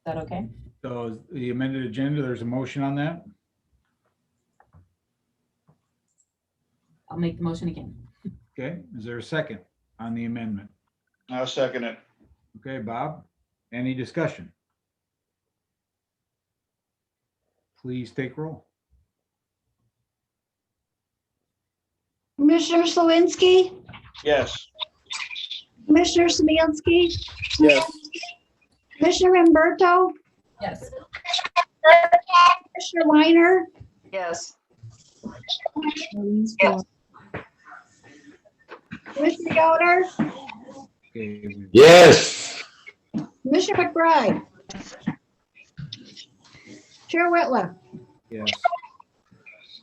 that okay? So the amended agenda, there's a motion on that. I'll make the motion again. Okay. Is there a second on the amendment? I'll second it. Okay, Bob, any discussion? Please take roll. Commissioner Slawinski, Yes. Commissioner Smansky, Yes. Commissioner Umberto, Yes. Commissioner Weiner, Yes. Commissioner Yoder, Okay. Yes. Commissioner McBride, Chair Whitliff. Yes.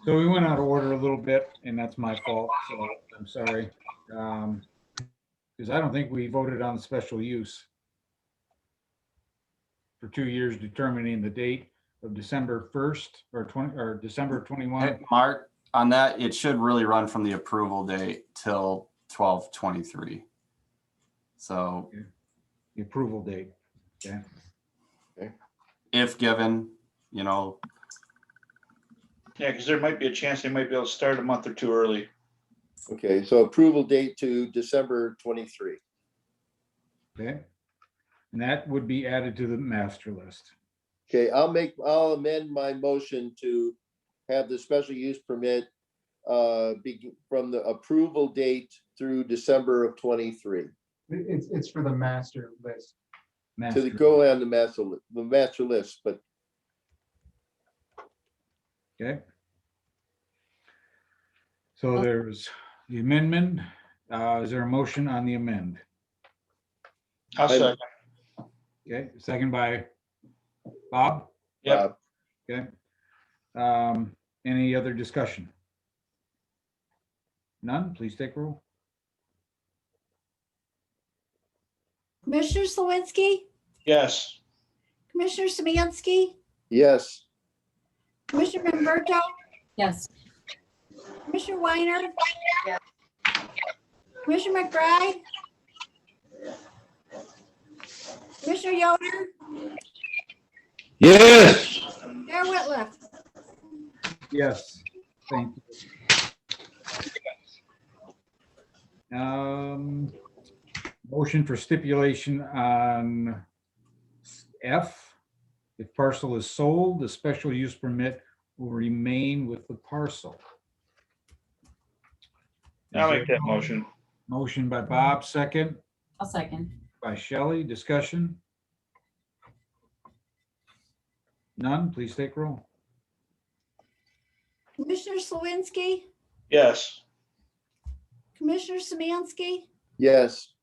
So we went out of order a little bit, and that's my fault, so I'm sorry. Because I don't think we voted on special use for 2 years, determining the date of December 1st or December 21. Mark, on that, it should really run from the approval date till 12/23. So the approval date. Okay. If given, you know. Yeah, because there might be a chance they might be able to start a month or two early. Okay, so approval date to December 23. Okay. And that would be added to the master list. Okay, I'll amend my motion to have the special use permit be from the approval date through December of 23. It's for the master list. To go on the master list, but Okay. So there's the amendment. Is there a motion on the amend? I'll second. Okay, second by Bob? Yep. Okay. Any other discussion? None, please take roll. Commissioner Slawinski, Yes. Commissioner Smansky, yes. Commissioner Umberto, Yes. Commissioner Weiner, Commissioner McBride, Commissioner Yoder, Yes. Chair Whitliff. Yes, thank you. Motion for stipulation on F. If parcel is sold, the special use permit will remain with the parcel. I'll make that motion. Motion by Bob, second I'll second. by Shelley. Discussion? None, please take roll. Commissioner Slawinski, Yes. Commissioner Samansky, Yes.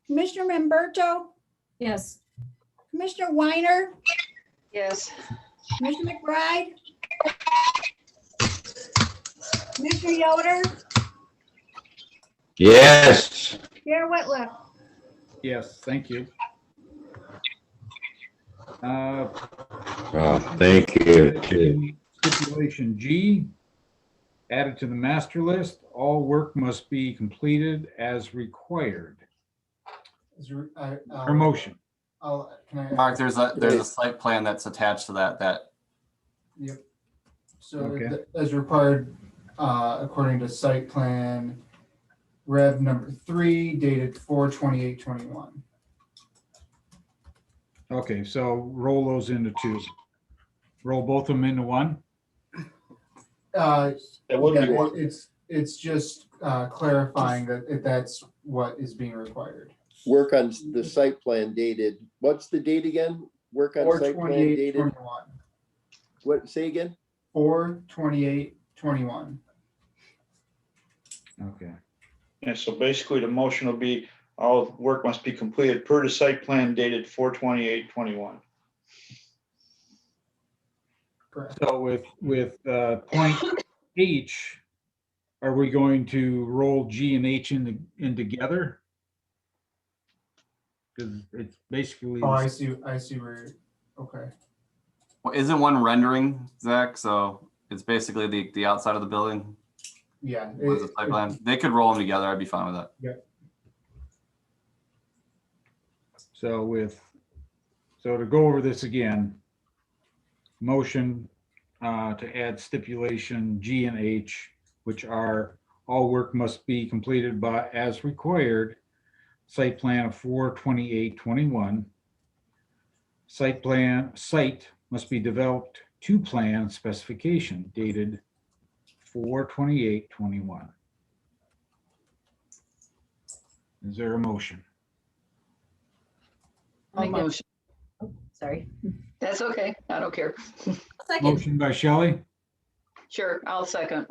Commissioner Memberto, Yes. Commissioner Weiner, Yes. Commissioner McBride, Commissioner Yoder, Yes. Chair Whitliff. Yes, thank you. Thank you. Stipulation G, added to the master list, all work must be completed as required. Her motion. Mark, there's a site plan that's attached to that. Yep. So Okay. as required, according to site plan Rev number 3 dated 4/28/21. Okay, so roll those into two. Roll both of them into one? That wouldn't be one. It's just clarifying that that's what is being required. Work on the site plan dated, what's the date again? Work on site plan dated, 4/28/21. what, say again? 4/28/21. Okay. And so basically the motion will be all work must be completed per the site plan dated 4/28/21. So with point H, are we going to roll G and H in together? Because it's basically. Oh, I see where, okay. Well, isn't one rendering, Zach? So it's basically the outside of the building. Yeah. What's the site plan? They could roll them together. I'd be fine with that. Yep. So to go over this again, motion to add stipulation G and H, which are all work must be completed by as required. Site plan of 4/28/21. Site must be developed to plan specification dated 4/28/21. Is there a motion? I'll make Motion. Oh, sorry. That's okay. I don't care. Second. Motion by Shelley, Sure, I'll second.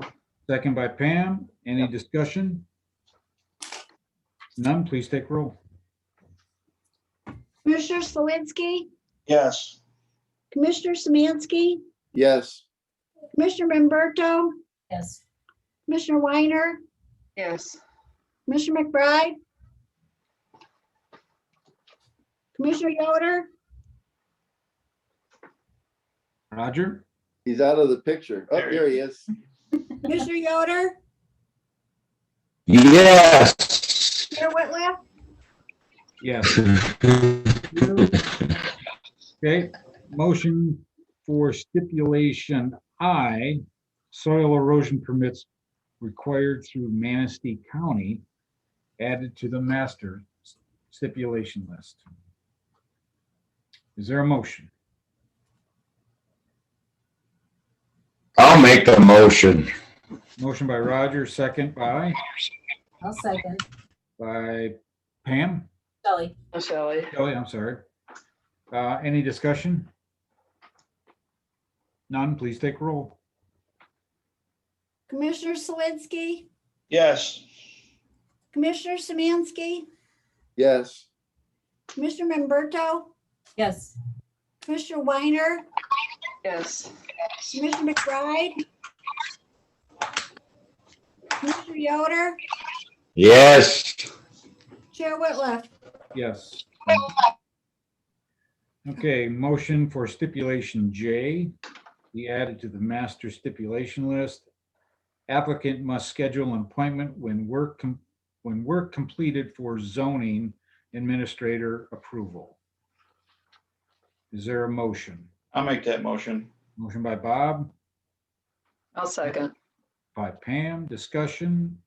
second by Pam. Any discussion? None, please take roll. Commissioner Slawinski, Yes. Commissioner Samansky, Yes. Commissioner Memberto, Yes. Commissioner Weiner, Yes. Commissioner McBride, Commissioner Yoder, Roger? He's out of the picture. Oh, there he is. Commissioner Yoder, Yes. Chair Whitliff. Yes. Okay, motion for stipulation I, soil erosion permits required through Manistee County, added to the master stipulation list. Is there a motion? I'll make the motion. Motion by Roger, second by I'll second. Pam? Shelley. Shelley. Shelley, I'm sorry. Any discussion? None, please take roll. Commissioner Slawinski, Yes. Commissioner Samansky, Yes. Commissioner Memberto, Yes. Commissioner Weiner, Yes. Commissioner McBride, Commissioner Yoder, Yes. Chair Whitliff. Yes. Okay, motion for stipulation J, be added to the master stipulation list. Applicant must schedule an appointment when work completed for zoning administrator approval. Is there a motion? I'll make that motion. Motion by Bob, I'll second. by Pam, discussion?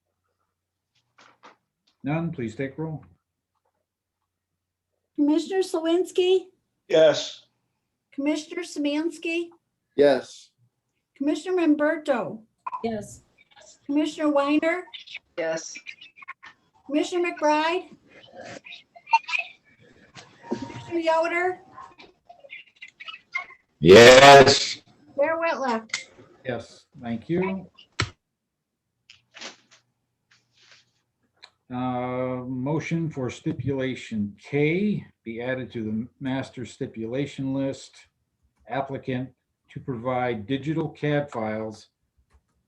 None, please take roll. Commissioner Slawinski, Yes. Commissioner Samansky, Yes. Commissioner Memberto, Yes. Commissioner Weiner, Yes. Commissioner McBride, Commissioner Yoder, Yes. Chair Whitliff. Yes, thank you. Motion for stipulation K be added to the master stipulation list. Applicant to provide digital CAD files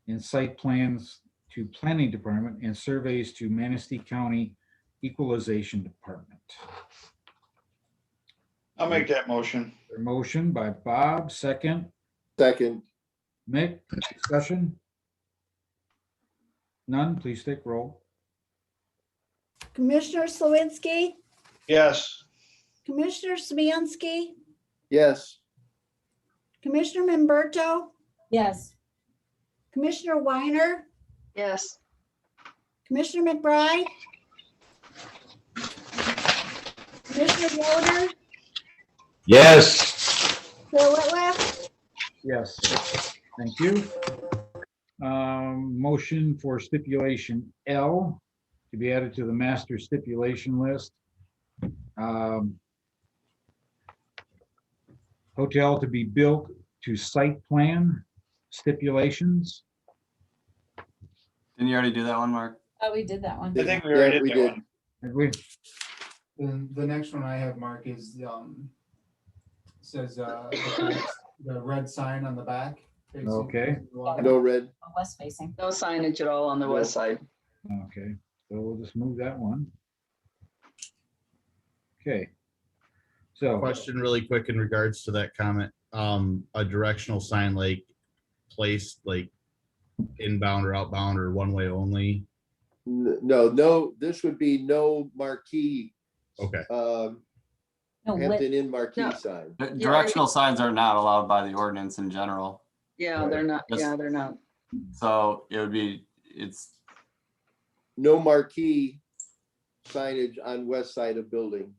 and site plans to planning department and surveys to Manistee County Equalization Department. I'll make that motion. A motion by Bob, second. Second. Mick, discussion? None, please take roll. Commissioner Slawinski, Yes. Commissioner Samansky, Yes. Commissioner Memberto, Yes. Commissioner Weiner, Yes. Commissioner McBride, Commissioner Yoder, Yes. Chair Whitliff. Yes, thank you. Motion for stipulation L to be added to the master stipulation list. Hotel to be built to site plan stipulations. Didn't you already do that one, Mark? Oh, we did that one. I think we already we did that did. one. Did we? The next one I have, Mark, is says the red sign on the back. facing Okay. the water. No red. West facing. No signage at all on the west side. Okay, so we'll just move that one. Okay. So. Question really quick in regards to that comment. A directional sign like placed like inbound or outbound or one way only. No, this would be no marquee. Okay. No, Hampton Inn marquee No. sign. Directional signs are not allowed by the ordinance in general. Yeah, they're not. Just- Yeah, they're not. So it would be, it's, No marquee signage on west side of building.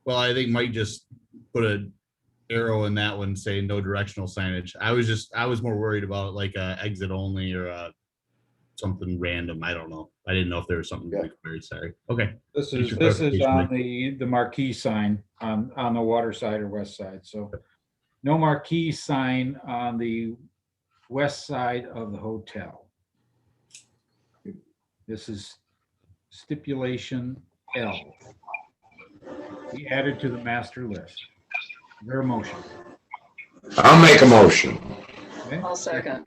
Well, I think Mike just put a arrow in that one saying no directional signage. I was more worried about like a exit only or something random. I don't know. I didn't know if there was something required. Sorry. Okay. This Thanks is for this is clarification, on the marquee sign on the water side or west side. So no marquee sign on the west side of the hotel. This is stipulation L. Be added to the master list. Is there a motion? I'll make a motion. Okay. I'll second.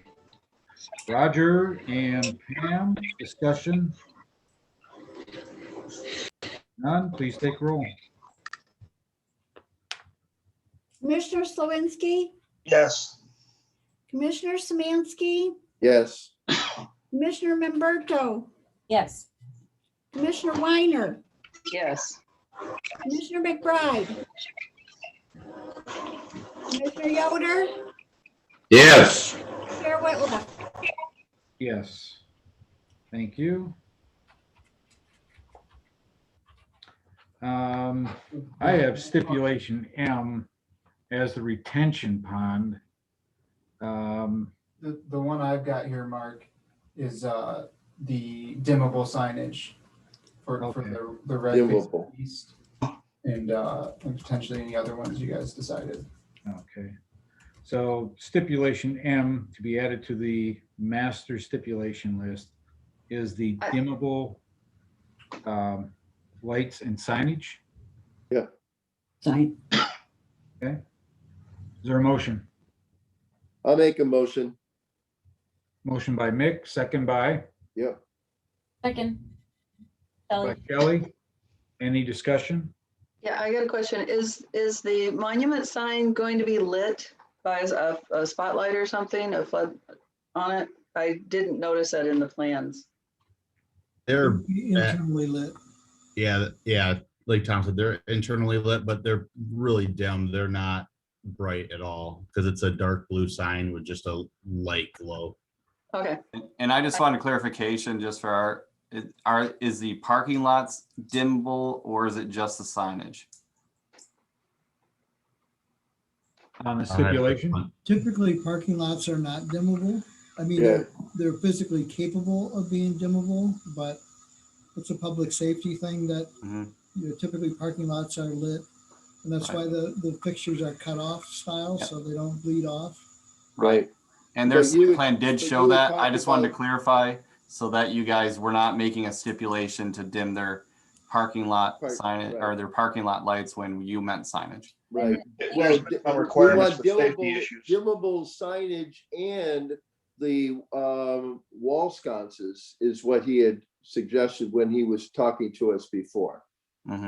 Roger and Pam, discussion? None, please take roll. Commissioner Slawinski, Yes. Commissioner Samansky, Yes. Commissioner Memberto, Yes. Commissioner Weiner, Yes. Commissioner McBride, Commissioner Yoder, Yes. Chair Whitliff. Yes. Thank you. I have stipulation M as the retention pond. The one I've got here, Mark, is the dimmable signage for the red Dimmable. east and potentially any other ones you guys decided. Okay. So stipulation M to be added to the master stipulation list is the dimmable lights and signage. Yeah. Sign. Okay. Is there a motion? I'll make a motion. Motion by Mick, second by Yep. Second. by Kelly. Kelly. Any discussion? Yeah, I got a question. Is the monument sign going to be lit by a spotlight or something, a flood on it? I didn't notice that in the plans. They're Be internally lit. yeah. Like Tom said, they're internally lit, but they're really dim. They're not bright at all because it's a dark blue sign with just a light glow. Okay. and I just wanted clarification just for is the parking lots dimmable or is it just the signage? On the stipulation? Typically, parking lots are not dimmable. I mean, Yeah. they're physically capable of being dimmable, but it's a public safety thing that, you know, typically parking lots are lit. And that's why the fixtures are cut off style, so they don't bleed off. Right. And their But site you- plan did but show you that. I talked just wanted to about- clarify so that you guys were not making a stipulation to dim their parking lot signage or their parking lot lights when you meant signage. Right. There's Well, no we requirements want for safety issues. dimmable signage and the wall sconces is what he had suggested when he was talking to us before.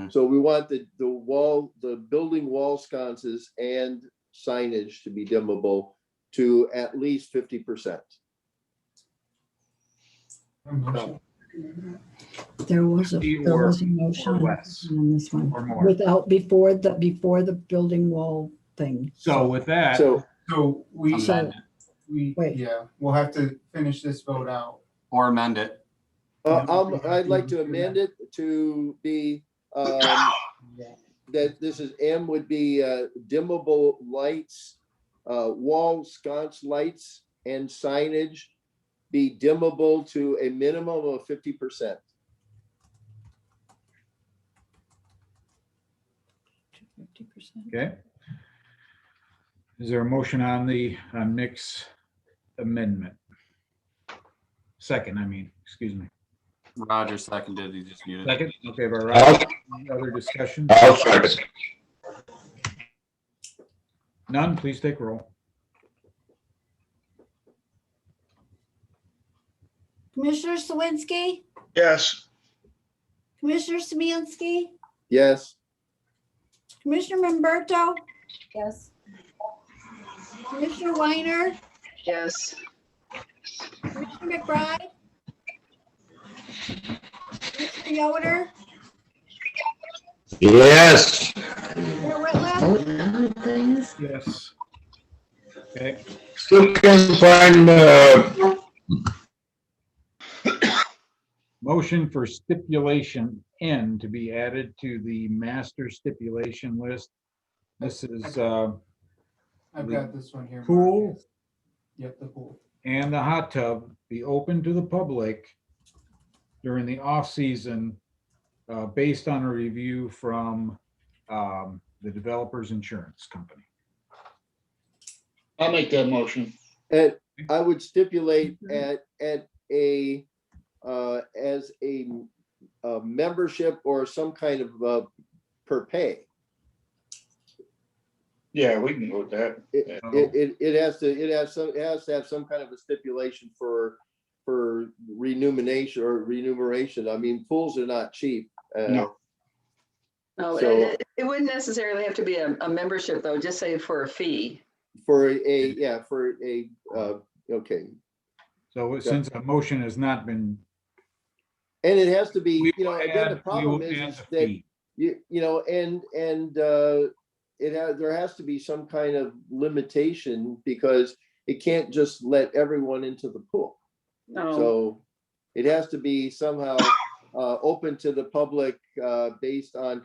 So we want the building wall sconces and signage to be dimmable to at least 50%. There was a motion on this one without, before the building wall thing. So with that. So we, Wait. yeah, we'll have to finish this vote out. Or amend it. I'd like to amend it to be that this is M would be dimmable lights, wall sconce lights and signage be dimmable to a minimum of 50%. Okay. Is there a motion on the Nick's amendment? Second, excuse me. Roger seconded. He just muted. Second, okay, but Roger, any other discussion? I'll second. None, please take roll. Commissioner Sawinski, Yes. Commissioner Smansky, Yes. Commissioner Memberto, Yes. Commissioner Weiner, Yes. Commissioner McBride, Commissioner Yoder, Yes. Mayor Whitlam. Yes. Okay. Still can't find, Motion for stipulation N to be added to the master stipulation list. This is I've got this one here. pool Yep, the pool. and the hot tub be open to the public during the off-season based on a review from the developer's insurance company. I'll make that motion. And I would stipulate at a as a membership or some kind of per pay. Yeah, we can go with that. It has to have some kind of a stipulation for remuneration. I mean, pools are not cheap. No. No, So- it wouldn't necessarily have to be a membership though, just say for a fee. Okay. So since a motion has not been, And it has to be, We you know, will again, the add- problem we will add is the that fee. you know, and there has to be some kind of limitation because it can't just let everyone into the pool. No. So it has to be somehow open to the public based on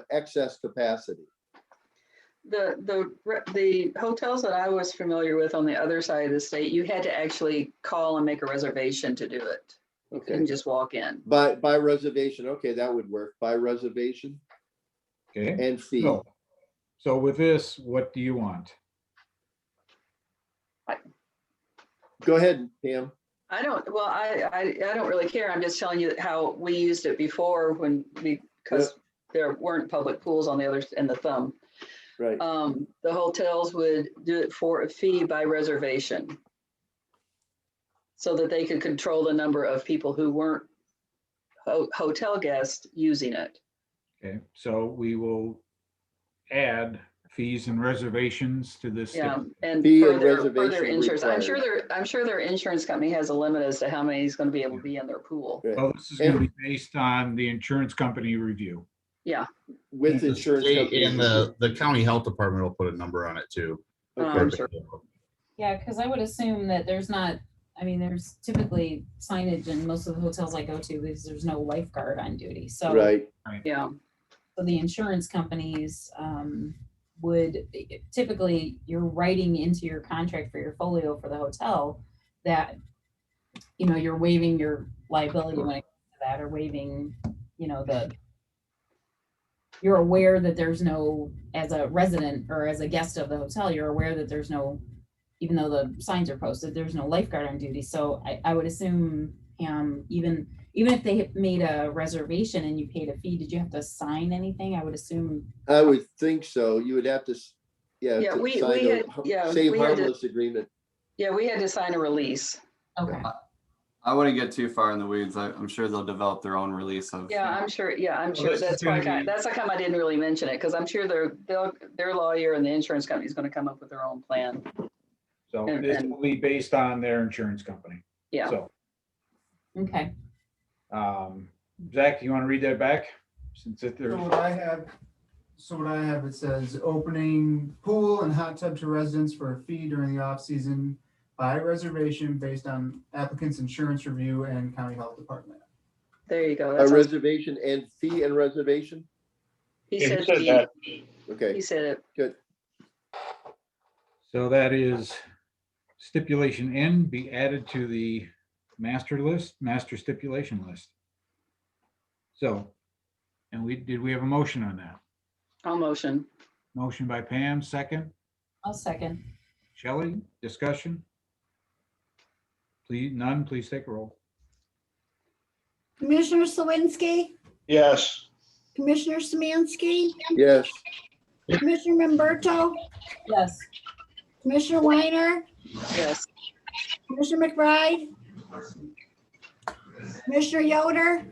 excess capacity. The hotels that I was familiar with on the other side of the state, you had to actually call and make a reservation to do it. You Okay. couldn't just walk in. By reservation, okay, that would work. By reservation okay. and fee. So with this, what do you want? Go ahead, Pam. I don't really care. I'm just telling you how we used it before because there weren't public pools on the other end of the thumb. Right. The hotels would do it for a fee by reservation, so that they could control the number of people who weren't hotel guests using it. Okay, so we will add fees and reservations to this. Yeah, and Fee and further reservation insurance. I'm required. sure their insurance company has a limit as to how many is going to be able to be in their pool. Oh, this is going to be based on the insurance company review. Yeah. With The insurance state companies. and the county health department will put a number on it too. I'm sure. Yeah, because I would assume that there's not, I mean, there's typically signage in most of the hotels I go to because there's no lifeguard on duty. So Right. Yeah. so the insurance companies would typically, you're writing into your contract for your folio for the hotel that, you know, you're waiving your liability when it comes to that, or waiving, you know, you're aware that there's no, as a resident or as a guest of the hotel, you're aware that there's no, even though the signs are posted, there's no lifeguard on duty. So I would assume, even if they made a reservation and you paid a fee, did you have to sign anything? I would assume. I would think so. You would have to, Yeah, to we sign had, a safe harmless agreement. Yeah, we had to sign a release. Okay. I wouldn't get too far in the weeds. I'm sure they'll develop their own release of. Yeah, I'm sure. Yeah, I'm Well, sure. this is That's gonna why be- that's how come I didn't really mention it, because I'm sure their lawyer and the insurance company is going to come up with their own plan. So And- this and- will be based on their insurance company. Yeah. So, Okay. Zach, do you want to read that back? Since it So there's, what I have, it says opening pool and hot tub to residents for a fee during the off season by reservation based on applicant's insurance review and county health department. There you go. A That's reservation and fee and reservation? he Yeah, he said said fee. that. Okay, He said it. good. so that is stipulation N be added to the master stipulation list. So, and did we have a motion on that? I'll motion. Motion by Pam, second. I'll second. Shelley, discussion? Please, none, please take a roll. Commissioner Slawinski, Yes. Commissioner Smansky, Yes. Commissioner Memberto, Yes. Commissioner Weiner, Yes. Commissioner McBride, Commissioner Yoder,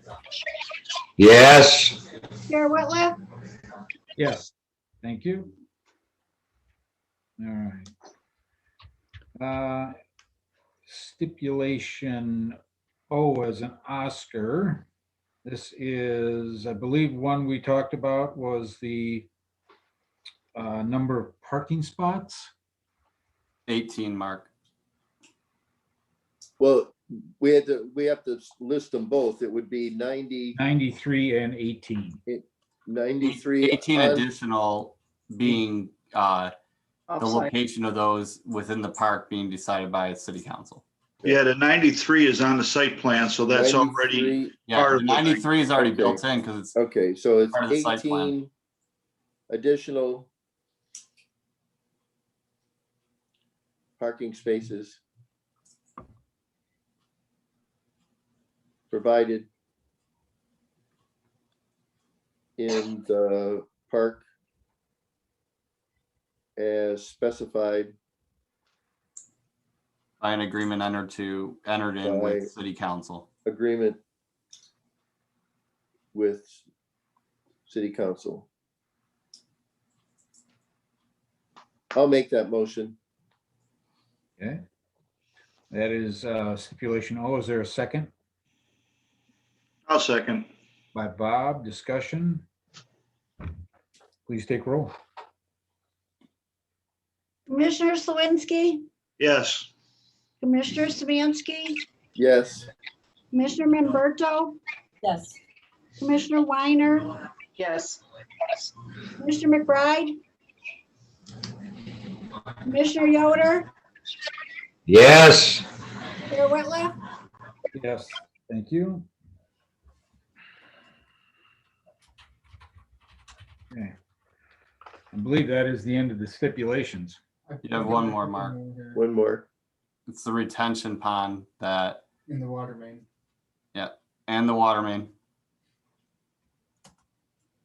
Yes. Chair Whitliff. Yes, thank you. All right. Stipulation O as an Oscar. This is, I believe, one we talked about was the number of parking spots. 18, Mark. Well, we have to list them both. It would be 93 and 18. 93. 18 additional being the Offsite. location of those within the park being decided by city council. Yeah, the 93 is on the site plan, so that's already 93. Yeah, part the of the thing. 93 is already Okay. built in because it's Okay, so it's part of the site plan. 18 additional parking spaces provided in the park as specified by an agreement entered in By- with city council. agreement with city council. I'll make that motion. Okay. That is stipulation O. Is there a second? I'll second. By Bob, discussion? Please take roll. Commissioner Slawinski, Yes. Commissioner Smansky, Yes. Commissioner Memberto, Yes. Commissioner Weiner, Yes. Commissioner McBride, Commissioner Yoder, Yes. Chair Whitliff. Yes, thank you. Okay. I believe that is the end of the stipulations. You have one more, Mark. One more. It's the retention pond that, In the water main. yeah, and the water main.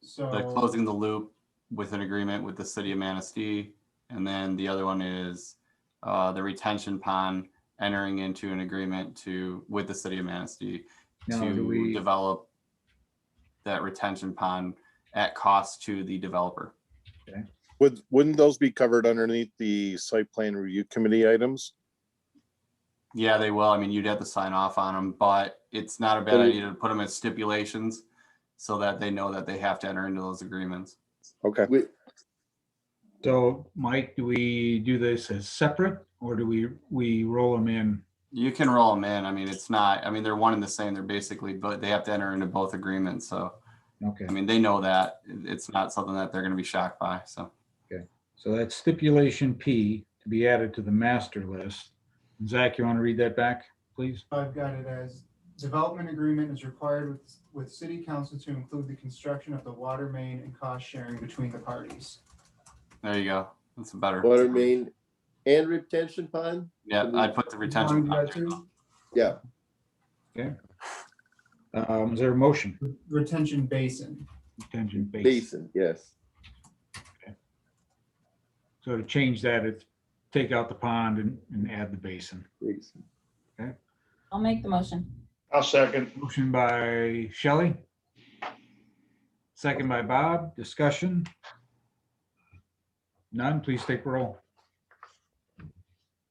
So. The closing the loop with an agreement with the city of Manistee. And then the other one is the retention pond entering into an agreement with the city of Manistee Now, to do we- develop that retention pond at cost to the developer. Wouldn't those be covered underneath the site plan review committee items? Yeah, they will. I mean, you'd have to sign off on them, but it's not a bad idea to put them as stipulations so that they know that they have to enter into those agreements. Okay. So Mike, do we do this as separate or do we roll them in You can roll them in. I mean, it's not, I mean, they're one and the same. They're basically, but they have to enter into both agreements. So, Okay. I mean, they know that it's not something that they're going to be shocked by. So, Okay. So that's stipulation P to be added to the master list. Zach, you want to read that back, please? I've got it as development agreement is required with city council to include the construction of the water main and cost sharing between the parties. there you go. That's a better. Water main and retention pond? Yeah, I'd put the retention. Yeah. Okay. Is there a motion? Retention basin. Retention basin. Basin, yes. So to change that, it's take out the pond and add the basin. Basin. Okay. I'll make the motion. I'll second. Motion by Shelley. Second by Bob. Discussion? None. Please take roll.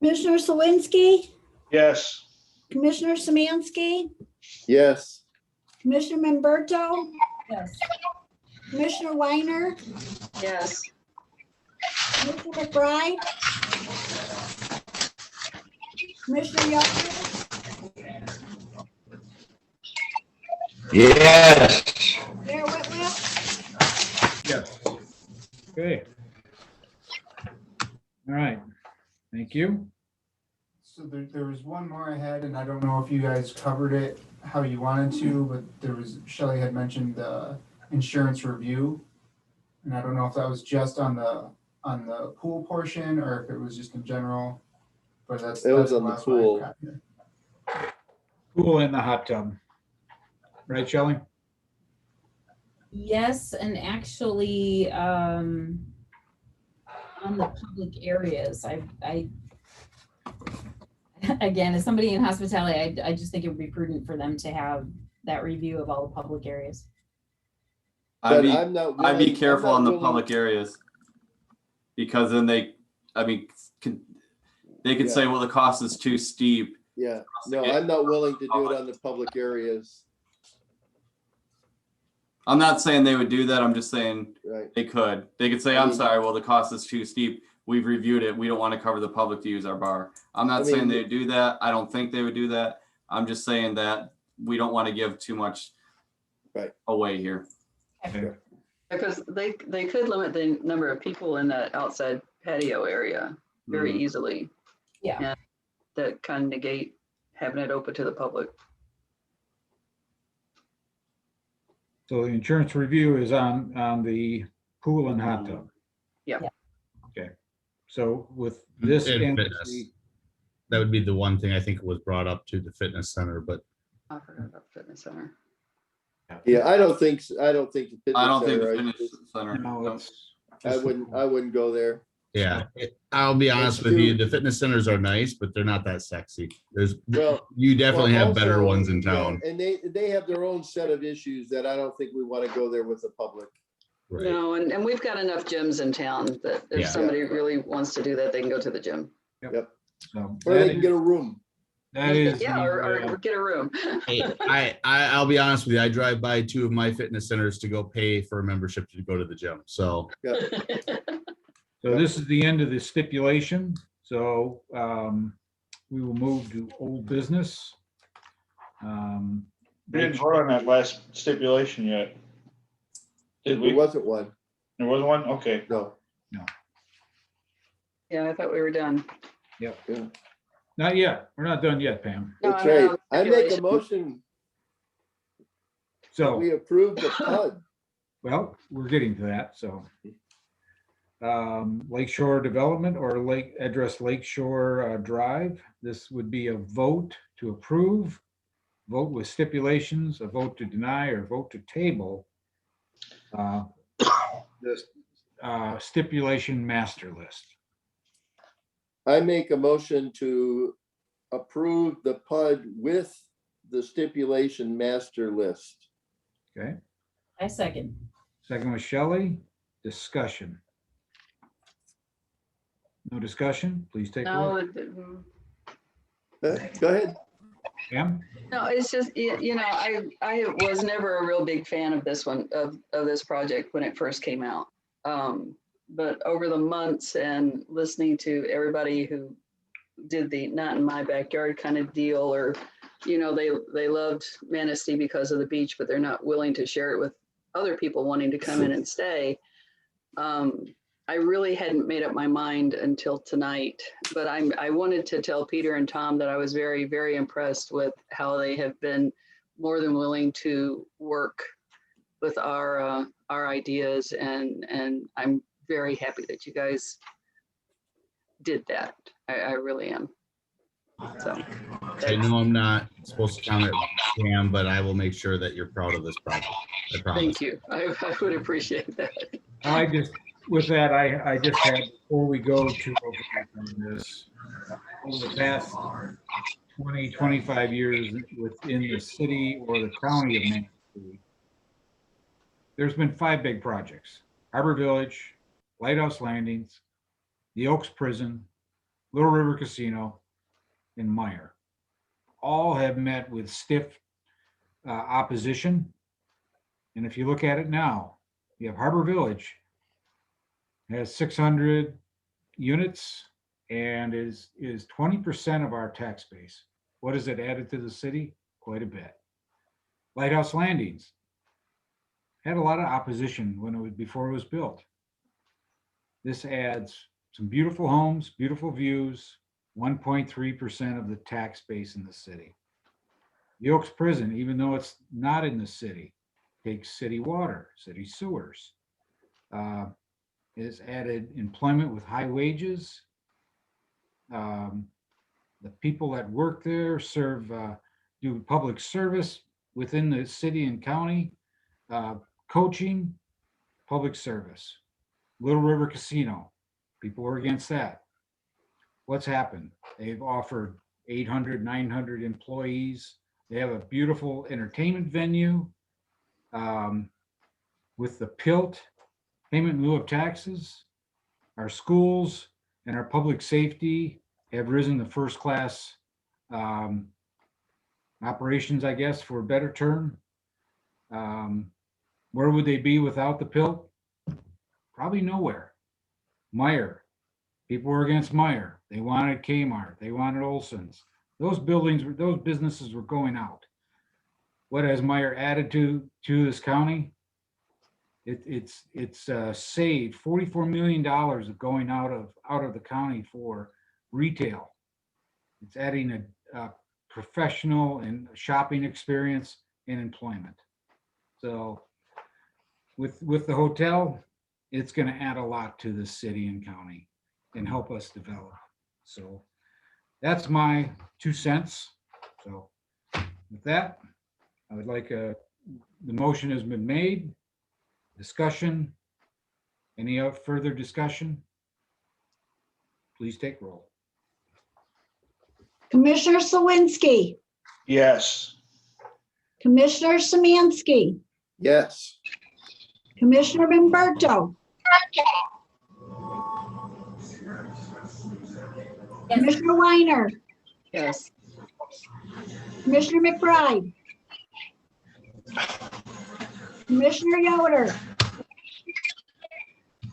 Commissioner Slawinski, Yes. Commissioner Samansky, Yes. Commissioner Memberto, Yes. Commissioner Weiner, Yes. Commissioner McBride, Commissioner Young, Yes. Mayor Whitliff. Yes. Okay. All right. Thank you. So there was one more I had, and I don't know if you guys covered it how you wanted to, but there was, Shelley had mentioned the insurance review. And I don't know if that was just on the pool portion or if it was just in general, but It was on the last one I've pool. got here. Pool in the hot tub. Right, Shelley? Yes, and actually, on the public areas, I again, as somebody in hospitality, I just think it would be prudent for them to have that review of all the public areas. I'd But be careful on the willing- public areas because then they could say, well, the cost is too steep. Yeah, no, I'm not willing to do it on the public areas. I'm not saying they would do that. I'm just saying Right. they could. They could say, I'm sorry, well, the cost is too steep. We've reviewed it. We don't want to cover the public to use our bar. I'm not saying they would do that. I don't think they would do that. I'm just saying that we don't want to give too much away here. Because they could limit the number of people in that outside patio area very easily. Yeah. And that kind of negate having it open to the public. So the insurance review is on the pool and hot tub. Yeah. Okay. So with this And and fitness. That would be the one thing I think was brought up to the fitness center, but I forgot about fitness center. Yeah, I don't think the I don't think the fitness fitness center. No, I wouldn't go there. yeah, I'll be honest with you, the fitness centers are nice, but they're not that sexy. Well, You definitely well, have better also, ones in yeah, town. and they have their own set of issues that I don't think we want to go there with the public. Right. No, and we've got enough gyms in town that if Yeah. somebody really wants to do that, they can go to the gym. Yep. So Or they can get a room. that is Yeah, the, or get a room. Hey, I'll be honest with you. I drive by two of my fitness centers to go pay for a membership to go to the gym. So Yeah. so this is the end of the stipulation. So we will move to old business. We didn't vote on that last stipulation yet. Did we? There wasn't one. There wasn't one? Okay. No. Yeah, I thought we were done. Yep. Yeah. Not yet. We're not done yet, Pam. No, That's I know, right. I make a stipulation. motion. So, We approve the PUD. well, we're getting to that, so. Lakeshore Development or address Lakeshore Drive. This would be a vote to approve, vote with stipulations, a vote to deny, or vote to table this stipulation master list. I make a motion to approve the PUD with the stipulation master list. Okay, I second. second with Shelley. Discussion. No discussion? Please take roll. No, Go ahead. Pam? no, it's just, I was never a real big fan of this one, of this project when it first came out. But over the months and listening to everybody who did the not in my backyard kind of deal, or, you know, they loved Manistee because of the beach, but they're not willing to share it with other people wanting to come in and stay. I really hadn't made up my mind until tonight, but I wanted to tell Peter and Tom that I was very, very impressed with how they have been more than willing to work with our ideas, and I'm very happy that you guys did that. I really am. So I know I'm not supposed to comment, Pam, but I will make sure that you're proud of this project. I promise. thank you. I would appreciate that. I just, with that, I just had, before we go to this, over the past 20, 25 years within the city or the county of Manistee, there's been 5 big projects: Harbor Village, Lighthouse Landings, the Oaks Prison, Little River Casino, and Meyer. All have met with stiff opposition. And if you look at it now, you have Harbor Village has 600 units and is 20% of our tax base. What has it added to the city? Quite a bit. Lighthouse Landings had a lot of opposition when it was before it was built. This adds some beautiful homes, beautiful views, 1.3% of the tax base in the city. The Oaks Prison, even though it's not in the city, takes city water, city sewers. Has added employment with high wages. The people that work there serve, do public service within the city and county, coaching, public service. Little River Casino, people were against that. What's happened? They've offered 800, 900 employees. They have a beautiful entertainment venue with the PILT, payment in lieu of taxes. Our schools and our public safety have risen to first class operations, I guess, for a better term. Where would they be without the PILT? Probably nowhere. Meyer, people were against Meyer. They wanted Kmart. They wanted Olson's. Those buildings, those businesses were going out. What has Meyer added to this county? It's saved $44 million of going out of the county for retail. It's adding a professional and shopping experience and employment. So with the hotel, it's going to add a lot to the city and county and help us develop. So that's my 2 cents. So with that, I would like the motion has been made. Discussion. Any further discussion? Please take roll. Commissioner Slawinski, Yes. Commissioner Samansky, Yes. Commissioner Memberto, Commissioner Weiner, Yes. Commissioner McBride, Commissioner Yoder,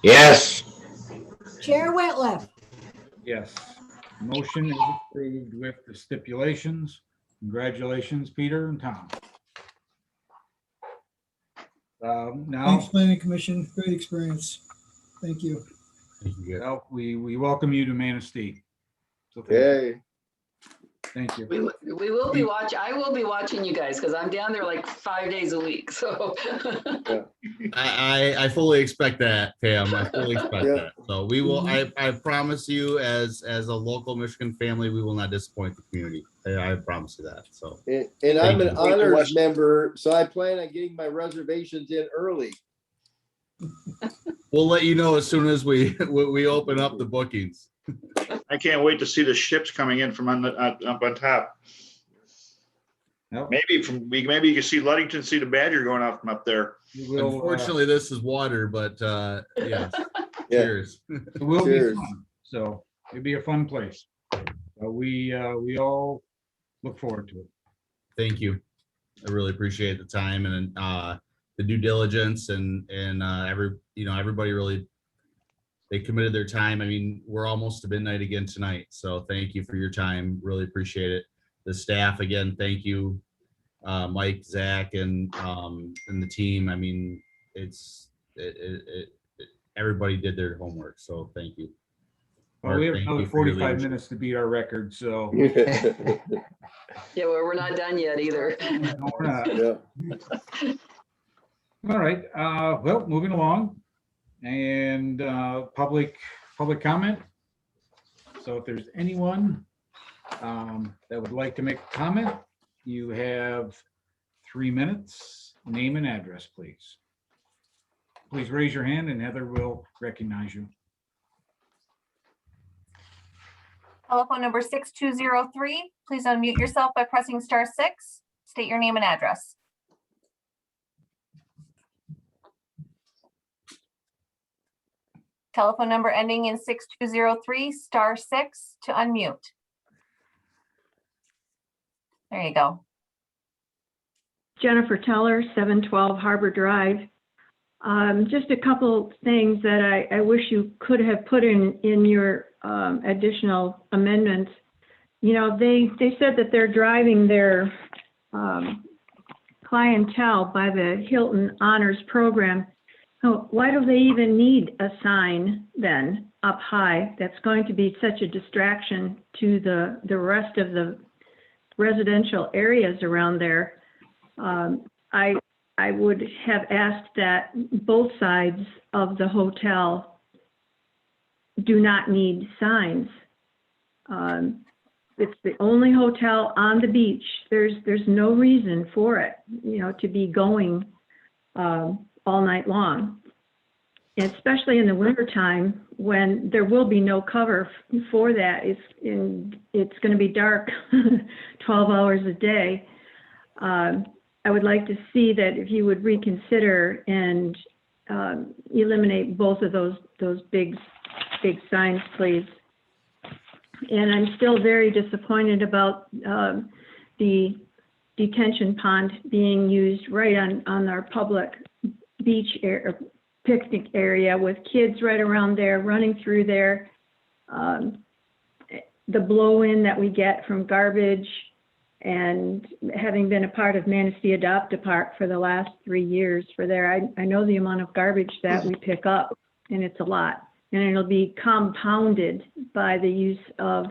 Yes. Chair Whitliff. Yes. Motion is approved with the stipulations. Congratulations, Peter and Tom. Now, Thanks, Planning Commission. Great experience. Thank you. well, we welcome you to Manistee. So Yay. thank you. We will be watching. I will be watching you guys because I'm down there like 5 days a week. So I fully expect that, Pam. I fully expect Yeah. that. So we will. I promise you, as a local Michigan family, we will not disappoint the community. I promise you that. So And I'm Thank an you. honors member, so I plan on getting my reservations in early. we'll let you know as soon as we open up the bookings. I can't wait to see the ships coming in from up on top. Nope. Maybe you can see Ludington, see the Badger going out from up there. Unfortunately, this is water, but yes. Yeah. Cheers. It will Cheers. be fun. So it'll be a fun place. We all look forward to it. Thank you. I really appreciate the time and the due diligence and everybody really they committed their time. I mean, we're almost to midnight again tonight. So thank you for your time. Really appreciate it. The staff, again, thank you. Mike, Zach, and the team. I mean, everybody did their homework. So thank you. Well, we have Thank another you for your 45 leadership. minutes to beat our record, so. Yeah, well, we're not done yet either. No, we're not. Yeah. All right, well, moving along, and public comment. So if there's anyone that would like to make a comment, you have 3 minutes. Name and address, please. Please raise your hand and Heather will recognize you. Telephone number 6203. Please unmute yourself by pressing *6. State your name and address. Telephone number ending in 6203, *6 to unmute. There you go. Jennifer Teller, 712 Harbor Drive. Just a couple things that I wish you could have put in your additional amendments. You know, they said that they're driving their clientele by the Hilton Honors Program. Oh, why do they even need a sign then up high? That's going to be such a distraction to the rest of the residential areas around there. I would have asked that both sides of the hotel do not need signs. It's the only hotel on the beach. There's no reason for it, you know, to be going all night long, and especially in the wintertime when there will be no cover for that. It's going to be dark 12 hours a day. I would like to see that if you would reconsider and eliminate both of those big signs, please. And I'm still very disappointed about the detention pond being used right on our public beach picnic area with kids right around there running through there. The blow-in that we get from garbage, and having been a part of Manistee Adopt-A-Park for the last 3 years for there, I know the amount of garbage that we pick up, and it's a lot. And it'll be compounded by the use of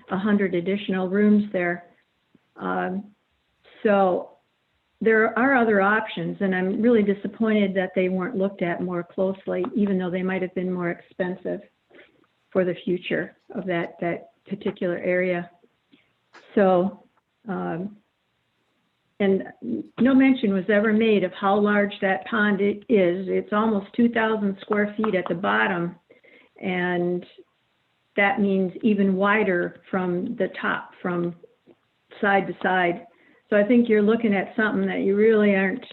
100 additional rooms there. So there are other options, and I'm really disappointed that they weren't looked at more closely, even though they might have been more expensive for the future of that particular area. So, and no mention was ever made of how large that pond is. It's almost 2,000 square feet at the bottom, and that means even wider from the top, from side to side. So I think you're looking at something that you really aren't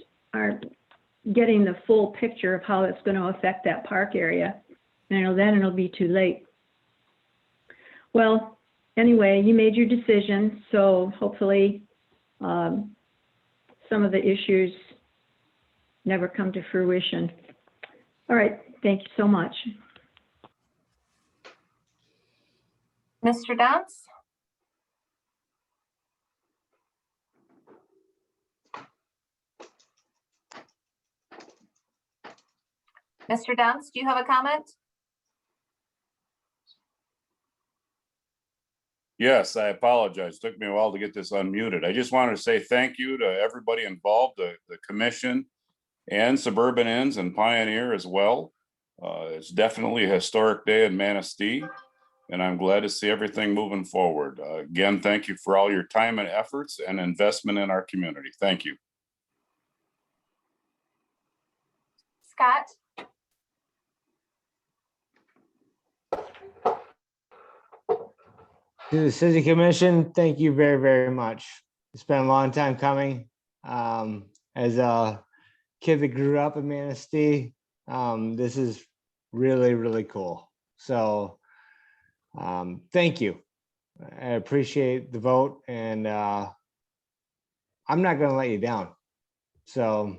getting the full picture of how it's going to affect that park area. And then it'll be too late. Well, anyway, you made your decision, so hopefully some of the issues never come to fruition. All right, thank you so much. Mr. Dance? Mr. Dance, do you have a comment? Yes, I apologize. Took me a while to get this unmuted. I just wanted to say thank you to everybody involved, the commission and Suburban Inns and Pioneer as well. It's definitely a historic day in Manistee, and I'm glad to see everything moving forward. Again, thank you for all your time and efforts and investment in our community. Thank you. Scott? To the City Commission, thank you very, very much. It's been a long time coming. As a kid that grew up in Manistee, this is really, really cool. So thank you. I appreciate the vote, and I'm not going to let you down. So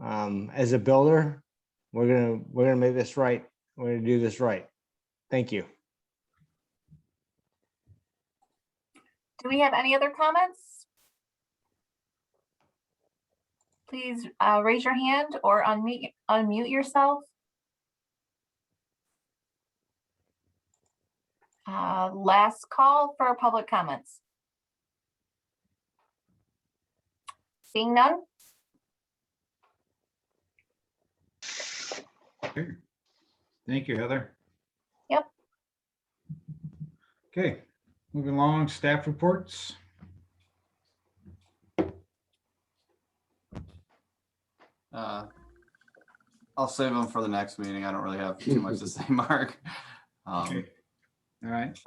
as a builder, we're gonna make this right. We're going to do this right. Thank you. Do we have any other comments? Please raise your hand or unmute yourself. Last call for public comments. Seeing none? Okay. Thank you, Heather. Yep. Okay, moving along, staff reports. I'll save them for the next meeting. I don't really have too much to say, Mark. Okay. All right.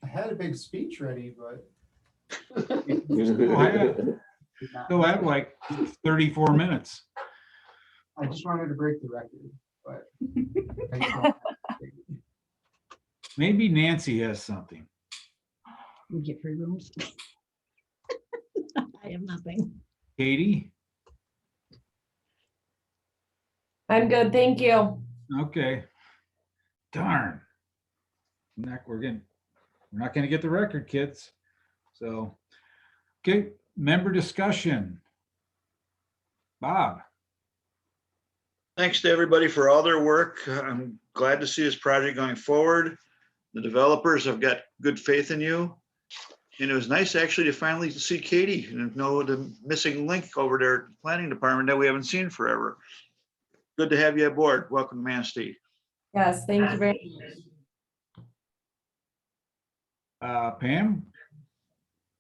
I had a big speech ready, but Still have like 34 minutes. I just wanted to break the record, but I just Maybe Nancy has something. We get free rooms. I have nothing. Katie? I'm good, thank you. Okay. Darn. We're not gonna get the record, kids. So, okay, member discussion. Bob. Thanks to everybody for all their work. I'm glad to see this project going forward. The developers have got good faith in you. And it was nice actually to finally see Katie and know the missing link over there at the planning department that we haven't seen forever. Good to have you aboard. Welcome to Manistee. Yes, thank you very much. Pam?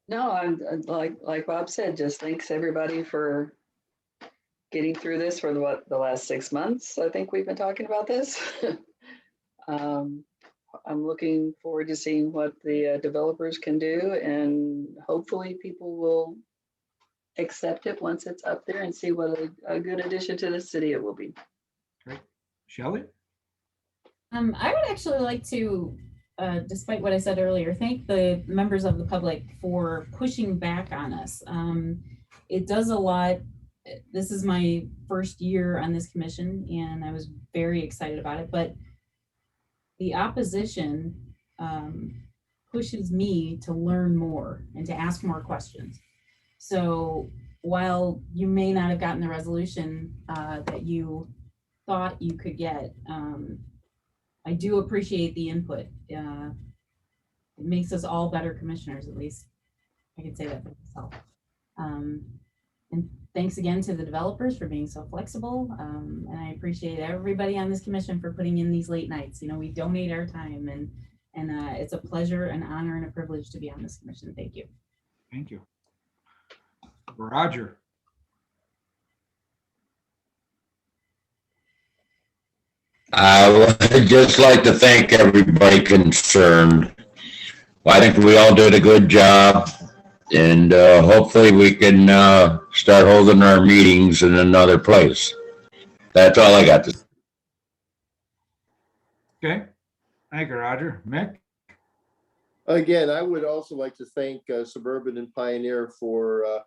No, I'm like Bob said, just thanks everybody for getting through this for the last 6 months. I think we've been talking about this. I'm looking forward to seeing what the developers can do, and hopefully people will accept it once it's up there and see what a good addition to the city it will be. Great. Shelley? I would actually like to, despite what I said earlier, thank the members of the public for pushing back on us. It does a lot. This is my first year on this commission, and I was very excited about it, but the opposition pushes me to learn more and to ask more questions. So while you may not have gotten the resolution that you thought you could get, I do appreciate the input. It makes us all better commissioners, at least I can say that for myself. And thanks again to the developers for being so flexible. And I appreciate everybody on this commission for putting in these late nights. You know, we donate our time, and it's a pleasure, an honor, and a privilege to be on this commission. Thank you. Thank you. Roger. I would just like to thank everybody concerned. I think we all did a good job, and hopefully we can start holding our meetings in another place. That's all I got to say. Okay. Thank you, Roger. Mick? Again, I would also like to thank Suburban and Pioneer for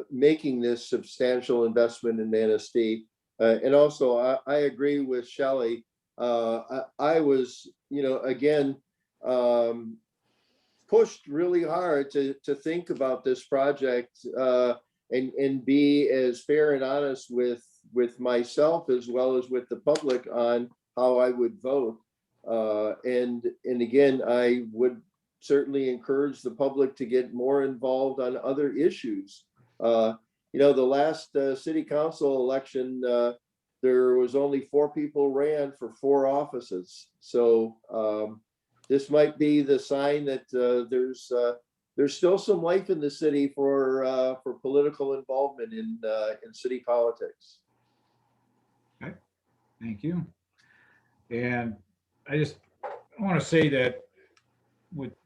making this substantial investment in Manistee. And also, I agree with Shelley. I was, again, pushed really hard to think about this project and be as fair and honest with myself as well as with the public on how I would vote. And again, I would certainly encourage the public to get more involved on other issues. The last city council election, there was only 4 people ran for 4 offices. So this might be the sign that there's still some life in the city for political involvement in city politics. Okay, thank you. And I want to say that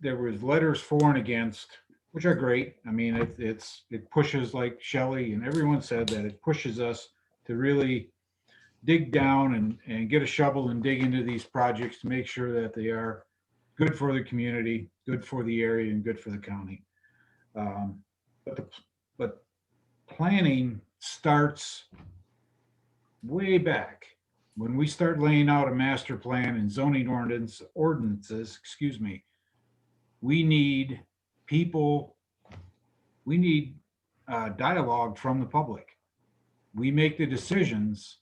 there was letters for and against, which are great. I mean, it pushes, like Shelley and everyone said, that it pushes us to really dig down and get a shovel and dig into these projects to make sure that they are good for the community, good for the area, and good for the county. But planning starts way back. when we start laying out a master plan and zoning ordinances, we need people, we need dialogue from the public. We make the decisions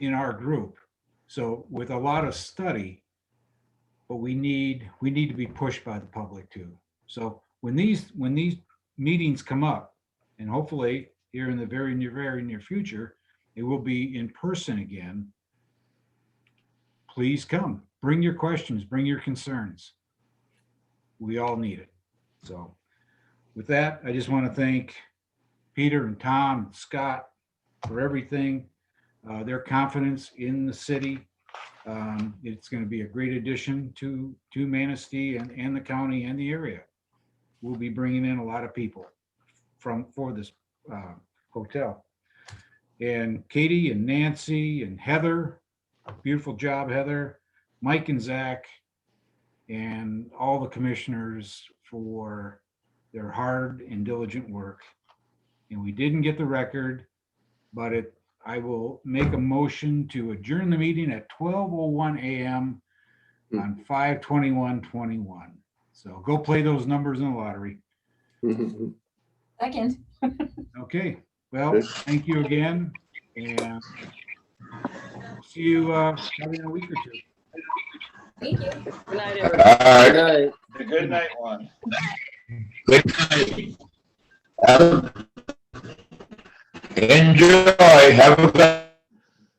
in our group. So with a lot of study, but we need to be pushed by the public too. So when these meetings come up, and hopefully here in the very near future, it will be in person again. Please come, bring your questions, bring your concerns. We all need it. So with that, I just want to thank Peter and Tom and Scott for everything, their confidence in the city. It's going to be a great addition to Manistee and the county and the area. We'll be bringing in a lot of people for this hotel. And Katie and Nancy and Heather, beautiful job, Heather, Mike and Zach, and all the commissioners for their hard and diligent work. And we didn't get the record, but I will make a motion to adjourn the meeting at 12:01 a.m. on 5/21/21. So go play those numbers in the lottery. Second. Okay, well, thank you again, and see you probably in a week or two. Thank you. Good night, All everybody. right. The good night one. Good night. Enjoy. Have a good